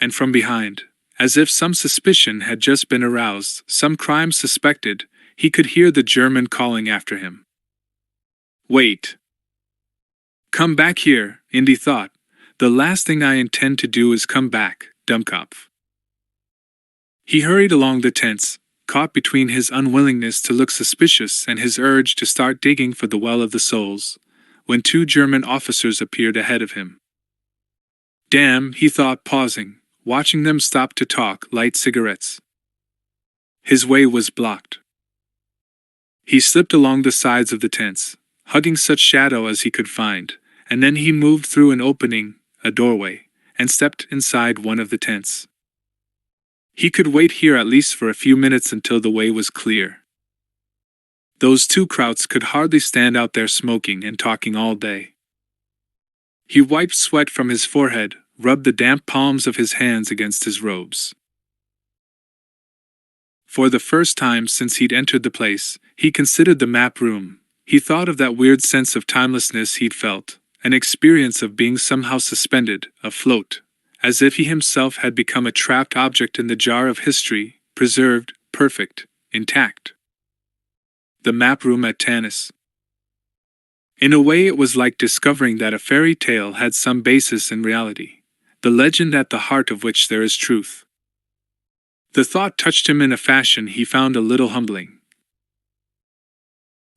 Speaker 1: And from behind, as if some suspicion had just been aroused, some crime suspected, he could hear the German calling after him. "Wait. Come back here," Indy thought. "The last thing I intend to do is come back, Dummkopf." He hurried along the tents, caught between his unwillingness to look suspicious and his urge to start digging for the Well of the Souls, when two German officers appeared ahead of him. Damn, he thought, pausing, watching them stop to talk, light cigarettes. His way was blocked. He slipped along the sides of the tents, hugging such shadow as he could find, and then he moved through an opening, a doorway, and stepped inside one of the tents. He could wait here at least for a few minutes until the way was clear. Those two krauts could hardly stand out there smoking and talking all day. He wiped sweat from his forehead, rubbed the damp palms of his hands against his robes. For the first time since he'd entered the place, he considered the map room. He thought of that weird sense of timelessness he'd felt, an experience of being somehow suspended, afloat, as if he himself had become a trapped object in the jar of history, preserved, perfect, intact. The map room at Tanis. In a way it was like discovering that a fairy tale had some basis in reality, the legend at the heart of which there is truth. The thought touched him in a fashion he found a little humbling.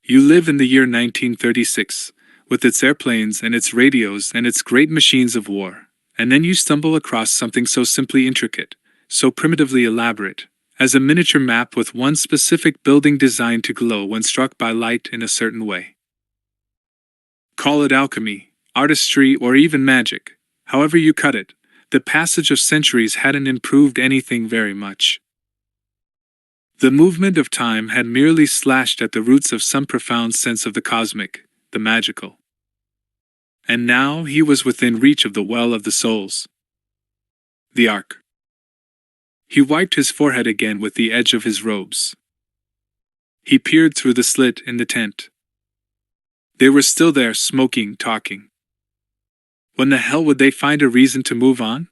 Speaker 1: You live in the year 1936, with its airplanes and its radios and its great machines of war, and then you stumble across something so simply intricate, so primitively elaborate, as a miniature map with one specific building designed to glow when struck by light in a certain way. Call it alchemy, artistry, or even magic, however you cut it, the passage of centuries hadn't improved anything very much. The movement of time had merely slashed at the roots of some profound sense of the cosmic, the magical. And now he was within reach of the well of the souls. The Ark. He wiped his forehead again with the edge of his robes. He peered through the slit in the tent. They were still there, smoking, talking. When the hell would they find a reason to move on?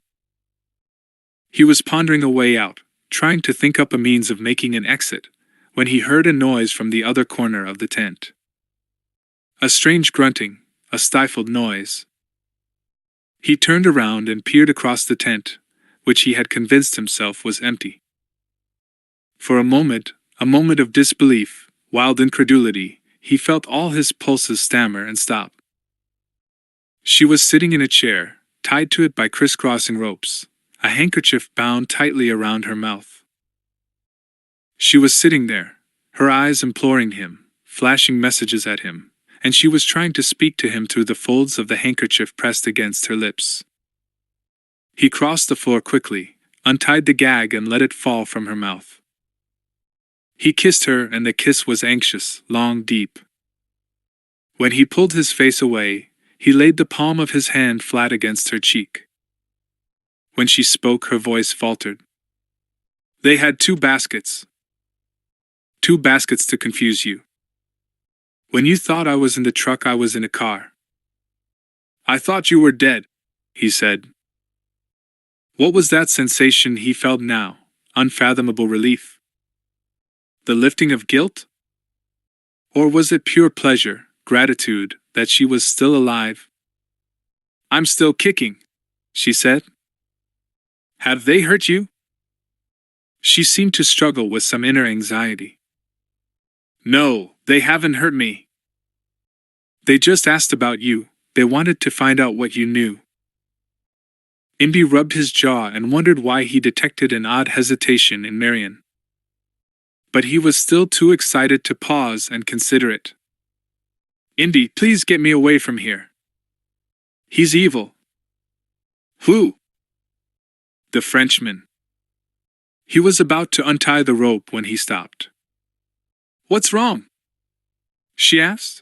Speaker 1: He was pondering a way out, trying to think up a means of making an exit, when he heard a noise from the other corner of the tent. A strange grunting, a stifled noise. He turned around and peered across the tent, which he had convinced himself was empty. For a moment of disbelief, wild incredulity, he felt all his pulses stammer and stop. She was sitting in a chair, tied to it by crisscrossing ropes, a handkerchief bound tightly around her mouth. She was sitting there, her eyes imploring him, flashing messages at him, and she was trying to speak to him through the folds of the handkerchief pressed against her lips. He crossed the floor quickly, untied the gag and let it fall from her mouth. He kissed her, and the kiss was anxious, long, deep. When he pulled his face away, he laid the palm of his hand flat against her cheek. When she spoke, her voice faltered. They had 2 baskets. 2 baskets to confuse you. When you thought I was in the truck, I was in a car. I thought you were dead, he said. What was that sensation he felt now? Unfathomable relief? The lifting of guilt? Or was it pure pleasure, gratitude, that she was still alive? I'm still kicking, she said. Have they hurt you? She seemed to struggle with some inner anxiety. No, they haven't hurt me. They just asked about you. They wanted to find out what you knew. Imbi rubbed his jaw and wondered why he detected an odd hesitation in Marion. But he was still too excited to pause and consider it. Indy, please get me away from here. He's evil. Who? The Frenchman. He was about to untie the rope when he stopped. What's wrong? She asked.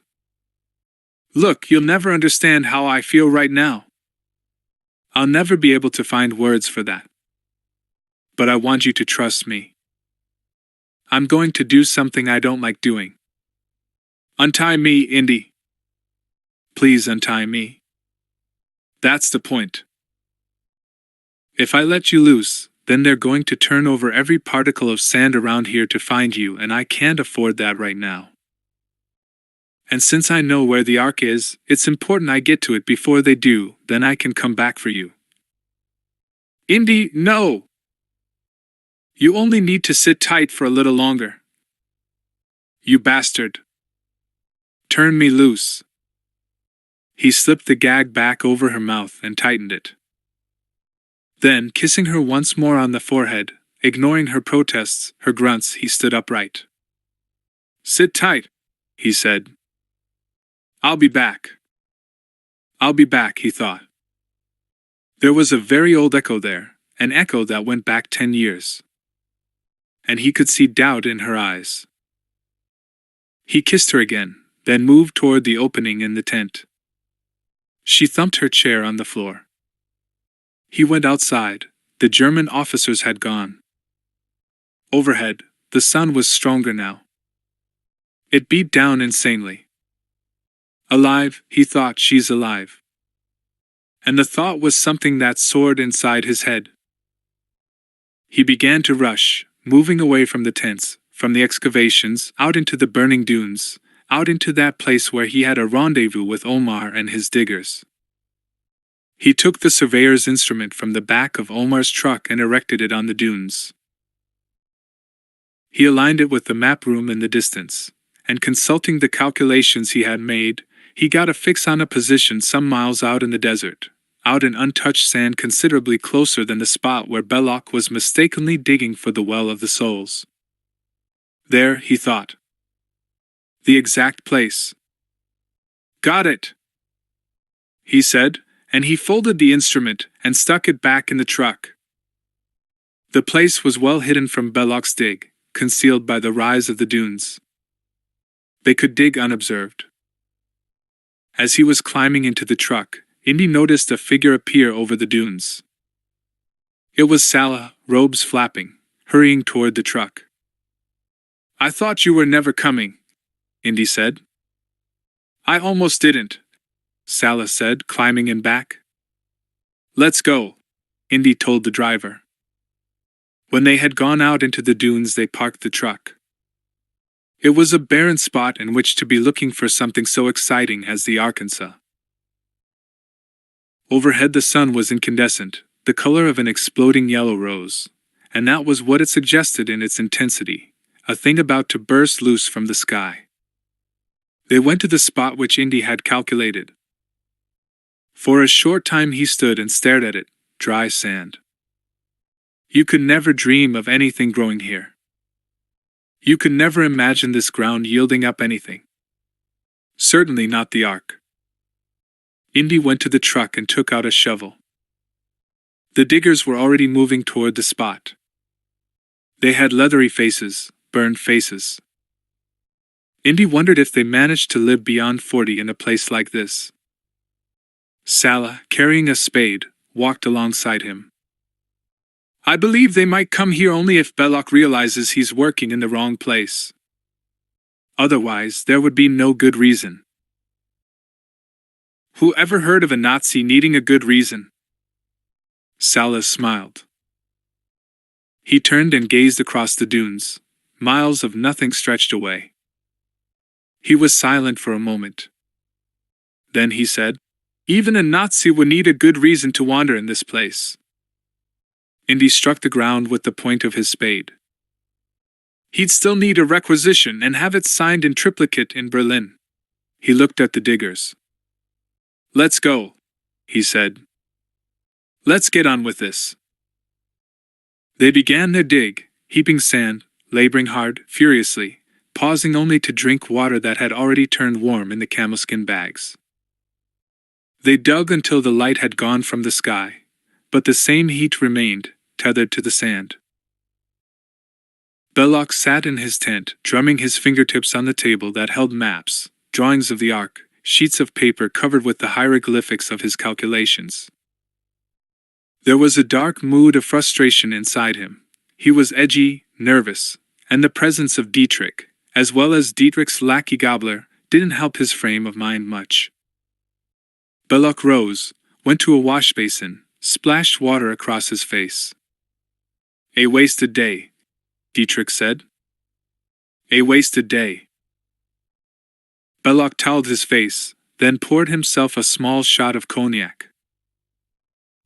Speaker 1: Look, you'll never understand how I feel right now. I'll never be able to find words for that. But I want you to trust me. I'm going to do something I don't like doing. Untie me, Indy. Please untie me. That's the point. If I let you loose, then they're going to turn over every particle of sand around here to find you, and I can't afford that right now. And since I know where the Ark is, it's important I get to it before they do, then I can come back for you. Indy, no! You only need to sit tight for a little longer. You bastard. Turn me loose. He slipped the gag back over her mouth and tightened it. Then, kissing her once more on the forehead, ignoring her protests, her grunts, he stood upright. Sit tight, he said. I'll be back. I'll be back, he thought. There was a very old echo there, an echo that went back 10 years. And he could see doubt in her eyes. He kissed her again, then moved toward the opening in the tent. She thumped her chair on the floor. He went outside. The German officers had gone. Overhead, the sun was stronger now. It beat down insanely. Alive, he thought, she's alive. And the thought was something that soared inside his head. He began to rush, moving away from the tents, from the excavations, out into the burning dunes, out into that place where he had a rendezvous with Omar and his diggers. He took the surveyor's instrument from the back of Omar's truck and erected it on the dunes. He aligned it with the map room in the distance, and consulting the calculations he had made, he got a fix on a position some miles out in the desert, out in untouched sand considerably closer than the spot where Belloc was mistakenly digging for the Well of the Souls. There, he thought. The exact place. Got it, he said, and he folded the instrument and stuck it back in the truck. The place was well hidden from Belloc's dig, concealed by the rise of the dunes. They could dig unobserved. As he was climbing into the truck, Indy noticed a figure appear over the dunes. It was Salah, robes flapping, hurrying toward the truck. I thought you were never coming, Indy said. I almost didn't, Salah said, climbing in back. Let's go, Indy told the driver. When they had gone out into the dunes, they parked the truck. It was a barren spot in which to be looking for something so exciting as the Arkansas. Overhead the sun was incandescent, the color of an exploding yellow rose, and that was what it suggested in its intensity, a thing about to burst loose from the sky. They went to the spot which Indy had calculated. For a short time he stood and stared at it, dry sand. You could never dream of anything growing here. You could never imagine this ground yielding up anything. Certainly not the Ark. Indy went to the truck and took out a shovel. The diggers were already moving toward the spot. They had leathery faces, burned faces. Indy wondered if they managed to live beyond 40 in a place like this. Salah, carrying a spade, walked alongside him. I believe they might come here only if Belloc realizes he's working in the wrong place. Otherwise, there would be no good reason. Who ever heard of a Nazi needing a good reason? Salah smiled. He turned and gazed across the dunes. Miles of nothing stretched away. He was silent for a moment. Then he said, even a Nazi would need a good reason to wander in this place. Indy struck the ground with the point of his spade. He'd still need a requisition and have it signed in triplicate in Berlin. He looked at the diggers. Let's go, he said. Let's get on with this. They began their dig, heaping sand, laboring hard, furiously, pausing only to drink water that had already turned warm in the camelskin bags. They dug until the light had gone from the sky, but the same heat remained, tethered to the sand. Belloc sat in his tent, drumming his fingertips on the table that held maps, drawings of the Ark, sheets of paper covered with the hieroglyphics of his calculations. There was a dark mood of frustration inside him. He was edgy, nervous, and the presence of Dietrich, as well as Dietrich's lackey Gobbler, didn't help his frame of mind much. Belloc rose, went to a wash basin, splashed water across his face. A wasted day, Dietrich said. A wasted day. Belloc toweled his face, then poured himself a small shot of cognac.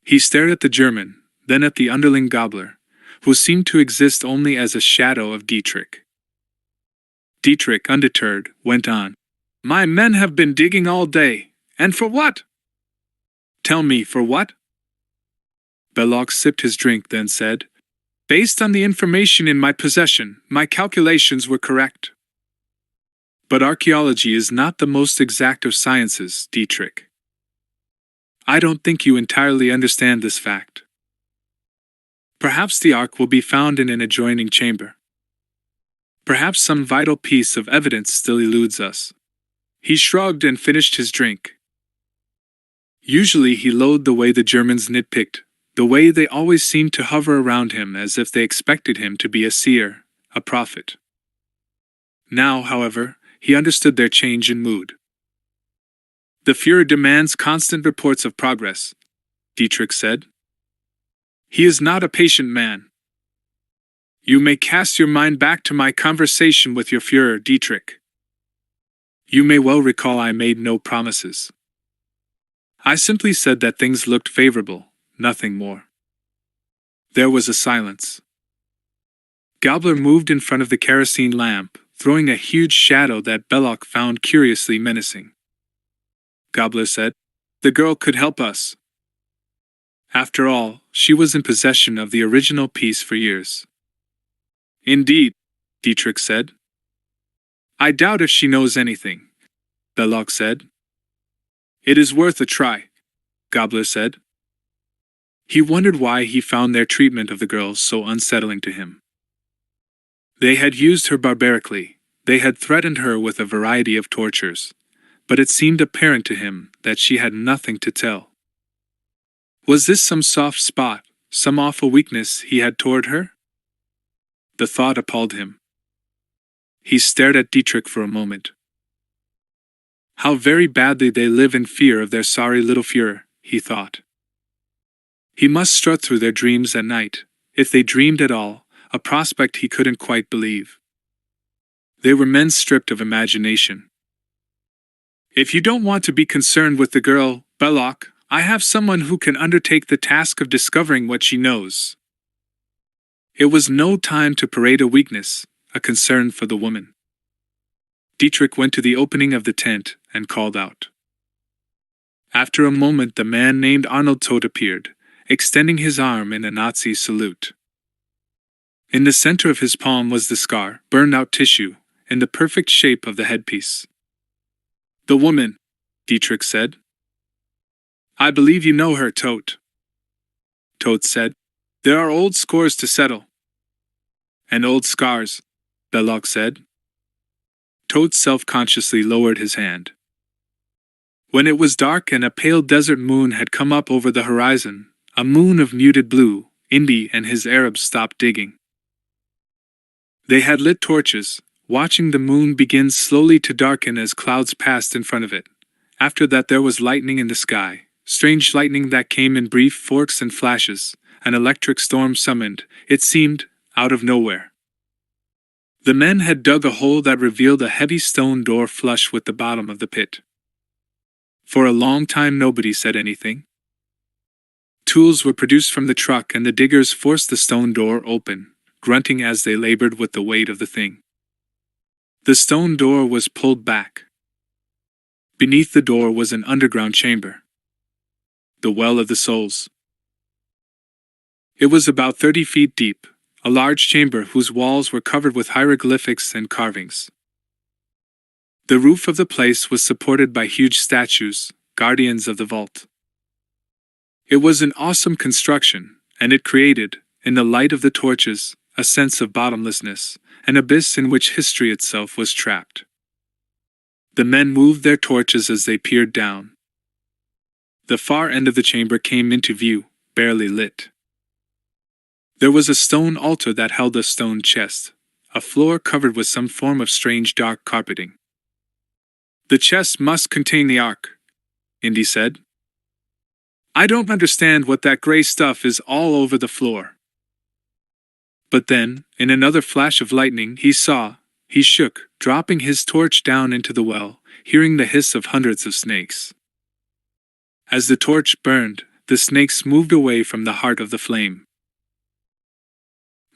Speaker 1: He stared at the German, then at the underling Gobbler, who seemed to exist only as a shadow of Dietrich. Dietrich, undeterred, went on. My men have been digging all day, and for what? Tell me, for what? Belloc sipped his drink, then said, based on the information in my possession, my calculations were correct. But archaeology is not the most exact of sciences, Dietrich. I don't think you entirely understand this fact. Perhaps the Ark will be found in an adjoining chamber. Perhaps some vital piece of evidence still eludes us. He shrugged and finished his drink. Usually he loathed the way the Germans nitpicked, the way they always seemed to hover around him as if they expected him to be a seer, a prophet. Now, however, he understood their change in mood. The Führer demands constant reports of progress, Dietrich said. He is not a patient man. You may cast your mind back to my conversation with your Führer, Dietrich. You may well recall I made no promises. I simply said that things looked favorable, nothing more. There was a silence. Gabler moved in front of the kerosene lamp, throwing a huge shadow that Belloc found curiously menacing. Gabler said, "The girl could help us. After all, she was in possession of the original piece for years." "Indeed," Dietrich said. "I doubt if she knows anything," Belloc said. "It is worth a try," Gabler said. He wondered why he found their treatment of the girl so unsettling to him. They had used her barbarically, they had threatened her with a variety of tortures, but it seemed apparent to him that she had nothing to tell. Was this some soft spot, some awful weakness he had toward her? The thought appalled him. He stared at Dietrich for a moment. How very badly they live in fear of their sorry little Führer, he thought. He must strut through their dreams at night, if they dreamed at all, a prospect he couldn't quite believe. They were men stripped of imagination. "If you don't want to be concerned with the girl, Belloc, I have someone who can undertake the task of discovering what she knows." It was no time to parade a weakness, a concern for the woman. Dietrich went to the opening of the tent and called out. After a moment the man named Arnold Todt appeared, extending his arm in a Nazi salute. In the center of his palm was the scar, burned-out tissue, in the perfect shape of the headpiece. "The woman," Dietrich said. "I believe you know her, Todt." Todt said, "There are old scores to settle." "And old scars," Belloc said. Todt self-consciously lowered his hand. When it was dark and a pale desert moon had come up over the horizon, a moon of muted blue, Indy and his Arabs stopped digging. They had lit torches, watching the moon begin slowly to darken as clouds passed in front of it. After that there was lightning in the sky, strange lightning that came in brief forks and flashes, an electric storm summoned, it seemed, out of nowhere. The men had dug a hole that revealed a heavy stone door flush with the bottom of the pit. For a long time nobody said anything. Tools were produced from the truck and the diggers forced the stone door open, grunting as they labored with the weight of the thing. The stone door was pulled back. Beneath the door was an underground chamber. The Well of the Souls. It was about 30 feet deep, a large chamber whose walls were covered with hieroglyphics and carvings. The roof of the place was supported by huge statues, guardians of the vault. It was an awesome construction, and it created, in the light of the torches, a sense of bottomlessness, an abyss in which history itself was trapped. The men moved their torches as they peered down. The far end of the chamber came into view, barely lit. There was a stone altar that held a stone chest, a floor covered with some form of strange dark carpeting. "The chest must contain the Ark," Indy said. "I don't understand what that gray stuff is all over the floor." But then, in another flash of lightning, he shook, dropping his torch down into the well, hearing the hiss of hundreds of snakes. As the torch burned, the snakes moved away from the heart of the flame.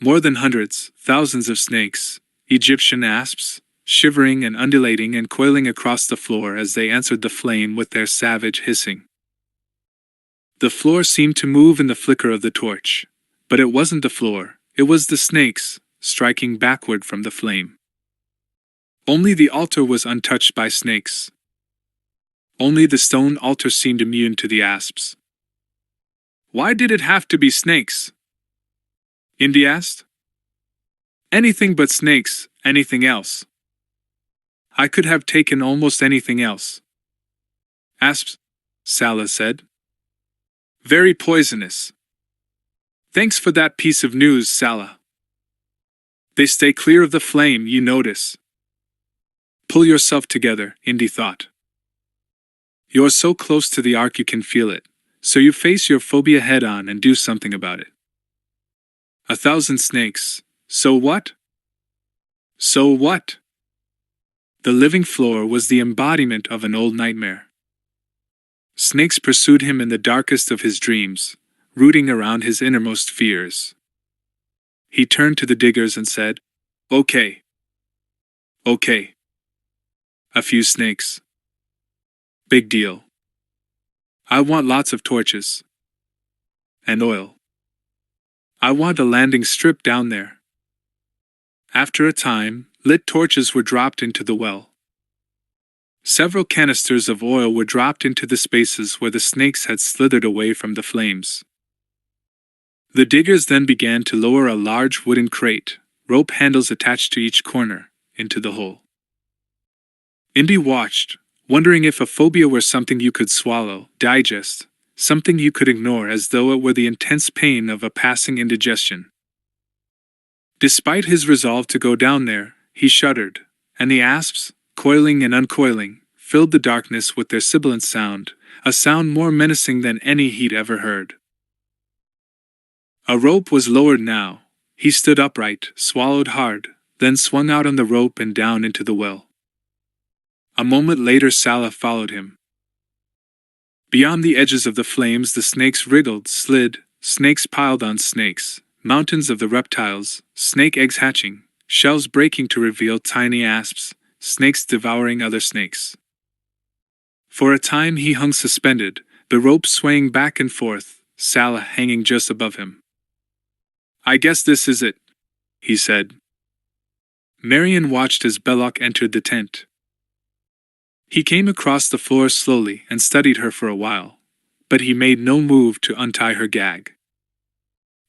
Speaker 1: More than hundreds, thousands of snakes, Egyptian asps, shivering and undulating and coiling across the floor as they answered the flame with their savage hissing. The floor seemed to move in the flicker of the torch, but it wasn't the floor, it was the snakes, striking backward from the flame. Only the altar was untouched by snakes. Only the stone altar seemed immune to the asps. "Why did it have to be snakes?" Indy asked. "Anything but snakes, anything else. I could have taken almost anything else." "Asps," Salah said. "Very poisonous." "Thanks for that piece of news, Salah." They stay clear of the flame, you notice. Pull yourself together, Indy thought. You're so close to the arc you can feel it, so you face your phobia head-on and do something about it. 1,000 snakes. So what? So what? The living floor was the embodiment of an old nightmare. Snakes pursued him in the darkest of his dreams, rooting around his innermost fears. He turned to the diggers and said, "Okay. Okay. A few snakes. Big deal. I want lots of torches. And oil. I want a landing strip down there." After a time, lit torches were dropped into the well. Several canisters of oil were dropped into the spaces where the snakes had slithered away from the flames. The diggers then began to lower a large wooden crate, rope handles attached to each corner, into the hole. Indy watched, wondering if a phobia were something you could swallow, digest, something you could ignore as though it were the intense pain of a passing indigestion. Despite his resolve to go down there, he shuddered, and the asps, coiling and uncoiling, filled the darkness with their sibilant sound, a sound more menacing than any he'd ever heard. A rope was lowered now. He stood upright, swallowed hard, then swung out on the rope and down into the well. A moment later Salah followed him. Beyond the edges of the flames the snakes wriggled, slid, snakes piled on snakes, mountains of the reptiles, snake eggs hatching, shells breaking to reveal tiny asps, snakes devouring other snakes. For a time he hung suspended, the rope swaying back and forth, Salah hanging just above him. "I guess this is it," he said. Marion watched as Belloc entered the tent. He came across the floor slowly and studied her for a while, but he made no move to untie her gag.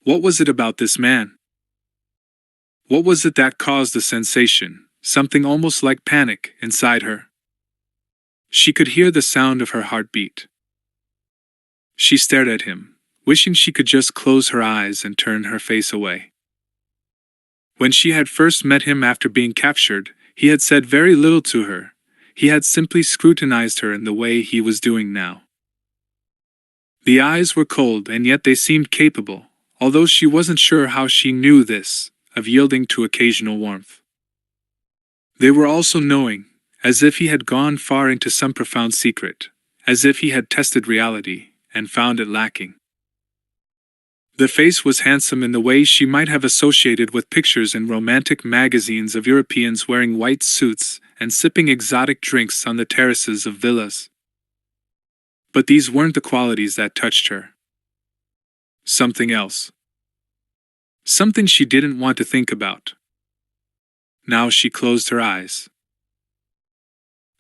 Speaker 1: What was it about this man? What was it that caused the sensation, something almost like panic, inside her? She could hear the sound of her heartbeat. She stared at him, wishing she could just close her eyes and turn her face away. When she had first met him after being captured, he had said very little to her. He had simply scrutinized her in the way he was doing now. The eyes were cold and yet they seemed capable, although she wasn't sure how she knew this, of yielding to occasional warmth. They were also knowing, as if he had gone far into some profound secret, as if he had tested reality and found it lacking. The face was handsome in the way she might have associated with pictures in romantic magazines of Europeans wearing white suits and sipping exotic drinks on the terraces of villas. But these weren't the qualities that touched her. Something else. Something she didn't want to think about. Now she closed her eyes.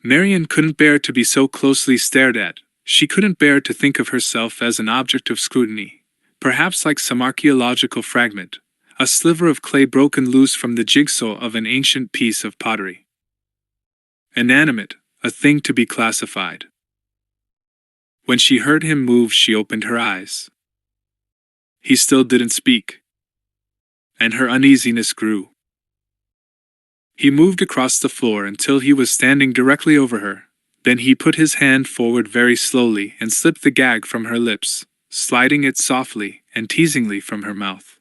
Speaker 1: Marion couldn't bear to be so closely stared at. She couldn't bear to think of herself as an object of scrutiny. Perhaps like some archaeological fragment, a sliver of clay broken loose from the jigsaw of an ancient piece of pottery. Inanimate, a thing to be classified. When she heard him move, she opened her eyes. He still didn't speak. And her uneasiness grew. He moved across the floor until he was standing directly over her. Then he put his hand forward very slowly and slipped the gag from her lips, sliding it softly and teasingly from her mouth.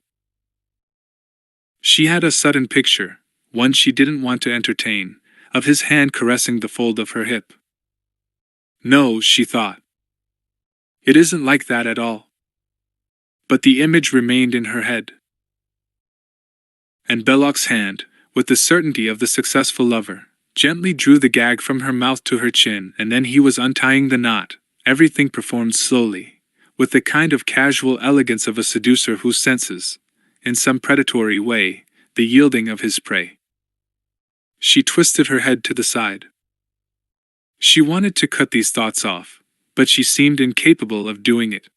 Speaker 1: She had a sudden picture, one she didn't want to entertain, of his hand caressing the fold of her hip. No, she thought. It isn't like that at all. But the image remained in her head. And Belloc's hand, with the certainty of the successful lover, gently drew the gag from her mouth to her chin, and then he was untying the knot, everything performed slowly, with the kind of casual elegance of a seducer who senses, in some predatory way, the yielding of his prey. She twisted her head to the side. She wanted to cut these thoughts off, but she seemed incapable of doing it.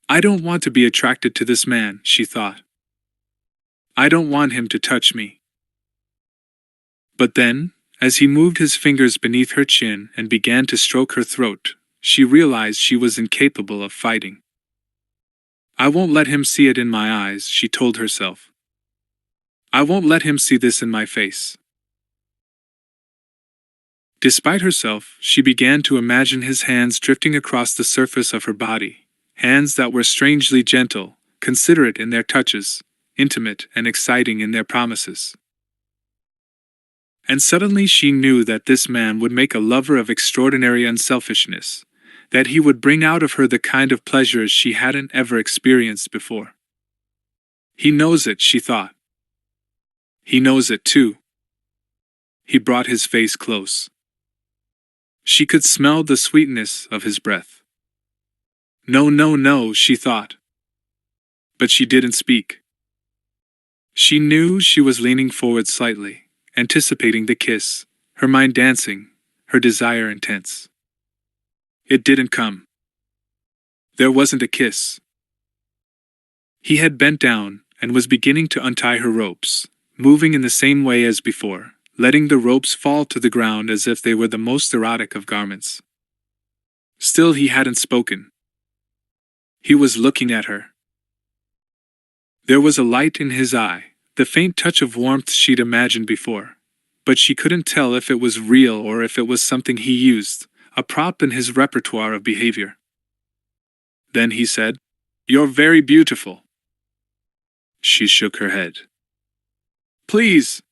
Speaker 1: I don't want to be attracted to this man, she thought. I don't want him to touch me. But then, as he moved his fingers beneath her chin and began to stroke her throat, she realized she was incapable of fighting. I won't let him see it in my eyes, she told herself. I won't let him see this in my face. Despite herself, she began to imagine his hands drifting across the surface of her body, hands that were strangely gentle, considerate in their touches, intimate and exciting in their promises. And suddenly she knew that this man would make a lover of extraordinary unselfishness, that he would bring out of her the kind of pleasures she hadn't ever experienced before. He knows it, she thought. He knows it too. He brought his face close. She could smell the sweetness of his breath. No, no, no, she thought. But she didn't speak. She knew she was leaning forward slightly, anticipating the kiss, her mind dancing, her desire intense. It didn't come. There wasn't a kiss. He had bent down and was beginning to untie her ropes, moving in the same way as before, letting the ropes fall to the ground as if they were the most erotic of garments. Still he hadn't spoken. He was looking at her. There was a light in his eye, the faint touch of warmth she'd imagined before, but she couldn't tell if it was real or if it was something he used, a prop in his repertoire of behavior. Then he said, "You're very beautiful." She shook her head. "Please."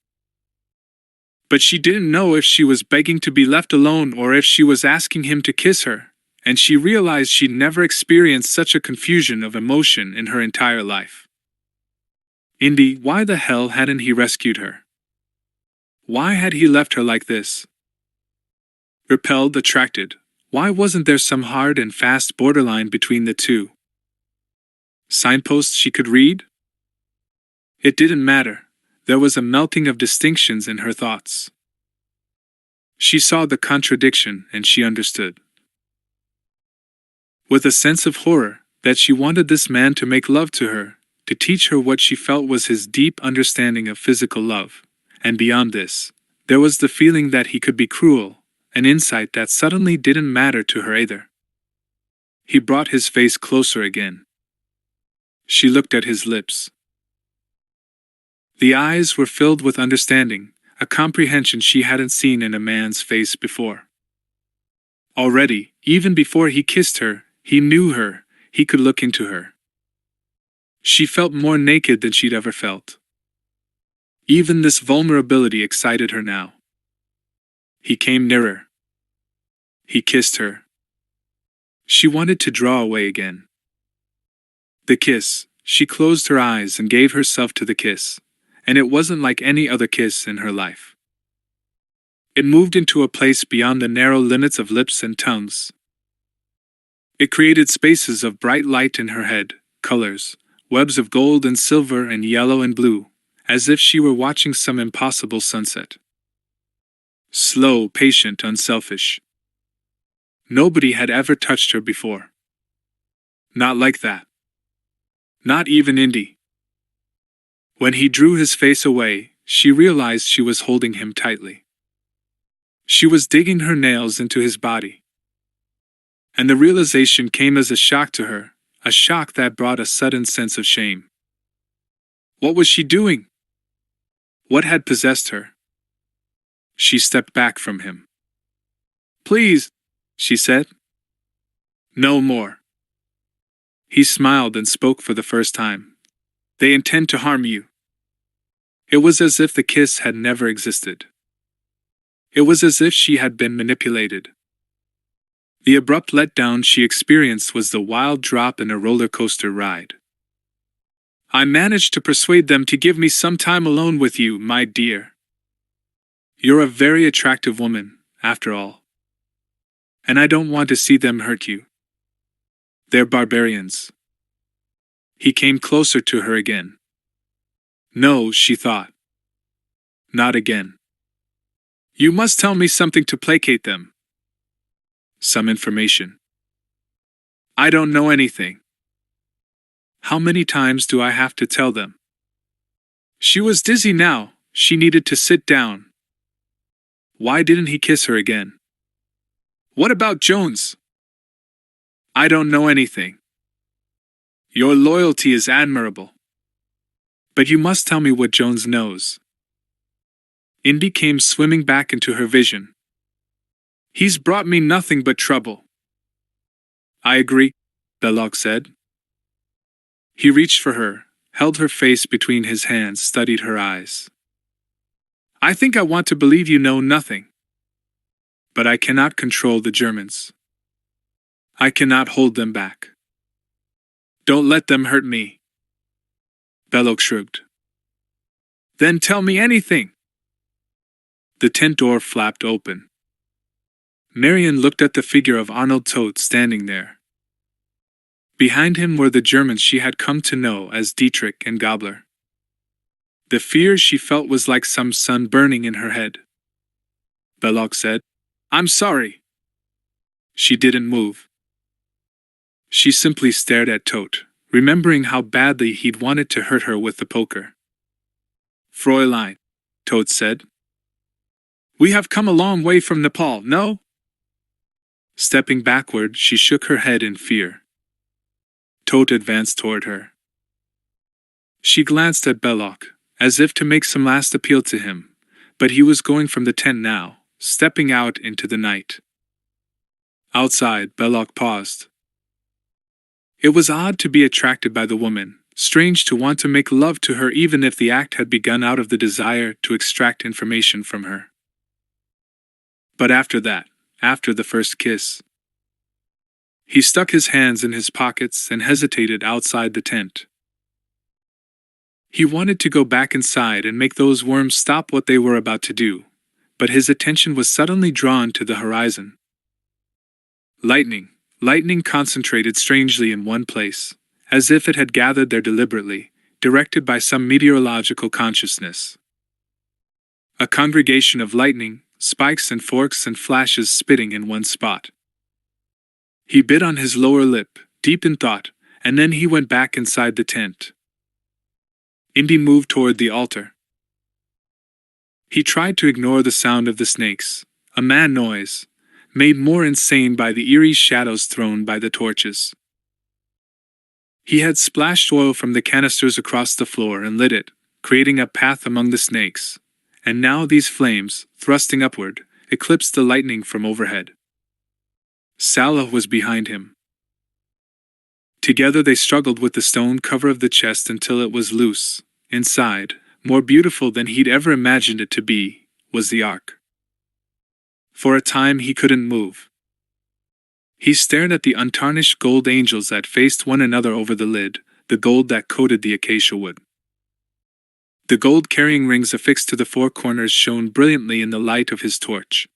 Speaker 1: But she didn't know if she was begging to be left alone or if she was asking him to kiss her, and she realized she'd never experienced such a confusion of emotion in her entire life. Indy, why the hell hadn't he rescued her? Why had he left her like this? Repelled, attracted, why wasn't there some hard and fast borderline between the two? Signposts she could read? It didn't matter. There was a melting of distinctions in her thoughts. She saw the contradiction and she understood. With a sense of horror, that she wanted this man to make love to her, to teach her what she felt was his deep understanding of physical love, and beyond this, there was the feeling that he could be cruel, an insight that suddenly didn't matter to her either. He brought his face closer again. She looked at his lips. The eyes were filled with understanding, a comprehension she hadn't seen in a man's face before. Already, even before he kissed her, he knew her, he could look into her. She felt more naked than she'd ever felt. Even this vulnerability excited her now. He came nearer. He kissed her. She wanted to draw away again. The kiss, she closed her eyes and gave herself to the kiss. And it wasn't like any other kiss in her life. It moved into a place beyond the narrow limits of lips and tongues. It created spaces of bright light in her head, colors, webs of gold and silver and yellow and blue, as if she were watching some impossible sunset. Slow, patient, unselfish. Nobody had ever touched her before. Not like that. Not even Indy. When he drew his face away, she realized she was holding him tightly. She was digging her nails into his body. And the realization came as a shock to her, a shock that brought a sudden sense of shame. What was she doing? What had possessed her? She stepped back from him. "Please," she said. "No more." He smiled and spoke for the first time. "They intend to harm you." It was as if the kiss had never existed. It was as if she had been manipulated. The abrupt letdown she experienced was the wild drop in a roller coaster ride. "I managed to persuade them to give me some time alone with you, my dear. You're a very attractive woman, after all. And I don't want to see them hurt you. They're barbarians." He came closer to her again. No, she thought. Not again. "You must tell me something to placate them." "Some information." "I don't know anything." "How many times do I have to tell them?" She was dizzy now, she needed to sit down. Why didn't he kiss her again? "What about Jones?" "I don't know anything." "Your loyalty is admirable." But you must tell me what Jones knows. Indy came swimming back into her vision. He's brought me nothing but trouble. I agree, Belloc said. He reached for her, held her face between his hands, studied her eyes. I think I want to believe you know nothing. But I cannot control the Germans. I cannot hold them back. Don't let them hurt me. Belloc shrugged. Then tell me anything. The tent door flapped open. Marion looked at the figure of Arnold Todt standing there. Behind him were the Germans she had come to know as Dietrich and Gabler. The fear she felt was like some sun burning in her head. Belloc said, I'm sorry. She didn't move. She simply stared at Todt, remembering how badly he'd wanted to hurt her with the poker. Fräulein, Todt said. We have come a long way from Nepal, no? Stepping backward, she shook her head in fear. Todt advanced toward her. She glanced at Belloc, as if to make some last appeal to him, but he was going from the tent now, stepping out into the night. Outside, Belloc paused. It was odd to be attracted by the woman, strange to want to make love to her even if the act had begun out of the desire to extract information from her. But after that, after the first kiss, he stuck his hands in his pockets and hesitated outside the tent. He wanted to go back inside and make those worms stop what they were about to do, but his attention was suddenly drawn to the horizon. Lightning concentrated strangely in one place, as if it had gathered there deliberately, directed by some meteorological consciousness. A congregation of lightning, spikes and forks and flashes spitting in one spot. He bit on his lower lip, deep in thought, and then he went back inside the tent. Indy moved toward the altar. He tried to ignore the sound of the snakes, a mad noise, made more insane by the eerie shadows thrown by the torches. He had splashed oil from the canisters across the floor and lit it, creating a path among the snakes, and now these flames, thrusting upward, eclipsed the lightning from overhead. Salah was behind him. Together they struggled with the stone cover of the chest until it was loose. Inside, more beautiful than he'd ever imagined it to be, was the ark. For a time he couldn't move. He stared at the untarnished gold angels that faced one another over the lid, the gold that coated the acacia wood. The gold carrying rings affixed to the four corners shone brilliantly in the light of his torch.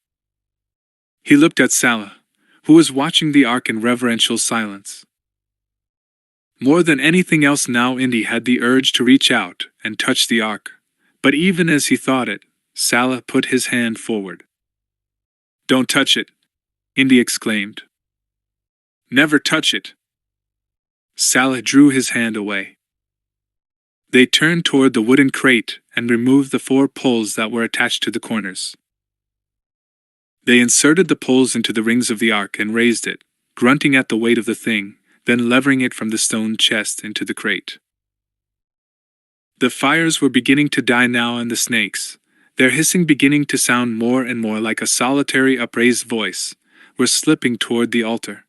Speaker 1: He looked at Salah, who was watching the ark in reverential silence. More than anything else now Indy had the urge to reach out and touch the ark, but even as he thought it, Salah put his hand forward. Don't touch it, Indy exclaimed. Never touch it. Salah drew his hand away. They turned toward the wooden crate and removed the 4 poles that were attached to the corners. They inserted the poles into the rings of the ark and raised it, grunting at the weight of the thing, then levering it from the stone chest into the crate. The fires were beginning to die now and the snakes, their hissing beginning to sound more and more like a solitary upraised voice, were slipping toward the altar.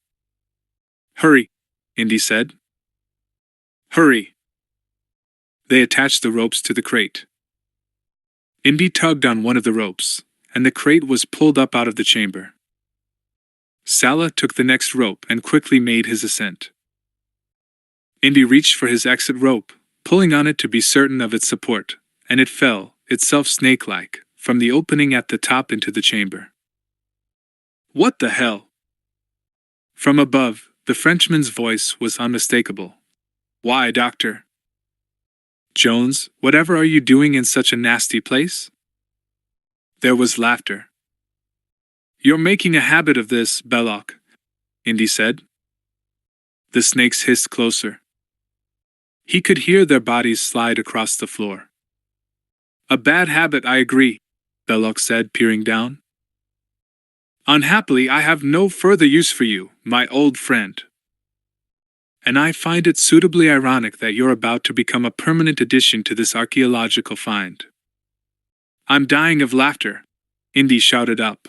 Speaker 1: Hurry, Indy said. Hurry. They attached the ropes to the crate. Indy tugged on one of the ropes, and the crate was pulled up out of the chamber. Salah took the next rope and quickly made his ascent. Indy reached for his exit rope, pulling on it to be certain of its support, and it fell, itself snake-like, from the opening at the top into the chamber. What the hell? From above, the Frenchman's voice was unmistakable. Why, Doctor? Jones, whatever are you doing in such a nasty place? There was laughter. You're making a habit of this, Belloc, Indy said. The snakes hissed closer. He could hear their bodies slide across the floor. A bad habit, I agree, Belloc said, peering down. Unhappily, I have no further use for you, my old friend. And I find it suitably ironic that you're about to become a permanent addition to this archaeological find." "I'm dying of laughter," Indy shouted up.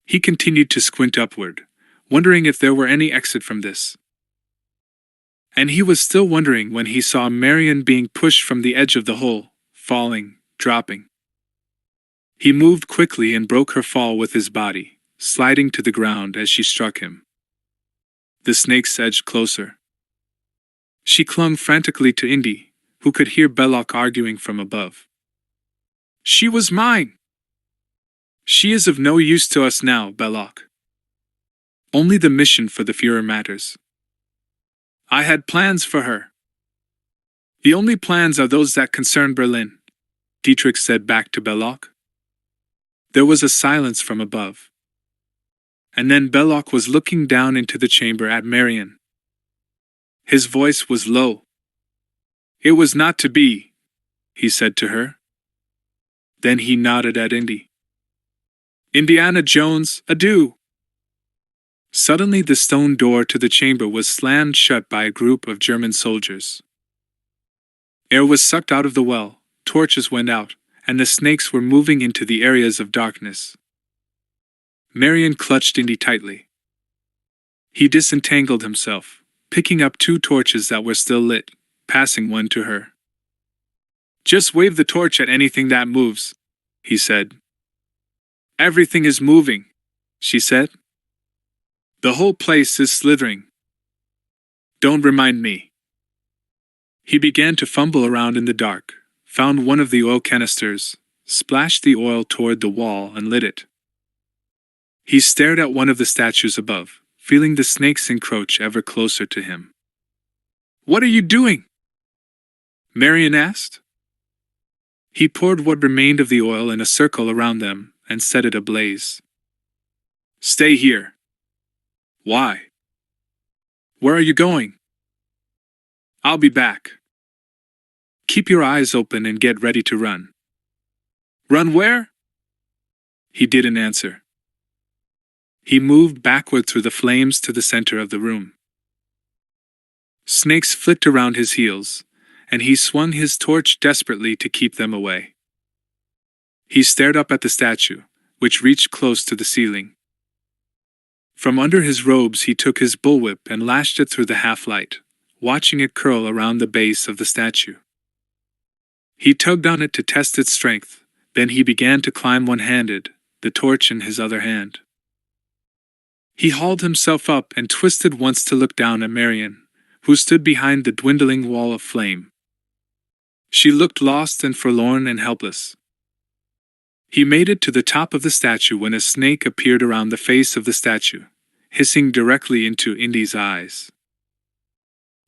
Speaker 1: He continued to squint upward, wondering if there were any exit from this. And he was still wondering when he saw Marion being pushed from the edge of the hole, falling, dropping. He moved quickly and broke her fall with his body, sliding to the ground as she struck him. The snakes edged closer. She clung frantically to Indy, who could hear Belloc arguing from above. "She was mine!" "She is of no use to us now, Belloc. Only the mission for the Führer matters." "I had plans for her." "The only plans are those that concern Berlin," Dietrich said back to Belloc. There was a silence from above. And then Belloc was looking down into the chamber at Marion. His voice was low. "It was not to be," he said to her. Then he nodded at Indy. "Indiana Jones, adieu!" Suddenly the stone door to the chamber was slammed shut by a group of German soldiers. Air was sucked out of the well, torches went out, and the snakes were moving into the areas of darkness. Marion clutched Indy tightly. He disentangled himself, picking up 2 torches that were still lit, passing one to her. "Just wave the torch at anything that moves," he said. "Everything is moving," she said. "The whole place is slithering. Don't remind me." He began to fumble around in the dark, found one of the oil canisters, splashed the oil toward the wall and lit it. He stared at one of the statues above, feeling the snakes encroach ever closer to him. "What are you doing?" Marion asked. He poured what remained of the oil in a circle around them and set it ablaze. "Stay here." "Why?" "Where are you going?" "I'll be back." "Keep your eyes open and get ready to run." "Run where?" He didn't answer. He moved backward through the flames to the center of the room. Snakes flicked around his heels, and he swung his torch desperately to keep them away. He stared up at the statue, which reached close to the ceiling. From under his robes he took his bullwhip and lashed it through the half-light, watching it curl around the base of the statue. He tugged on it to test its strength, then he began to climb one-handed, the torch in his other hand. He hauled himself up and twisted once to look down at Marion, who stood behind the dwindling wall of flame. She looked lost and forlorn and helpless. He made it to the top of the statue when a snake appeared around the face of the statue, hissing directly into Indy's eyes.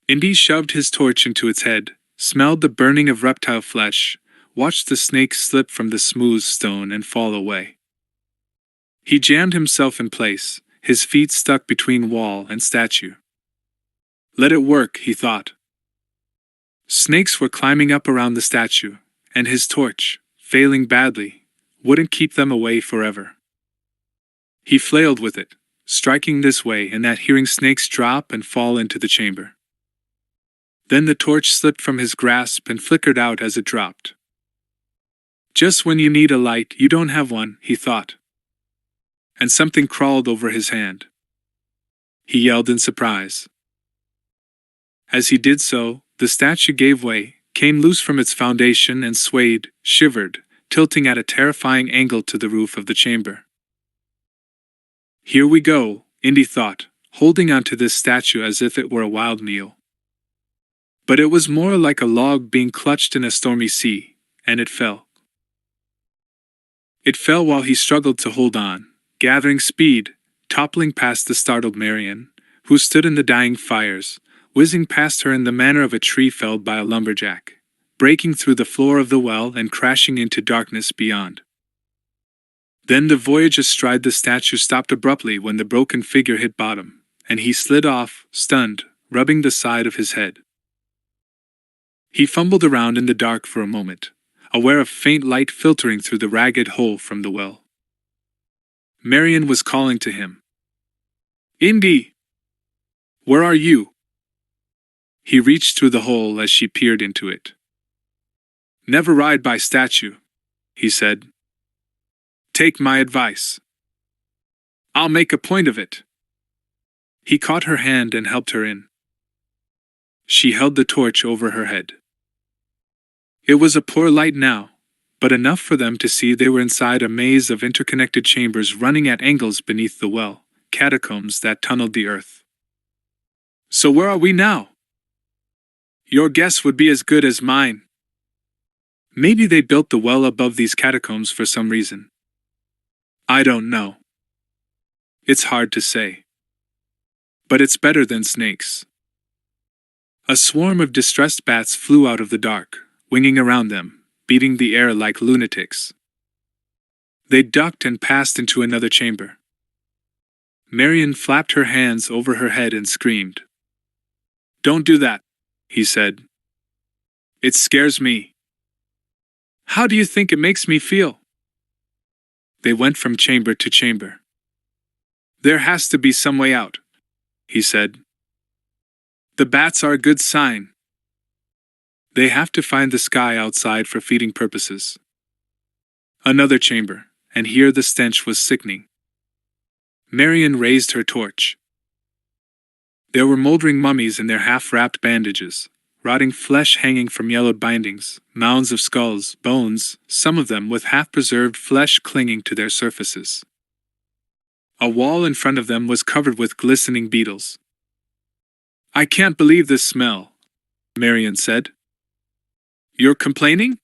Speaker 1: Indy shoved his torch into its head, smelled the burning of reptile flesh, watched the snake slip from the smooth stone and fall away. He jammed himself in place, his feet stuck between wall and statue. Let it work, he thought. Snakes were climbing up around the statue, and his torch, failing badly, wouldn't keep them away forever. He flailed with it, striking this way and that, hearing snakes drop and fall into the chamber. Then the torch slipped from his grasp and flickered out as it dropped. Just when you need a light, you don't have one, he thought. And something crawled over his hand. He yelled in surprise. As he did so, the statue gave way, came loose from its foundation and swayed, shivered, tilting at a terrifying angle to the roof of the chamber. Here we go, Indy thought, holding onto this statue as if it were a wild meal. But it was more like a log being clutched in a stormy sea, and it fell. It fell while he struggled to hold on, gathering speed, toppling past the startled Marion, who stood in the dying fires, whizzing past her in the manner of a tree felled by a lumberjack, breaking through the floor of the well and crashing into darkness beyond. Then the voyage astride the statue stopped abruptly when the broken figure hit bottom, and he slid off, stunned, rubbing the side of his head. He fumbled around in the dark for a moment, aware of faint light filtering through the ragged hole from the well. Marion was calling to him. Indy! Where are you? He reached through the hole as she peered into it. "Never ride by statue," he said. "Take my advice. I'll make a point of it." He caught her hand and helped her in. She held the torch over her head. It was a poor light now, but enough for them to see they were inside a maze of interconnected chambers running at angles beneath the well, catacombs that tunneled the earth. "So where are we now?" "Your guess would be as good as mine. Maybe they built the well above these catacombs for some reason. I don't know. It's hard to say. But it's better than snakes." A swarm of distressed bats flew out of the dark, winging around them, beating the air like lunatics. They ducked and passed into another chamber. Marion flapped her hands over her head and screamed. "Don't do that," he said. "It scares me." "How do you think it makes me feel?" They went from chamber to chamber. "There has to be some way out," he said. "The bats are a good sign. They have to find the sky outside for feeding purposes." Another chamber, and here the stench was sickening. Marion raised her torch. There were moldering mummies in their half-wrapped bandages, rotting flesh hanging from yellowed bindings, mounds of skulls, bones, some of them with half-preserved flesh clinging to their surfaces. A wall in front of them was covered with glistening beetles. "I can't believe this smell," Marion said. "You're complaining?"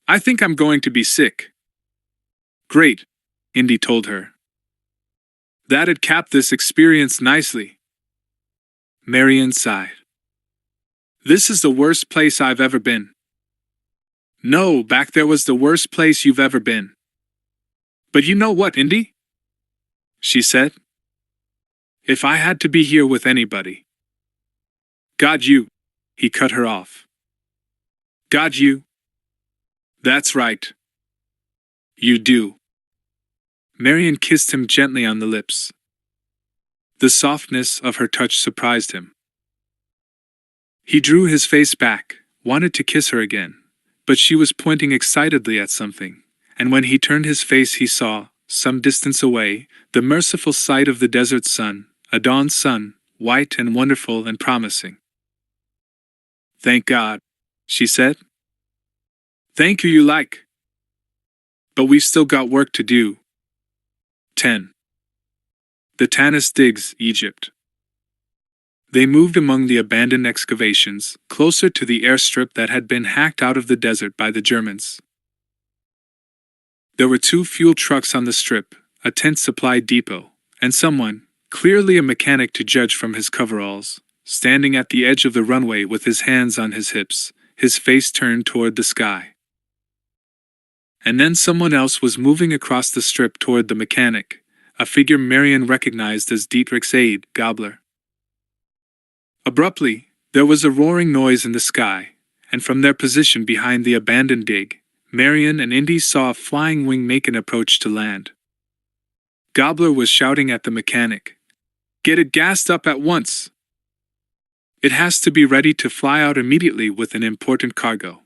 Speaker 1: "I think I'm going to be sick." "Great," Indy told her. "That'd cap this experience nicely." Marion sighed. "This is the worst place I've ever been." "No, back there was the worst place you've ever been." "But you know what, Indy?" she said. "If I had to be here with anybody." "God, you," he cut her off. "God, you." "That's right. You do." Marion kissed him gently on the lips. The softness of her touch surprised him. He drew his face back, wanted to kiss her again, but she was pointing excitedly at something, and when he turned his face he saw, some distance away, the merciful sight of the desert sun, a dawn sun, white and wonderful and promising. "Thank God," she said. "Thank you like. But we've still got work to do." 10. The Tanis digs, Egypt. They moved among the abandoned excavations, closer to the airstrip that had been hacked out of the desert by the Germans. There were 2 fuel trucks on the strip, a tent supply depot, and someone, clearly a mechanic to judge from his coveralls, standing at the edge of the runway with his hands on his hips, his face turned toward the sky. And then someone else was moving across the strip toward the mechanic, a figure Marion recognized as Dietrich's aide, Gabler. Abruptly, there was a roaring noise in the sky, and from their position behind the abandoned dig, Marion and Indy saw a flying wing make an approach to land. Gabler was shouting at the mechanic, "Get it gassed up at once! It has to be ready to fly out immediately with an important cargo."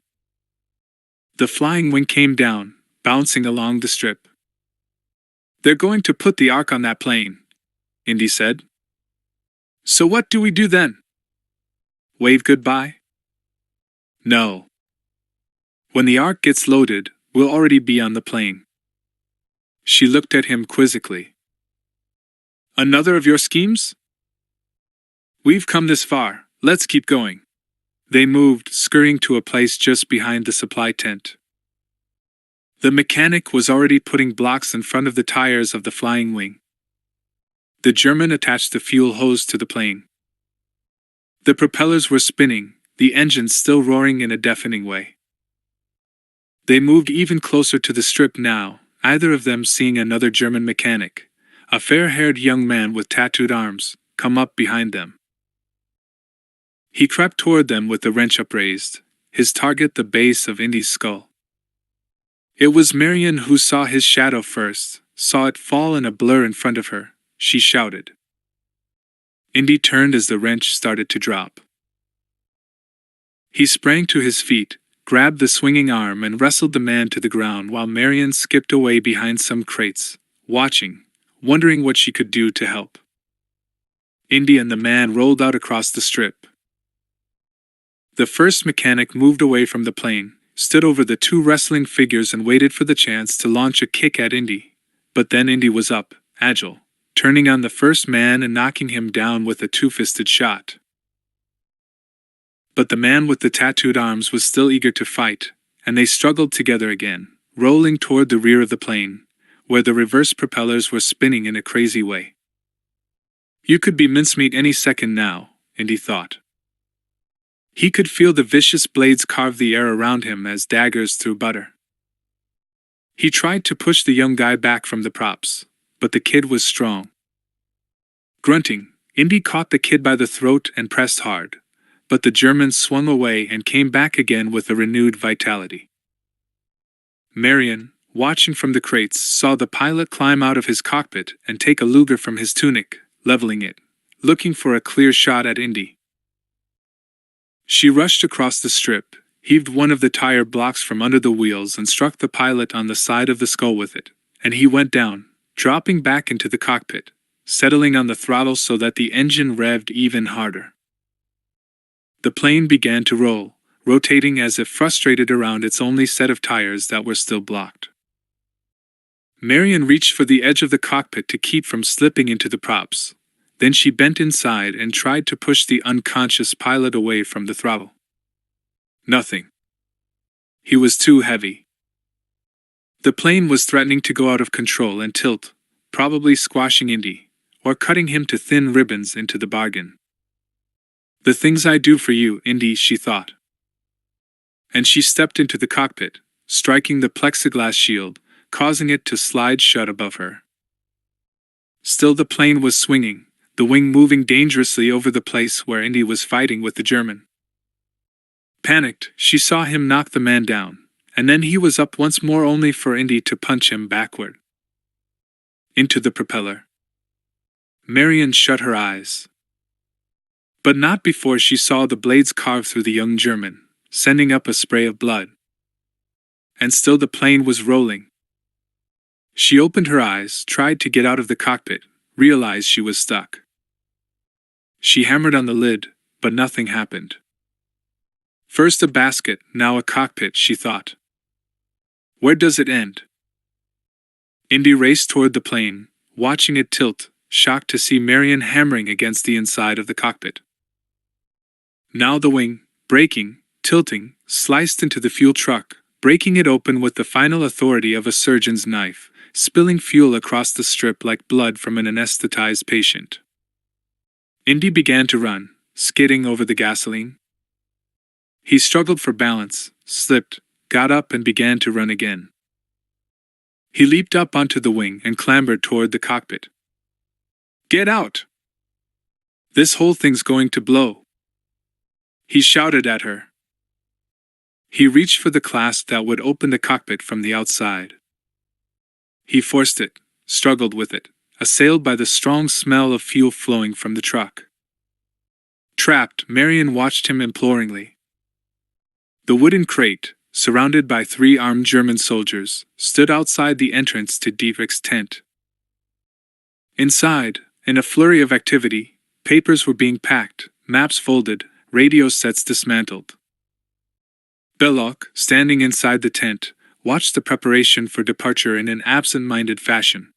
Speaker 1: The flying wing came down, bouncing along the strip. "They're going to put the Ark on that plane," Indy said. "So what do we do then? Wave goodbye?" "No. When the Ark gets loaded, we'll already be on the plane." She looked at him quizzically. "Another of your schemes?" "We've come this far, let's keep going." They moved, scurrying to a place just behind the supply tent. The mechanic was already putting blocks in front of the tires of the flying wing. The German attached the fuel hose to the plane. The propellers were spinning, the engines still roaring in a deafening way. They moved even closer to the strip now, either of them seeing another German mechanic, a fair-haired young man with tattooed arms, come up behind them. He crept toward them with the wrench upraised, his target the base of Indy's skull. It was Marion who saw his shadow first, saw it fall in a blur in front of her. She shouted. Indy turned as the wrench started to drop. He sprang to his feet, grabbed the swinging arm and wrestled the man to the ground while Marion skipped away behind some crates, watching, wondering what she could do to help. Indy and the man rolled out across the strip. The first mechanic moved away from the plane, stood over the two wrestling figures and waited for the chance to launch a kick at Indy. But then Indy was up, agile, turning on the first man and knocking him down with a two-fisted shot. But the man with the tattooed arms was still eager to fight, and they struggled together again, rolling toward the rear of the plane, where the reverse propellers were spinning in a crazy way. You could be mincemeat any second now, Indy thought. He could feel the vicious blades carve the air around him as daggers through butter. He tried to push the young guy back from the props, but the kid was strong. Grunting, Indy caught the kid by the throat and pressed hard, but the German swung away and came back again with a renewed vitality. Marion, watching from the crates, saw the pilot climb out of his cockpit and take a Luger from his tunic, leveling it, looking for a clear shot at Indy. She rushed across the strip, heaved one of the tire blocks from under the wheels and struck the pilot on the side of the skull with it, and he went down, dropping back into the cockpit, settling on the throttle so that the engine revved even harder. The plane began to roll, rotating as if frustrated around its only set of tires that were still blocked. Marion reached for the edge of the cockpit to keep from slipping into the props. Then she bent inside and tried to push the unconscious pilot away from the throttle. Nothing. He was too heavy. The plane was threatening to go out of control and tilt, probably squashing Indy, or cutting him to thin ribbons into the bargain. The things I do for you, Indy, she thought. And she stepped into the cockpit, striking the plexiglass shield, causing it to slide shut above her. Still the plane was swinging, the wing moving dangerously over the place where Indy was fighting with the German. Panicked, she saw him knock the man down, and then he was up once more only for Indy to punch him backward. Into the propeller. Marion shut her eyes. But not before she saw the blades carve through the young German, sending up a spray of blood. And still the plane was rolling. She opened her eyes, tried to get out of the cockpit, realized she was stuck. She hammered on the lid, but nothing happened. First a basket, now a cockpit, she thought. Where does it end? Indy raced toward the plane, watching it tilt, shocked to see Marion hammering against the inside of the cockpit. Now the wing, braking, tilting, sliced into the fuel truck, breaking it open with the final authority of a surgeon's knife, spilling fuel across the strip like blood from an anesthetized patient. Indy began to run, skidding over the gasoline. He struggled for balance, slipped, got up and began to run again. He leaped up onto the wing and clambered toward the cockpit. Get out! This whole thing's going to blow! He shouted at her. He reached for the clasp that would open the cockpit from the outside. He forced it, struggled with it, assailed by the strong smell of fuel flowing from the truck. Trapped, Marion watched him imploringly. The wooden crate, surrounded by 3 armed German soldiers, stood outside the entrance to Dietrich's tent. Inside, in a flurry of activity, papers were being packed, maps folded, radio sets dismantled. Belloc, standing inside the tent, watched the preparation for departure in an absent-minded fashion.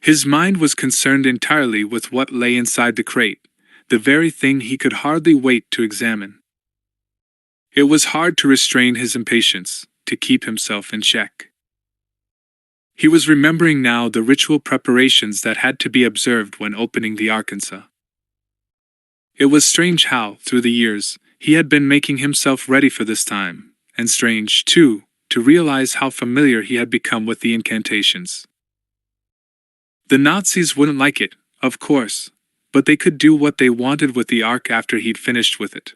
Speaker 1: His mind was concerned entirely with what lay inside the crate, the very thing he could hardly wait to examine. It was hard to restrain his impatience, to keep himself in check. He was remembering now the ritual preparations that had to be observed when opening the Arkansas. It was strange how, through the years, he had been making himself ready for this time, and strange, too, to realize how familiar he had become with the incantations. The Nazis wouldn't like it, of course, but they could do what they wanted with the Ark after he'd finished with it.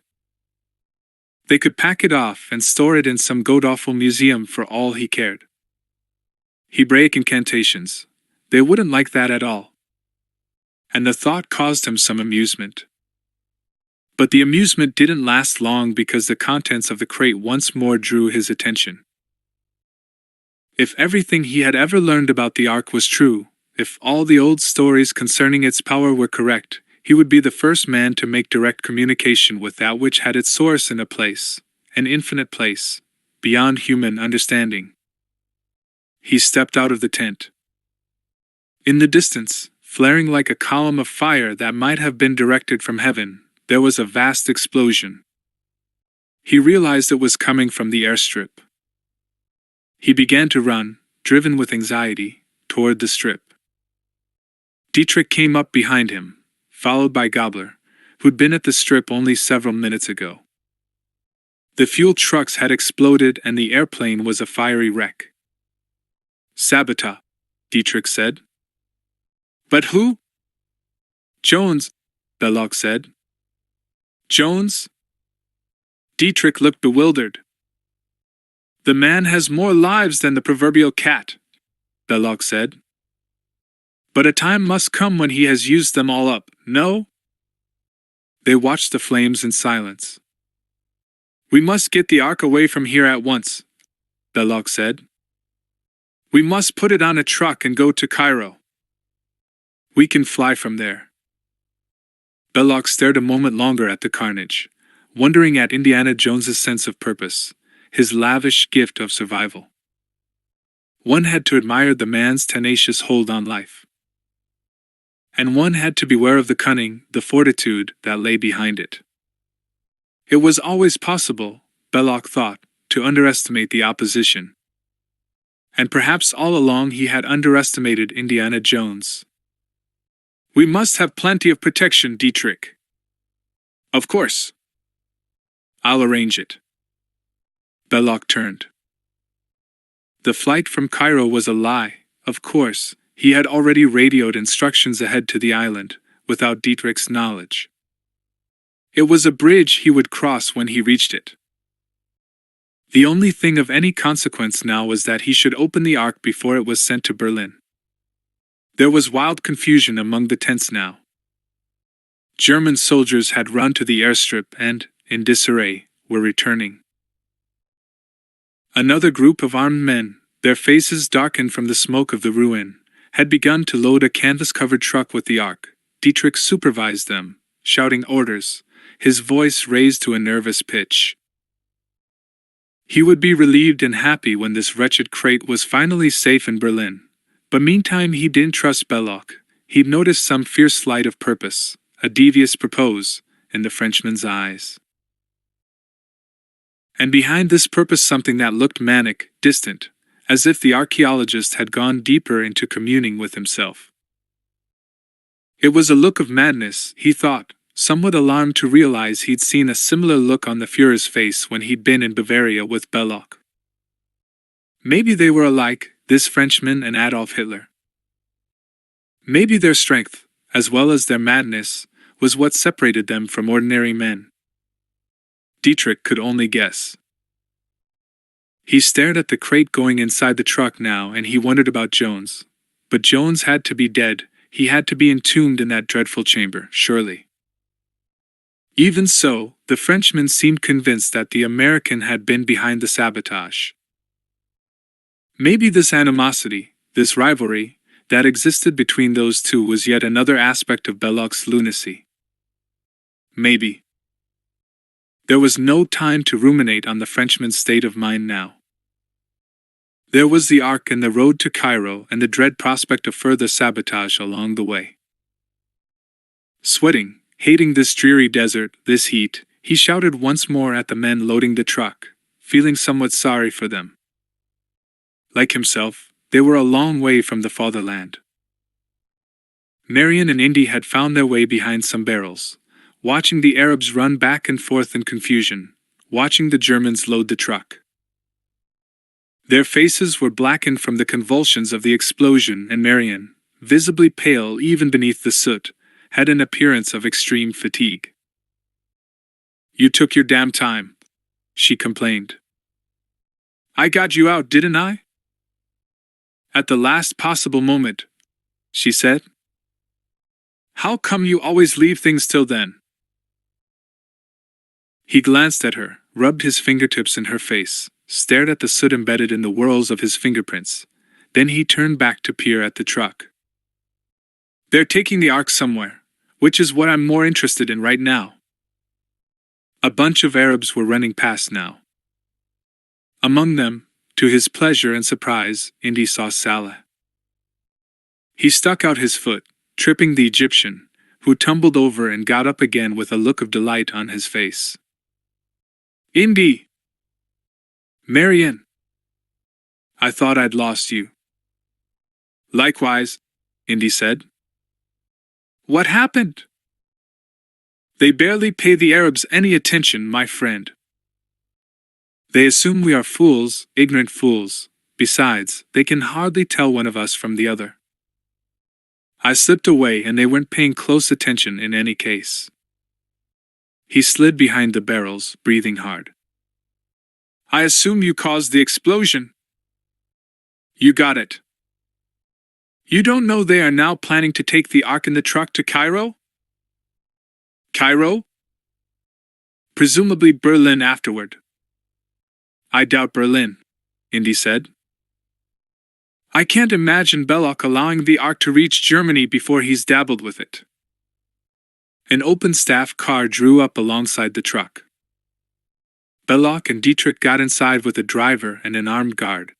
Speaker 1: They could pack it off and store it in some god-awful museum for all he cared. Hebraic incantations. They wouldn't like that at all. And the thought caused him some amusement. But the amusement didn't last long because the contents of the crate once more drew his attention. If everything he had ever learned about the Ark was true, if all the old stories concerning its power were correct, he would be the first man to make direct communication with that which had its source in a place, an infinite place, beyond human understanding. He stepped out of the tent. In the distance, flaring like a column of fire that might have been directed from heaven, there was a vast explosion. He realized it was coming from the airstrip. He began to run, driven with anxiety, toward the strip. Dietrich came up behind him, followed by Gobbler, who'd been at the strip only several minutes ago. The fuel trucks had exploded and the airplane was a fiery wreck. "Sabotage," Dietrich said. "But who?" "Jones," Belloc said. "Jones?" Dietrich looked bewildered. "The man has more lives than the proverbial cat," Belloc said. "But a time must come when he has used them all up, no?" They watched the flames in silence. "We must get the Ark away from here at once," Belloc said. "We must put it on a truck and go to Cairo. We can fly from there." Belloc stared a moment longer at the carnage, wondering at Indiana Jones's sense of purpose, his lavish gift of survival. One had to admire the man's tenacious hold on life. And one had to beware of the cunning, the fortitude that lay behind it. It was always possible, Belloc thought, to underestimate the opposition. And perhaps all along he had underestimated Indiana Jones. "We must have plenty of protection, Dietrich." "Of course. I'll arrange it." Belloc turned. The flight from Cairo was a lie, of course. He had already radioed instructions ahead to the island, without Dietrich's knowledge. It was a bridge he would cross when he reached it. The only thing of any consequence now was that he should open the Ark before it was sent to Berlin. There was wild confusion among the tents now. German soldiers had run to the airstrip and, in disarray, were returning. Another group of armed men, their faces darkened from the smoke of the ruin, had begun to load a canvas-covered truck with the Ark. Dietrich supervised them, shouting orders, his voice raised to a nervous pitch. He would be relieved and happy when this wretched crate was finally safe in Berlin. But meantime he didn't trust Belloc. He'd noticed some fierce light of purpose, a devious purpose, in the Frenchman's eyes. And behind this purpose something that looked manic, distant, as if the archaeologist had gone deeper into communing with himself. It was a look of madness, he thought, somewhat alarmed to realize he'd seen a similar look on the Führer's face when he'd been in Bavaria with Belloc. Maybe they were alike, this Frenchman and Adolf Hitler. Maybe their strength, as well as their madness, was what separated them from ordinary men. Dietrich could only guess. He stared at the crate going inside the truck now and he wondered about Jones. But Jones had to be dead, he had to be entombed in that dreadful chamber, surely. Even so, the Frenchman seemed convinced that the American had been behind the sabotage. Maybe this animosity, this rivalry, that existed between those two was yet another aspect of Belloc's lunacy. Maybe. There was no time to ruminate on the Frenchman's state of mind now. There was the Ark and the road to Cairo and the dread prospect of further sabotage along the way. Sweating, hating this dreary desert, this heat, he shouted once more at the men loading the truck, feeling somewhat sorry for them. Like himself, they were a long way from the fatherland. Marion and Indy had found their way behind some barrels, watching the Arabs run back and forth in confusion, watching the Germans load the truck. Their faces were blackened from the convulsions of the explosion, and Marion, visibly pale even beneath the soot, had an appearance of extreme fatigue. "You took your damn time," she complained. "I got you out, didn't I?" "At the last possible moment," she said. "How come you always leave things till then?" He glanced at her, rubbed his fingertips in her face, stared at the soot embedded in the whorls of his fingerprints. Then he turned back to peer at the truck. They're taking the Ark somewhere, which is what I'm more interested in right now. A bunch of Arabs were running past now. Among them, to his pleasure and surprise, Indy saw Salah. He stuck out his foot, tripping the Egyptian, who tumbled over and got up again with a look of delight on his face. Indy! Marian! I thought I'd lost you. Likewise, Indy said. What happened? They barely pay the Arabs any attention, my friend. They assume we are fools, ignorant fools. Besides, they can hardly tell one of us from the other. I slipped away and they weren't paying close attention in any case. He slid behind the barrels, breathing hard. I assume you caused the explosion. You got it. You don't know they are now planning to take the Ark in the truck to Cairo? Cairo? Presumably Berlin afterward. I doubt Berlin, Indy said. I can't imagine Belloc allowing the Ark to reach Germany before he's dabbled with it. An open staff car drew up alongside the truck. Belloc and Dietrich got inside with a driver and an armed guard.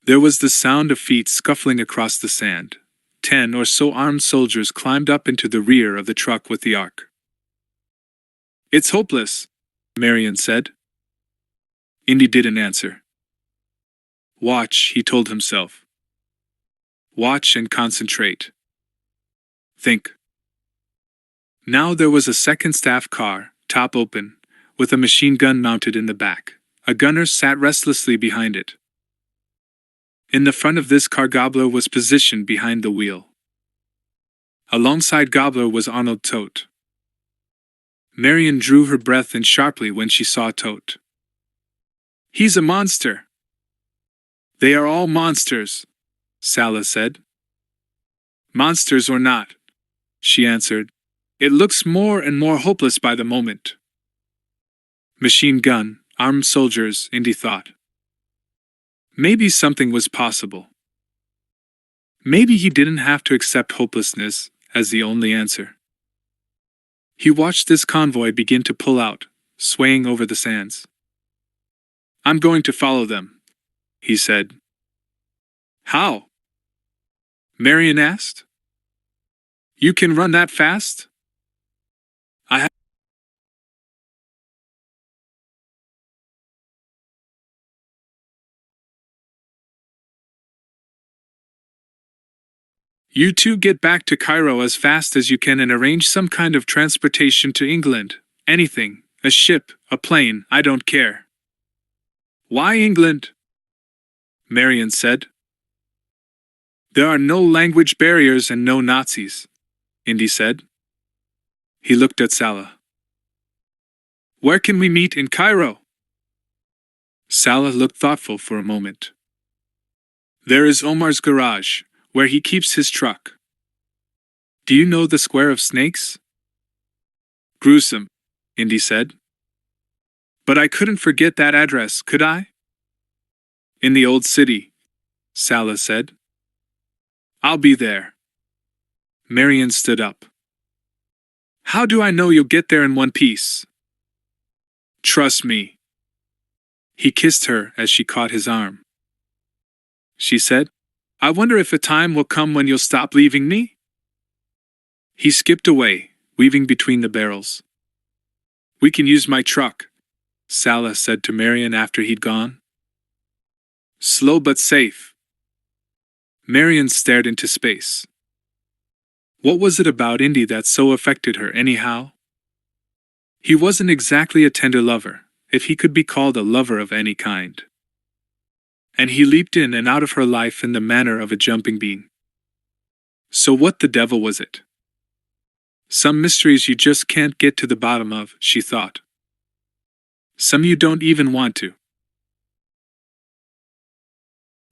Speaker 1: There was the sound of feet scuffling across the sand. 10 or so armed soldiers climbed up into the rear of the truck with the Ark. It's hopeless, Marian said. Indy didn't answer. Watch, he told himself. Watch and concentrate. Think. Now there was a second staff car, top open, with a machine gun mounted in the back. A gunner sat restlessly behind it. In the front of this car, Gobbler was positioned behind the wheel. Alongside Gobbler was Arnold Todt. Marian drew her breath in sharply when she saw Todt. He's a monster. They are all monsters, Salah said. Monsters or not, she answered. It looks more and more hopeless by the moment. Machine gun, armed soldiers, Indy thought. Maybe something was possible. Maybe he didn't have to accept hopelessness as the only answer. He watched this convoy begin to pull out, swaying over the sands. I'm going to follow them, he said. How? Marian asked. You can run that fast? I have. You two get back to Cairo as fast as you can and arrange some kind of transportation to England. Anything, a ship, a plane, I don't care. Why England? Marian said. There are no language barriers and no Nazis, Indy said. He looked at Salah. Where can we meet in Cairo? Salah looked thoughtful for a moment. There is Omar's garage, where he keeps his truck. Do you know the Square of Snakes? Gruesome, Indy said. But I couldn't forget that address, could I? In the old city, Salah said. I'll be there. Marian stood up. How do I know you'll get there in one piece? Trust me. He kissed her as she caught his arm. She said, I wonder if a time will come when you'll stop leaving me? He skipped away, weaving between the barrels. We can use my truck, Salah said to Marian after he'd gone. Slow but safe. Marian stared into space. What was it about Indy that so affected her anyhow? He wasn't exactly a tender lover, if he could be called a lover of any kind. And he leaped in and out of her life in the manner of a jumping bean. So what the devil was it? Some mysteries you just can't get to the bottom of, she thought. Some you don't even want to.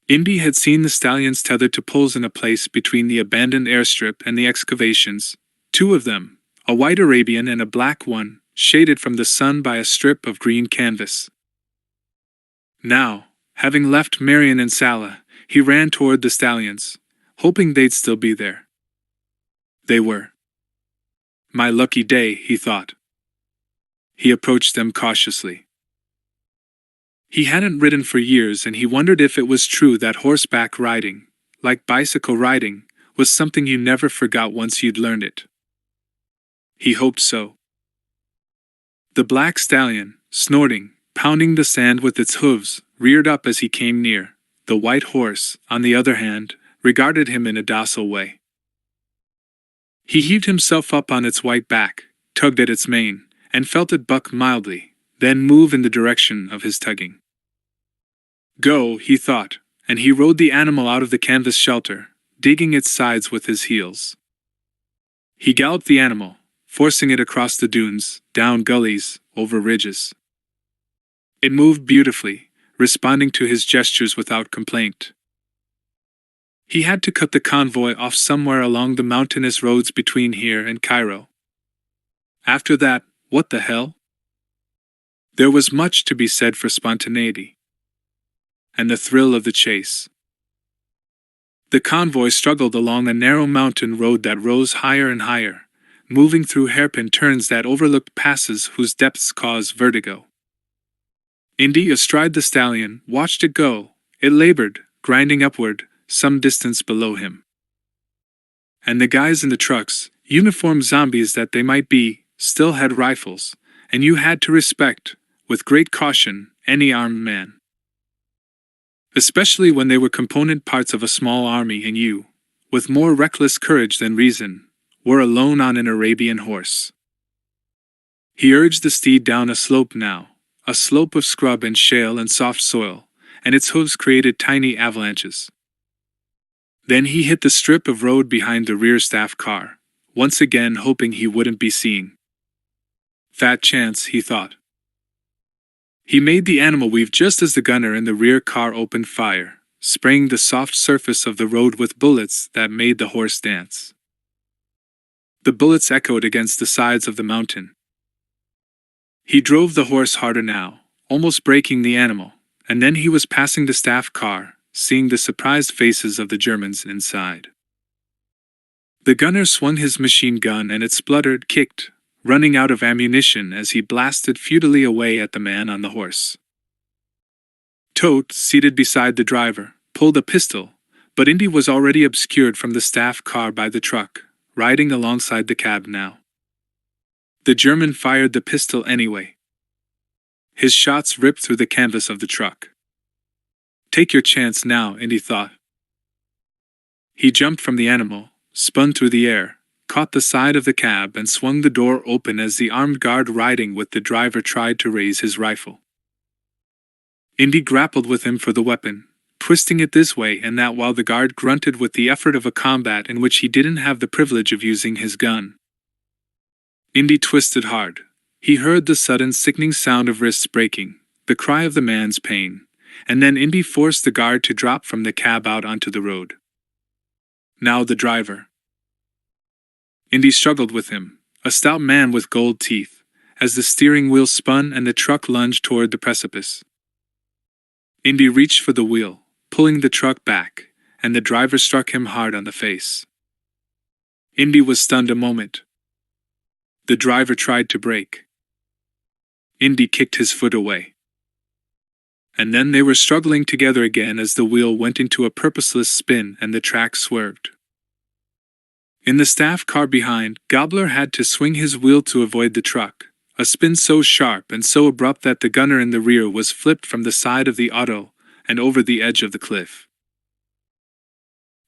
Speaker 1: Indy had seen the stallions tethered to poles in a place between the abandoned airstrip and the excavations, 2 of them, a white Arabian and a black one, shaded from the sun by a strip of green canvas. Now, having left Marion and Sala, he ran toward the stallions, hoping they'd still be there. They were. My lucky day, he thought. He approached them cautiously. He hadn't ridden for years, and he wondered if it was true that horseback riding, like bicycle riding, was something you never forgot once you'd learned it. He hoped so. The black stallion, snorting, pounding the sand with its hooves, reared up as he came near. The white horse, on the other hand, regarded him in a docile way. He heaved himself up on its white back, tugged at its mane, and felt it buck mildly, then move in the direction of his tugging. Go, he thought, and he rode the animal out of the canvas shelter, digging its sides with his heels. He galloped the animal, forcing it across the dunes, down gullies, over ridges. It moved beautifully, responding to his gestures without complaint. He had to cut the convoy off somewhere along the mountainous roads between here and Cairo. After that, what the hell? There was much to be said for spontaneity and the thrill of the chase. The convoy struggled along a narrow mountain road that rose higher and higher, moving through hairpin turns that overlooked passes whose depths caused vertigo. Indy, astride the stallion, watched it go. It labored, grinding upward, some distance below him. And the guys in the trucks, uniformed zombies that they might be, still had rifles, and you had to respect, with great caution, any armed man. Especially when they were component parts of a small army and you, with more reckless courage than reason, were alone on an Arabian horse. He urged the steed down a slope now, a slope of scrub and shale and soft soil, and its hooves created tiny avalanches. Then he hit the strip of road behind the rear staff car, once again hoping he wouldn't be seen. Fat chance, he thought. He made the animal weave just as the gunner in the rear car opened fire, spraying the soft surface of the road with bullets that made the horse dance. The bullets echoed against the sides of the mountain. He drove the horse harder now, almost breaking the animal, and then he was passing the staff car, seeing the surprised faces of the Germans inside. The gunner swung his machine gun and it spluttered, kicked, running out of ammunition as he blasted futilely away at the man on the horse. Tote, seated beside the driver, pulled a pistol, but Indy was already obscured from the staff car by the truck, riding alongside the cab now. The German fired the pistol anyway. His shots ripped through the canvas of the truck. Take your chance now, Indy thought. He jumped from the animal, spun through the air, caught the side of the cab and swung the door open as the armed guard riding with the driver tried to raise his rifle. Indy grappled with him for the weapon, twisting it this way and that while the guard grunted with the effort of a combat in which he didn't have the privilege of using his gun. Indy twisted hard. He heard the sudden sickening sound of wrists breaking, the cry of the man's pain, and then Indy forced the guard to drop from the cab out onto the road. Now the driver. Indy struggled with him, a stout man with gold teeth, as the steering wheel spun and the truck lunged toward the precipice. Indy reached for the wheel, pulling the truck back, and the driver struck him hard on the face. Indy was stunned a moment. The driver tried to brake. Indy kicked his foot away. And then they were struggling together again as the wheel went into a purposeless spin and the track swerved. In the staff car behind, Gobbler had to swing his wheel to avoid the truck, a spin so sharp and so abrupt that the gunner in the rear was flipped from the side of the auto and over the edge of the cliff.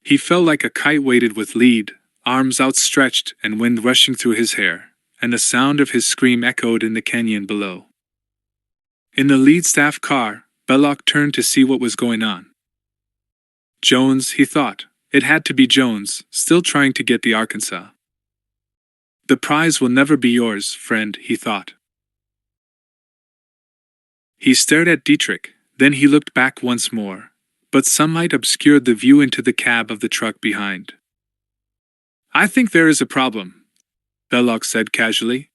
Speaker 1: He fell like a kite weighted with lead, arms outstretched and wind rushing through his hair, and the sound of his scream echoed in the canyon below. In the lead staff car, Belloc turned to see what was going on. Jones, he thought. It had to be Jones, still trying to get the Arkansas. The prize will never be yours, friend, he thought. He stared at Dietrich, then he looked back once more, but sunlight obscured the view into the cab of the truck behind. I think there is a problem, Belloc said casually.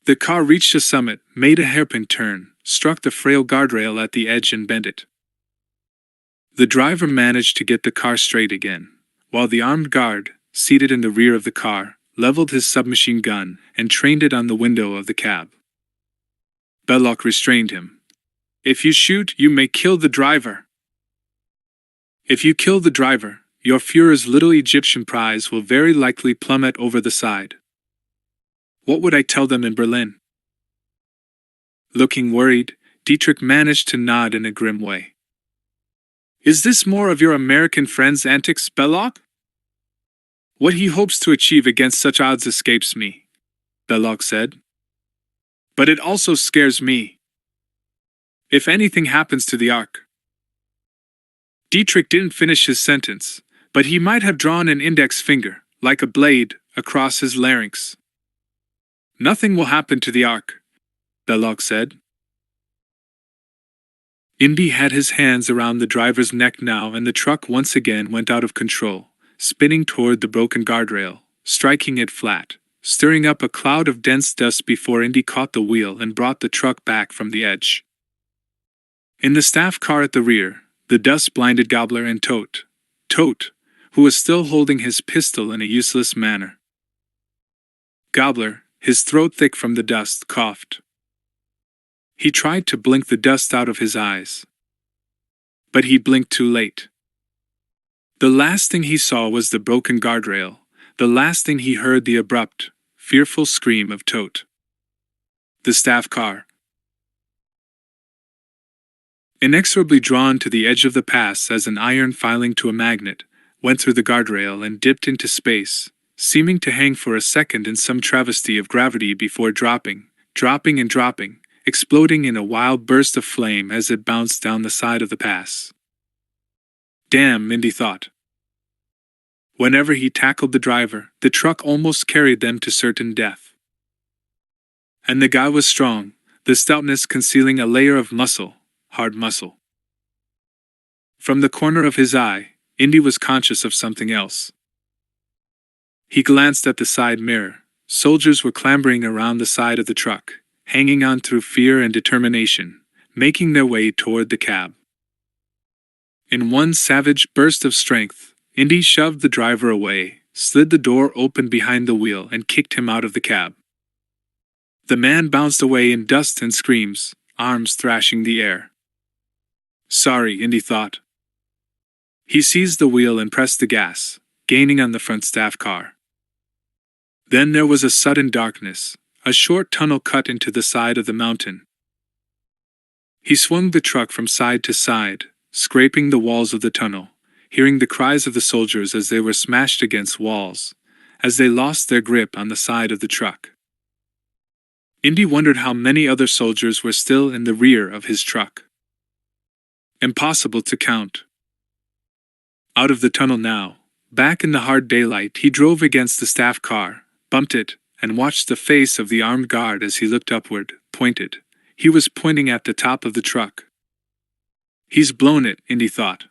Speaker 1: The car reached a summit, made a hairpin turn, struck the frail guardrail at the edge and bent it. The driver managed to get the car straight again, while the armed guard, seated in the rear of the car, leveled his submachine gun and trained it on the window of the cab. Belloc restrained him. "If you shoot, you may kill the driver. If you kill the driver, your Führer's little Egyptian prize will very likely plummet over the side. What would I tell them in Berlin?" Looking worried, Dietrich managed to nod in a grim way. "Is this more of your American friend's antics, Belloc?" "What he hopes to achieve against such odds escapes me," Belloc said. "But it also scares me. If anything happens to the Ark." Dietrich didn't finish his sentence, but he might have drawn an index finger, like a blade, across his larynx. "Nothing will happen to the Ark," Belloc said. Indy had his hands around the driver's neck now, and the truck once again went out of control, spinning toward the broken guardrail, striking it flat, stirring up a cloud of dense dust before Indy caught the wheel and brought the truck back from the edge. In the staff car at the rear, the dust blinded Gobbler and Tote, who was still holding his pistol in a useless manner. Gobbler, his throat thick from the dust, coughed. He tried to blink the dust out of his eyes, but he blinked too late. The last thing he saw was the broken guardrail. The last thing he heard, the abrupt, fearful scream of Tote. The staff car, inexorably drawn to the edge of the pass as an iron filing to a magnet, went through the guardrail and dipped into space, seeming to hang for a second in some travesty of gravity before dropping, exploding in a wild burst of flame as it bounced down the side of the pass. Damn, Indy thought. Whenever he tackled the driver, the truck almost carried them to certain death. And the guy was strong, the stoutness concealing a layer of muscle, hard muscle. From the corner of his eye, Indy was conscious of something else. He glanced at the side mirror. Soldiers were clambering around the side of the truck, hanging on through fear and determination, making their way toward the cab. In one savage burst of strength, Indy shoved the driver away, slid the door open behind the wheel, and kicked him out of the cab. The man bounced away in dust and screams, arms thrashing the air. Sorry, Indy thought. He seized the wheel and pressed the gas, gaining on the front staff car. Then there was a sudden darkness, a short tunnel cut into the side of the mountain. He swung the truck from side to side, scraping the walls of the tunnel, hearing the cries of the soldiers as they were smashed against walls, as they lost their grip on the side of the truck. Indy wondered how many other soldiers were still in the rear of his truck. Impossible to count. Out of the tunnel now, back in the hard daylight, he drove against the staff car, bumped it, and watched the face of the armed guard as he looked upward, pointed. He was pointing at the top of the truck. He's blown it, Indy thought.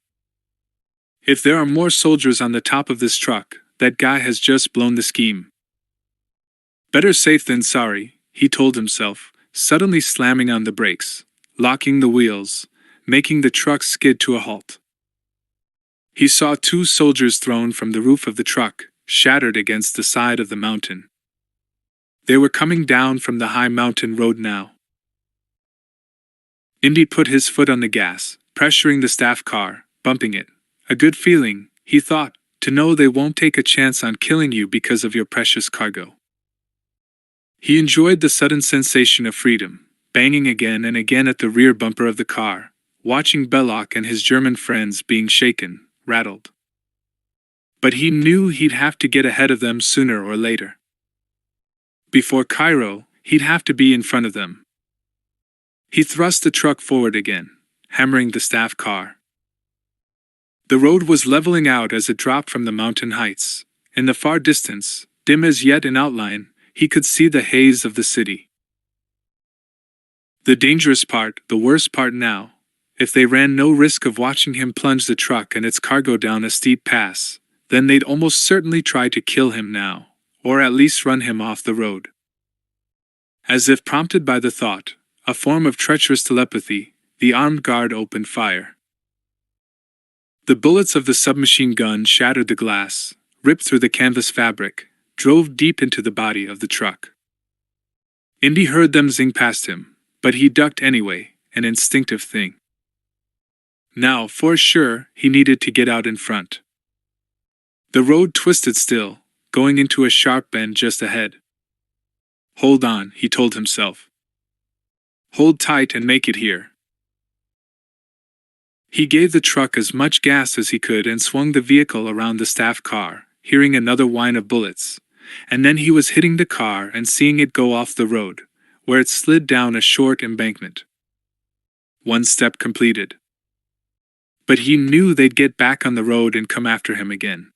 Speaker 1: If there are more soldiers on the top of this truck, that guy has just blown the scheme. Better safe than sorry, he told himself, suddenly slamming on the brakes, locking the wheels, making the truck skid to a halt. He saw two soldiers thrown from the roof of the truck, shattered against the side of the mountain. They were coming down from the high mountain road now. Indy put his foot on the gas, pressuring the staff car, bumping it. A good feeling, he thought, to know they won't take a chance on killing you because of your precious cargo. He enjoyed the sudden sensation of freedom, banging again and again at the rear bumper of the car, watching Belloc and his German friends being shaken, rattled. But he knew he'd have to get ahead of them sooner or later. Before Cairo, he'd have to be in front of them. He thrust the truck forward again, hammering the staff car. The road was leveling out as it dropped from the mountain heights. In the far distance, dim as yet in outline, he could see the haze of the city. The dangerous part, the worst part now, if they ran no risk of watching him plunge the truck and its cargo down a steep pass, then they'd almost certainly try to kill him now, or at least run him off the road. As if prompted by the thought, a form of treacherous telepathy, the armed guard opened fire. The bullets of the submachine gun shattered the glass, ripped through the canvas fabric, drove deep into the body of the truck. Indy heard them zing past him, but he ducked anyway, an instinctive thing. Now, for sure, he needed to get out in front. The road twisted still, going into a sharp bend just ahead. Hold on, he told himself. Hold tight and make it here. He gave the truck as much gas as he could and swung the vehicle around the staff car, hearing another whine of bullets, and then he was hitting the car and seeing it go off the road, where it slid down a short embankment. One step completed. But he knew they'd get back on the road and come after him again.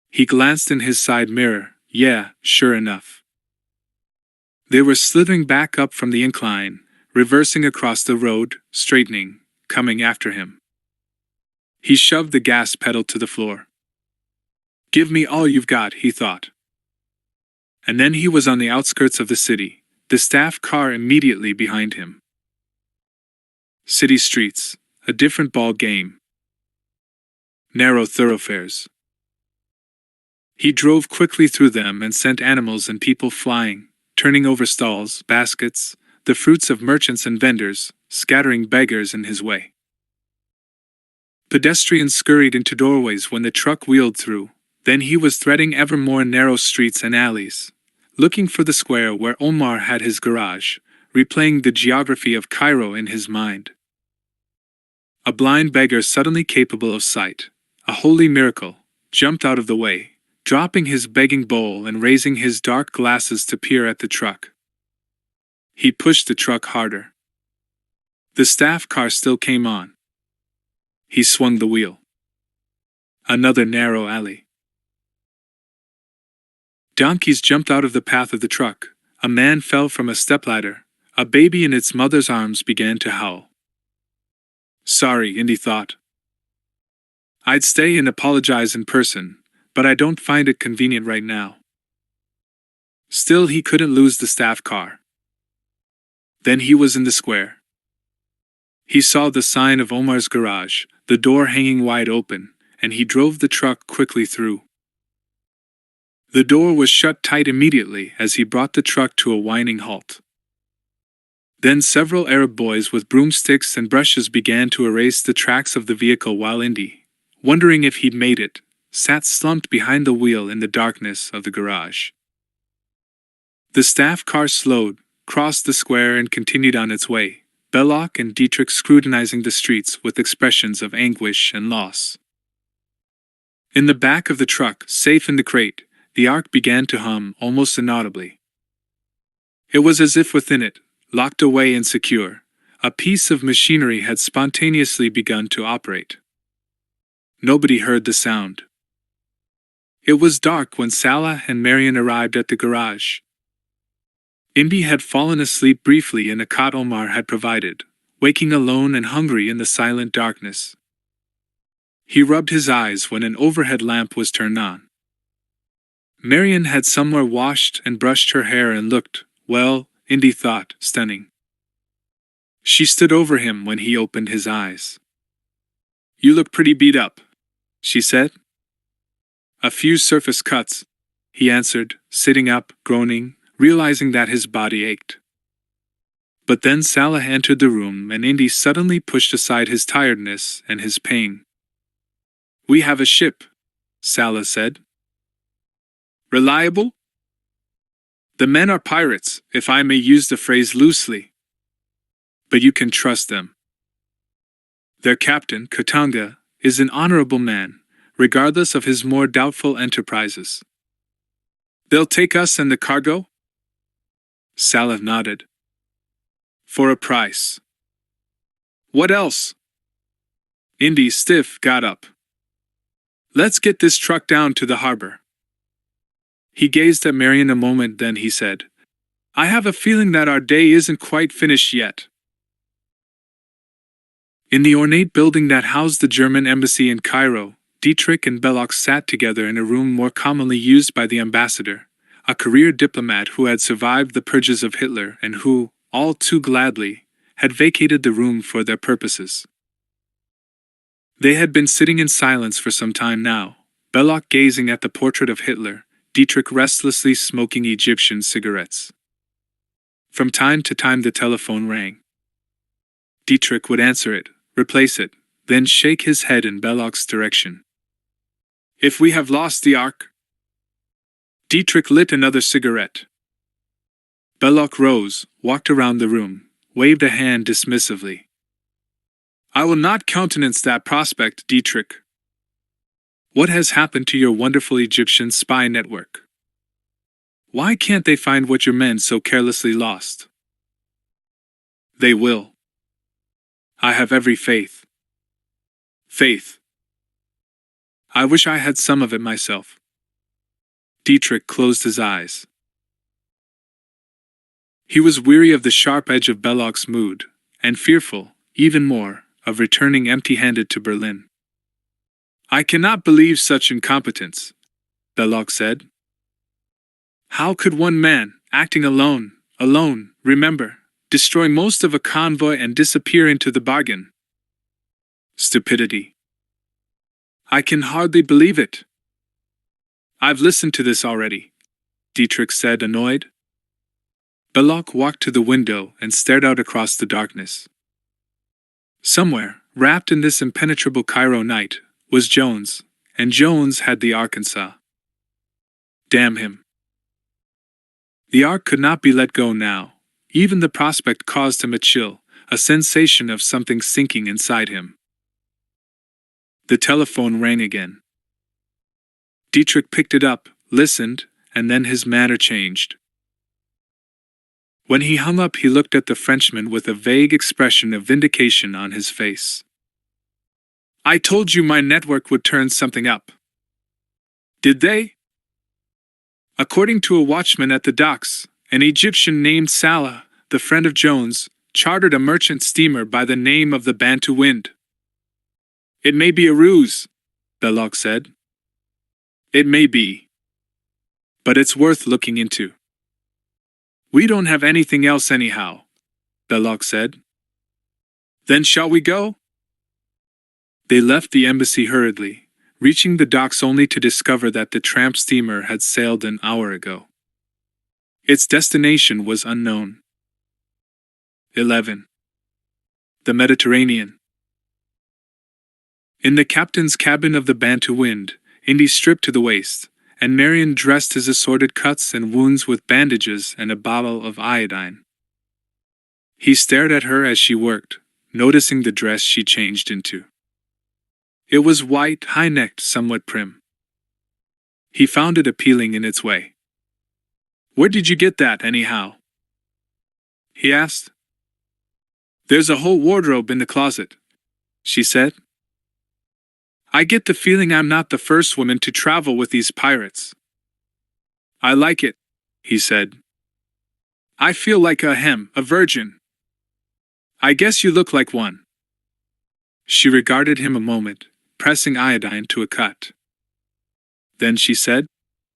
Speaker 1: He glanced in his side mirror. Yeah, sure enough. They were slithering back up from the incline, reversing across the road, straightening, coming after him. He shoved the gas pedal to the floor. Give me all you've got, he thought. And then he was on the outskirts of the city, the staff car immediately behind him. City streets, a different ball game. Narrow thoroughfares. He drove quickly through them and sent animals and people flying, turning over stalls, baskets, the fruits of merchants and vendors, scattering beggars in his way. Pedestrians scurried into doorways when the truck wheeled through. Then he was threading ever more narrow streets and alleys, looking for the square where Omar had his garage, replaying the geography of Cairo in his mind. A blind beggar suddenly capable of sight, a holy miracle, jumped out of the way, dropping his begging bowl and raising his dark glasses to peer at the truck. He pushed the truck harder. The staff car still came on. He swung the wheel. Another narrow alley. Donkeys jumped out of the path of the truck. A man fell from a stepladder. A baby in its mother's arms began to howl. Sorry, Indy thought. I'd stay and apologize in person, but I don't find it convenient right now. Still, he couldn't lose the staff car. Then he was in the square. He saw the sign of Omar's garage, the door hanging wide open, and he drove the truck quickly through. The door was shut tight immediately as he brought the truck to a whining halt. Then several Arab boys with broomsticks and brushes began to erase the tracks of the vehicle while Indy, wondering if he'd made it, sat slumped behind the wheel in the darkness of the garage. The staff car slowed, crossed the square and continued on its way, Belloc and Dietrich scrutinizing the streets with expressions of anguish and loss. In the back of the truck, safe in the crate, the ark began to hum almost inaudibly. It was as if within it, locked away and secure, a piece of machinery had spontaneously begun to operate. Nobody heard the sound. It was dark when Salah and Marion arrived at the garage. Indy had fallen asleep briefly in a cot Omar had provided, waking alone and hungry in the silent darkness. He rubbed his eyes when an overhead lamp was turned on. Marion had somewhere washed and brushed her hair and looked, well, Indy thought, stunning. She stood over him when he opened his eyes. You look pretty beat up, she said. A few surface cuts, he answered, sitting up, groaning, realizing that his body ached. But then Salah entered the room and Indy suddenly pushed aside his tiredness and his pain. We have a ship, Salah said. Reliable? The men are pirates, if I may use the phrase loosely. But you can trust them. Their captain, Katanga, is an honorable man, regardless of his more doubtful enterprises. They'll take us and the cargo? Salah nodded. For a price. What else? Indy, stiff, got up. Let's get this truck down to the harbor. He gazed at Marion a moment, then he said, I have a feeling that our day isn't quite finished yet. In the ornate building that housed the German embassy in Cairo, Dietrich and Belloc sat together in a room more commonly used by the ambassador, a career diplomat who had survived the purges of Hitler and who, all too gladly, had vacated the room for their purposes. They had been sitting in silence for some time now, Belloc gazing at the portrait of Hitler, Dietrich restlessly smoking Egyptian cigarettes. From time to time the telephone rang. Dietrich would answer it, replace it, then shake his head in Belloc's direction. "If we have lost the Ark?" Dietrich lit another cigarette. Belloc rose, walked around the room, waved a hand dismissively. "I will not countenance that prospect, Dietrich. What has happened to your wonderful Egyptian spy network? Why can't they find what your men so carelessly lost?" "They will. I have every faith." "Faith. I wish I had some of it myself." Dietrich closed his eyes. He was weary of the sharp edge of Belloc's mood, and fearful, even more, of returning empty-handed to Berlin. "I cannot believe such incompetence," Belloc said. "How could one man, acting alone, remember, destroy most of a convoy and disappear into the bargain? Stupidity. I can hardly believe it." "I've listened to this already," Dietrich said, annoyed. Belloc walked to the window and stared out across the darkness. Somewhere, wrapped in this impenetrable Cairo night, was Jones, and Jones had the Arkansas. Damn him. The Ark could not be let go now. Even the prospect caused him a chill, a sensation of something sinking inside him. The telephone rang again. Dietrich picked it up, listened, and then his manner changed. When he hung up, he looked at the Frenchman with a vague expression of vindication on his face. "I told you my network would turn something up." "Did they?" "According to a watchman at the docks, an Egyptian named Salah, the friend of Jones, chartered a merchant steamer by the name of the Bantu Wind." "It may be a ruse," Belloc said. "It may be. But it's worth looking into." "We don't have anything else anyhow," Belloc said. "Then shall we go?" They left the embassy hurriedly, reaching the docks only to discover that the tramp steamer had sailed an hour ago. Its destination was unknown. 11. The Mediterranean. In the captain's cabin of the Bantu Wind, Indy stripped to the waist, and Marion dressed his assorted cuts and wounds with bandages and a bottle of iodine. He stared at her as she worked, noticing the dress she changed into. It was white, high-necked, somewhat prim. He found it appealing in its way. "Where did you get that, anyhow?" he asked. "There's a whole wardrobe in the closet," she said. "I get the feeling I'm not the first woman to travel with these pirates." "I like it," he said. "I feel like a virgin." "I guess you look like one." She regarded him a moment, pressing iodine to a cut. Then she said,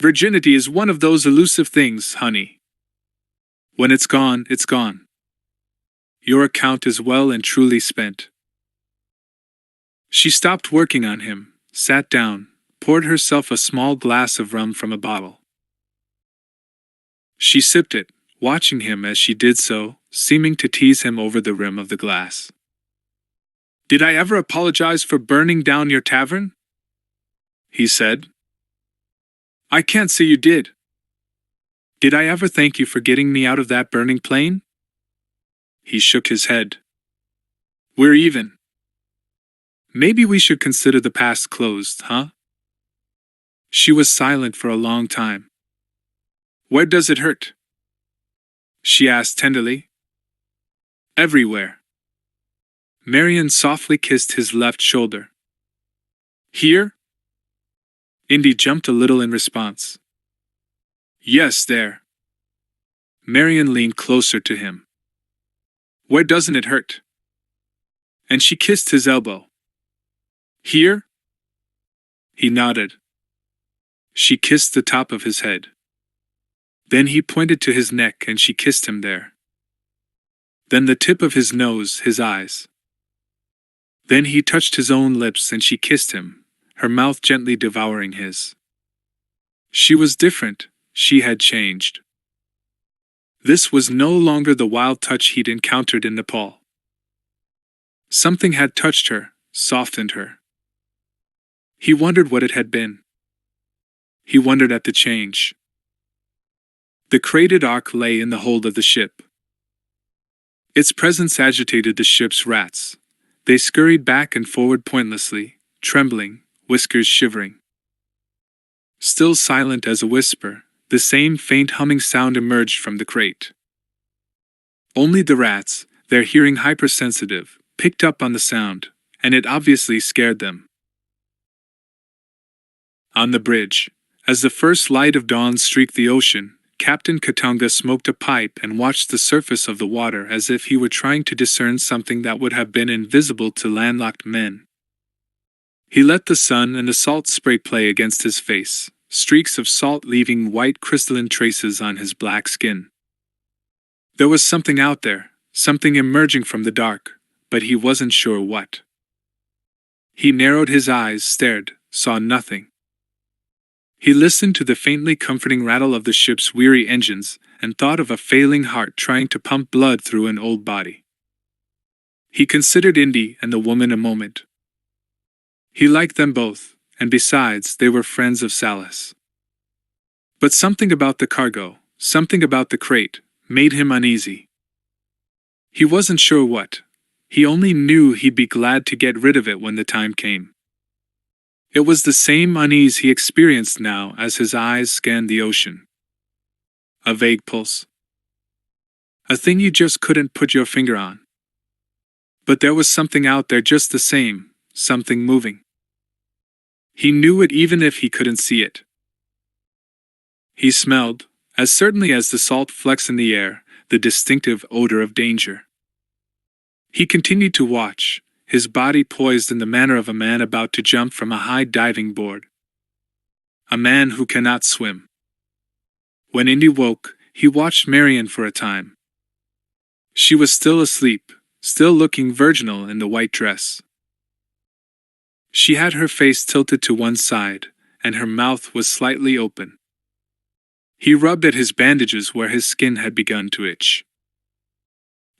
Speaker 1: "Virginity is one of those elusive things, honey. When it's gone, it's gone. Your account is well and truly spent." She stopped working on him, sat down, poured herself a small glass of rum from a bottle. She sipped it, watching him as she did so, seeming to tease him over the rim of the glass. "Did I ever apologize for burning down your tavern?" he said. "I can't say you did." "Did I ever thank you for getting me out of that burning plane?" He shook his head. "We're even. Maybe we should consider the past closed, huh?" She was silent for a long time. "Where does it hurt?" she asked tenderly. "Everywhere." Marion softly kissed his left shoulder. "Here?" Indy jumped a little in response. "Yes, there." Marion leaned closer to him. "Where doesn't it hurt?" And she kissed his elbow. "Here?" He nodded. She kissed the top of his head. Then he pointed to his neck and she kissed him there. Then the tip of his nose, his eyes. Then he touched his own lips and she kissed him, her mouth gently devouring his. She was different, she had changed. This was no longer the wild touch he'd encountered in Nepal. Something had touched her, softened her. He wondered what it had been. He wondered at the change. The crated ark lay in the hold of the ship. Its presence agitated the ship's rats. They scurried back and forward pointlessly, trembling, whiskers shivering. Still silent as a whisper, the same faint humming sound emerged from the crate. Only the rats, their hearing hypersensitive, picked up on the sound, and it obviously scared them. On the bridge, as the first light of dawn streaked the ocean, Captain Katanga smoked a pipe and watched the surface of the water as if he were trying to discern something that would have been invisible to landlocked men. He let the sun and the salt spray play against his face, streaks of salt leaving white crystalline traces on his black skin. There was something out there, something emerging from the dark, but he wasn't sure what. He narrowed his eyes, stared, saw nothing. He listened to the faintly comforting rattle of the ship's weary engines and thought of a failing heart trying to pump blood through an old body. He considered Indy and the woman a moment. He liked them both, and besides, they were friends of Salas. But something about the cargo, something about the crate, made him uneasy. He wasn't sure what. He only knew he'd be glad to get rid of it when the time came. It was the same unease he experienced now as his eyes scanned the ocean. A vague pulse. A thing you just couldn't put your finger on. But there was something out there just the same, something moving. He knew it even if he couldn't see it. He smelled, as certainly as the salt flecks in the air, the distinctive odor of danger. He continued to watch, his body poised in the manner of a man about to jump from a high diving board. A man who cannot swim. When Indy woke, he watched Marian for a time. She was still asleep, still looking virginal in the white dress. She had her face tilted to one side, and her mouth was slightly open. He rubbed at his bandages where his skin had begun to itch.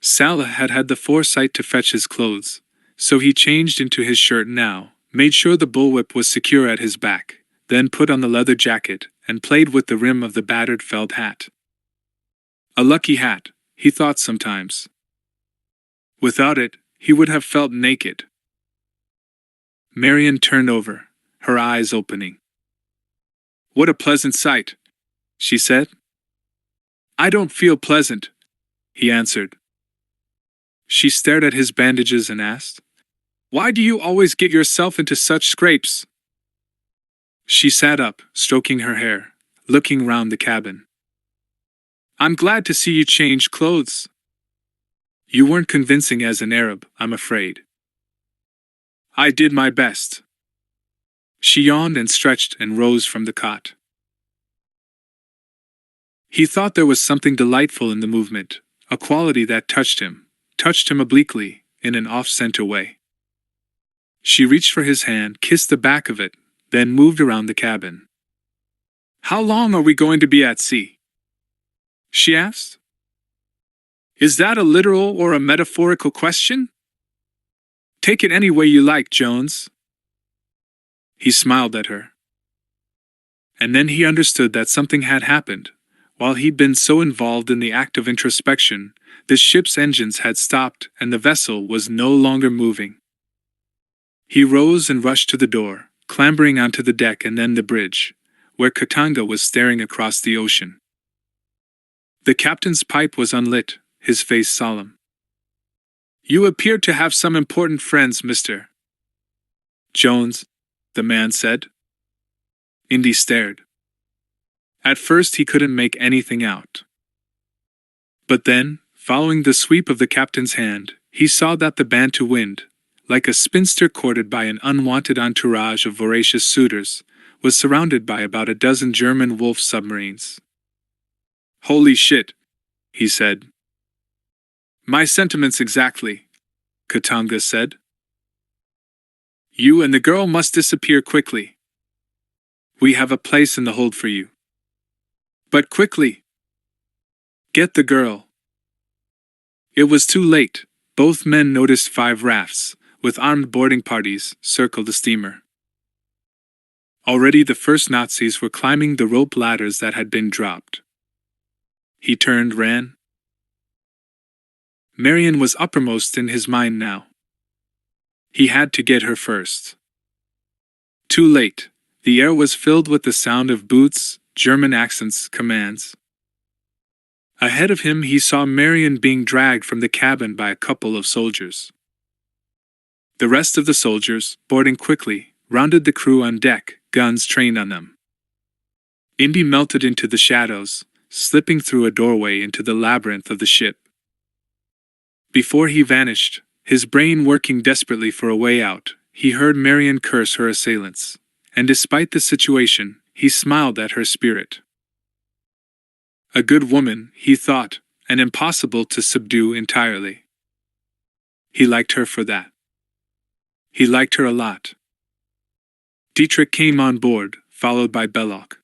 Speaker 1: Salah had had the foresight to fetch his clothes, so he changed into his shirt now, made sure the bullwhip was secure at his back, then put on the leather jacket, and played with the rim of the battered felt hat. A lucky hat, he thought sometimes. Without it, he would have felt naked. Marian turned over, her eyes opening. "What a pleasant sight," she said. "I don't feel pleasant," he answered. She stared at his bandages and asked, "Why do you always get yourself into such scrapes?" She sat up, stroking her hair, looking round the cabin. "I'm glad to see you change clothes. You weren't convincing as an Arab, I'm afraid." "I did my best." She yawned and stretched and rose from the cot. He thought there was something delightful in the movement, a quality that touched him obliquely, in an off-center way. She reached for his hand, kissed the back of it, then moved around the cabin. "How long are we going to be at sea?" she asked. "Is that a literal or a metaphorical question?" "Take it any way you like, Jones." He smiled at her. And then he understood that something had happened. While he'd been so involved in the act of introspection, the ship's engines had stopped and the vessel was no longer moving. He rose and rushed to the door, clambering onto the deck and then the bridge, where Katanga was staring across the ocean. The captain's pipe was unlit, his face solemn. "You appear to have some important friends, Mr. Jones," the man said. Indy stared. At first he couldn't make anything out. But then, following the sweep of the captain's hand, he saw that the Bantu wind, like a spinster courted by an unwanted entourage of voracious suitors, was surrounded by about a dozen German Wolf submarines. Holy shit, he said. My sentiments exactly, Katanga said. You and the girl must disappear quickly. We have a place in the hold for you. But quickly! Get the girl. It was too late. Both men noticed 5 rafts, with armed boarding parties, circle the steamer. Already the first Nazis were climbing the rope ladders that had been dropped. He ran. Marion was uppermost in his mind now. He had to get her first. Too late. The air was filled with the sound of boots, German accents, commands. Ahead of him he saw Marion being dragged from the cabin by a couple of soldiers. The rest of the soldiers, boarding quickly, rounded the crew on deck, guns trained on them. Indy melted into the shadows, slipping through a doorway into the labyrinth of the ship. Before he vanished, his brain working desperately for a way out, he heard Marion curse her assailants, and despite the situation, he smiled at her spirit. A good woman, he thought, and impossible to subdue entirely. He liked her for that. He liked her a lot. Dietrich came on board, followed by Belloc.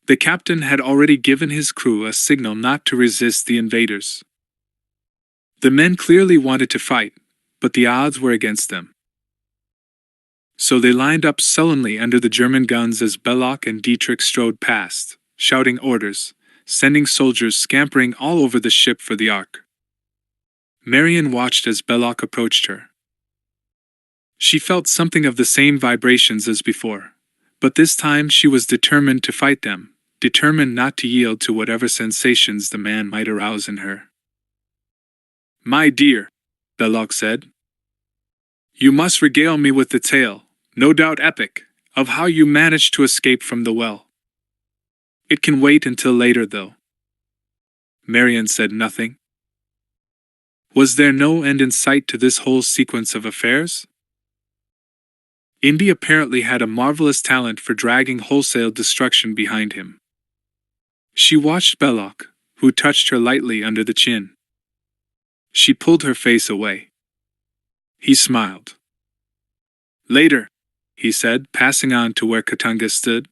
Speaker 1: The captain had already given his crew a signal not to resist the invaders. The men clearly wanted to fight, but the odds were against them. So they lined up sullenly under the German guns as Belloc and Dietrich strode past, shouting orders, sending soldiers scampering all over the ship for the Ark. Marion watched as Belloc approached her. She felt something of the same vibrations as before, but this time she was determined to fight them, determined not to yield to whatever sensations the man might arouse in her. My dear, Belloc said, you must regale me with the tale, no doubt epic, of how you managed to escape from the well. It can wait until later, though. Marion said nothing. Was there no end in sight to this whole sequence of affairs? Indy apparently had a marvelous talent for dragging wholesale destruction behind him. She watched Belloc, who touched her lightly under the chin. She pulled her face away. He smiled. Later, he said, passing on to where Katanga stood.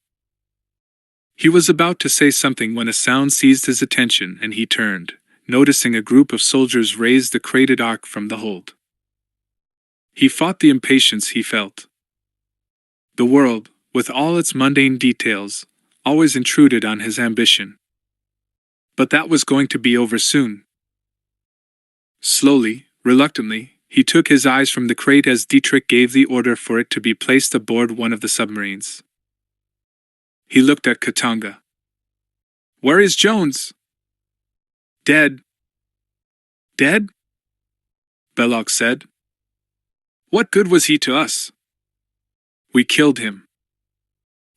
Speaker 1: He was about to say something when a sound seized his attention and he turned, noticing a group of soldiers raise the crated ark from the hold. He fought the impatience he felt. The world, with all its mundane details, always intruded on his ambition. But that was going to be over soon. Slowly, reluctantly, he took his eyes from the crate as Dietrich gave the order for it to be placed aboard one of the submarines. He looked at Katanga. Where is Jones? Dead. Dead? Belloc said. What good was he to us? We killed him.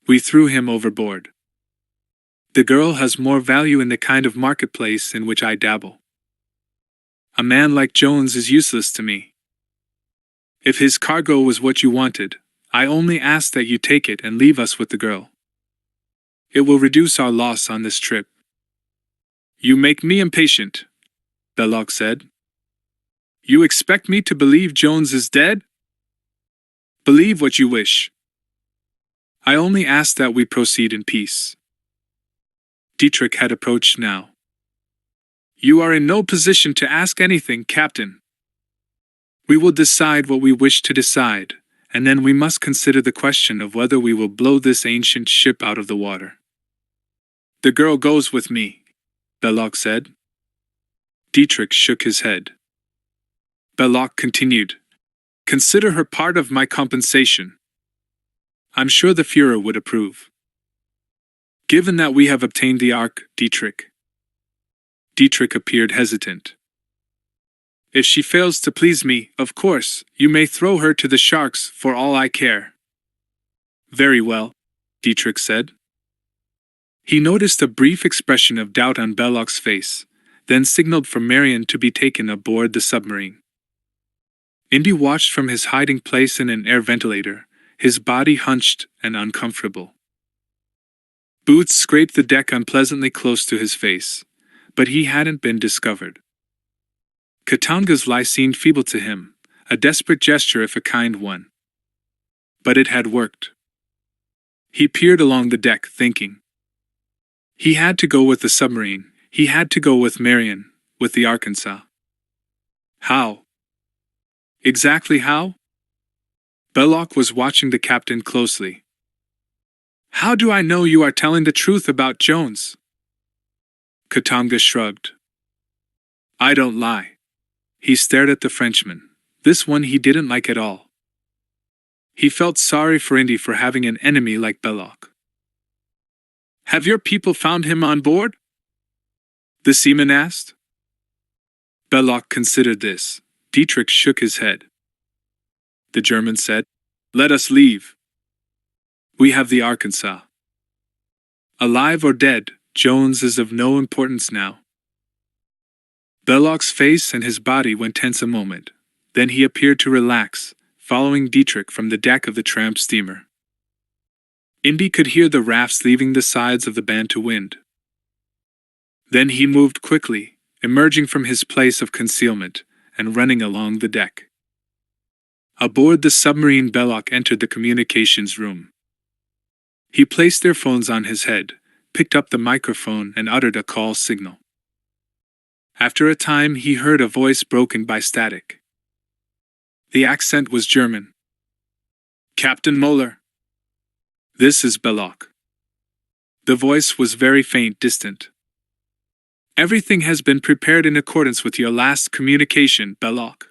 Speaker 1: We threw him overboard. The girl has more value in the kind of marketplace in which I dabble. A man like Jones is useless to me. If his cargo was what you wanted, I only ask that you take it and leave us with the girl. It will reduce our loss on this trip. You make me impatient, Belloc said. You expect me to believe Jones is dead? Believe what you wish. I only ask that we proceed in peace. Dietrich had approached now. You are in no position to ask anything, Captain. We will decide what we wish to decide, and then we must consider the question of whether we will blow this ancient ship out of the water. The girl goes with me, Belloc said. Dietrich shook his head. Belloc continued, Consider her part of my compensation. I'm sure the Führer would approve. Given that we have obtained the Ark, Dietrich. Dietrich appeared hesitant. If she fails to please me, of course, you may throw her to the sharks for all I care. Very well, Dietrich said. He noticed a brief expression of doubt on Belloc's face, then signaled for Marion to be taken aboard the submarine. Indy watched from his hiding place in an air ventilator, his body hunched and uncomfortable. Boots scraped the deck unpleasantly close to his face, but he hadn't been discovered. Katanga's lie seemed feeble to him, a desperate gesture if a kind one. But it had worked. He peered along the deck, thinking. He had to go with the submarine, he had to go with Marion, with the Arkansas. How? Exactly how? Belloc was watching the captain closely. How do I know you are telling the truth about Jones? Katanga shrugged. I don't lie. He stared at the Frenchman. This one he didn't like at all. He felt sorry for Indy for having an enemy like Belloc. Have your people found him on board? The seaman asked. Belloc considered this. Dietrich shook his head. The German said, Let us leave. We have the Arkansas. Alive or dead, Jones is of no importance now. Belloc's face and his body went tense a moment. Then he appeared to relax, following Dietrich from the deck of the tramp steamer. Indy could hear the rafts leaving the sides of the Bantu wind. Then he moved quickly, emerging from his place of concealment, and running along the deck. Aboard the submarine, Belloc entered the communications room. He placed their phones on his head, picked up the microphone and uttered a call signal. After a time he heard a voice broken by static. The accent was German. Captain Moeller. This is Belloc. The voice was very faint, distant. Everything has been prepared in accordance with your last communication, Belloc.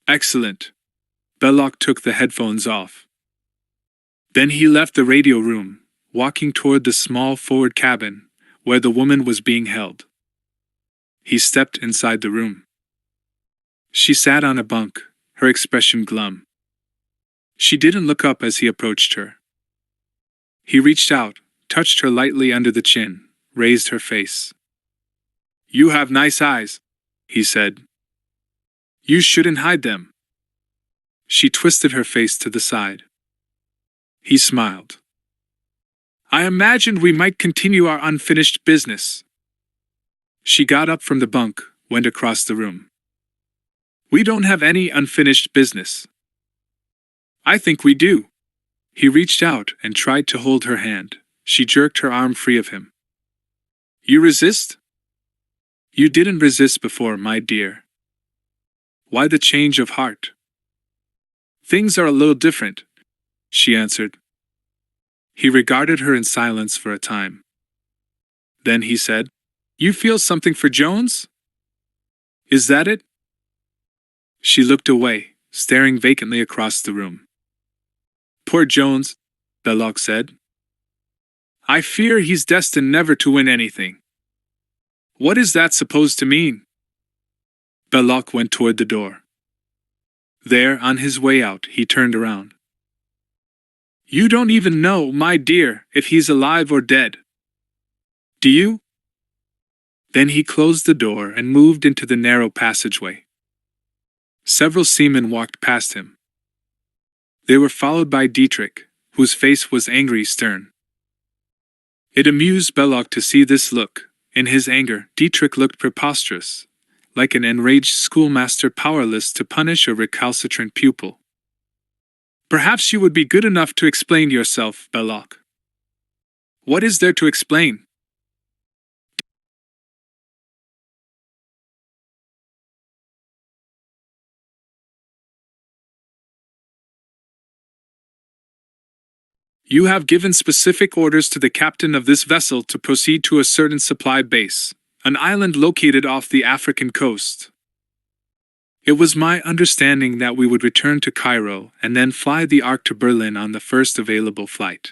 Speaker 1: Excellent. Belloc took the headphones off. Then he left the radio room, walking toward the small forward cabin, where the woman was being held. He stepped inside the room. She sat on a bunk, her expression glum. She didn't look up as he approached her. He reached out, touched her lightly under the chin, raised her face. You have nice eyes, he said. You shouldn't hide them. She twisted her face to the side. He smiled. I imagined we might continue our unfinished business. She got up from the bunk, went across the room. We don't have any unfinished business. I think we do. He reached out and tried to hold her hand. She jerked her arm free of him. You resist? You didn't resist before, my dear. Why the change of heart? Things are a little different, she answered. He regarded her in silence for a time. Then he said, You feel something for Jones? Is that it? She looked away, staring vacantly across the room. Poor Jones, Belloc said. I fear he's destined never to win anything. What is that supposed to mean? Belloc went toward the door. There, on his way out, he turned around. You don't even know, my dear, if he's alive or dead. Do you? Then he closed the door and moved into the narrow passageway. Several seamen walked past him. They were followed by Dietrich, whose face was angry stern. It amused Belloc to see this look. In his anger, Dietrich looked preposterous, like an enraged schoolmaster powerless to punish a recalcitrant pupil. Perhaps you would be good enough to explain yourself, Belloc. What is there to explain? You have given specific orders to the captain of this vessel to proceed to a certain supply base, an island located off the African coast. It was my understanding that we would return to Cairo and then fly the Ark to Berlin on the first available flight.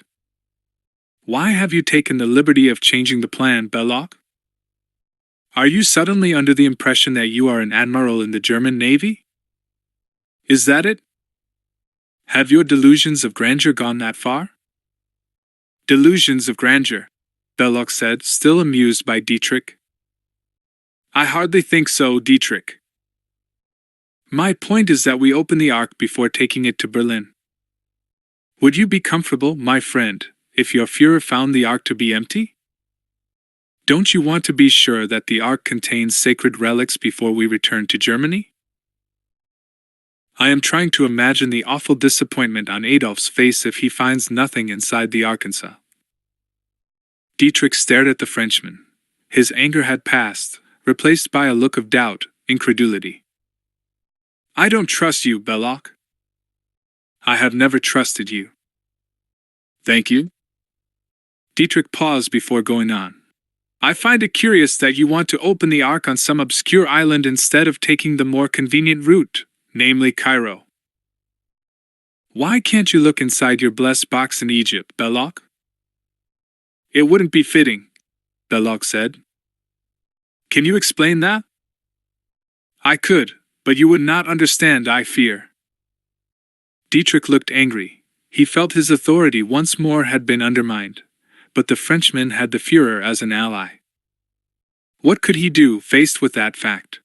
Speaker 1: Why have you taken the liberty of changing the plan, Belloc? Are you suddenly under the impression that you are an admiral in the German Navy? Is that it? Have your delusions of grandeur gone that far? Delusions of grandeur, Belloc said, still amused by Dietrich. I hardly think so, Dietrich. My point is that we open the Ark before taking it to Berlin. Would you be comfortable, my friend, if your Führer found the Ark to be empty? Don't you want to be sure that the Ark contains sacred relics before we return to Germany? I am trying to imagine the awful disappointment on Adolf's face if he finds nothing inside the Arkansas. Dietrich stared at the Frenchman. His anger had passed, replaced by a look of doubt, incredulity. I don't trust you, Belloc. I have never trusted you. Thank you. Dietrich paused before going on. I find it curious that you want to open the Ark on some obscure island instead of taking the more convenient route, namely Cairo. Why can't you look inside your blessed box in Egypt, Belloc? It wouldn't be fitting, Belloc said. Can you explain that? I could, but you would not understand, I fear. Dietrich looked angry. He felt his authority once more had been undermined, but the Frenchman had the Führer as an ally. What could he do faced with that fact?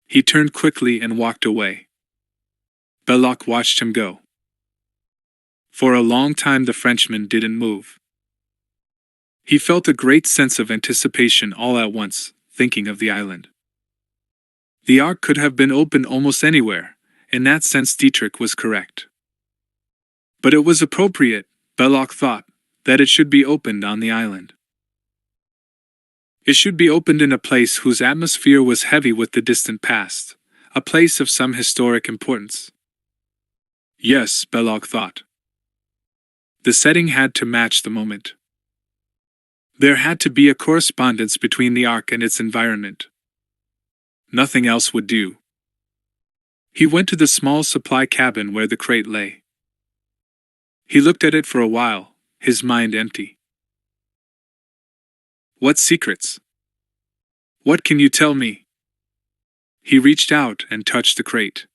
Speaker 1: He turned quickly and walked away. Belloc watched him go. For a long time the Frenchman didn't move. He felt a great sense of anticipation all at once, thinking of the island. The Ark could have been opened almost anywhere. In that sense Dietrich was correct. But it was appropriate, Belloc thought, that it should be opened on the island. It should be opened in a place whose atmosphere was heavy with the distant past, a place of some historic importance. Yes, Belloc thought. The setting had to match the moment. There had to be a correspondence between the Ark and its environment. Nothing else would do. He went to the small supply cabin where the crate lay. He looked at it for a while, his mind empty. What secrets? What can you tell me? He reached out and touched the crate.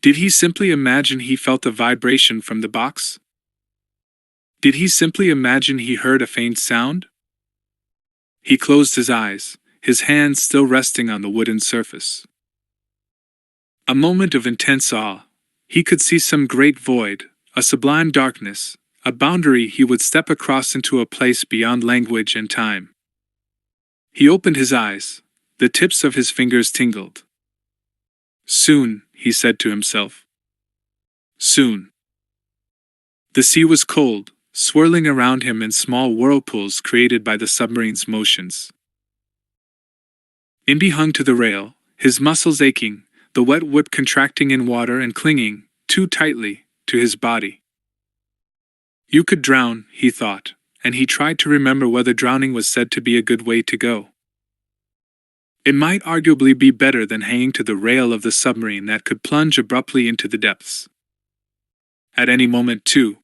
Speaker 1: Did he simply imagine he felt a vibration from the box? Did he simply imagine he heard a faint sound? He closed his eyes, his hands still resting on the wooden surface. A moment of intense awe. He could see some great void, a sublime darkness, a boundary he would step across into a place beyond language and time. He opened his eyes. The tips of his fingers tingled. Soon, he said to himself. Soon. The sea was cold, swirling around him in small whirlpools created by the submarine's motions. Indy hung to the rail, his muscles aching, the wet whip contracting in water and clinging, too tightly, to his body. You could drown, he thought, and he tried to remember whether drowning was said to be a good way to go. It might arguably be better than hanging to the rail of the submarine that could plunge abruptly into the depths. At any moment, too.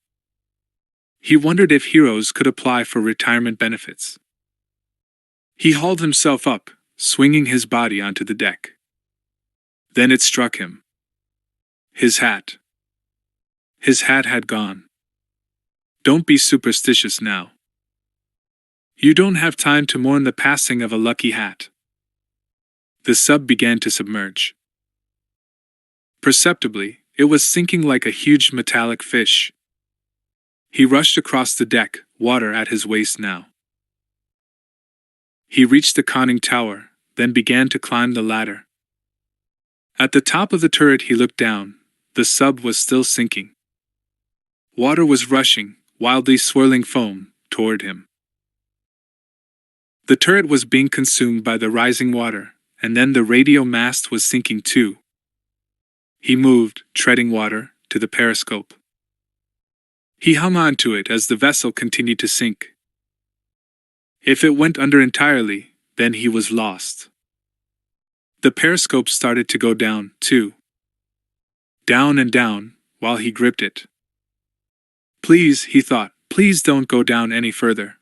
Speaker 1: He wondered if heroes could apply for retirement benefits. He hauled himself up, swinging his body onto the deck. Then it struck him. His hat. His hat had gone. Don't be superstitious now. You don't have time to mourn the passing of a lucky hat. The sub began to submerge. Perceptibly, it was sinking like a huge metallic fish. He rushed across the deck, water at his waist now. He reached the conning tower, then began to climb the ladder. At the top of the turret he looked down. The sub was still sinking. Water was rushing, wildly swirling foam, toward him. The turret was being consumed by the rising water, and then the radio mast was sinking too. He moved, treading water, to the periscope. He hung on to it as the vessel continued to sink. If it went under entirely, then he was lost. The periscope started to go down, too. Down and down, while he gripped it. Please, he thought, please don't go down any further.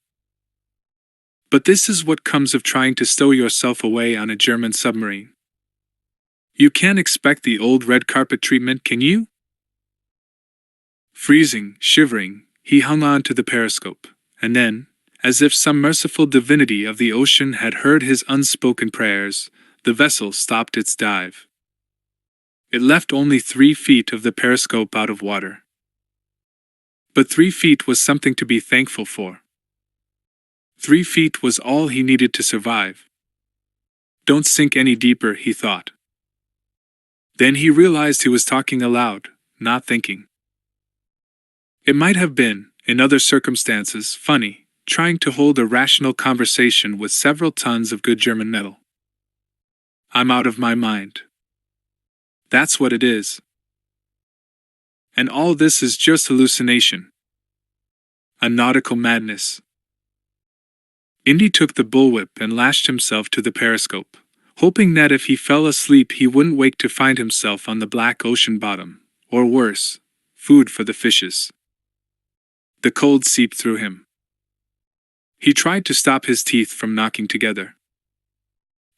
Speaker 1: But this is what comes of trying to stow yourself away on a German submarine. You can't expect the old red carpet treatment, can you? Freezing, shivering, he hung on to the periscope, and then, as if some merciful divinity of the ocean had heard his unspoken prayers, the vessel stopped its dive. It left only 3 feet of the periscope out of water. But 3 feet was something to be thankful for. 3 feet was all he needed to survive. Don't sink any deeper, he thought. Then he realized he was talking aloud, not thinking. It might have been, in other circumstances, funny, trying to hold a rational conversation with several tons of good German metal. I'm out of my mind. That's what it is. And all this is just hallucination. A nautical madness. Indy took the bullwhip and lashed himself to the periscope, hoping that if he fell asleep he wouldn't wake to find himself on the black ocean bottom, or worse, food for the fishes. The cold seeped through him. He tried to stop his teeth from knocking together.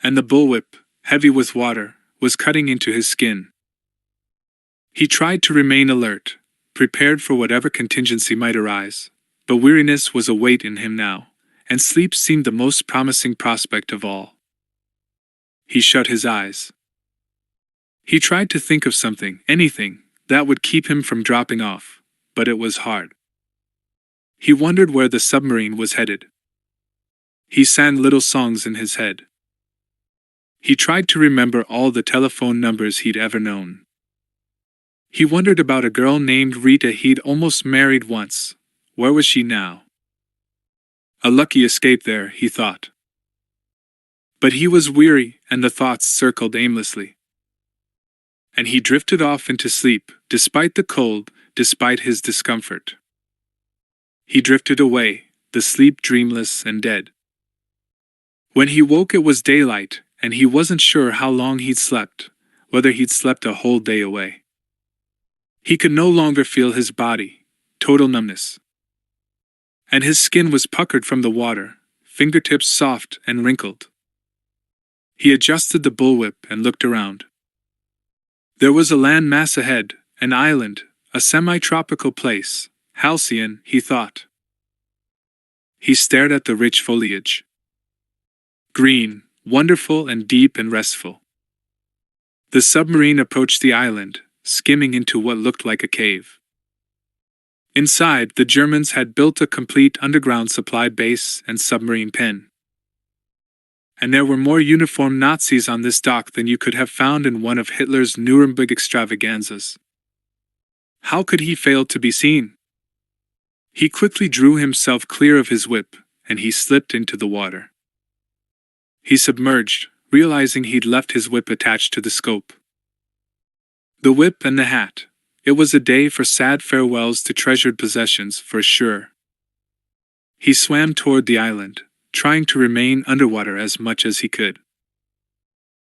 Speaker 1: And the bullwhip, heavy with water, was cutting into his skin. He tried to remain alert, prepared for whatever contingency might arise, but weariness was a weight in him now, and sleep seemed the most promising prospect of all. He shut his eyes. He tried to think of something, anything, that would keep him from dropping off, but it was hard. He wondered where the submarine was headed. He sang little songs in his head. He tried to remember all the telephone numbers he'd ever known. He wondered about a girl named Rita he'd almost married once. Where was she now? A lucky escape there, he thought. But he was weary, and the thoughts circled aimlessly. And he drifted off into sleep, despite the cold, despite his discomfort. He drifted away, the sleep dreamless and dead. When he woke it was daylight, and he wasn't sure how long he'd slept, whether he'd slept a whole day away. He could no longer feel his body, total numbness. And his skin was puckered from the water, fingertips soft and wrinkled. He adjusted the bullwhip and looked around. There was a land mass ahead, an island, a semi-tropical place, halcyon, he thought. He stared at the rich foliage. Green, wonderful and deep and restful. The submarine approached the island, skimming into what looked like a cave. Inside, the Germans had built a complete underground supply base and submarine pen. And there were more uniformed Nazis on this dock than you could have found in one of Hitler's Nuremberg extravaganzas. How could he fail to be seen? He quickly drew himself clear of his whip, and he slipped into the water. He submerged, realizing he'd left his whip attached to the scope. The whip and the hat. It was a day for sad farewells to treasured possessions, for sure. He swam toward the island, trying to remain underwater as much as he could.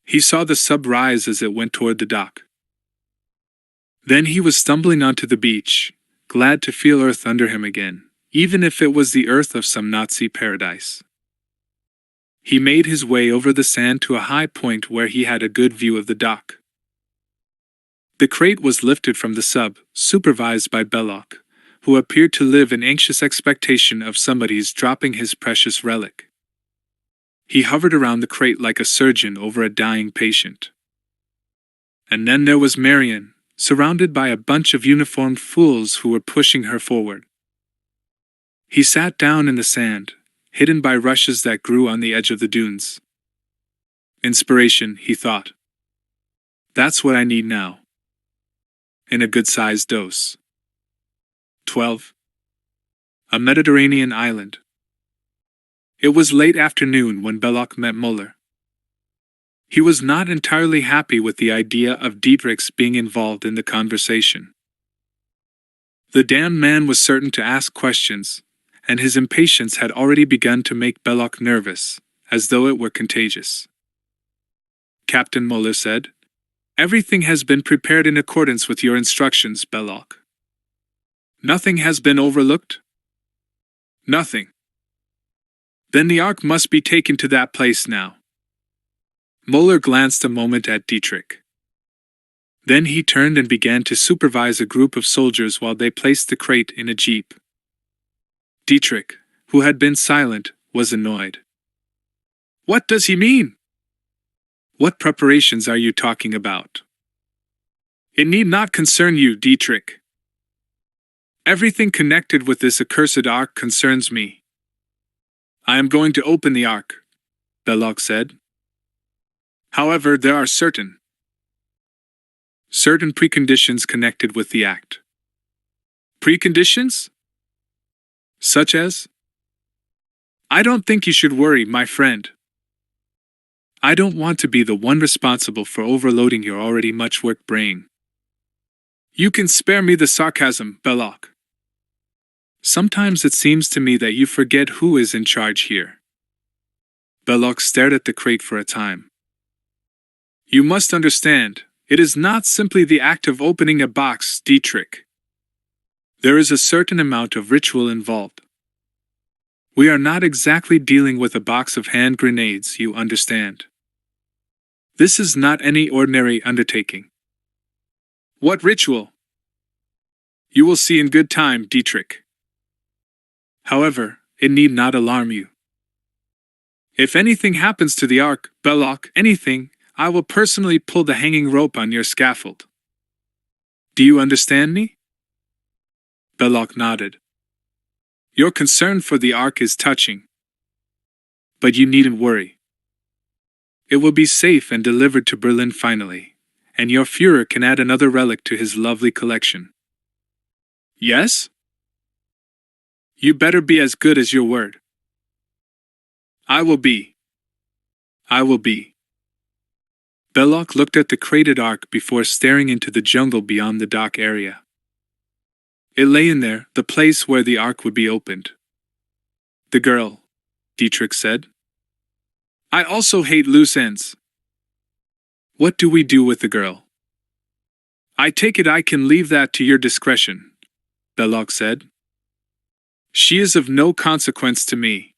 Speaker 1: He saw the sub rise as it went toward the dock. Then he was stumbling onto the beach, glad to feel earth under him again, even if it was the earth of some Nazi paradise. He made his way over the sand to a high point where he had a good view of the dock. The crate was lifted from the sub, supervised by Belloc, who appeared to live in anxious expectation of somebody's dropping his precious relic. He hovered around the crate like a surgeon over a dying patient. And then there was Marion, surrounded by a bunch of uniformed fools who were pushing her forward. He sat down in the sand, hidden by rushes that grew on the edge of the dunes. Inspiration, he thought. That's what I need now. In a good-sized dose. 12. A Mediterranean island. It was late afternoon when Belloc met Muller. He was not entirely happy with the idea of Dietrich's being involved in the conversation. The damned man was certain to ask questions, and his impatience had already begun to make Belloc nervous, as though it were contagious. Captain Muller said, "Everything has been prepared in accordance with your instructions, Belloc. Nothing has been overlooked?" "Nothing." "Then the Ark must be taken to that place now." Muller glanced a moment at Dietrich. Then he turned and began to supervise a group of soldiers while they placed the crate in a jeep. Dietrich, who had been silent, was annoyed. "What does he mean?" "What preparations are you talking about?" "It need not concern you, Dietrich." Everything connected with this accursed ark concerns me. I am going to open the ark, Belloc said. However, there are certain preconditions connected with the act. Preconditions? Such as? I don't think you should worry, my friend. I don't want to be the one responsible for overloading your already much work brain. You can spare me the sarcasm, Belloc. Sometimes it seems to me that you forget who is in charge here. Belloc stared at the crate for a time. You must understand, it is not simply the act of opening a box, Dietrich. There is a certain amount of ritual involved. We are not exactly dealing with a box of hand grenades, you understand. This is not any ordinary undertaking. What ritual? You will see in good time, Dietrich. However, it need not alarm you. If anything happens to the ark, Belloc, anything, I will personally pull the hanging rope on your scaffold. Do you understand me? Belloc nodded. Your concern for the ark is touching. But you needn't worry. It will be safe and delivered to Berlin finally, and your Führer can add another relic to his lovely collection. Yes? You better be as good as your word. I will be. I will be. Belloc looked at the crated ark before staring into the jungle beyond the dock area. It lay in there, the place where the ark would be opened. The girl, Dietrich said. I also hate loose ends. What do we do with the girl? I take it I can leave that to your discretion, Belloc said. She is of no consequence to me.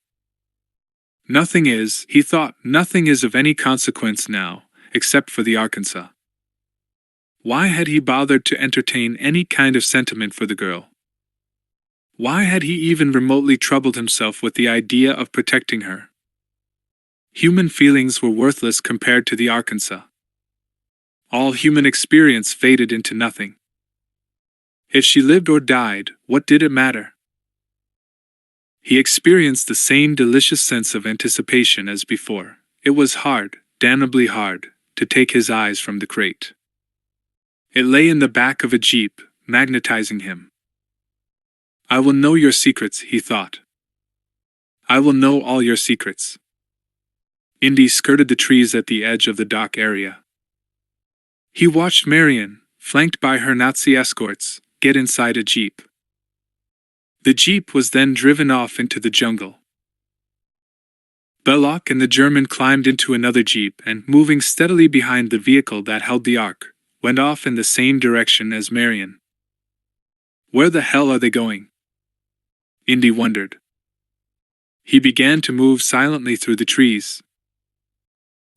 Speaker 1: Nothing is, he thought, nothing is of any consequence now, except for the Arkansas. Why had he bothered to entertain any kind of sentiment for the girl? Why had he even remotely troubled himself with the idea of protecting her? Human feelings were worthless compared to the Arkansas. All human experience faded into nothing. If she lived or died, what did it matter? He experienced the same delicious sense of anticipation as before. It was hard, damnably hard, to take his eyes from the crate. It lay in the back of a jeep, magnetizing him. I will know your secrets, he thought. I will know all your secrets. Indy skirted the trees at the edge of the dock area. He watched Marion, flanked by her Nazi escorts, get inside a jeep. The jeep was then driven off into the jungle. Belloc and the German climbed into another jeep and, moving steadily behind the vehicle that held the ark, went off in the same direction as Marion. Where the hell are they going? Indy wondered. He began to move silently through the trees.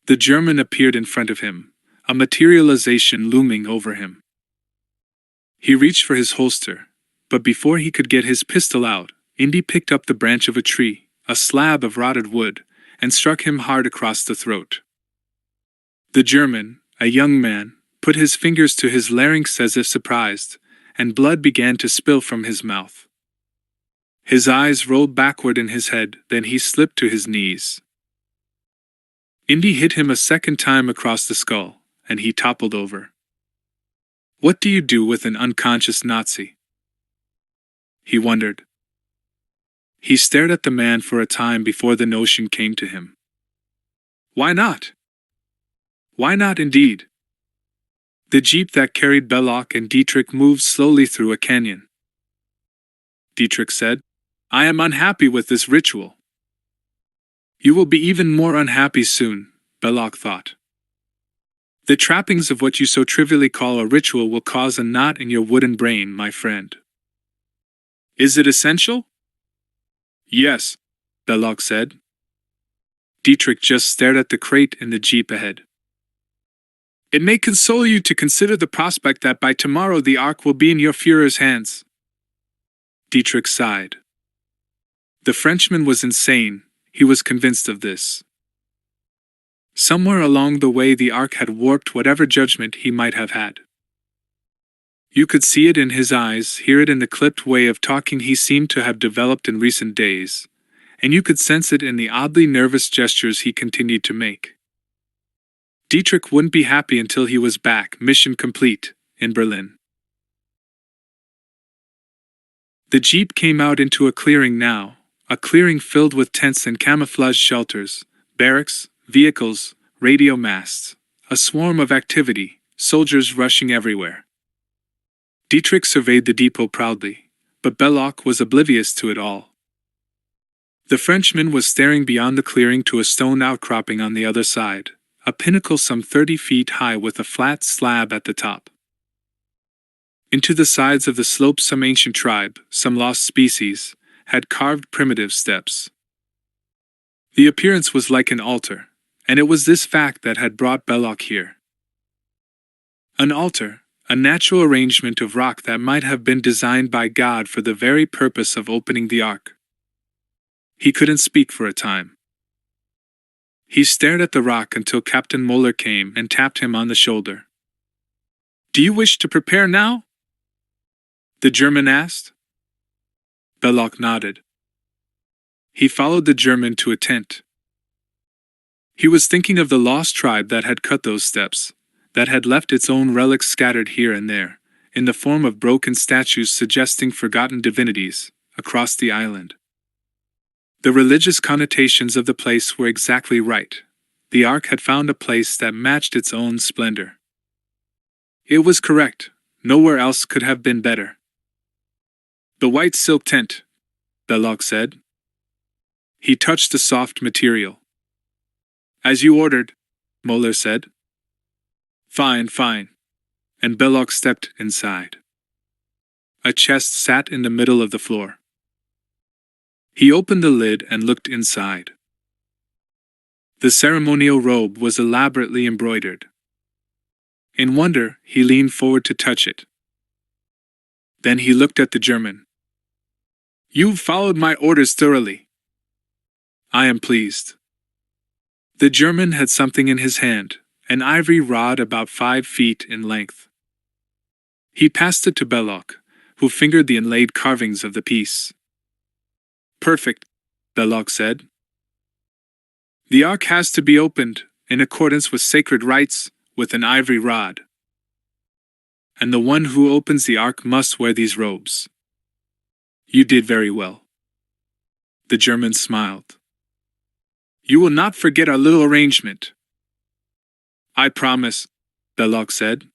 Speaker 1: The German appeared in front of him, a materialization looming over him. He reached for his holster, but before he could get his pistol out, Indy picked up the branch of a tree, a slab of rotted wood, and struck him hard across the throat. The German, a young man, put his fingers to his larynx as if surprised, and blood began to spill from his mouth. His eyes rolled backward in his head, then he slipped to his knees. Indy hit him a second time across the skull, and he toppled over. What do you do with an unconscious Nazi? He wondered. He stared at the man for a time before the notion came to him. Why not? Why not indeed? The jeep that carried Belloc and Dietrich moved slowly through a canyon. Dietrich said, I am unhappy with this ritual. You will be even more unhappy soon, Belloc thought. The trappings of what you so trivially call a ritual will cause a knot in your wooden brain, my friend. Is it essential? Yes, Belloc said. Dietrich just stared at the crate in the jeep ahead. It may console you to consider the prospect that by tomorrow the ark will be in your Führer's hands. Dietrich sighed. The Frenchman was insane, he was convinced of this. Somewhere along the way the ark had warped whatever judgment he might have had. You could see it in his eyes, hear it in the clipped way of talking he seemed to have developed in recent days, and you could sense it in the oddly nervous gestures he continued to make. Dietrich wouldn't be happy until he was back, mission complete, in Berlin. The jeep came out into a clearing now, a clearing filled with tents and camouflage shelters, barracks, vehicles, radio masts, a swarm of activity, soldiers rushing everywhere. Dietrich surveyed the depot proudly, but Belloc was oblivious to it all. The Frenchman was staring beyond the clearing to a stone outcropping on the other side, a pinnacle some 30 feet high with a flat slab at the top. Into the sides of the slope some ancient tribe, some lost species, had carved primitive steps. The appearance was like an altar, and it was this fact that had brought Belloc here. An altar, a natural arrangement of rock that might have been designed by God for the very purpose of opening the ark. He couldn't speak for a time. He stared at the rock until Captain Moeller came and tapped him on the shoulder. "Do you wish to prepare now?" the German asked. Belloc nodded. He followed the German to a tent. He was thinking of the lost tribe that had cut those steps, that had left its own relics scattered here and there, in the form of broken statues suggesting forgotten divinities, across the island. The religious connotations of the place were exactly right. The ark had found a place that matched its own splendor. It was correct, nowhere else could have been better. "The white silk tent," Belloc said. He touched the soft material. "As you ordered," Moeller said. "Fine, fine." And Belloc stepped inside. A chest sat in the middle of the floor. He opened the lid and looked inside. The ceremonial robe was elaborately embroidered. In wonder, he leaned forward to touch it. Then he looked at the German. "You've followed my orders thoroughly. I am pleased." The German had something in his hand, an ivory rod about 5 feet in length. He passed it to Belloc, who fingered the inlaid carvings of the piece. "Perfect," Belloc said. "The ark has to be opened, in accordance with sacred rites, with an ivory rod. And the one who opens the ark must wear these robes." "You did very well." The German smiled. "You will not forget our little arrangement." "I promise," Belloc said.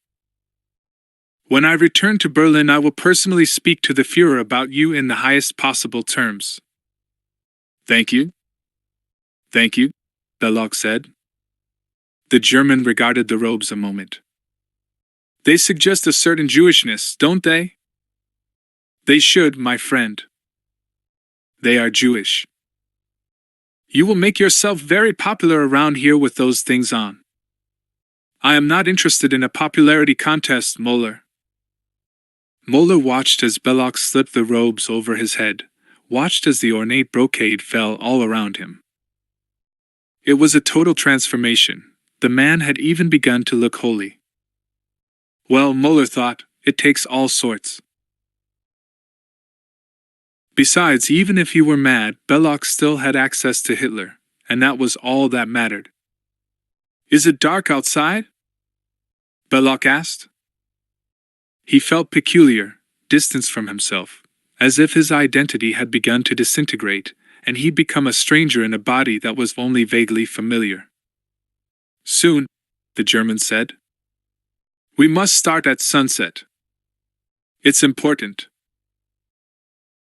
Speaker 1: "When I return to Berlin, I will personally speak to the Führer about you in the highest possible terms." "Thank you." "Thank you," Belloc said. The German regarded the robes a moment. "They suggest a certain Jewishness, don't they?" "They should, my friend. They are Jewish. You will make yourself very popular around here with those things on." "I am not interested in a popularity contest, Moeller." Moeller watched as Belloc slipped the robes over his head, watched as the ornate brocade fell all around him. It was a total transformation. The man had even begun to look holy. Well, Moeller thought, it takes all sorts. Besides, even if he were mad, Belloc still had access to Hitler, and that was all that mattered. "Is it dark outside?" Belloc asked. He felt peculiar, distanced from himself, as if his identity had begun to disintegrate, and he'd become a stranger in a body that was only vaguely familiar. "Soon," the German said. "We must start at sunset. It's important."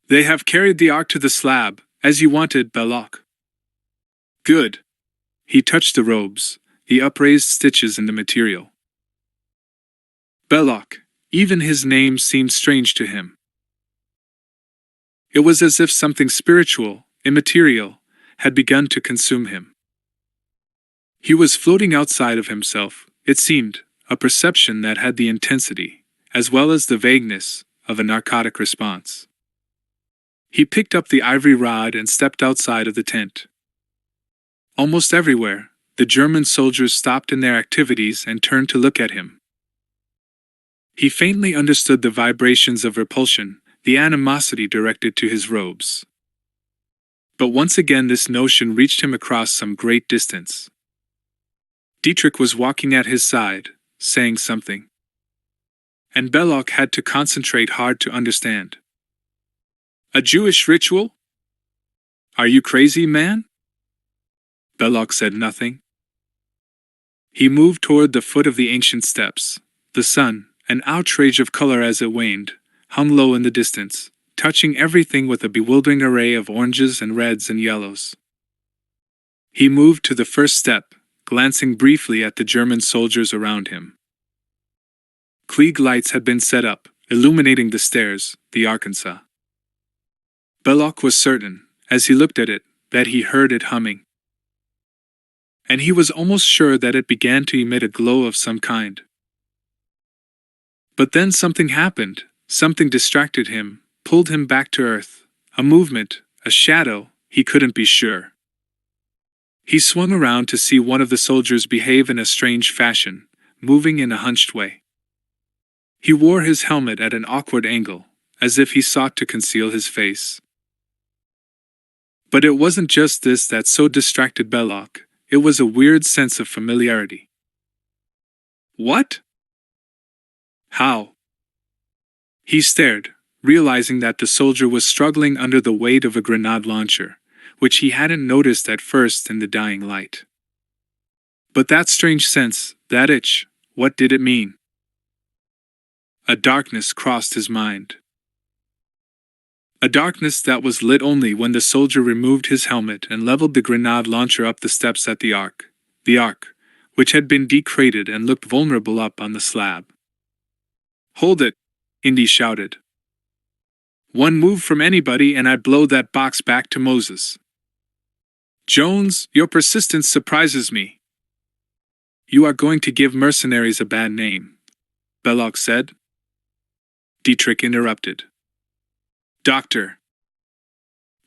Speaker 1: "They have carried the ark to the slab, as you wanted, Belloc." "Good." He touched the robes, the upraised stitches in the material. Belloc, even his name seemed strange to him. It was as if something spiritual, immaterial, had begun to consume him. He was floating outside of himself, it seemed, a perception that had the intensity, as well as the vagueness, of a narcotic response. He picked up the ivory rod and stepped outside of the tent. Almost everywhere, the German soldiers stopped in their activities and turned to look at him. He faintly understood the vibrations of repulsion, the animosity directed to his robes. But once again this notion reached him across some great distance. Dietrich was walking at his side, saying something. And Belloc had to concentrate hard to understand. A Jewish ritual? Are you crazy, man? Belloc said nothing. He moved toward the foot of the ancient steps. The sun, an outrage of color as it waned, hung low in the distance, touching everything with a bewildering array of oranges and reds and yellows. He moved to the first step, glancing briefly at the German soldiers around him. Klieg lights had been set up, illuminating the stairs, the Arkansas. Belloc was certain, as he looked at it, that he heard it humming. And he was almost sure that it began to emit a glow of some kind. But then something happened, something distracted him, pulled him back to earth, a movement, a shadow, he couldn't be sure. He swung around to see one of the soldiers behave in a strange fashion, moving in a hunched way. He wore his helmet at an awkward angle, as if he sought to conceal his face. But it wasn't just this that so distracted Belloc, it was a weird sense of familiarity. What? How? He stared, realizing that the soldier was struggling under the weight of a grenade launcher, which he hadn't noticed at first in the dying light. But that strange sense, that itch, what did it mean? A darkness crossed his mind. A darkness that was lit only when the soldier removed his helmet and leveled the grenade launcher up the steps at the ark, which had been decrated and looked vulnerable up on the slab. "Hold it," Indy shouted. "One move from anybody and I'd blow that box back to Moses." "Jones, your persistence surprises me." "You are going to give mercenaries a bad name," Belloc said. Dietrich interrupted. "Doctor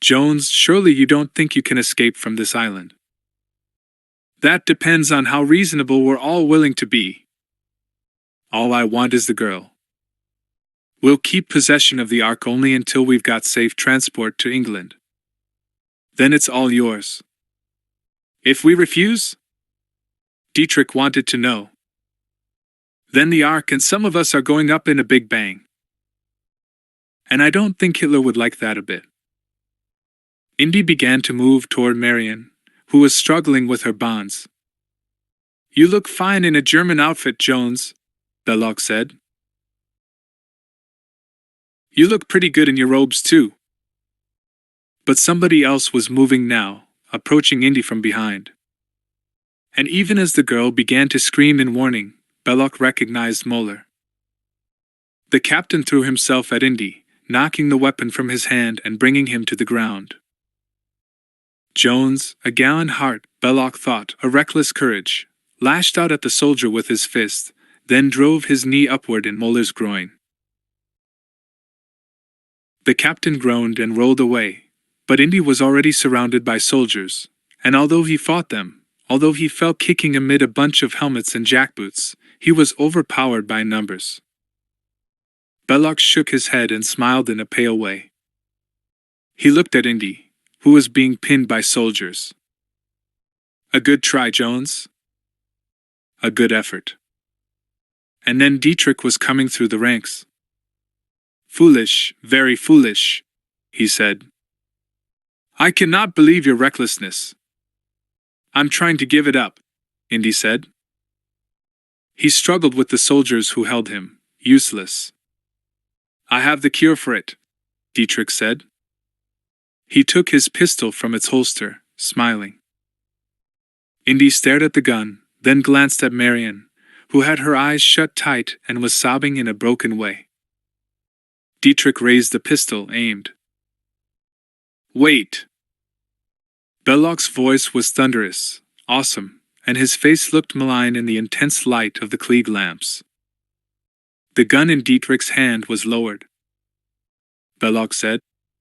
Speaker 1: Jones, surely you don't think you can escape from this island?" "That depends on how reasonable we're all willing to be. All I want is the girl. We'll keep possession of the ark only until we've got safe transport to England. Then it's all yours. If we refuse?" Dietrich wanted to know. "Then the ark and some of us are going up in a big bang. And I don't think Hitler would like that a bit." Indy began to move toward Marion, who was struggling with her bonds. "You look fine in a German outfit, Jones," Belloc said. "You look pretty good in your robes too." But somebody else was moving now, approaching Indy from behind. And even as the girl began to scream in warning, Belloc recognized Moeller. The captain threw himself at Indy, knocking the weapon from his hand and bringing him to the ground. Jones, a gallant heart, Belloc thought, a reckless courage, lashed out at the soldier with his fist, then drove his knee upward in Moeller's groin. The captain groaned and rolled away, but Indy was already surrounded by soldiers, and although he fought them, although he fell kicking amid a bunch of helmets and jackboots, he was overpowered by numbers. Belloc shook his head and smiled in a pale way. He looked at Indy, who was being pinned by soldiers. "A good try, Jones." "A good effort." And then Dietrich was coming through the ranks. "Foolish, very foolish," he said. "I cannot believe your recklessness." "I'm trying to give it up," Indy said. He struggled with the soldiers who held him, useless. "I have the cure for it," Dietrich said. He took his pistol from its holster, smiling. Indy stared at the gun, then glanced at Marion, who had her eyes shut tight and was sobbing in a broken way. Dietrich raised the pistol, aimed. "Wait!" Belloc's voice was thunderous, awesome, and his face looked malign in the intense light of the Klieg lamps. The gun in Dietrich's hand was lowered. Belloc said,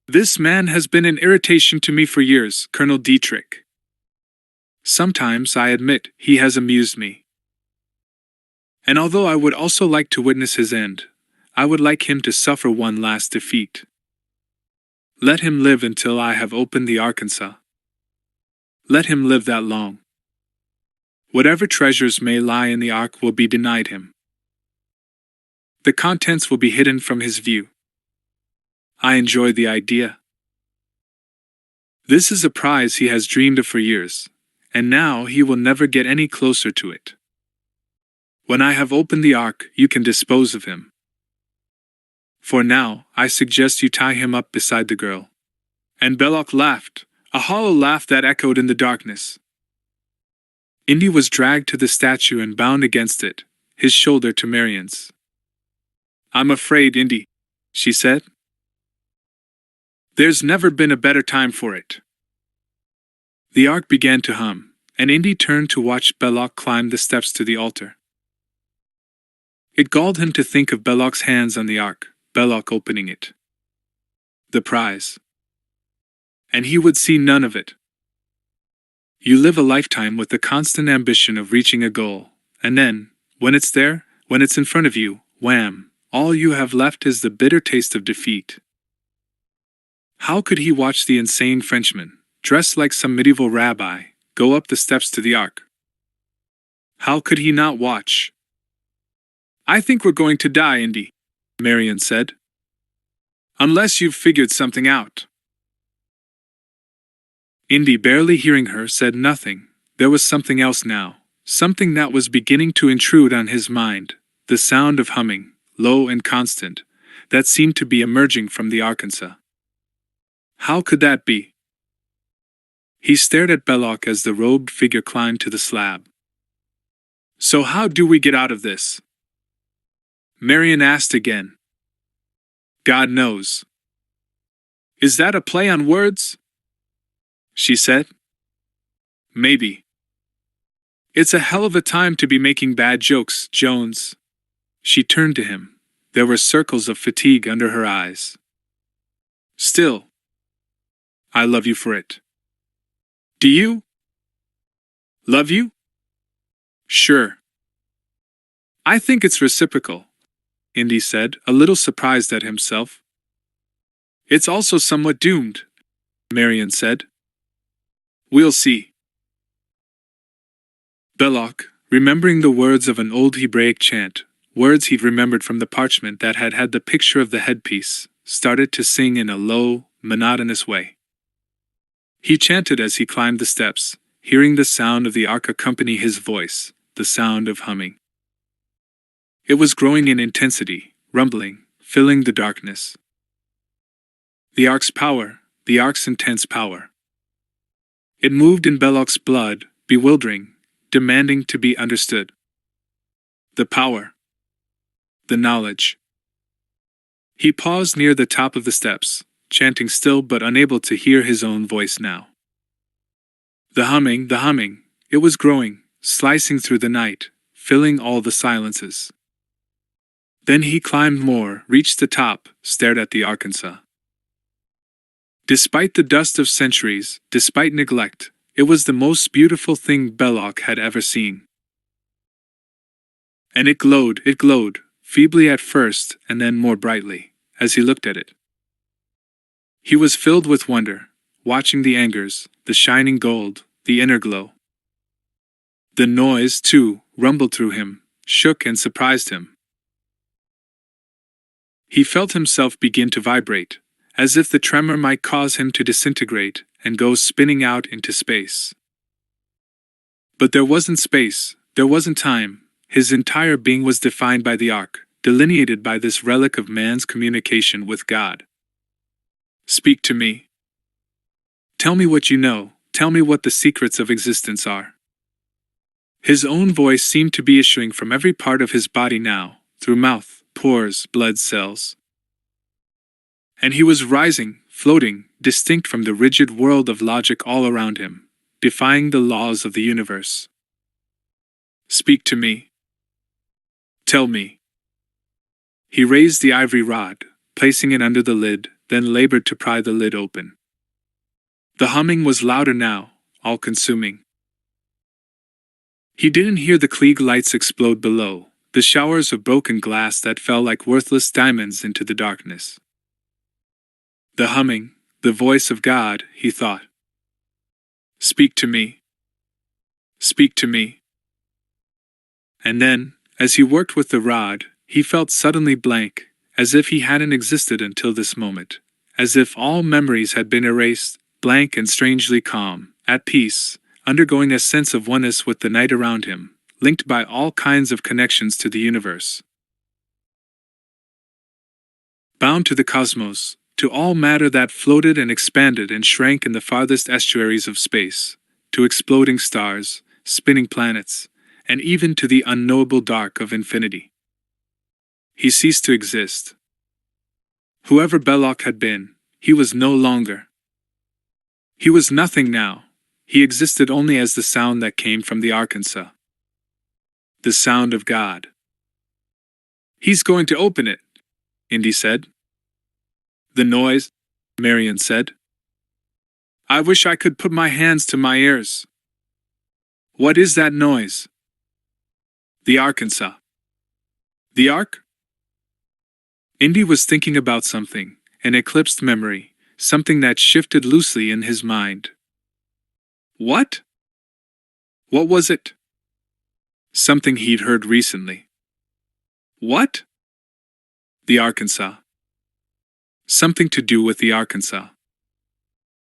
Speaker 1: "This man has been an irritation to me for years, Colonel Dietrich. Sometimes, I admit, he has amused me. And although I would also like to witness his end, I would like him to suffer one last defeat. Let him live until I have opened the Arkansas. Let him live that long. Whatever treasures may lie in the ark will be denied him. The contents will be hidden from his view. I enjoy the idea. This is a prize he has dreamed of for years, and now he will never get any closer to it. When I have opened the ark, you can dispose of him. For now, I suggest you tie him up beside the girl. And Belloc laughed, a hollow laugh that echoed in the darkness. Indy was dragged to the statue and bound against it, his shoulder to Marian's. I'm afraid, Indy, she said. There's never been a better time for it. The ark began to hum, and Indy turned to watch Belloc climb the steps to the altar. It galled him to think of Belloc's hands on the ark, Belloc opening it. The prize. And he would see none of it. You live a lifetime with the constant ambition of reaching a goal, and then, when it's there, when it's in front of you, wham, all you have left is the bitter taste of defeat. How could he watch the insane Frenchman, dressed like some medieval rabbi, go up the steps to the ark? How could he not watch? I think we're going to die, Indy, Marian said. Unless you've figured something out. Indy, barely hearing her, said nothing. There was something else now, something that was beginning to intrude on his mind, the sound of humming, low and constant, that seemed to be emerging from the Arkansas. How could that be? He stared at Belloc as the robed figure climbed to the slab. So how do we get out of this? Marian asked again. God knows. Is that a play on words? She said. Maybe. It's a hell of a time to be making bad jokes, Jones. She turned to him. There were circles of fatigue under her eyes. Still, I love you for it. Do you? Love you? Sure. I think it's reciprocal, Indy said, a little surprised at himself. It's also somewhat doomed, Marian said. We'll see. Belloc, remembering the words of an old Hebraic chant, words he'd remembered from the parchment that had had the picture of the headpiece, started to sing in a low, monotonous way. He chanted as he climbed the steps, hearing the sound of the ark accompany his voice, the sound of humming. It was growing in intensity, rumbling, filling the darkness. The ark's power, the ark's intense power. It moved in Belloc's blood, bewildering, demanding to be understood. The power. The knowledge. He paused near the top of the steps, chanting still but unable to hear his own voice now. The humming, it was growing, slicing through the night, filling all the silences. Then he climbed more, reached the top, stared at the Arkansas. Despite the dust of centuries, despite neglect, it was the most beautiful thing Belloc had ever seen. And it glowed, feebly at first and then more brightly, as he looked at it. He was filled with wonder, watching the angers, the shining gold, the inner glow. The noise, too, rumbled through him, shook and surprised him. He felt himself begin to vibrate, as if the tremor might cause him to disintegrate and go spinning out into space. But there wasn't space, there wasn't time. His entire being was defined by the ark, delineated by this relic of man's communication with God. Speak to me. Tell me what you know, tell me what the secrets of existence are. His own voice seemed to be issuing from every part of his body now, through mouth, pores, blood cells. And he was rising, floating, distinct from the rigid world of logic all around him, defying the laws of the universe. Speak to me. Tell me. He raised the ivory rod, placing it under the lid, then labored to pry the lid open. The humming was louder now, all-consuming. He didn't hear the Klieg lights explode below, the showers of broken glass that fell like worthless diamonds into the darkness. The humming, the voice of God, he thought. Speak to me. Speak to me. And then, as he worked with the rod, he felt suddenly blank, as if he hadn't existed until this moment, as if all memories had been erased, blank and strangely calm, at peace, undergoing a sense of oneness with the night around him, linked by all kinds of connections to the universe. Bound to the cosmos, to all matter that floated and expanded and shrank in the farthest estuaries of space, to exploding stars, spinning planets, and even to the unknowable dark of infinity. He ceased to exist. Whoever Belloc had been, he was no longer. He was nothing now. He existed only as the sound that came from the Arkansas. The sound of God. He's going to open it, Indy said. The noise, Marion said. I wish I could put my hands to my ears. What is that noise? The Arkansas. The Ark? Indy was thinking about something, an eclipsed memory, something that shifted loosely in his mind. What? What was it? Something he'd heard recently. What? The Arkansas. Something to do with the Arkansas.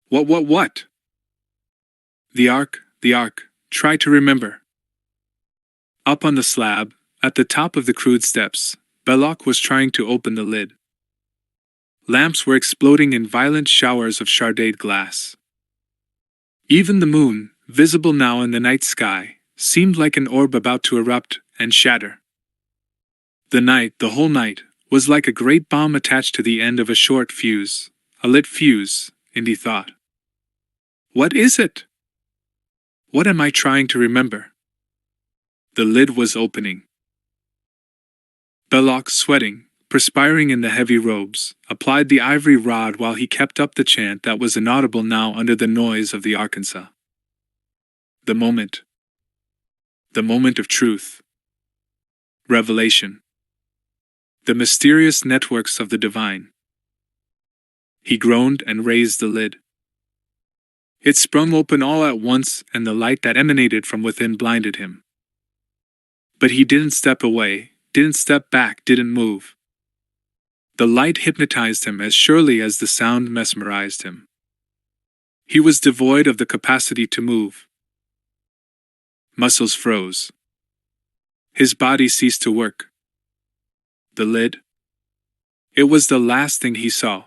Speaker 1: What? The Ark, try to remember. Up on the slab, at the top of the crude steps, Belloc was trying to open the lid. Lamps were exploding in violent showers of sharded glass. Even the moon, visible now in the night sky, seemed like an orb about to erupt and shatter. The night, the whole night, was like a great bomb attached to the end of a short fuse, a lit fuse, Indy thought. What is it? What am I trying to remember? The lid was opening. Belloc, sweating, perspiring in the heavy robes, applied the ivory rod while he kept up the chant that was inaudible now under the noise of the Arkansas. The moment. The moment of truth. Revelation. The mysterious networks of the divine. He groaned and raised the lid. It sprung open all at once, and the light that emanated from within blinded him. But he didn't step away, didn't step back, didn't move. The light hypnotized him as surely as the sound mesmerized him. He was devoid of the capacity to move. Muscles froze. His body ceased to work. The lid? It was the last thing he saw.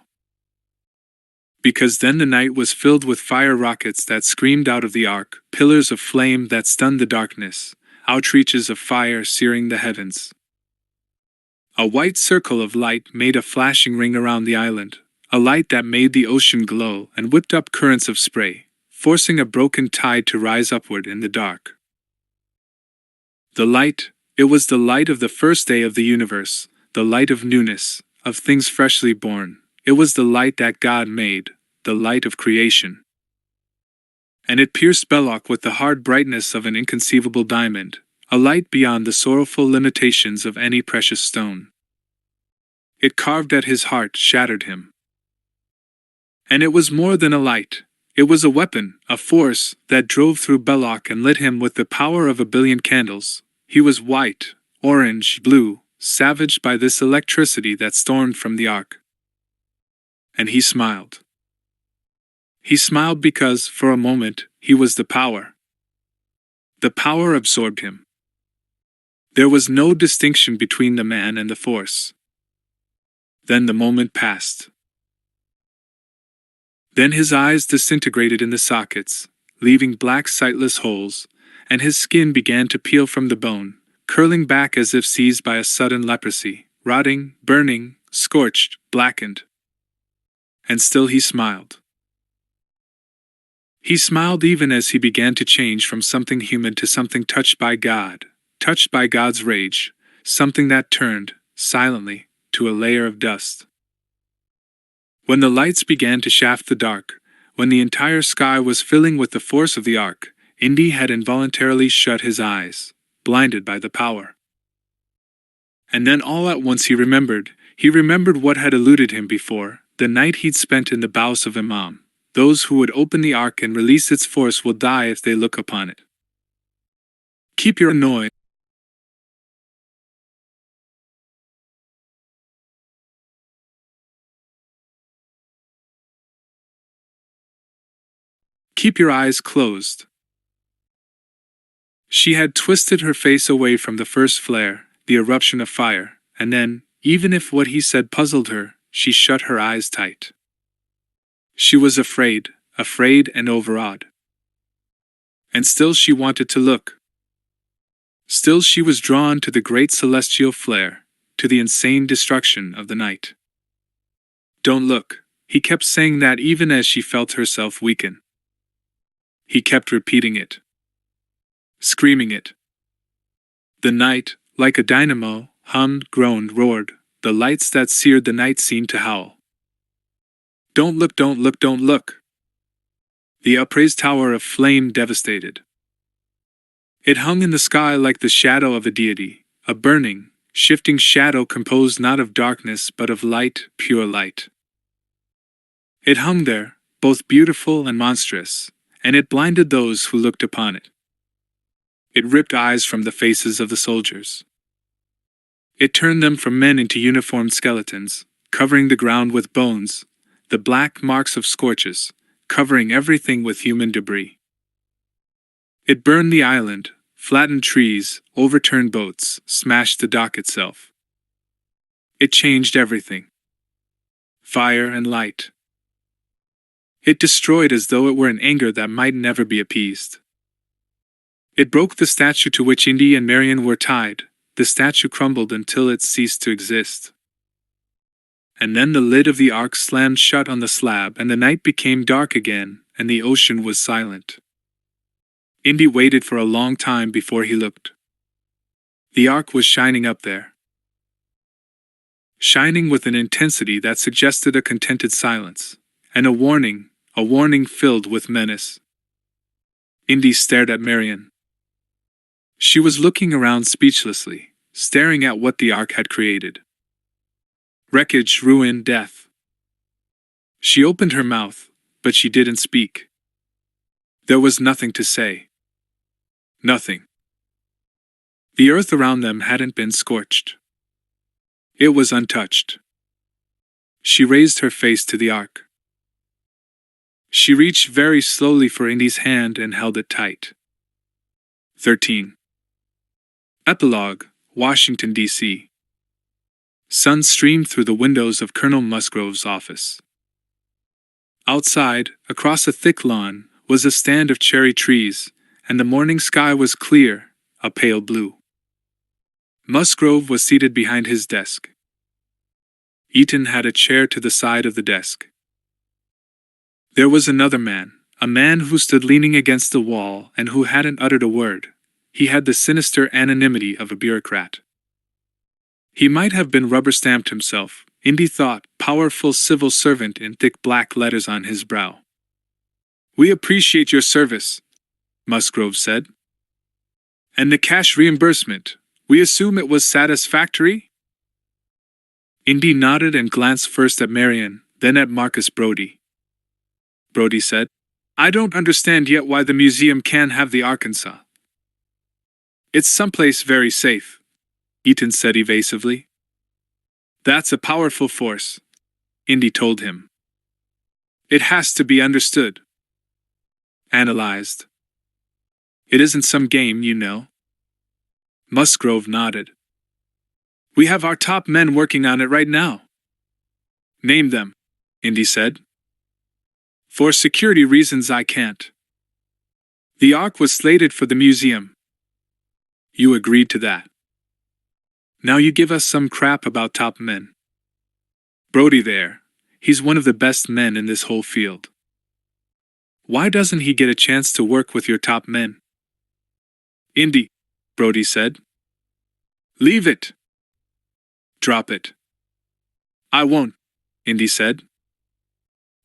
Speaker 1: Because then the night was filled with fire rockets that screamed out of the ark, pillars of flame that stunned the darkness, outreaches of fire searing the heavens. A white circle of light made a flashing ring around the island, a light that made the ocean glow and whipped up currents of spray, forcing a broken tide to rise upward in the dark. The light, it was the light of the first day of the universe, the light of newness, of things freshly born. It was the light that God made, the light of creation. And it pierced Belloc with the hard brightness of an inconceivable diamond, a light beyond the sorrowful limitations of any precious stone. It carved at his heart, shattered him. And it was more than a light. It was a weapon, a force, that drove through Belloc and lit him with the power of a billion candles. He was white, orange, blue, savaged by this electricity that stormed from the ark. And he smiled. He smiled because, for a moment, he was the power. The power absorbed him. There was no distinction between the man and the force. Then the moment passed. Then his eyes disintegrated in the sockets, leaving black sightless holes, and his skin began to peel from the bone, curling back as if seized by a sudden leprosy, rotting, burning, scorched, blackened. And still he smiled. He smiled even as he began to change from something human to something touched by God, touched by God's rage, something that turned, silently, to a layer of dust. When the lights began to shaft the dark, when the entire sky was filling with the force of the ark, Indy had involuntarily shut his eyes, blinded by the power. And then all at once he remembered what had eluded him before, the night he'd spent in the bows of Imam. Those who would open the ark and release its force will die if they look upon it. Keep your noise. Keep your eyes closed. She had twisted her face away from the first flare, the eruption of fire, and then, even if what he said puzzled her, she shut her eyes tight. She was afraid and overawed. And still she wanted to look. Still she was drawn to the great celestial flare, to the insane destruction of the night. Don't look, he kept saying that even as she felt herself weaken. He kept repeating it. Screaming it. The night, like a dynamo, hummed, groaned, roared. The lights that seared the night seemed to howl. Don't look, don't look, don't look. The upraised tower of flame devastated. It hung in the sky like the shadow of a deity, a burning, shifting shadow composed not of darkness but of light, pure light. It hung there, both beautiful and monstrous, and it blinded those who looked upon it. It ripped eyes from the faces of the soldiers. It turned them from men into uniformed skeletons, covering the ground with bones, the black marks of scorches, covering everything with human debris. It burned the island, flattened trees, overturned boats, smashed the dock itself. It changed everything. Fire and light. It destroyed as though it were an anger that might never be appeased. It broke the statue to which Indy and Marion were tied. The statue crumbled until it ceased to exist. And then the lid of the ark slammed shut on the slab and the night became dark again, and the ocean was silent. Indy waited for a long time before he looked. The ark was shining up there. Shining with an intensity that suggested a contented silence, and a warning filled with menace. Indy stared at Marion. She was looking around speechlessly, staring at what the ark had created. Wreckage, ruin, death. She opened her mouth, but she didn't speak. There was nothing to say. Nothing. The earth around them hadn't been scorched. It was untouched. She raised her face to the ark. She reached very slowly for Indy's hand and held it tight. 13. Epilogue, Washington, D.C. Sun streamed through the windows of Colonel Musgrove's office. Outside, across a thick lawn, was a stand of cherry trees, and the morning sky was clear, a pale blue. Musgrove was seated behind his desk. Eaton had a chair to the side of the desk. There was another man, a man who stood leaning against the wall and who hadn't uttered a word. He had the sinister anonymity of a bureaucrat. He might have been rubber-stamped himself, Indy thought, powerful civil servant in thick black letters on his brow. "We appreciate your service," Musgrove said. "And the cash reimbursement, we assume it was satisfactory?" Indy nodded and glanced first at Marion, then at Marcus Brody. Brody said, "I don't understand yet why the museum can't have the Arkansas." "It's someplace very safe," Eaton said evasively. "That's a powerful force," Indy told him. "It has to be understood. Analyzed. It isn't some game, you know." Musgrove nodded. "We have our top men working on it right now." "Name them," Indy said. "For security reasons I can't." "The Ark was slated for the museum. You agreed to that. Now you give us some crap about top men. Brody there, he's one of the best men in this whole field. Why doesn't he get a chance to work with your top men?" "Indy," Brody said. "Leave it. Drop it." "I won't," Indy said.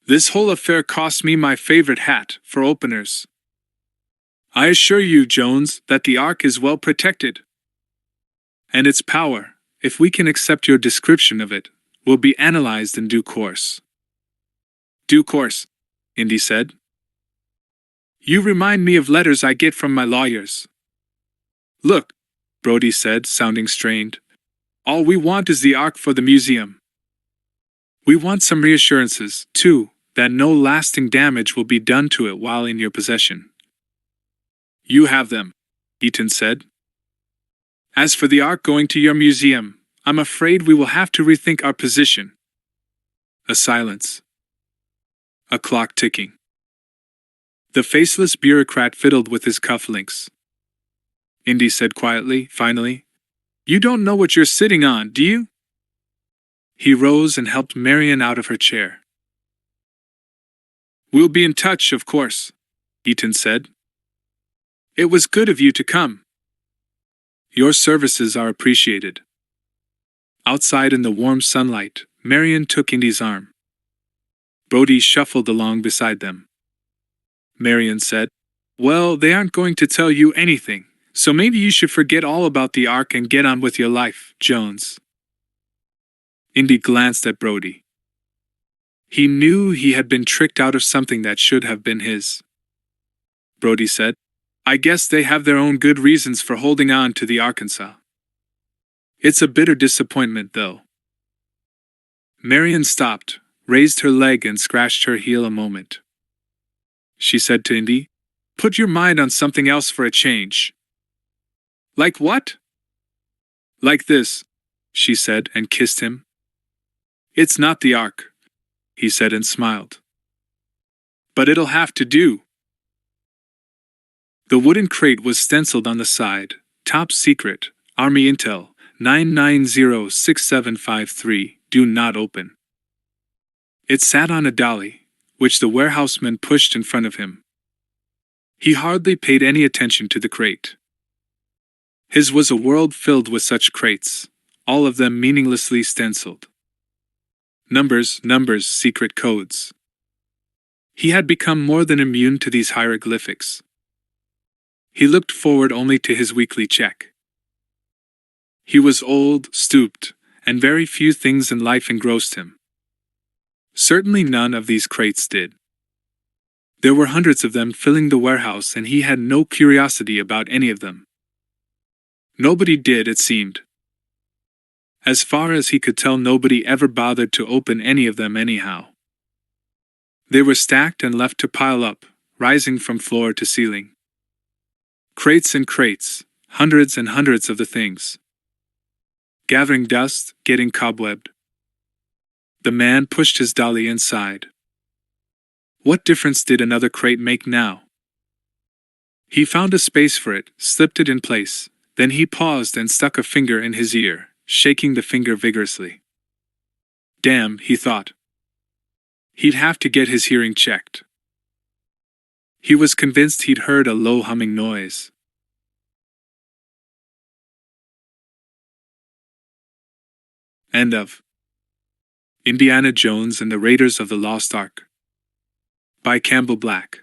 Speaker 1: "This whole affair cost me my favorite hat, for openers. I assure you, Jones, that the Ark is well protected. And its power, if we can accept your description of it, will be analyzed in due course. Due course, Indy said. You remind me of letters I get from my lawyers. Look, Brody said, sounding strained. All we want is the Ark for the museum. We want some reassurances, too, that no lasting damage will be done to it while in your possession. You have them, Eaton said. As for the Ark going to your museum, I'm afraid we will have to rethink our position. A silence. A clock ticking. The faceless bureaucrat fiddled with his cufflinks. Indy said quietly, finally, You don't know what you're sitting on, do you? He rose and helped Marian out of her chair. We'll be in touch, of course, Eaton said. It was good of you to come. Your services are appreciated. Outside in the warm sunlight, Marian took Indy's arm. Brody shuffled along beside them. Marian said, Well, they aren't going to tell you anything, so maybe you should forget all about the Ark and get on with your life, Jones. Indy glanced at Brody. He knew he had been tricked out of something that should have been his. Brody said, I guess they have their own good reasons for holding on to the Arkansas. It's a bitter disappointment, though. Marian stopped, raised her leg and scratched her heel a moment. She said to Indy, Put your mind on something else for a change. Like what? Like this, she said and kissed him. It's not the Ark, he said and smiled. But it'll have to do. The wooden crate was stenciled on the side, Top Secret, Army Intel, 9906753, do not open. It sat on a dolly, which the warehouseman pushed in front of him. He hardly paid any attention to the crate. His was a world filled with such crates, all of them meaninglessly stenciled. Numbers, secret codes. He had become more than immune to these hieroglyphics. He looked forward only to his weekly check. He was old, stooped, and very few things in life engrossed him. Certainly none of these crates did. There were hundreds of them filling the warehouse and he had no curiosity about any of them. Nobody did, it seemed. As far as he could tell, nobody ever bothered to open any of them anyhow. They were stacked and left to pile up, rising from floor to ceiling. Crates and crates, hundreds and hundreds of the things. Gathering dust, getting cobwebbed. The man pushed his dolly inside. What difference did another crate make now? He found a space for it, slipped it in place, then he paused and stuck a finger in his ear, shaking the finger vigorously. Damn, he thought. He'd have to get his hearing checked. He was convinced he'd heard a low humming noise. End of Indiana Jones and the Raiders of the Lost Ark by Campbell Black.